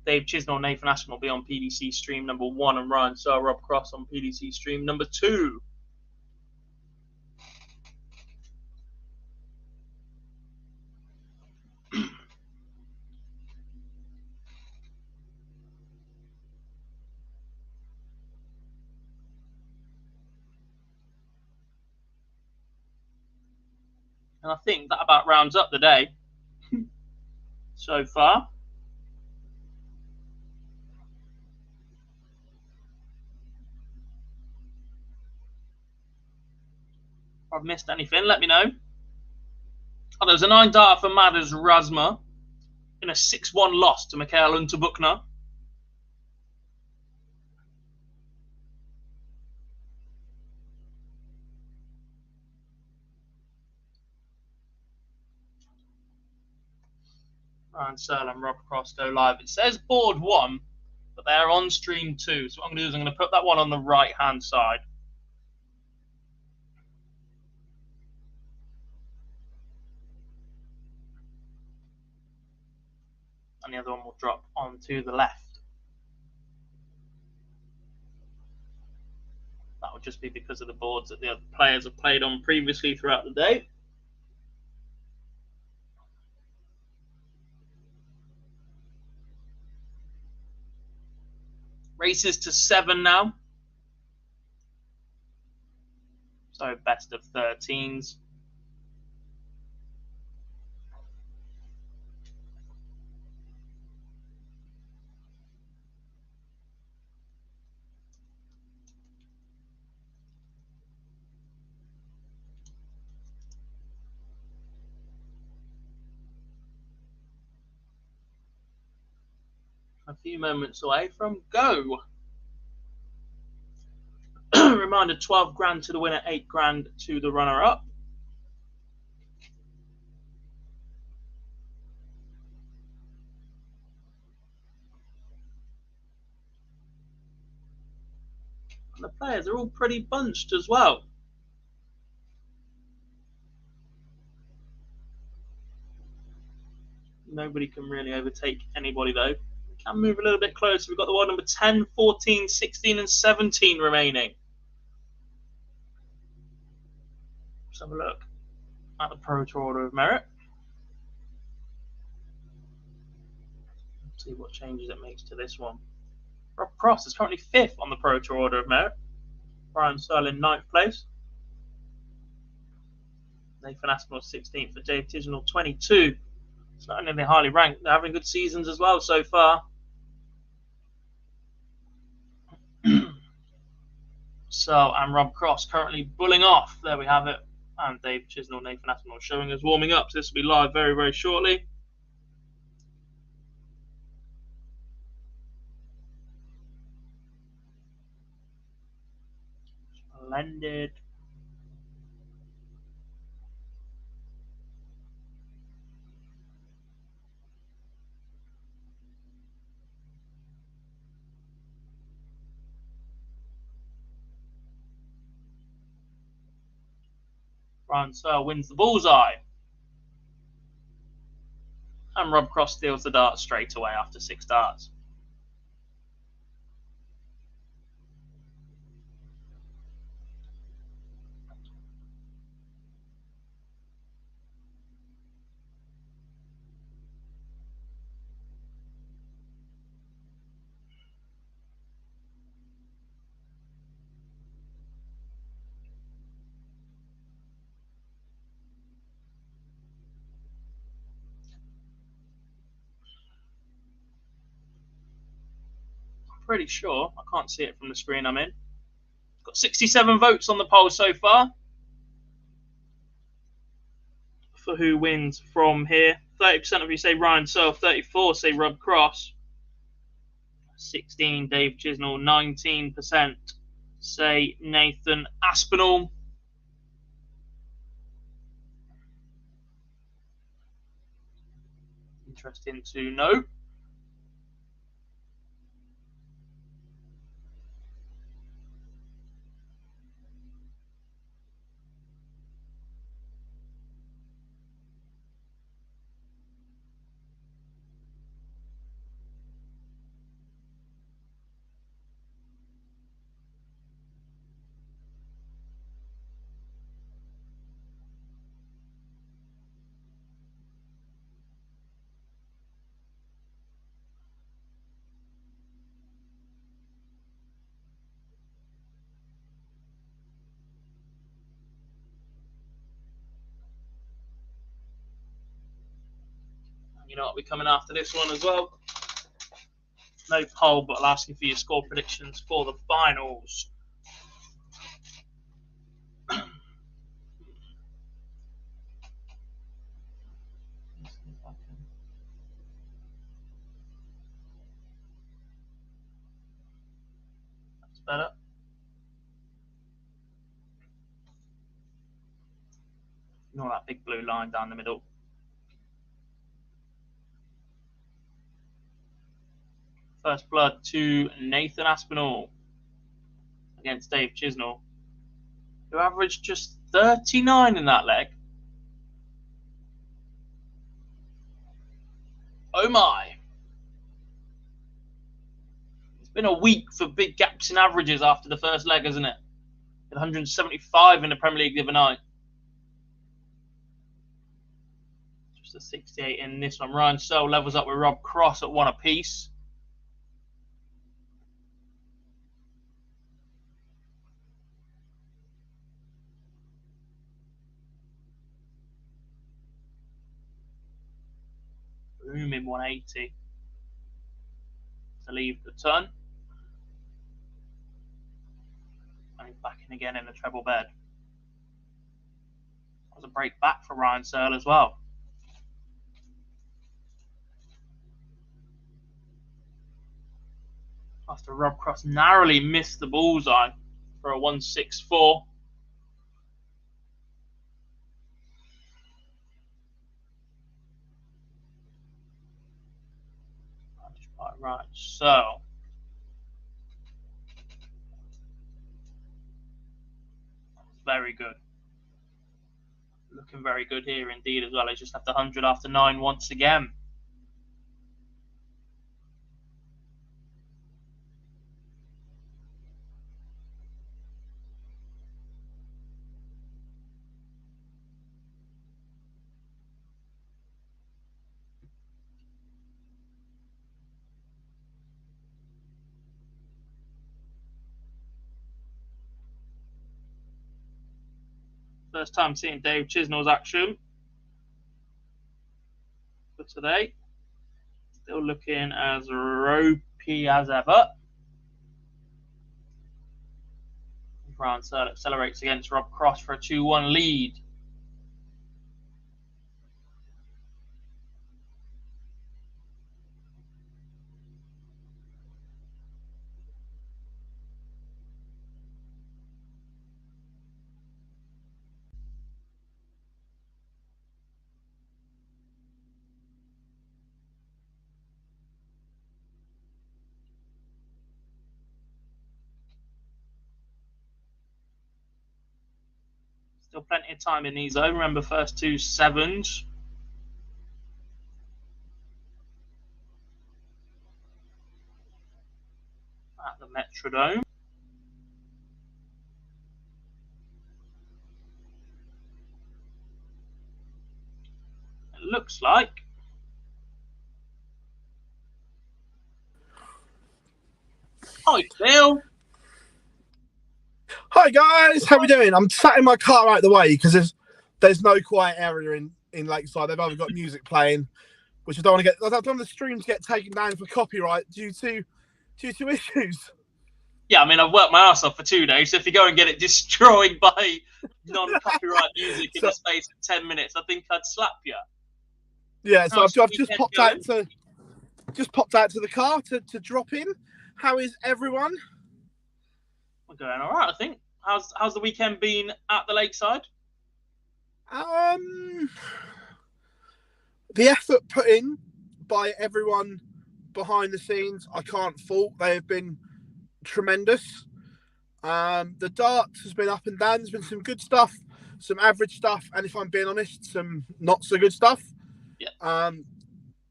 Dave Chisnell, Nathan Ashton will be on PDC stream number 1 and Ryan Searle, Rob Cross on PDC stream number 2. And I think that about rounds up the day so far. If I've missed anything, let me know. Oh, there was a 9-darter for Madders Rasma in a 6-1 loss to Michael Unterbuchner. Ryan Searle and Rob Cross go live. It says board 1, but they're on stream 2. So what I'm going to do is I'm going to put that one on the right-hand side. And the other one will drop onto the left. That would just be because of the boards that the other players have played on previously throughout the day. Races to 7 now. So best of 13s. A few moments away from go. Friendly reminder, 12 grand to the winner, 8 grand to the runner-up. And the players are all pretty bunched as well. Nobody can really overtake anybody though. We can move a little bit closer. We've got the wide number 10, 14, 16 and 17 remaining. Let's have a look at the Pro Tour order of merit. Let's see what changes it makes to this one. Rob Cross is currently 5th on the Pro Tour order of merit. Ryan Searle in 9th place. Nathan Aspinall 16th for Dave Tisnell 22. It's not only they're highly ranked, they're having good seasons as well so far. So, and Rob Cross currently bulling off. There we have it. And Dave Chisnell, Nathan Aspinall showing us warming up. So this will be live very, very shortly. Splendid. Ryan Searle wins the bullseye. And Rob Cross steals the dart straight away after 6 darts. Pretty sure. I can't see it from the screen I'm in. Got 67 votes on the poll so far for who wins from here. 30% of you say Ryan Searle, 34 say Rob Cross, 16 Dave Chisnell, 19% say Nathan Aspinall. Interesting to know. You know what, we're coming after this one as well. No poll, but I'll ask you for your score predictions for the finals. That's better. Ignore that big blue line down the middle. First blood to Nathan Aspinall against Dave Chisnell, who averaged just 39 in that leg. Oh my. It's been a week for big gaps in averages after the first leg, hasn't it? 175 in the Premier League the other night. Just a 68 in this one. Ryan Searle levels up with Rob Cross at 1 apiece. Booming 180 to leave the turn. And he's back in again in the treble bed. That was a break back for Ryan Searle as well. After Rob Cross narrowly missed the bullseye. for a 164. Right, so very good. Looking very good here indeed as well. He's just left 100 after 9 once again. First time seeing Dave Chisnell's action for today. Still looking as ropey as ever. Brian Searle accelerates against Rob Cross for a 2-1 lead. Still plenty of time in these though. Remember, first 2 7s. At the Metrodome. It looks like hi Phil. Hi guys, how we doing? I'm sat in my car out the way because there's no quiet area in Lakeside. They've either got music playing, which I don't want to get. I don't want the streams get taken down for copyright due to issues. Yeah, I mean, I've worked my ass off for 2 days. So if you go and get it destroyed by non-copyright music in the space of 10 minutes, I think I'd slap you. Yeah, so I've just popped out to the car to drop in. How is everyone? We're going all right, I think. How's the weekend been at the Lakeside? The effort put in by everyone behind the scenes, I can't fault. They have been tremendous. The darts has been up and down. There's been some good stuff, some average stuff, and if I'm being honest, some not so good stuff. Yeah.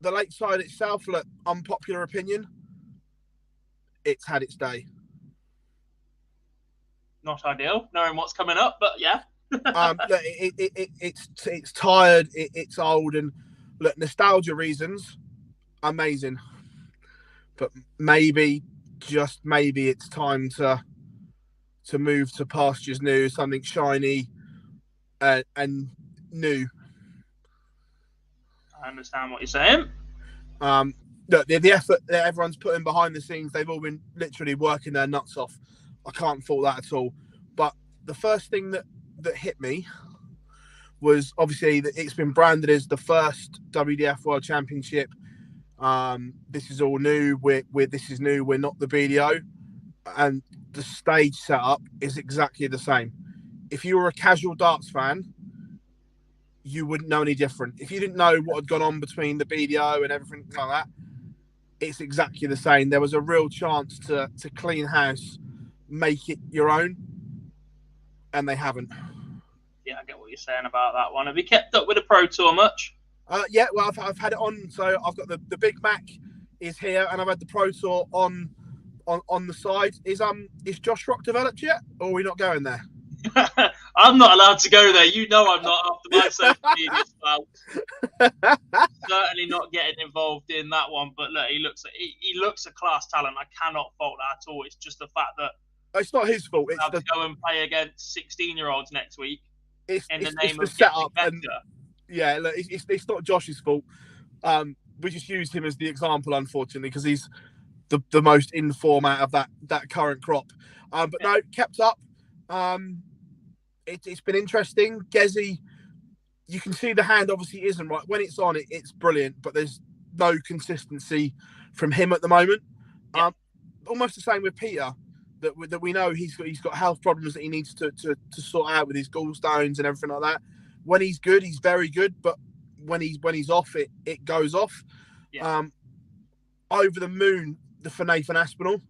The Lakeside itself, look, unpopular opinion, it's had its day. Not ideal, knowing what's coming up, but yeah. Look, it's tired, it's old, and look, nostalgia reasons, amazing. But maybe, just maybe, it's time to move to pastures new, something shiny and new. I understand what you're saying. Look, the effort that everyone's putting behind the scenes, they've all been literally working their nuts off. I can't fault that at all. But the first thing that hit me was obviously that it's been branded as the first WDF World Championship. This is all new. This is new. We're not the BDO, and the stage setup is exactly the same. If you were a casual darts fan, you wouldn't know any different. If you didn't know what had gone on between the BDO and everything like that, it's exactly the same. There was a real chance to clean house, make it your own, and they haven't. Yeah, I get what you're saying about that one. Have you kept up with the Pro Tour much? Yeah, well, I've had it on. So I've got the Big Mac is here, and I've had the Pro Tour on the side. Is Josh Rock developed yet, or are we not going there? I'm not allowed to go there. You know I'm not after my social media spout. Certainly not getting involved in that one. But look, he looks a class talent. I cannot fault that at all. It's just the fact that it's not his fault. It's to go and play against 16-year-olds next week. It's the setup. And, yeah, look, it's not Josh's fault. We just used him as the example, unfortunately, because he's the most in form out of that current crop. But no, kept up. It's been interesting. Gezi, you can see the hand obviously isn't right. When it's on, it's brilliant, but there's no consistency from him at the moment. Yeah. Almost the same with Peter. that we know he's got health problems that he needs to sort out with his gallstones and everything like that. When he's good, he's very good, but when he's off, it goes off. Yeah. Over the moon for Nathan Aspinall.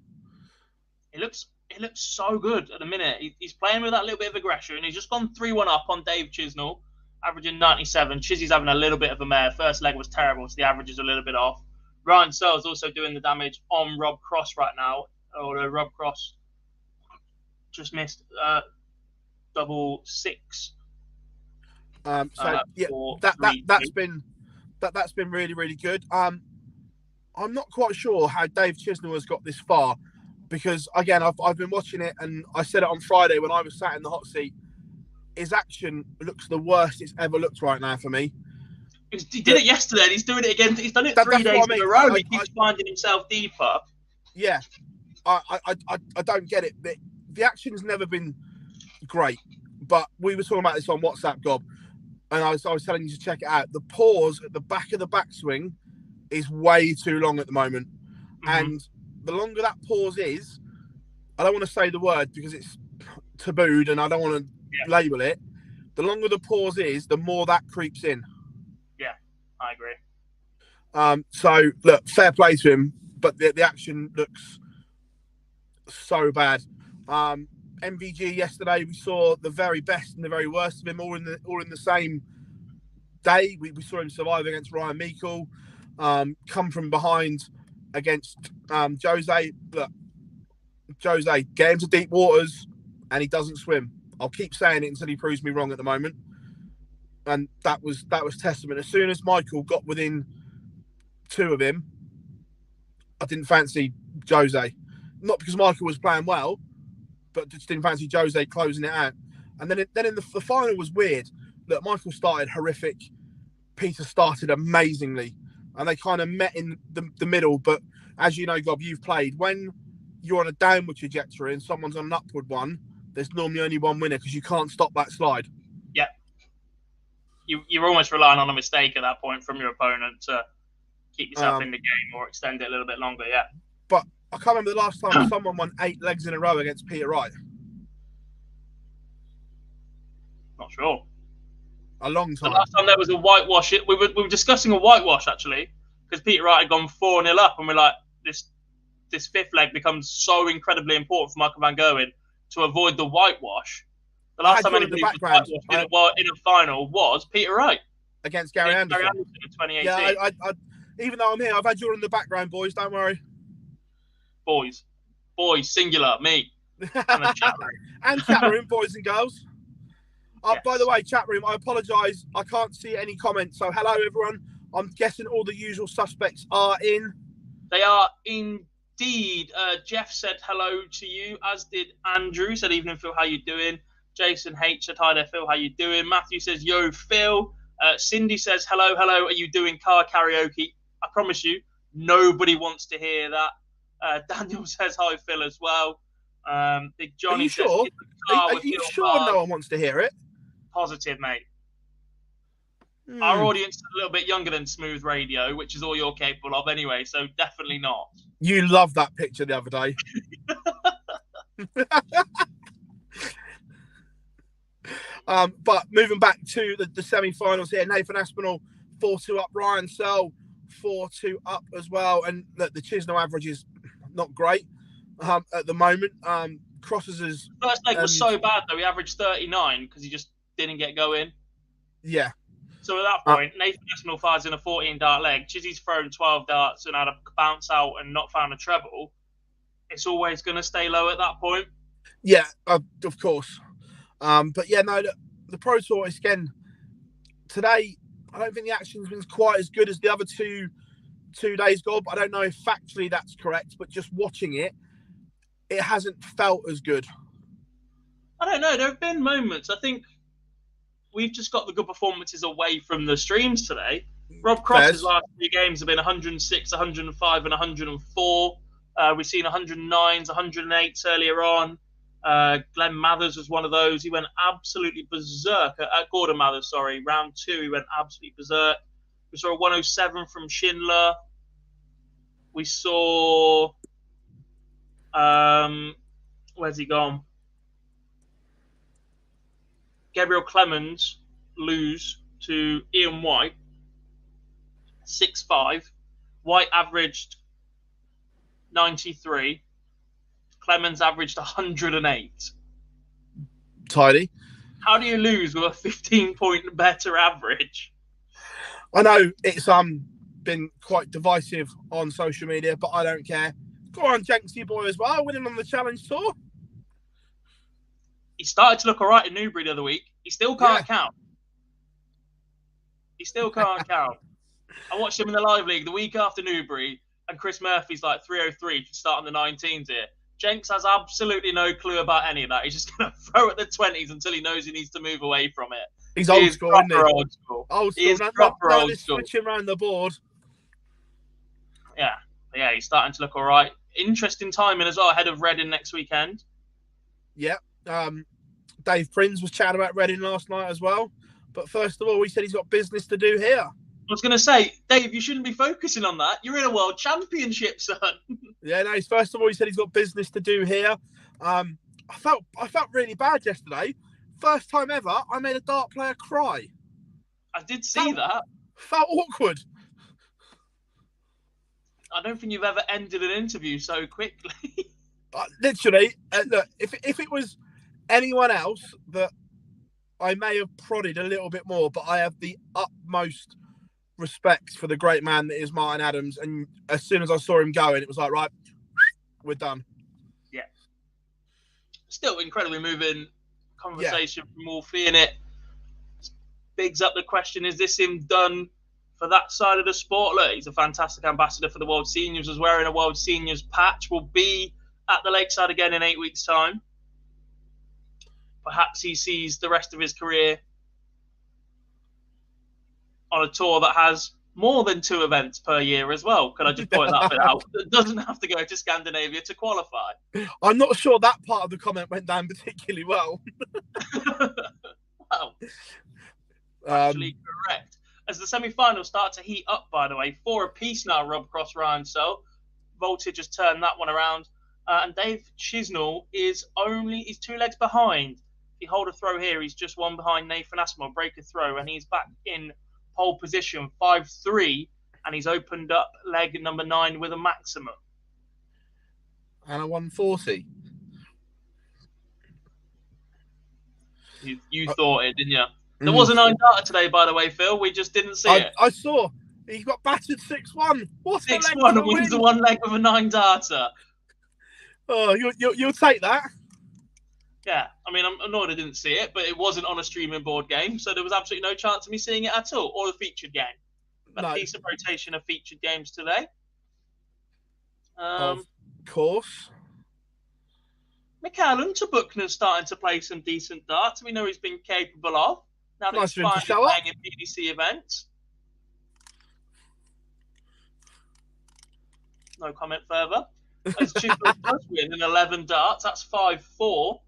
It looks so good at the minute. He's playing with that little bit of aggression. He's just gone 3-1 up on Dave Chisnell, averaging 97. Chizzy's having a little bit of a mare. First leg was terrible, so the average is a little bit off. Ryan Searle's also doing the damage on Rob Cross right now. Although Rob Cross just missed double six. That's been really, really good. I'm not quite sure how Dave Chisnell has got this far, because again I've been watching it, and I said it on Friday when I was sat in the hot seat. His action looks the worst it's ever looked right now for me. He did it yesterday, and he's doing it again. He's done it 3 days in a row. He keeps finding himself deeper. Yeah, I don't get it. The action's never been great, but we were talking about this on WhatsApp, Gob, and I was telling you to check it out. The pause at the back of the backswing is way too long at the moment. And the longer that pause is, I don't want to say the word because it's tabooed and I don't want to label it. The longer the pause is, the more that creeps in. Yeah, I agree. So, look, fair play to him, but the action looks so bad. MVG yesterday, we saw the very best and the very worst of him all in the same day. We saw him survive against Ryan Meikle. Come from behind against Jose. Look, Jose, get him to deep waters and he doesn't swim. I'll keep saying it until he proves me wrong at the moment. And that was testament. As soon as Michael got within 2 of him, I didn't fancy Jose. Not because Michael was playing well, but just didn't fancy Jose closing it out. And then in the final was weird. Look, Michael started horrific. Peter started amazingly. And they kind of met in the middle. But as you know, Gob, you've played. When you're on a downward trajectory and someone's on an upward one, there's normally only one winner because you can't stop that slide. Yeah. You're almost relying on a mistake at that point from your opponent to keep yourself in the game or extend it a little bit longer, yeah. But I can't remember the last time someone won 8 legs in a row against Peter Wright. Not sure. A long time. The last time there was a whitewash, we were discussing a whitewash actually, because Peter Wright had gone 4-0 up, and we're like, this 5th leg becomes so incredibly important for Michael Van Gerwen to avoid the whitewash. The last time anybody was whitewashed in a final was Peter Wright against Gary Anderson in 2018. Yeah, I even though I'm here, I've had you in the background, boys. Don't worry. Boys, singular, me, and the chat room, and chat room, boys and girls. Yes. By the way, chat room, I apologise. I can't see any comments. So hello, everyone. I'm guessing all the usual suspects are in. They are indeed. Jeff said hello to you, as did Andrew. Said evening, Phil. How you doing? Jason H said hi there, Phil. How you doing? Matthew says yo, Phil. Cindy says hello. Are you doing car karaoke? I promise you, nobody wants to hear that. Daniel says hi, Phil, as well. Big Johnny says, sure? Are you sure no one wants to hear it? Positive, mate. Our audience is a little bit younger than Smooth Radio, which is all you're capable of anyway, so definitely not. You loved that picture the other day. But moving back to the semi-finals here, Nathan Aspinall 4-2 up, Ryan Searle 4-2 up as well, and the Chisnell average is not great at the moment. Crosses' first leg was so bad though; he averaged 39 because he just didn't get going. Yeah. So at that point, Nathan Aspinall fires in a 14-dart leg. Chizzy's thrown 12 darts and had a bounce out and not found a treble. It's always going to stay low at that point. Yeah, of course. But yeah, no, the Pro Tour is, again, today, I don't think the action's been quite as good as the other two days, Gob. I don't know if factually that's correct, but just watching it, it hasn't felt as good. I don't know. There have been moments. I think we've just got the good performances away from the streams today. Rob Cross's last 3 games have been 106, 105, and 104. We've seen 109s, 108s earlier on. Glenn Mathers was one of those. He went absolutely berserk. Gordon Mathers, sorry. Round 2, he went absolutely berserk. We saw a 107 from Schindler. We saw Where's he gone? Gabriel Clemens lose to Ian White, 6-5. White averaged 93. Clemens averaged 108. Tidy. How do you lose with a 15-point better average? I know it's been quite divisive on social media, but I don't care. Go on, Jenksy boy as well, winning on the Challenge Tour. He started to look all right in Newbury the other week. He still can't count. He still can't count. I watched him in the live league the week after Newbury, and Chris Murphy's like 303 to start on the 19s here. Jenks has absolutely no clue about any of that. He's just going to throw at the 20s until he knows he needs to move away from it. He's old school, isn't he? Old school. Old school. He is proper old school. Switching around the board. Yeah, he's starting to look all right. Interesting timing as well ahead of Reading next weekend. Yeah. Dave Prince was chatting about Reading last night as well. But first of all, he said he's got business to do here. I was going to say, Dave, you shouldn't be focusing on that. You're in a world championship, son. Yeah, no. First of all, he said he's got business to do here. I felt really bad yesterday. First time ever, I made a dart player cry. I did see that. Felt awkward. I don't think you've ever ended an interview so quickly. Literally, look, if it was anyone else that I may have prodded a little bit more, but I have the utmost respect for the great man that is Martin Adams. And as soon as I saw him going, it was like, right, we're done. Yeah. Still incredibly moving conversation from Wolfie in it. Bigs up the question, is this him done for that side of the sport? Look, he's a fantastic ambassador for the World Seniors, was wearing a World Seniors patch, will be at the Lakeside again in 8 weeks' time. Perhaps he sees the rest of his career on a tour that has more than 2 events per year as well. Can I just point that bit out? It doesn't have to go to Scandinavia to qualify. I'm not sure that part of the comment went down particularly well. Well, actually correct. As the semi-finals start to heat up, by the way, 4 apiece now, Rob Cross, Ryan. So Voltage has turned that one around. And Dave Chisnell is 2 legs behind. If you hold a throw here, he's just 1 behind Nathan Aspinall, break a throw, and he's back in pole position, 5-3, and he's opened up leg number 9 with a maximum. And a 140. You thought it, didn't you? There was a 9-darter today, by the way, Phil. We just didn't see it. I saw. He got battered 6-1. What 6-1 wins the 1 leg with a 9-darter. Oh, you'll take that. Yeah, I mean, I'm annoyed I didn't see it, but it wasn't on a streaming board game, so there was absolutely no chance of me seeing it at all, or the featured game. A decent rotation of featured games today. Of course. Mikael Unterbuchner's starting to play some decent darts. We know he's been capable of. Now that Nice he's for him to finally show up. playing in PDC events. No comment further. As Chisholm does win in 11 darts, that's 5-4.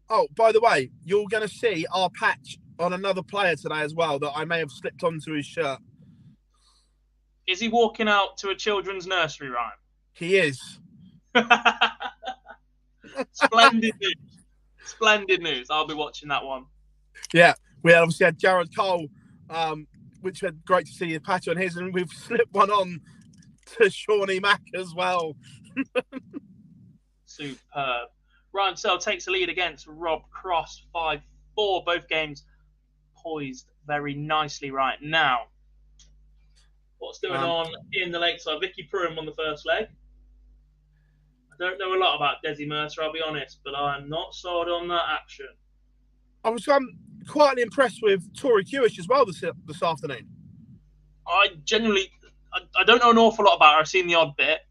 Oh, by the way, you're going to see our patch on another player today as well that I may have slipped onto his shirt. Is he walking out to a children's nursery rhyme? He is. Splendid news. Splendid news. I'll be watching that one. Yeah, we obviously had Jared Cole, which was great to see the patch on his, and we've slipped one on to Shawnee Mack as well. Superb. Ryan Searle takes the lead against Rob Cross, 5-4. Both games poised very nicely right now. What's going on in the Lakeside? Vicky Pruitt on the first leg. I don't know a lot about Desi Mercer, I'll be honest, but I'm not sold on that action. I was quietly impressed with Tori Kewish as well this afternoon. I genuinely, I don't know an awful lot about her. I've seen the odd bit.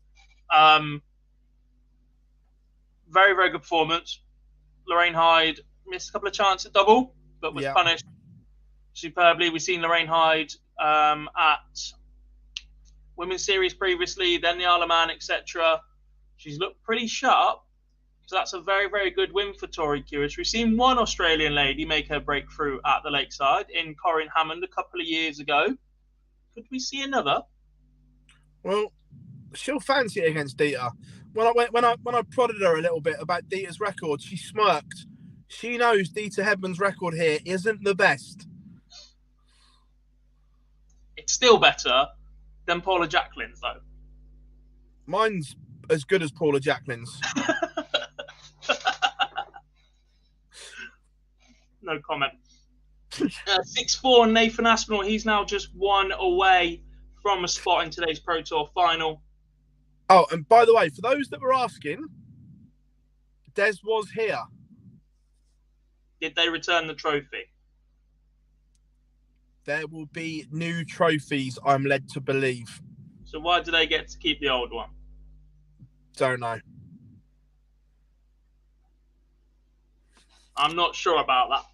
Very, very good performance. Lorraine Hyde missed a couple of chances at double, but was punished superbly. We've seen Lorraine Hyde at Women's Series previously, then the Isle of Man, etc. She's looked pretty sharp. So that's a very, very good win for Tori Kewish. We've seen one Australian lady make her breakthrough at the Lakeside in Corinne Hammond a couple of years ago. Could we see another? Well, she'll fancy it against Dieter. when I prodded her a little bit about Dita's record, she smirked. She knows Dita Hedman's record here isn't the best. It's still better than Paula Jacqueline's, though. Mine's as good as Paula Jacqueline's. No comment. 6-4 Nathan Aspinall. He's now just one away from a spot in today's Pro Tour final. Oh, and by the way, for those that were asking, Des was here. Did they return the trophy? There will be new trophies, I'm led to believe. So why do they get to keep the old one? Don't know. I'm not sure about that.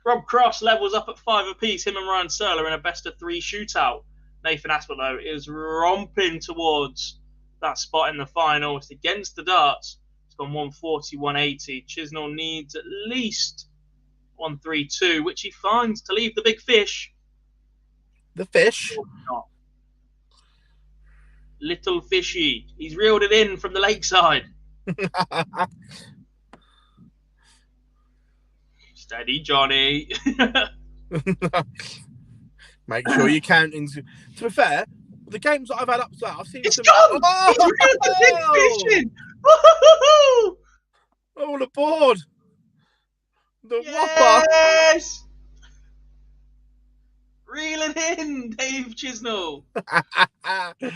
Rob Cross levels up at 5 apiece. Him and Ryan Searler in a best-of-3 shootout. Nathan Aspinall, though, is romping towards that spot in the final. It's against the darts. It's gone 140, 180. Chisnell needs at least 132, which he finds to leave the big fish. The fish? Little fishy. He's reeled it in from the lakeside. Steady, Johnny. Make sure you count into. To be fair, the games that I've had up to that, I've seen. It's some... gone! Oh! He's reeled the big fish in! Woo-hoo-hoo! All aboard! The Yes! Reel it in, Dave Chisnell. Whopper!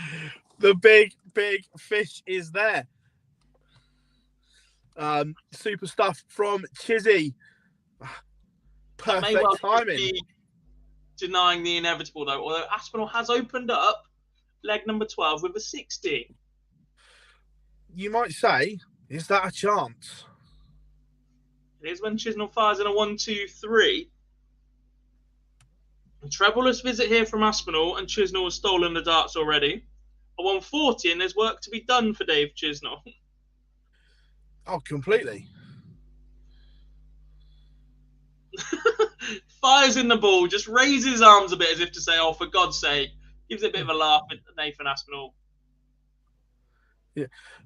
The big fish is there. Super stuff from Chizzy. Perfect timing. Denying the inevitable, though, although Aspinall has opened up leg number 12 with a 60. You might say, is that a chance? It is when Chisnell fires in a 1-2-3. A trebleless visit here from Aspinall, and Chisnell has stolen the darts already. A 140, and there's work to be done for Dave Chisnell. Oh, completely. Fires in the ball, just raises his arms a bit as if to say, oh, for God's sake. Gives it a bit of a laugh at Nathan Aspinall. Yeah.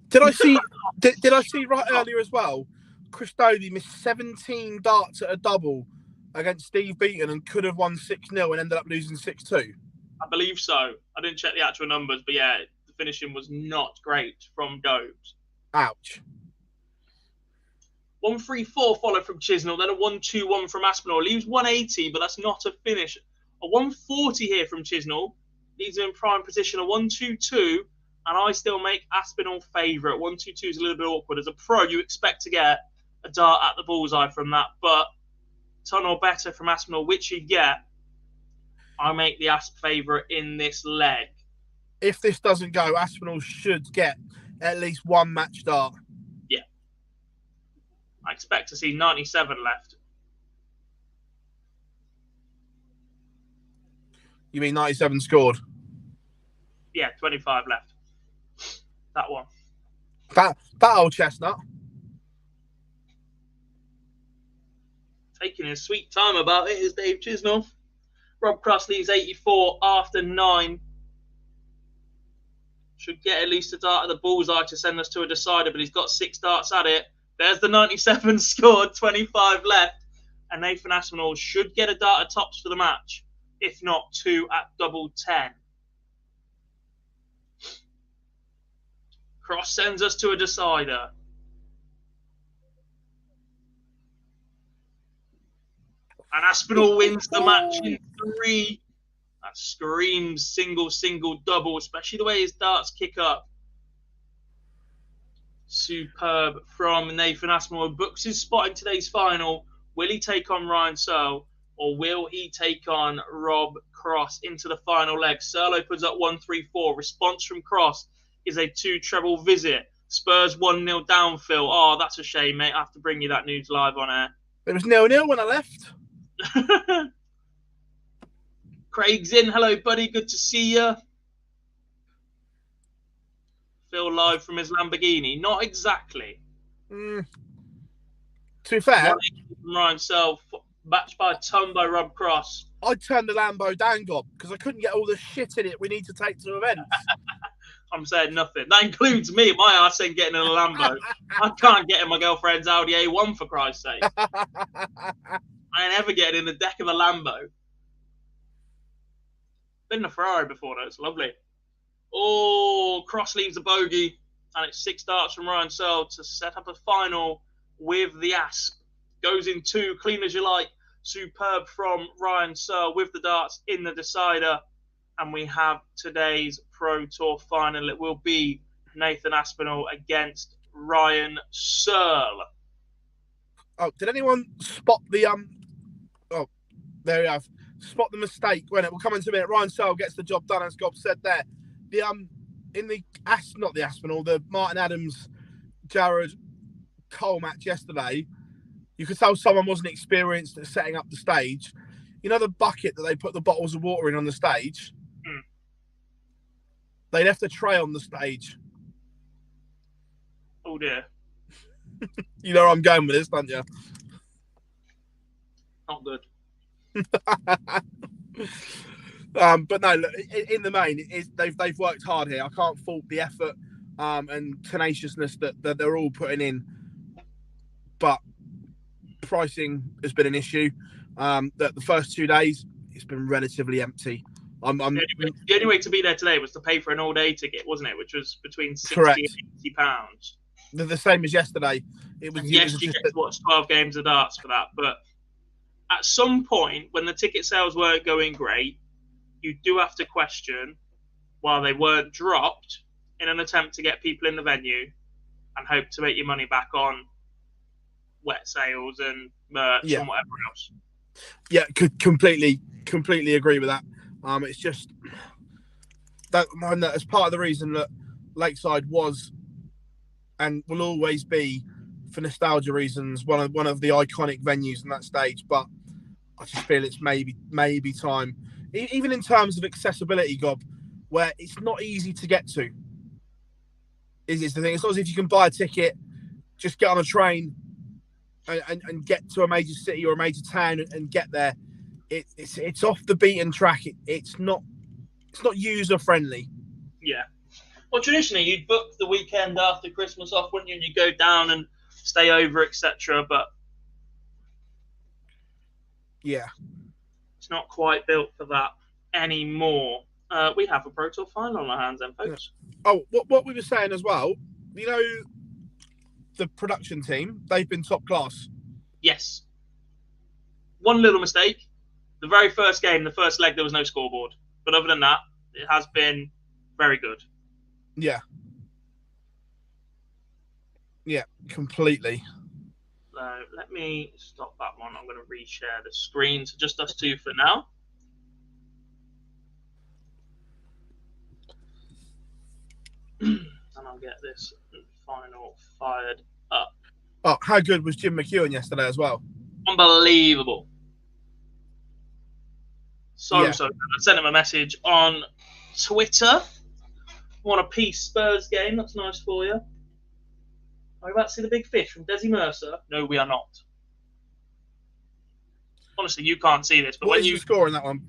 Did I see did I see right earlier as well? Chris Dodie missed 17 darts at a double against Steve Beaton and could have won 6-0 and ended up losing 6-2. I believe so. I didn't check the actual numbers, but yeah, the finishing was not great from Dobes. Ouch. 1-3-4 followed from Chisnell, then a 1-2-1 from Aspinall. Leaves 180, but that's not a finish. A 140 here from Chisnell. Leaves him in prime position. A 1-2-2, and I still make Aspinall favourite. 1-2-2 is a little bit awkward. As a pro, you expect to get a dart at the bullseye from that, but ton or better from Aspinall, which you get. I make the Asp favourite in this leg. If this doesn't go, Aspinall should get at least one match dart. Yeah. I expect to see 97 left. You mean 97 scored? Yeah, 25 left. That one. That old chestnut. Taking his sweet time about it is Dave Chisnell. Rob Cross leaves 84 after 9. Should get at least a dart at the bullseye to send us to a decider, but he's got 6 darts at it. There's the 97 scored, 25 left. And Nathan Aspinall should get a dart at tops for the match, if not 2 at double 10. Cross sends us to a decider. And Aspinall wins the match in 3. That screams single, double, especially the way his darts kick up. Superb from Nathan Aspinall. Books his spot in today's final. Will he take on Ryan Searle, or will he take on Rob Cross into the final leg? Searle opens up 1-3-4. Response from Cross is a 2 treble visit. Spurs 1-0 down, Phil. Oh, that's a shame, mate. I have to bring you that news live on air. It was 0-0 when I left. Craig's in. Hello, buddy. Good to see you. Phil live from his Lamborghini. Not exactly. To be fair, Ryan Searle, matched by a ton by Rob Cross. I turned the Lambo down, Gob, because I couldn't get all the shit in it we need to take to events. I'm saying nothing. That includes me. My ass ain't getting in a Lambo. I can't get in my girlfriend's Audi A1 for Christ's sake. I ain't ever getting in the deck of a Lambo. Been in a Ferrari before though. It's lovely. Oh, Cross leaves a bogey, and it's 6 darts from Ryan Searle to set up a final with the Asp. Goes in 2, clean as you like. Superb from Ryan Searle with the darts in the decider. And we have today's Pro Tour final. It will be Nathan Aspinall against Ryan Searle. Oh, did anyone spot the Oh, there you have. Spot the mistake when it will come into a minute. Ryan Searle gets the job done, as Gob said there. The in the not the Aspinall, the Martin Adams, Jared Cole match yesterday, you could tell someone wasn't experienced at setting up the stage. You know the bucket that they put the bottles of water in on the stage? They left a tray on the stage. Oh dear. You know where I'm going with this, don't you? Not good. But no, look, in the main, they've worked hard here. I can't fault the effort and tenaciousness that they're all putting in. But pricing has been an issue. That the first 2 days, it's been relatively empty. The only way to be there today was to pay for an all-day ticket, wasn't it? Which was between £60 correct. and £80. The same as yesterday. It was. Yes, you get to watch 12 games of darts for that. But at some point, when the ticket sales weren't going great, you do have to question why they weren't dropped in an attempt to get people in the venue and hope to make your money back on wet sales and merch and whatever else. Yeah, completely agree with that. It's just that as part of the reason that Lakeside was and will always be, for nostalgia reasons, one of the iconic venues in that stage. But I just feel it's maybe time, even in terms of accessibility, Gob, where it's not easy to get to. Is the thing? It's not as if you can buy a ticket, just get on a train, and get to a major city or a major town and get there. It's off the beaten track. It's not user friendly. Yeah. Well, traditionally you'd book the weekend after Christmas off, wouldn't you? And you go down and stay over, etc. But yeah, it's not quite built for that anymore. We have a Pro Tour final on our hands, then, folks. Yeah. Oh, what we were saying as well. You know, the production team, they've been top class. Yes. One little mistake. The very first game, the first leg, there was no scoreboard. But other than that, it has been very good. Yeah. Yeah, completely. So let me stop that one. I'm going to reshare the screen to just us two for now. And I'll get this final fired up. Oh, how good was Jim McEwen yesterday as well? Unbelievable. So Yeah. good. I sent him a message on Twitter. Want a piece Spurs game? That's nice for you. Are we about to see the big fish from Desi Mercer? No, we are not. Honestly, you can't see this, but What when is you the score in that one?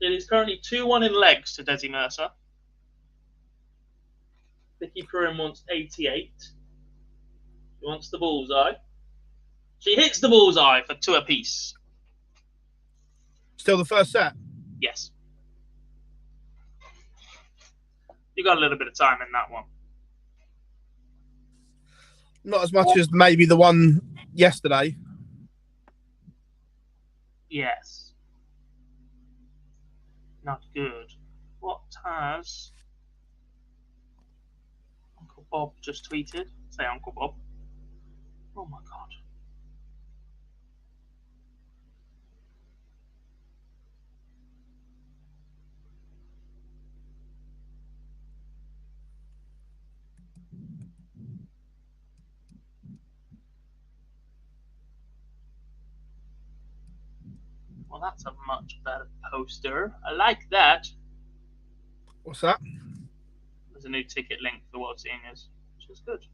it is currently 2-1 in legs to Desi Mercer. Vicky Pruitt wants 88. She wants the bullseye. She hits the bullseye for 2 apiece. Still the first set? Yes. You got a little bit of time in that one. Not as much as maybe the one yesterday. Yes. Not good. What has Uncle Bob just tweeted? Say Uncle Bob. Oh my God. Well, that's a much better poster. I like that. What's that? There's a new ticket link for World Seniors, which is good.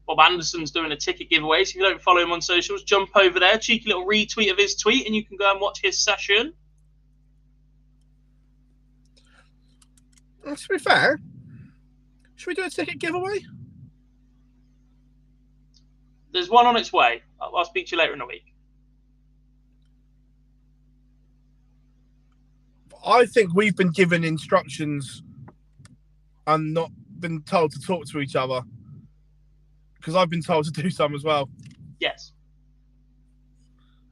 Bob Anderson's doing a ticket giveaway, so if you don't follow him on socials, jump over there, cheeky little retweet of his tweet, and you can go and watch his session. To be fair, should we do a ticket giveaway? There's one on its way. I'll speak to you later in the week. I think we've been given instructions and not been told to talk to each other, because I've been told to do some as well. Yes.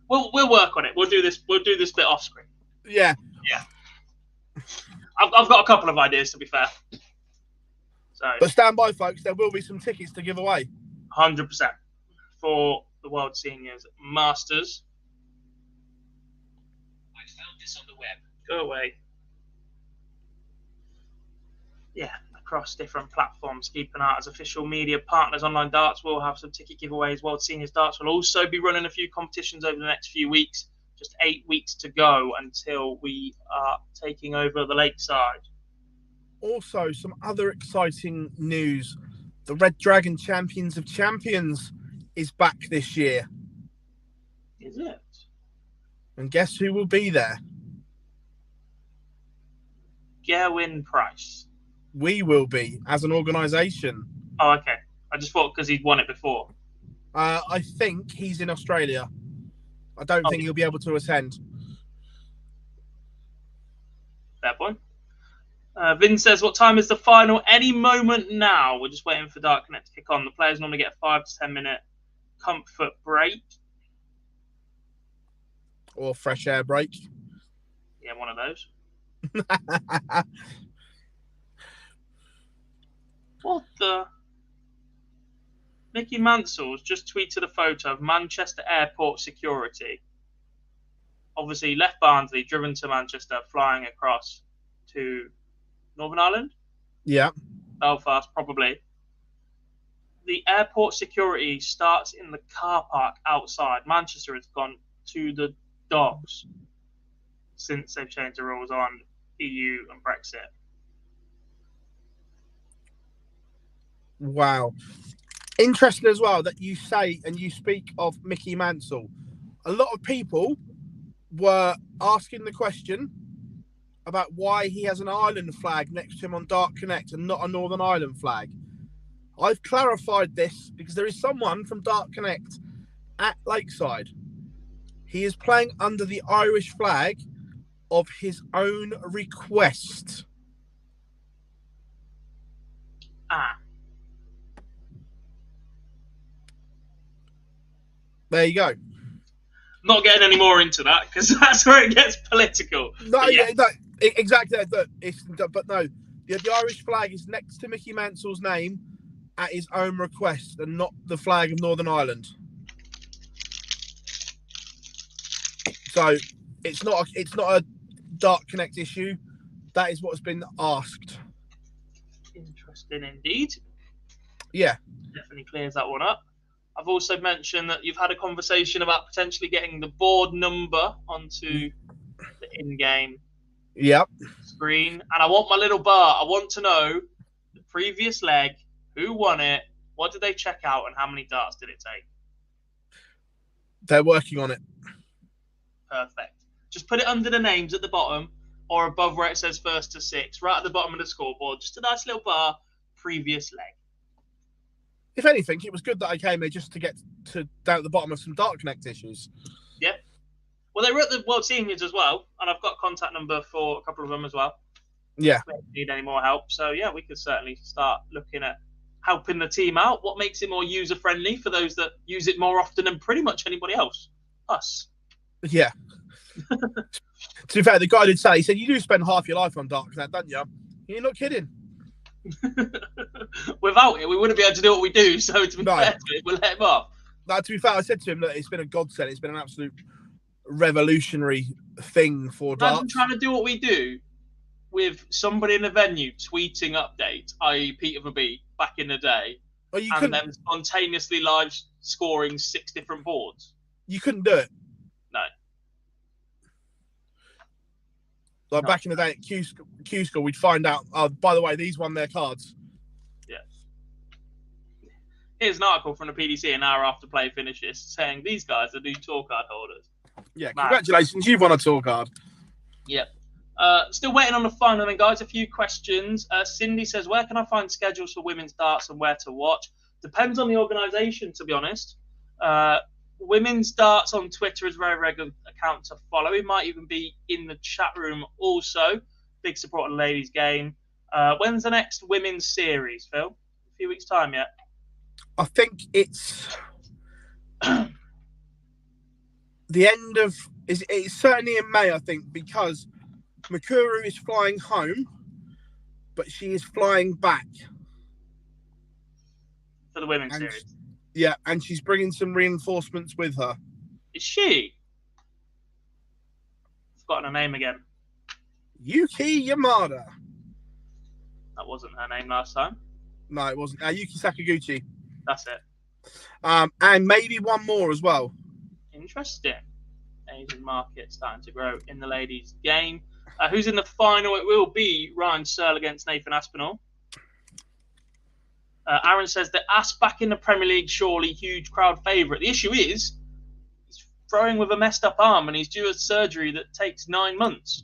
We'll work on it. We'll do this bit off screen. Yeah. Yeah. I've got a couple of ideas, to be fair. So. But stand by, folks. There will be some tickets to give away. 100% for the World Seniors Masters. I found this on the web. Go away. Yeah, across different platforms. Keep an eye out as official media partners. Online Darts will have some ticket giveaways. World Seniors Darts will also be running a few competitions over the next few weeks. Just 8 weeks to go until we are taking over the Lakeside. Also, some other exciting news. The Red Dragon Champions of Champions is back this year. Is it? And guess who will be there? Gerwin Price. We will be, as an organisation. Oh, okay. I just thought because he'd won it before. I think he's in Australia. I don't think he'll be able to attend. Fair point. Vin says, what time is the final? Any moment now. We're just waiting for Dark Connect to kick on. The players normally get a 5 to 10 minute comfort break. Or fresh air break. Yeah, one of those. What the? Mickey Mansell's just tweeted a photo of Manchester Airport security. Obviously left Barnsley, driven to Manchester, flying across to Northern Ireland? Yeah. Belfast, probably. The airport security starts in the car park outside. Manchester has gone to the dogs since they've changed the rules on EU and Brexit. Wow. Interesting as well that you say and you speak of Mickey Mansell. A lot of people were asking the question about why he has an Ireland flag next to him on Dark Connect and not a Northern Ireland flag. I've clarified this because there is someone from Dark Connect at Lakeside. He is playing under the Irish flag of his own request. There you go. Not getting any more into that because that's where it gets political. No, exactly. But no, the Irish flag is next to Mickey Mansell's name at his own request and not the flag of Northern Ireland. So it's not a Dark Connect issue. That is what's been asked. Interesting indeed. Yeah. Definitely clears that one up. I've also mentioned that you've had a conversation about potentially getting the board number onto the in-game screen. And I want my little bar. I want to know the previous leg, who won it, what did they check out, and how many darts did it take? They're working on it. Perfect. Just put it under the names at the bottom or above where it says first to six, right at the bottom of the scoreboard. Just a nice little bar, previous leg. If anything, it was good that I came here just to get down at the bottom of some Dark Connect issues. Yeah. Well, they were at the World Seniors as well, and I've got a contact number for a couple of them as well. Yeah. If they need any more help. So, yeah, we could certainly start looking at helping the team out. What makes it more user-friendly for those that use it more often than pretty much anybody else? Us. Yeah. To be fair, the guy did say, he said, you do spend half your life on Dark Connect, don't you? You're not kidding. Without it, we wouldn't be able to do what we do. So to be fair to it, we'll let him off. No, to be fair, I said to him that it's been a godsend. It's been an absolute revolutionary thing for darts. Imagine trying to do what we do with somebody in the venue tweeting updates, i.e. Peter Verbeek back in the day, and then spontaneously live scoring 6 different boards. You couldn't do it. No. Like back in the day at Q School, we'd find out, by the way, these won their cards. Yeah. Here's an article from the PDC an hour after play finishes saying these guys are new tour card holders. Yeah, congratulations, you've won a tour card. Yep. Still waiting on the final, then, guys. A few questions. Cindy says, where can I find schedules for women's darts and where to watch? Depends on the organisation, to be honest. Women's darts on Twitter is a very good account to follow. It might even be in the chat room also. Big support of the ladies' game. When's the next women's series, Phil? A few weeks' time yet? I think it's the end of... It's certainly in May, I think, because Mikuru is flying home, but she is flying back. For the women's series? Yeah, and she's bringing some reinforcements with her. Is she? I've forgotten her name again. Yuki Yamada. That wasn't her name last time. No, it wasn't. Yuki Sakaguchi. That's it. And maybe one more as well. Interesting. Asian market starting to grow in the ladies' game. Who's in the final? It will be Ryan Searle against Nathan Aspinall. Aaron says that Asp back in the Premier League, surely huge crowd favourite. The issue is he's throwing with a messed up arm and he's due a surgery that takes 9 months.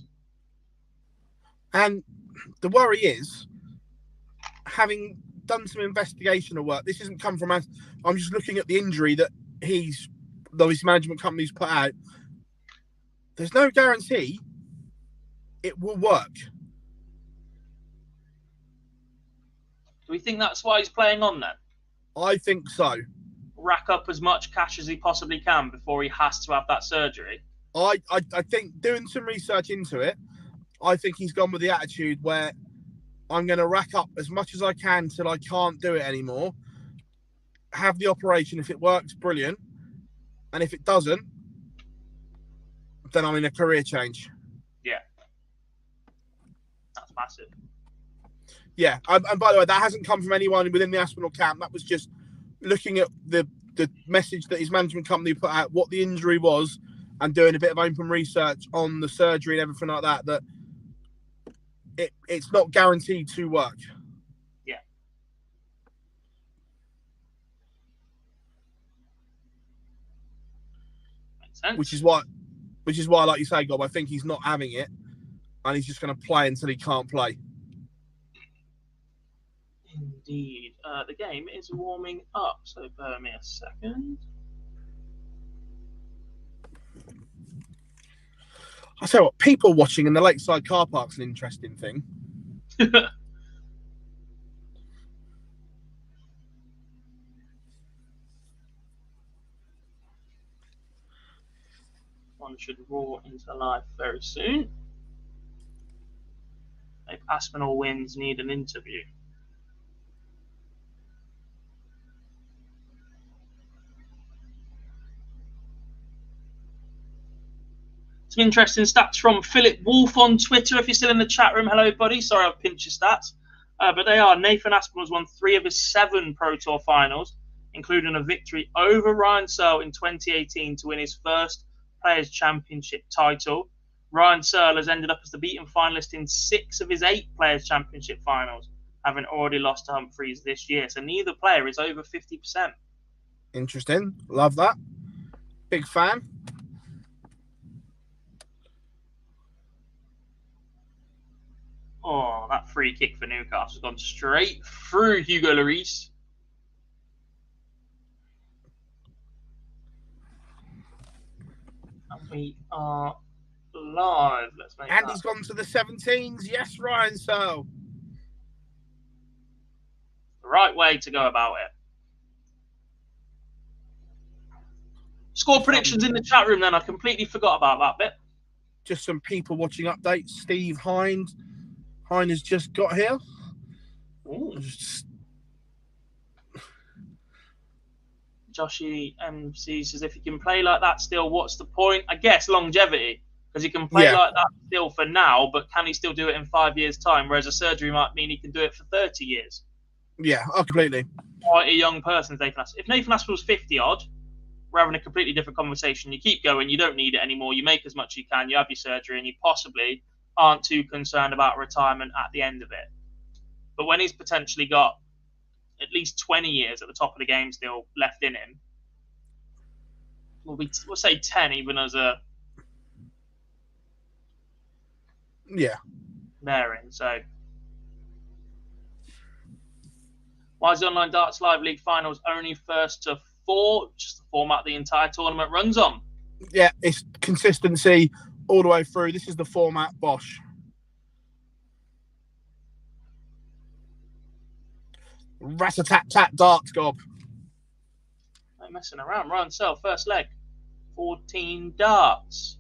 And the worry is, having done some investigational work, this hasn't come from us. I'm just looking at the injury that his management company's put out. There's no guarantee it will work. Do we think that's why he's playing on then? I think so. Rack up as much cash as he possibly can before he has to have that surgery? I think, doing some research into it, I think he's gone with the attitude where I'm going to rack up as much as I can till I can't do it anymore. Have the operation. If it works, brilliant. And if it doesn't, then I'm in a career change. Yeah. That's massive. Yeah. And by the way, that hasn't come from anyone within the Aspinall camp. That was just looking at the message that his management company put out, what the injury was, and doing a bit of open research on the surgery and everything like that, that it's not guaranteed to work. Yeah. Makes sense. Which is why, like you say, Gob, I think he's not having it, and he's just going to play until he can't play. Indeed. The game is warming up, so bear me a second. I tell you what, people watching in the lakeside car park's an interesting thing. One should roar into life very soon. If Aspinall wins, need an interview. Some interesting stats from Philip Wolf on Twitter. If you're still in the chat room, hello, buddy. Sorry I've pinched your stats. But they are: Nathan Aspinall's won 3 of his 7 Pro Tour finals, including a victory over Ryan Searle in 2018 to win his first Players' Championship title. Ryan Searle has ended up as the beaten finalist in 6 of his 8 Players' Championship finals, having already lost to Humphreys this year. So neither player is over 50%. Interesting. Love that. Big fan. Oh, that free kick for Newcastle has gone straight through Hugo Lloris. And we are live. Let's make And that. he's gone to the 17s. Yes, Ryan Searle. The right way to go about it. Score predictions in the chat room then. I completely forgot about that bit. Just some people watching updates. Steve Hind has just got here. Ooh. Joshy MC says, if you can play like that still, what's the point? I guess longevity, because he can play like that still for now, but can he still do it in 5 years' time? Whereas a surgery might mean he can do it for 30 years. Yeah, completely. Quite a young person, Nathan Aspinall. If Nathan Aspinall's 50 odd, we're having a completely different conversation. You keep going, you don't need it anymore. You make as much as you can, you have your surgery, and you possibly aren't too concerned about retirement at the end of it. But when he's potentially got at least 20 years at the top of the game still left in him, we'll say 10 even as a Yeah. They're in. So, why is the Online Darts Live League Finals only first to 4? Just the format the entire tournament runs on. Yeah, it's consistency all the way through. This is the format, Bosh. Rat-a-tat-tat darts, Gob. No messing around. Ryan Searle, first leg. 14 darts.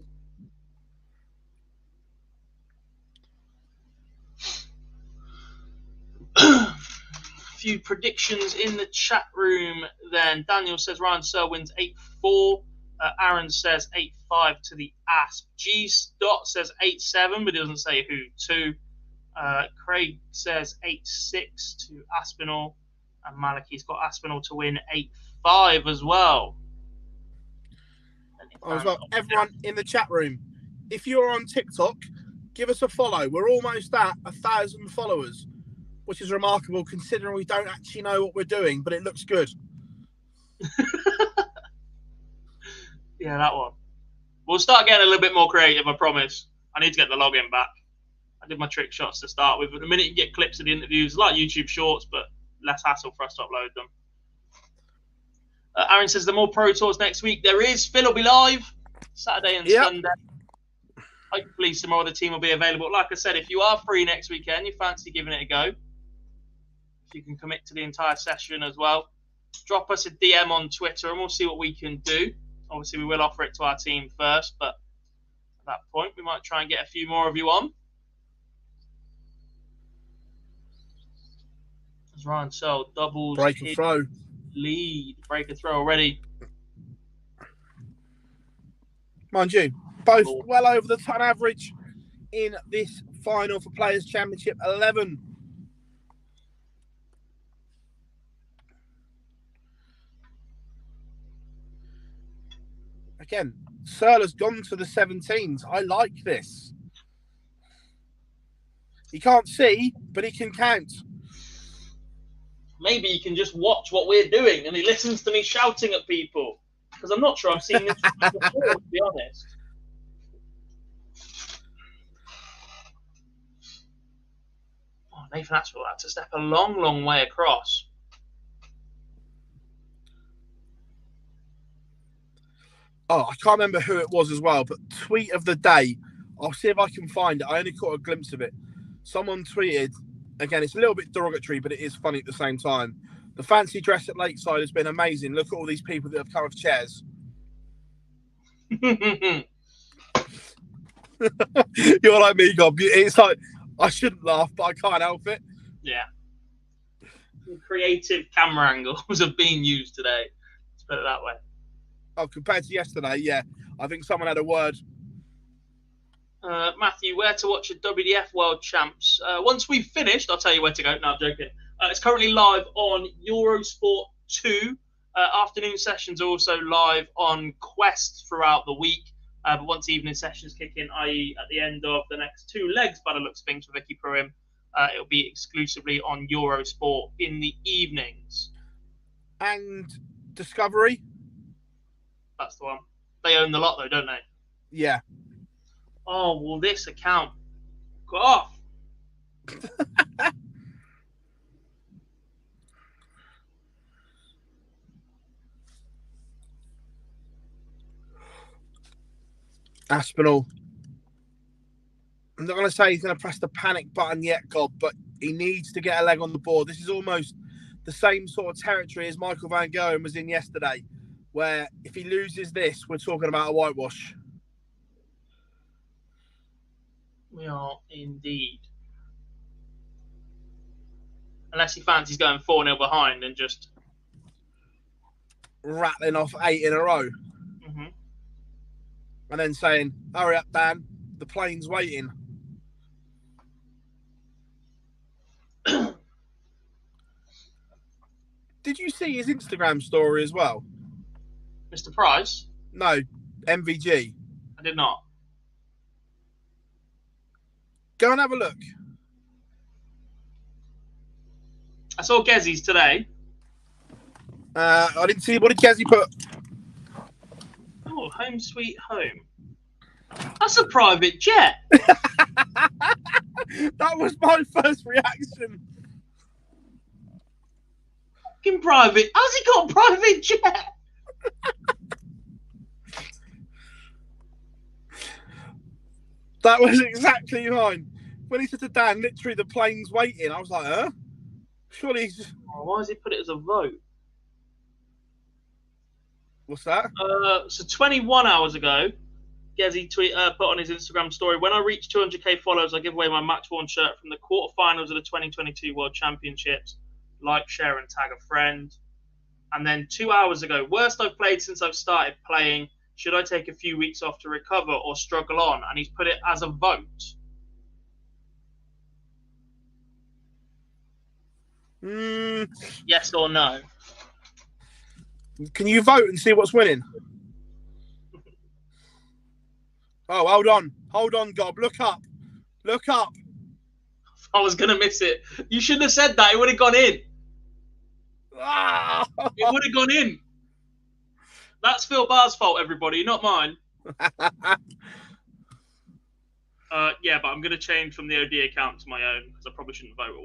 Few predictions in the chat room then. Daniel says Ryan Searle wins 8-4. Aaron says 8-5 to the Asp. G. Dot says 8-7, but he doesn't say who to. Craig says 8-6 to Aspinall. And Malachi's got Aspinall to win 8-5 as well. Everyone in the chat room, if you're on TikTok, give us a follow. We're almost at 1,000 followers, which is remarkable considering we don't actually know what we're doing, but it looks good. Yeah, that one. We'll start getting a little bit more creative, I promise. I need to get the login back. I did my trick shots to start with. But the minute you get clips of the interviews, like YouTube Shorts, but less hassle for us to upload them. Aaron says the more Pro Tours next week. There is. Phil will be live Saturday and Sunday. Hopefully some more of the team will be available. Like I said, if you are free next weekend, you fancy giving it a go, if you can commit to the entire session as well, drop us a DM on Twitter and we'll see what we can do. Obviously, we will offer it to our team first, but at that point, we might try and get a few more of you on. As Ryan Searle doubles break and throw lead. Break and throw already. Mind you, both well over the ton average in this final for Players' Championship 11. Again, Searle has gone to the 17s. I like this. He can't see, but he can count. Maybe he can just watch what we're doing and he listens to me shouting at people. Because I'm not sure I've seen this before, to be honest. Oh, Nathan Axwell had to step a long, long way across. Oh, I can't remember who it was as well, but tweet of the day. I'll see if I can find it. I only caught a glimpse of it. Someone tweeted, again, it's a little bit derogatory, but it is funny at the same time. The fancy dress at Lakeside has been amazing. Look at all these people that have come with chairs. You're like me, Gob. It's like, I shouldn't laugh, but I can't help it. Yeah. Creative camera angles have been used today. Let's put it that way. Oh, compared to yesterday, yeah. I think someone had a word. Matthew, where to watch a WDF World Champs? Once we've finished, I'll tell you where to go. No, I'm joking. It's currently live on Eurosport 2. Afternoon sessions are also live on Quest throughout the week. But once evening sessions kick in, i.e. at the end of the next 2 legs, by the looks of things for Vicky Pruim, it'll be exclusively on Eurosport in the evenings. And Discovery? That's the one. They own the lot, though, don't they? Yeah. Oh, will this account go off? Aspinall. I'm not going to say he's going to press the panic button yet, Gob, but he needs to get a leg on the board. This is almost the same sort of territory as Michael Van Gogh was in yesterday, where if he loses this, we're talking about a whitewash. We are indeed. Unless he fancies going 4-0 behind and just rattling off 8 in a row. Mm-hmm. And then saying, hurry up, Dan, the plane's waiting. Did you see his Instagram story as well? Mr. Price? No, MVG. I did not. Go and have a look. I saw Gezzy's today. I didn't see. What did Gezzy put? Oh, home sweet home. That's a private jet. That was my first reaction. Fucking private. How's he got a private jet? That was exactly mine. When he said to Dan, literally the plane's waiting, I was like, huh? Surely he's just... Oh, why has he put it as a vote? What's that? So 21 hours ago, Gezi put on his Instagram story, when I reach 200k followers, I give away my match-worn shirt from the quarterfinals of the 2022 World Championships. Like, share, and tag a friend. And then 2 hours ago, worst I've played since I've started playing. Should I take a few weeks off to recover or struggle on? And he's put it as a vote. Yes or no? Can you vote and see what's winning? Oh, hold on. Hold on, Gob. Look up. Look up. I was going to miss it. You shouldn't have said that. It would have gone in. Ah! It would have gone in. That's Phil Barr's fault, everybody, not mine. Yeah, but I'm going to change from the OD account to my own because I probably shouldn't vote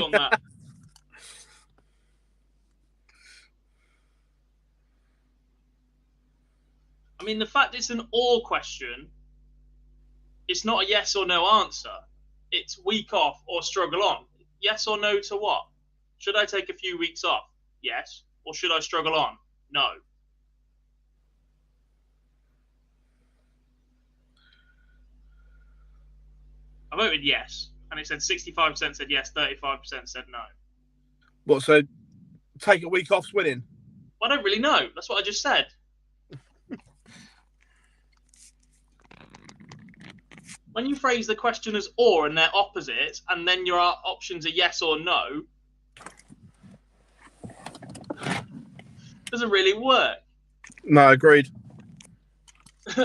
on that. I mean, the fact it's an or question, it's not a yes or no answer. It's week off or struggle on. Yes or no to what? Should I take a few weeks off? Yes. Or should I struggle on? No. I voted yes. And it said 65% said yes, 35% said no. What, so take a week off's winning? Well, I don't really know. That's what I just said. When you phrase the question as or and they're opposites, and then your options are yes or no, doesn't really work. No, agreed.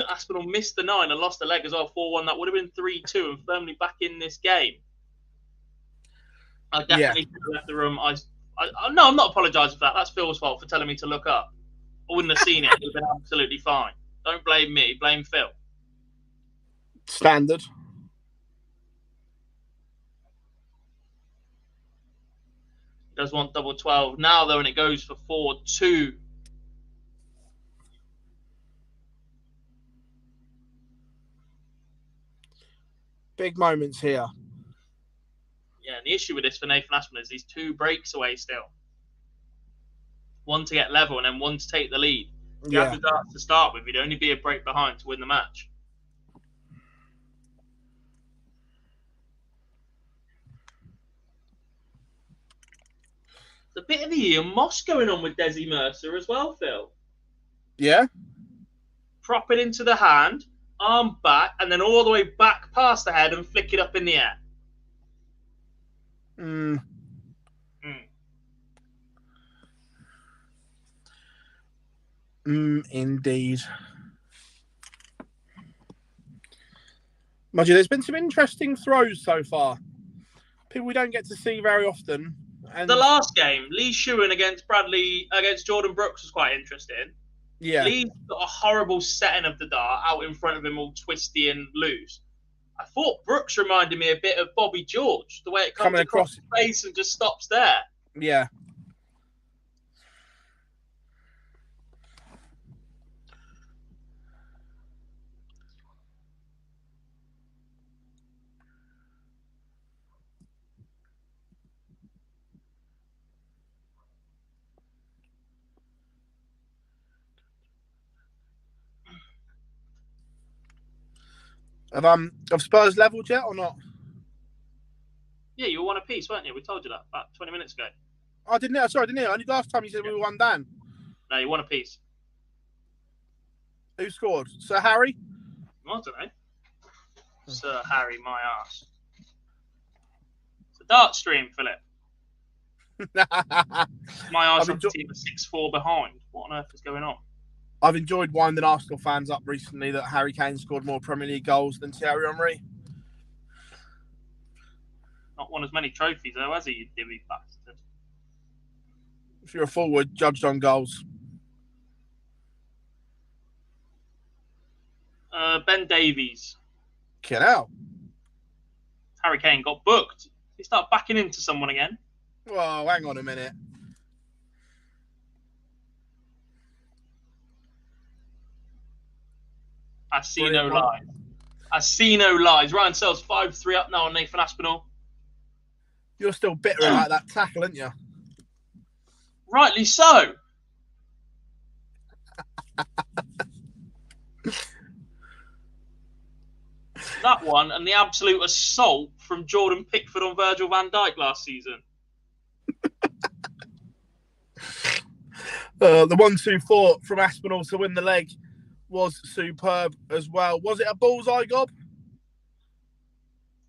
Aspinall missed the 9 and lost the leg as well, 4-1. That would have been 3-2 and firmly back in this game. I definitely should have left the room. No, I'm not apologising for that. That's Phil's fault for telling me to look up. I wouldn't have seen it. It would have been absolutely fine. Don't blame me. Blame Phil. Standard. Does want double 12 now, though, and it goes for 4-2. Big moments here. Yeah, and the issue with this for Nathan Aspinall is he's 2 breaks away still. One to get level and then one to take the lead. You have the darts to start with. You'd only be a break behind to win the match. There's a bit of the Ian Moss going on with Desi Mercer as well, Phil. Yeah? Prop it into the hand, arm back, and then all the way back past the head and flick it up in the air. Indeed. Mind you, there's been some interesting throws so far. People we don't get to see very often. And the last game, Lee Shewan against Jordan Brooks was quite interesting. Yeah. Lee's got a horrible setting of the dart out in front of him, all twisty and loose. I thought Brooks reminded me a bit of Bobby George, the way it comes across his face and just stops there. Yeah. Have Spurs leveled yet or not? Yeah, you were 1 apiece, weren't you? We told you that about 20 minutes ago. I didn't know. Sorry, I didn't hear. Only last time you said we were 1 down. No, you 1 apiece. Who scored? Sir Harry? I don't know. Sir Harry, my ass. It's a dart stream, Philip. My Arsenal team is 6-4 behind. What on earth is going on? I've enjoyed winding Arsenal fans up recently that Harry Kane scored more Premier League goals than Thierry Henry. Not won as many trophies, though, has he, you divvy bastard? If you're a forward, judged on goals. Ben Davies. Get out. Harry Kane got booked. He started backing into someone again. Whoa, hang on a minute. I see no lies. I see no lies. Ryan Searle's 5-3 up now on Nathan Aspinall. You're still bitter about that tackle, aren't you? Rightly so. That one and the absolute assault from Jordan Pickford on Virgil van Dijk last season. The 1-2-4 from Aspinall to win the leg was superb as well. Was it a bullseye, Gob?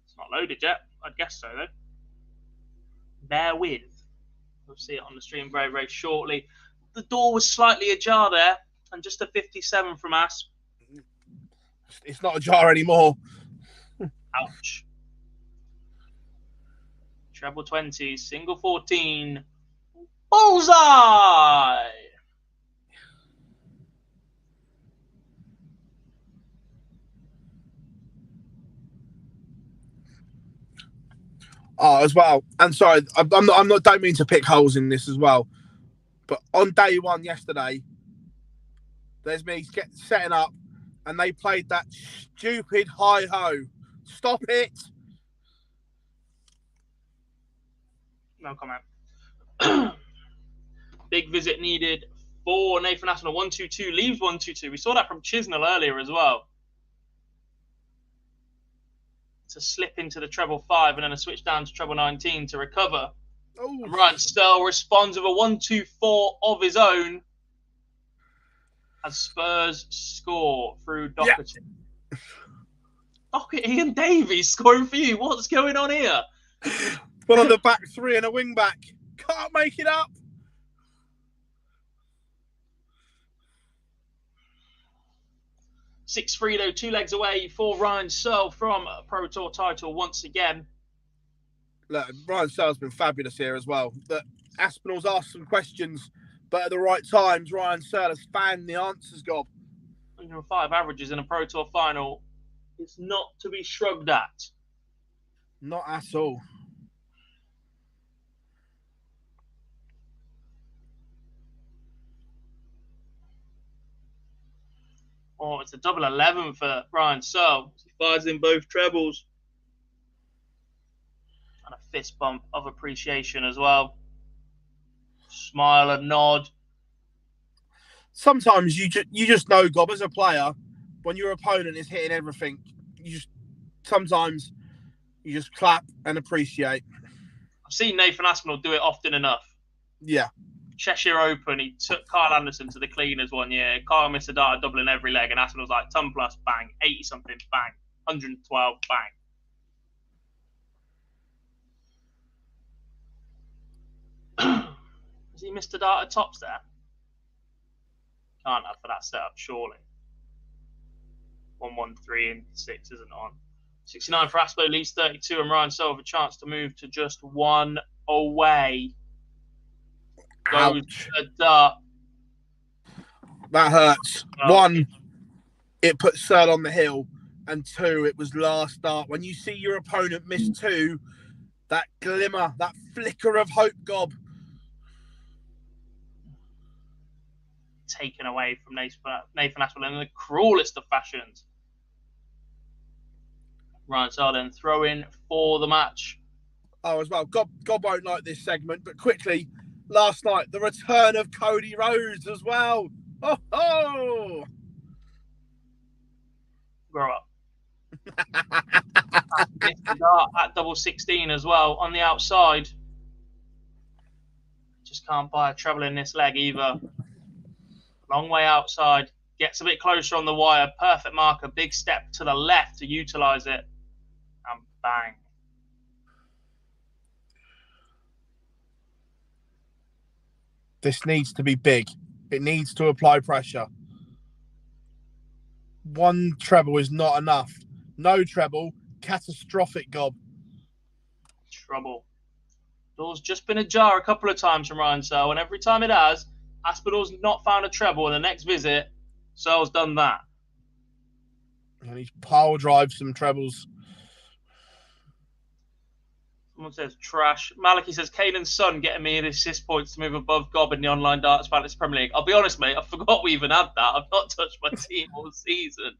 It's not loaded yet. I'd guess so, though. Bear with. We'll see it on the stream very, very shortly. The door was slightly ajar there, and just a 57 from Asp. It's not ajar anymore. Ouch. Treble 20s, single 14. Bullseye! Oh, as well. And sorry, don't mean to pick holes in this as well. But on day one yesterday, there's me setting up, and they played that stupid hi-ho. Stop it. No comment. Big visit needed for Nathan Aspinall. 1-2-2 leaves 1-2-2. We saw that from Chisnell earlier as well. To slip into the treble 5 and then a switch down to treble 19 to recover. And Ryan Searle responds with a 1-2-4 of his own as Spurs score through Doherty. Yeah. Doherty and Davies scoring for you. What's going on here? One on the back three and a wing back. Can't make it up. 6-3 though, 2 legs away for Ryan Searle from a Pro Tour title once again. Look, Ryan Searle's been fabulous here as well. That Aspinall's asked some questions, but at the right times, Ryan Searle has found the answers, Gob. 105 averages in a Pro Tour final. It's not to be shrugged at. Not at all. Oh, it's a double 11 for Ryan Searle. He fires in both trebles. And a fist bump of appreciation as well. Smile and nod. Sometimes you just know, Gob, as a player, when your opponent is hitting everything, sometimes you just clap and appreciate. I've seen Nathan Aspinall do it often enough. Yeah. Cheshire Open, he took Kyle Anderson to the cleaners one year. Kyle missed a dart doubling every leg, and Aspinall's like, ton plus, bang. 80-something, bang. 112, bang. Has he missed a dart at tops there? Can't have for that setup, surely. 1-1-3 and 6 isn't on. 69 for Aspo, leads 32, and Ryan Searle with a chance to move to just 1 away. Goes a dart. That hurts. Oh. 1, it put Searle on the hill, and 2, it was last dart. When you see your opponent miss 2, that glimmer, that flicker of hope, Gob. Taken away from Nathan Aspinall in the cruelest of fashions. Ryan Searle then throw in for the match. Oh, as well. God won't like this segment, but quickly, last night, the return of Cody Rhodes as well. Oh! Grow up. Missed the dart at double 16 as well on the outside. Just can't buy a treble in this leg either. Long way outside. Gets a bit closer on the wire. Perfect marker. Big step to the left to utilise it. And bang. This needs to be big. It needs to apply pressure. 1 treble is not enough. No treble. Catastrophic, Gob. Trouble. Door's just been ajar a couple of times from Ryan Searle, and every time it has, Aspinall's not found a treble, and the next visit, Searle's done that. And he's pile drive some trebles. Someone says trash. Maliki says Kanan's son getting me the assist points to move above Gob in the online darts Fantasy Premier League. I'll be honest, mate, I forgot we even had that. I've not touched my team all season.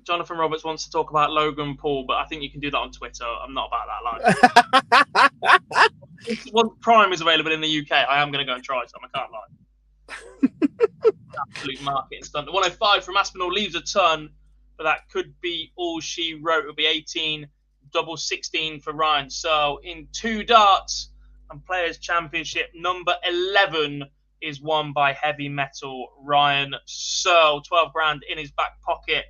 Jonathan Roberts wants to talk about Logan Paul, but I think you can do that on Twitter. I'm not about that live. Once Prime is available in the UK, I am going to go and try some. I can't lie. Absolute marketing stunt. 105 from Aspinall leaves a ton, but that could be all she wrote. It'll be 18, double 16 for Ryan Searle. In 2 darts and Players' Championship, number 11 is won by heavy metal Ryan Searle. 12 grand in his back pocket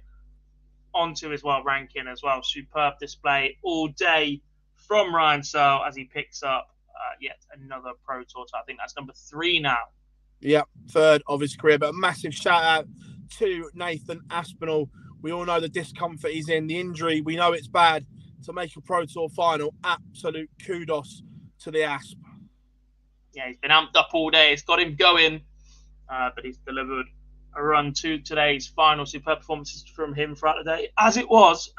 onto his world ranking as well. Superb display all day from Ryan Searle as he picks up yet another Pro Tour. So I think that's number 3 now. Yeah, 3rd of his career. But a massive shout out to Nathan Aspinall. We all know the discomfort he's in, the injury. We know it's bad. To make a Pro Tour final, absolute kudos to the Asp. Yeah, he's been amped up all day. It's got him going, but he's delivered a run to today's final. Superb performances from him throughout the day, as it was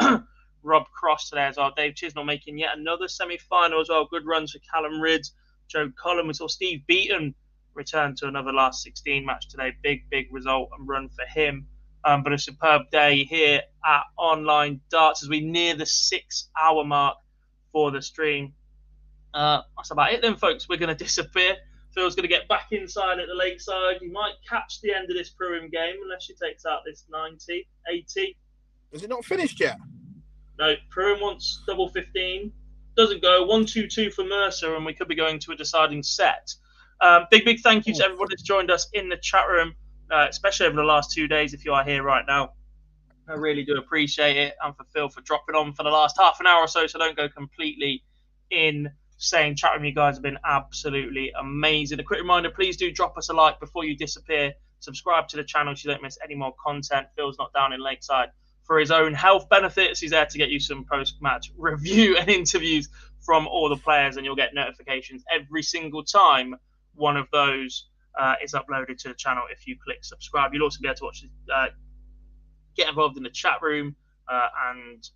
Rob Cross today as well. Dave Chisnell making yet another semi-final as well. Good runs for Callum Ridds, Joe Cullen. We saw Steve Beaton return to another last 16 match today. Big result and run for him. But a superb day here at Online Darts as we near the 6-hour mark for the stream. That's about it then, folks. We're going to disappear. Phil's going to get back inside at the lakeside. You might catch the end of this Pruim game unless she takes out this 90, 80. Is it not finished yet? No, Pruim wants double 15. Doesn't go. 1-2-2 for Mercer, and we could be going to a deciding set. Big thank you to everybody that's joined us in the chat room, especially over the last 2 days if you are here right now. I really do appreciate it. And for Phil for dropping on for the last half an hour or so don't go completely insane. Chat room, you guys have been absolutely amazing. A quick reminder, please do drop us a like before you disappear. Subscribe to the channel so you don't miss any more content. Phil's not down in Lakeside for his own health benefits. He's there to get you some post-match review and interviews from all the players, and you'll get notifications every single time one of those is uploaded to the channel if you click subscribe. You'll also be able to watch, get involved in the chat room and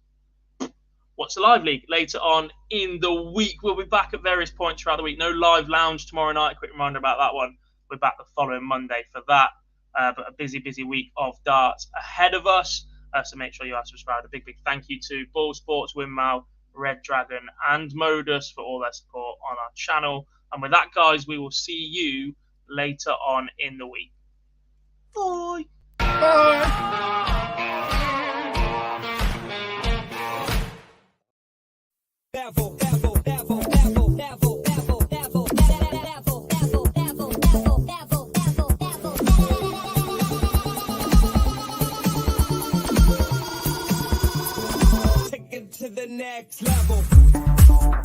watch the live league later on in the week. We'll be back at various points throughout the week. No live lounge tomorrow night. A quick reminder about that one. We're back the following Monday for that. But a busy week of darts ahead of us. So make sure you are subscribed. A big thank you to Ball Sports, Windmill, Red Dragon, and Modus for all their support on our channel. And with that, guys, we will see you later on in the week. Bye. Take it to the next level.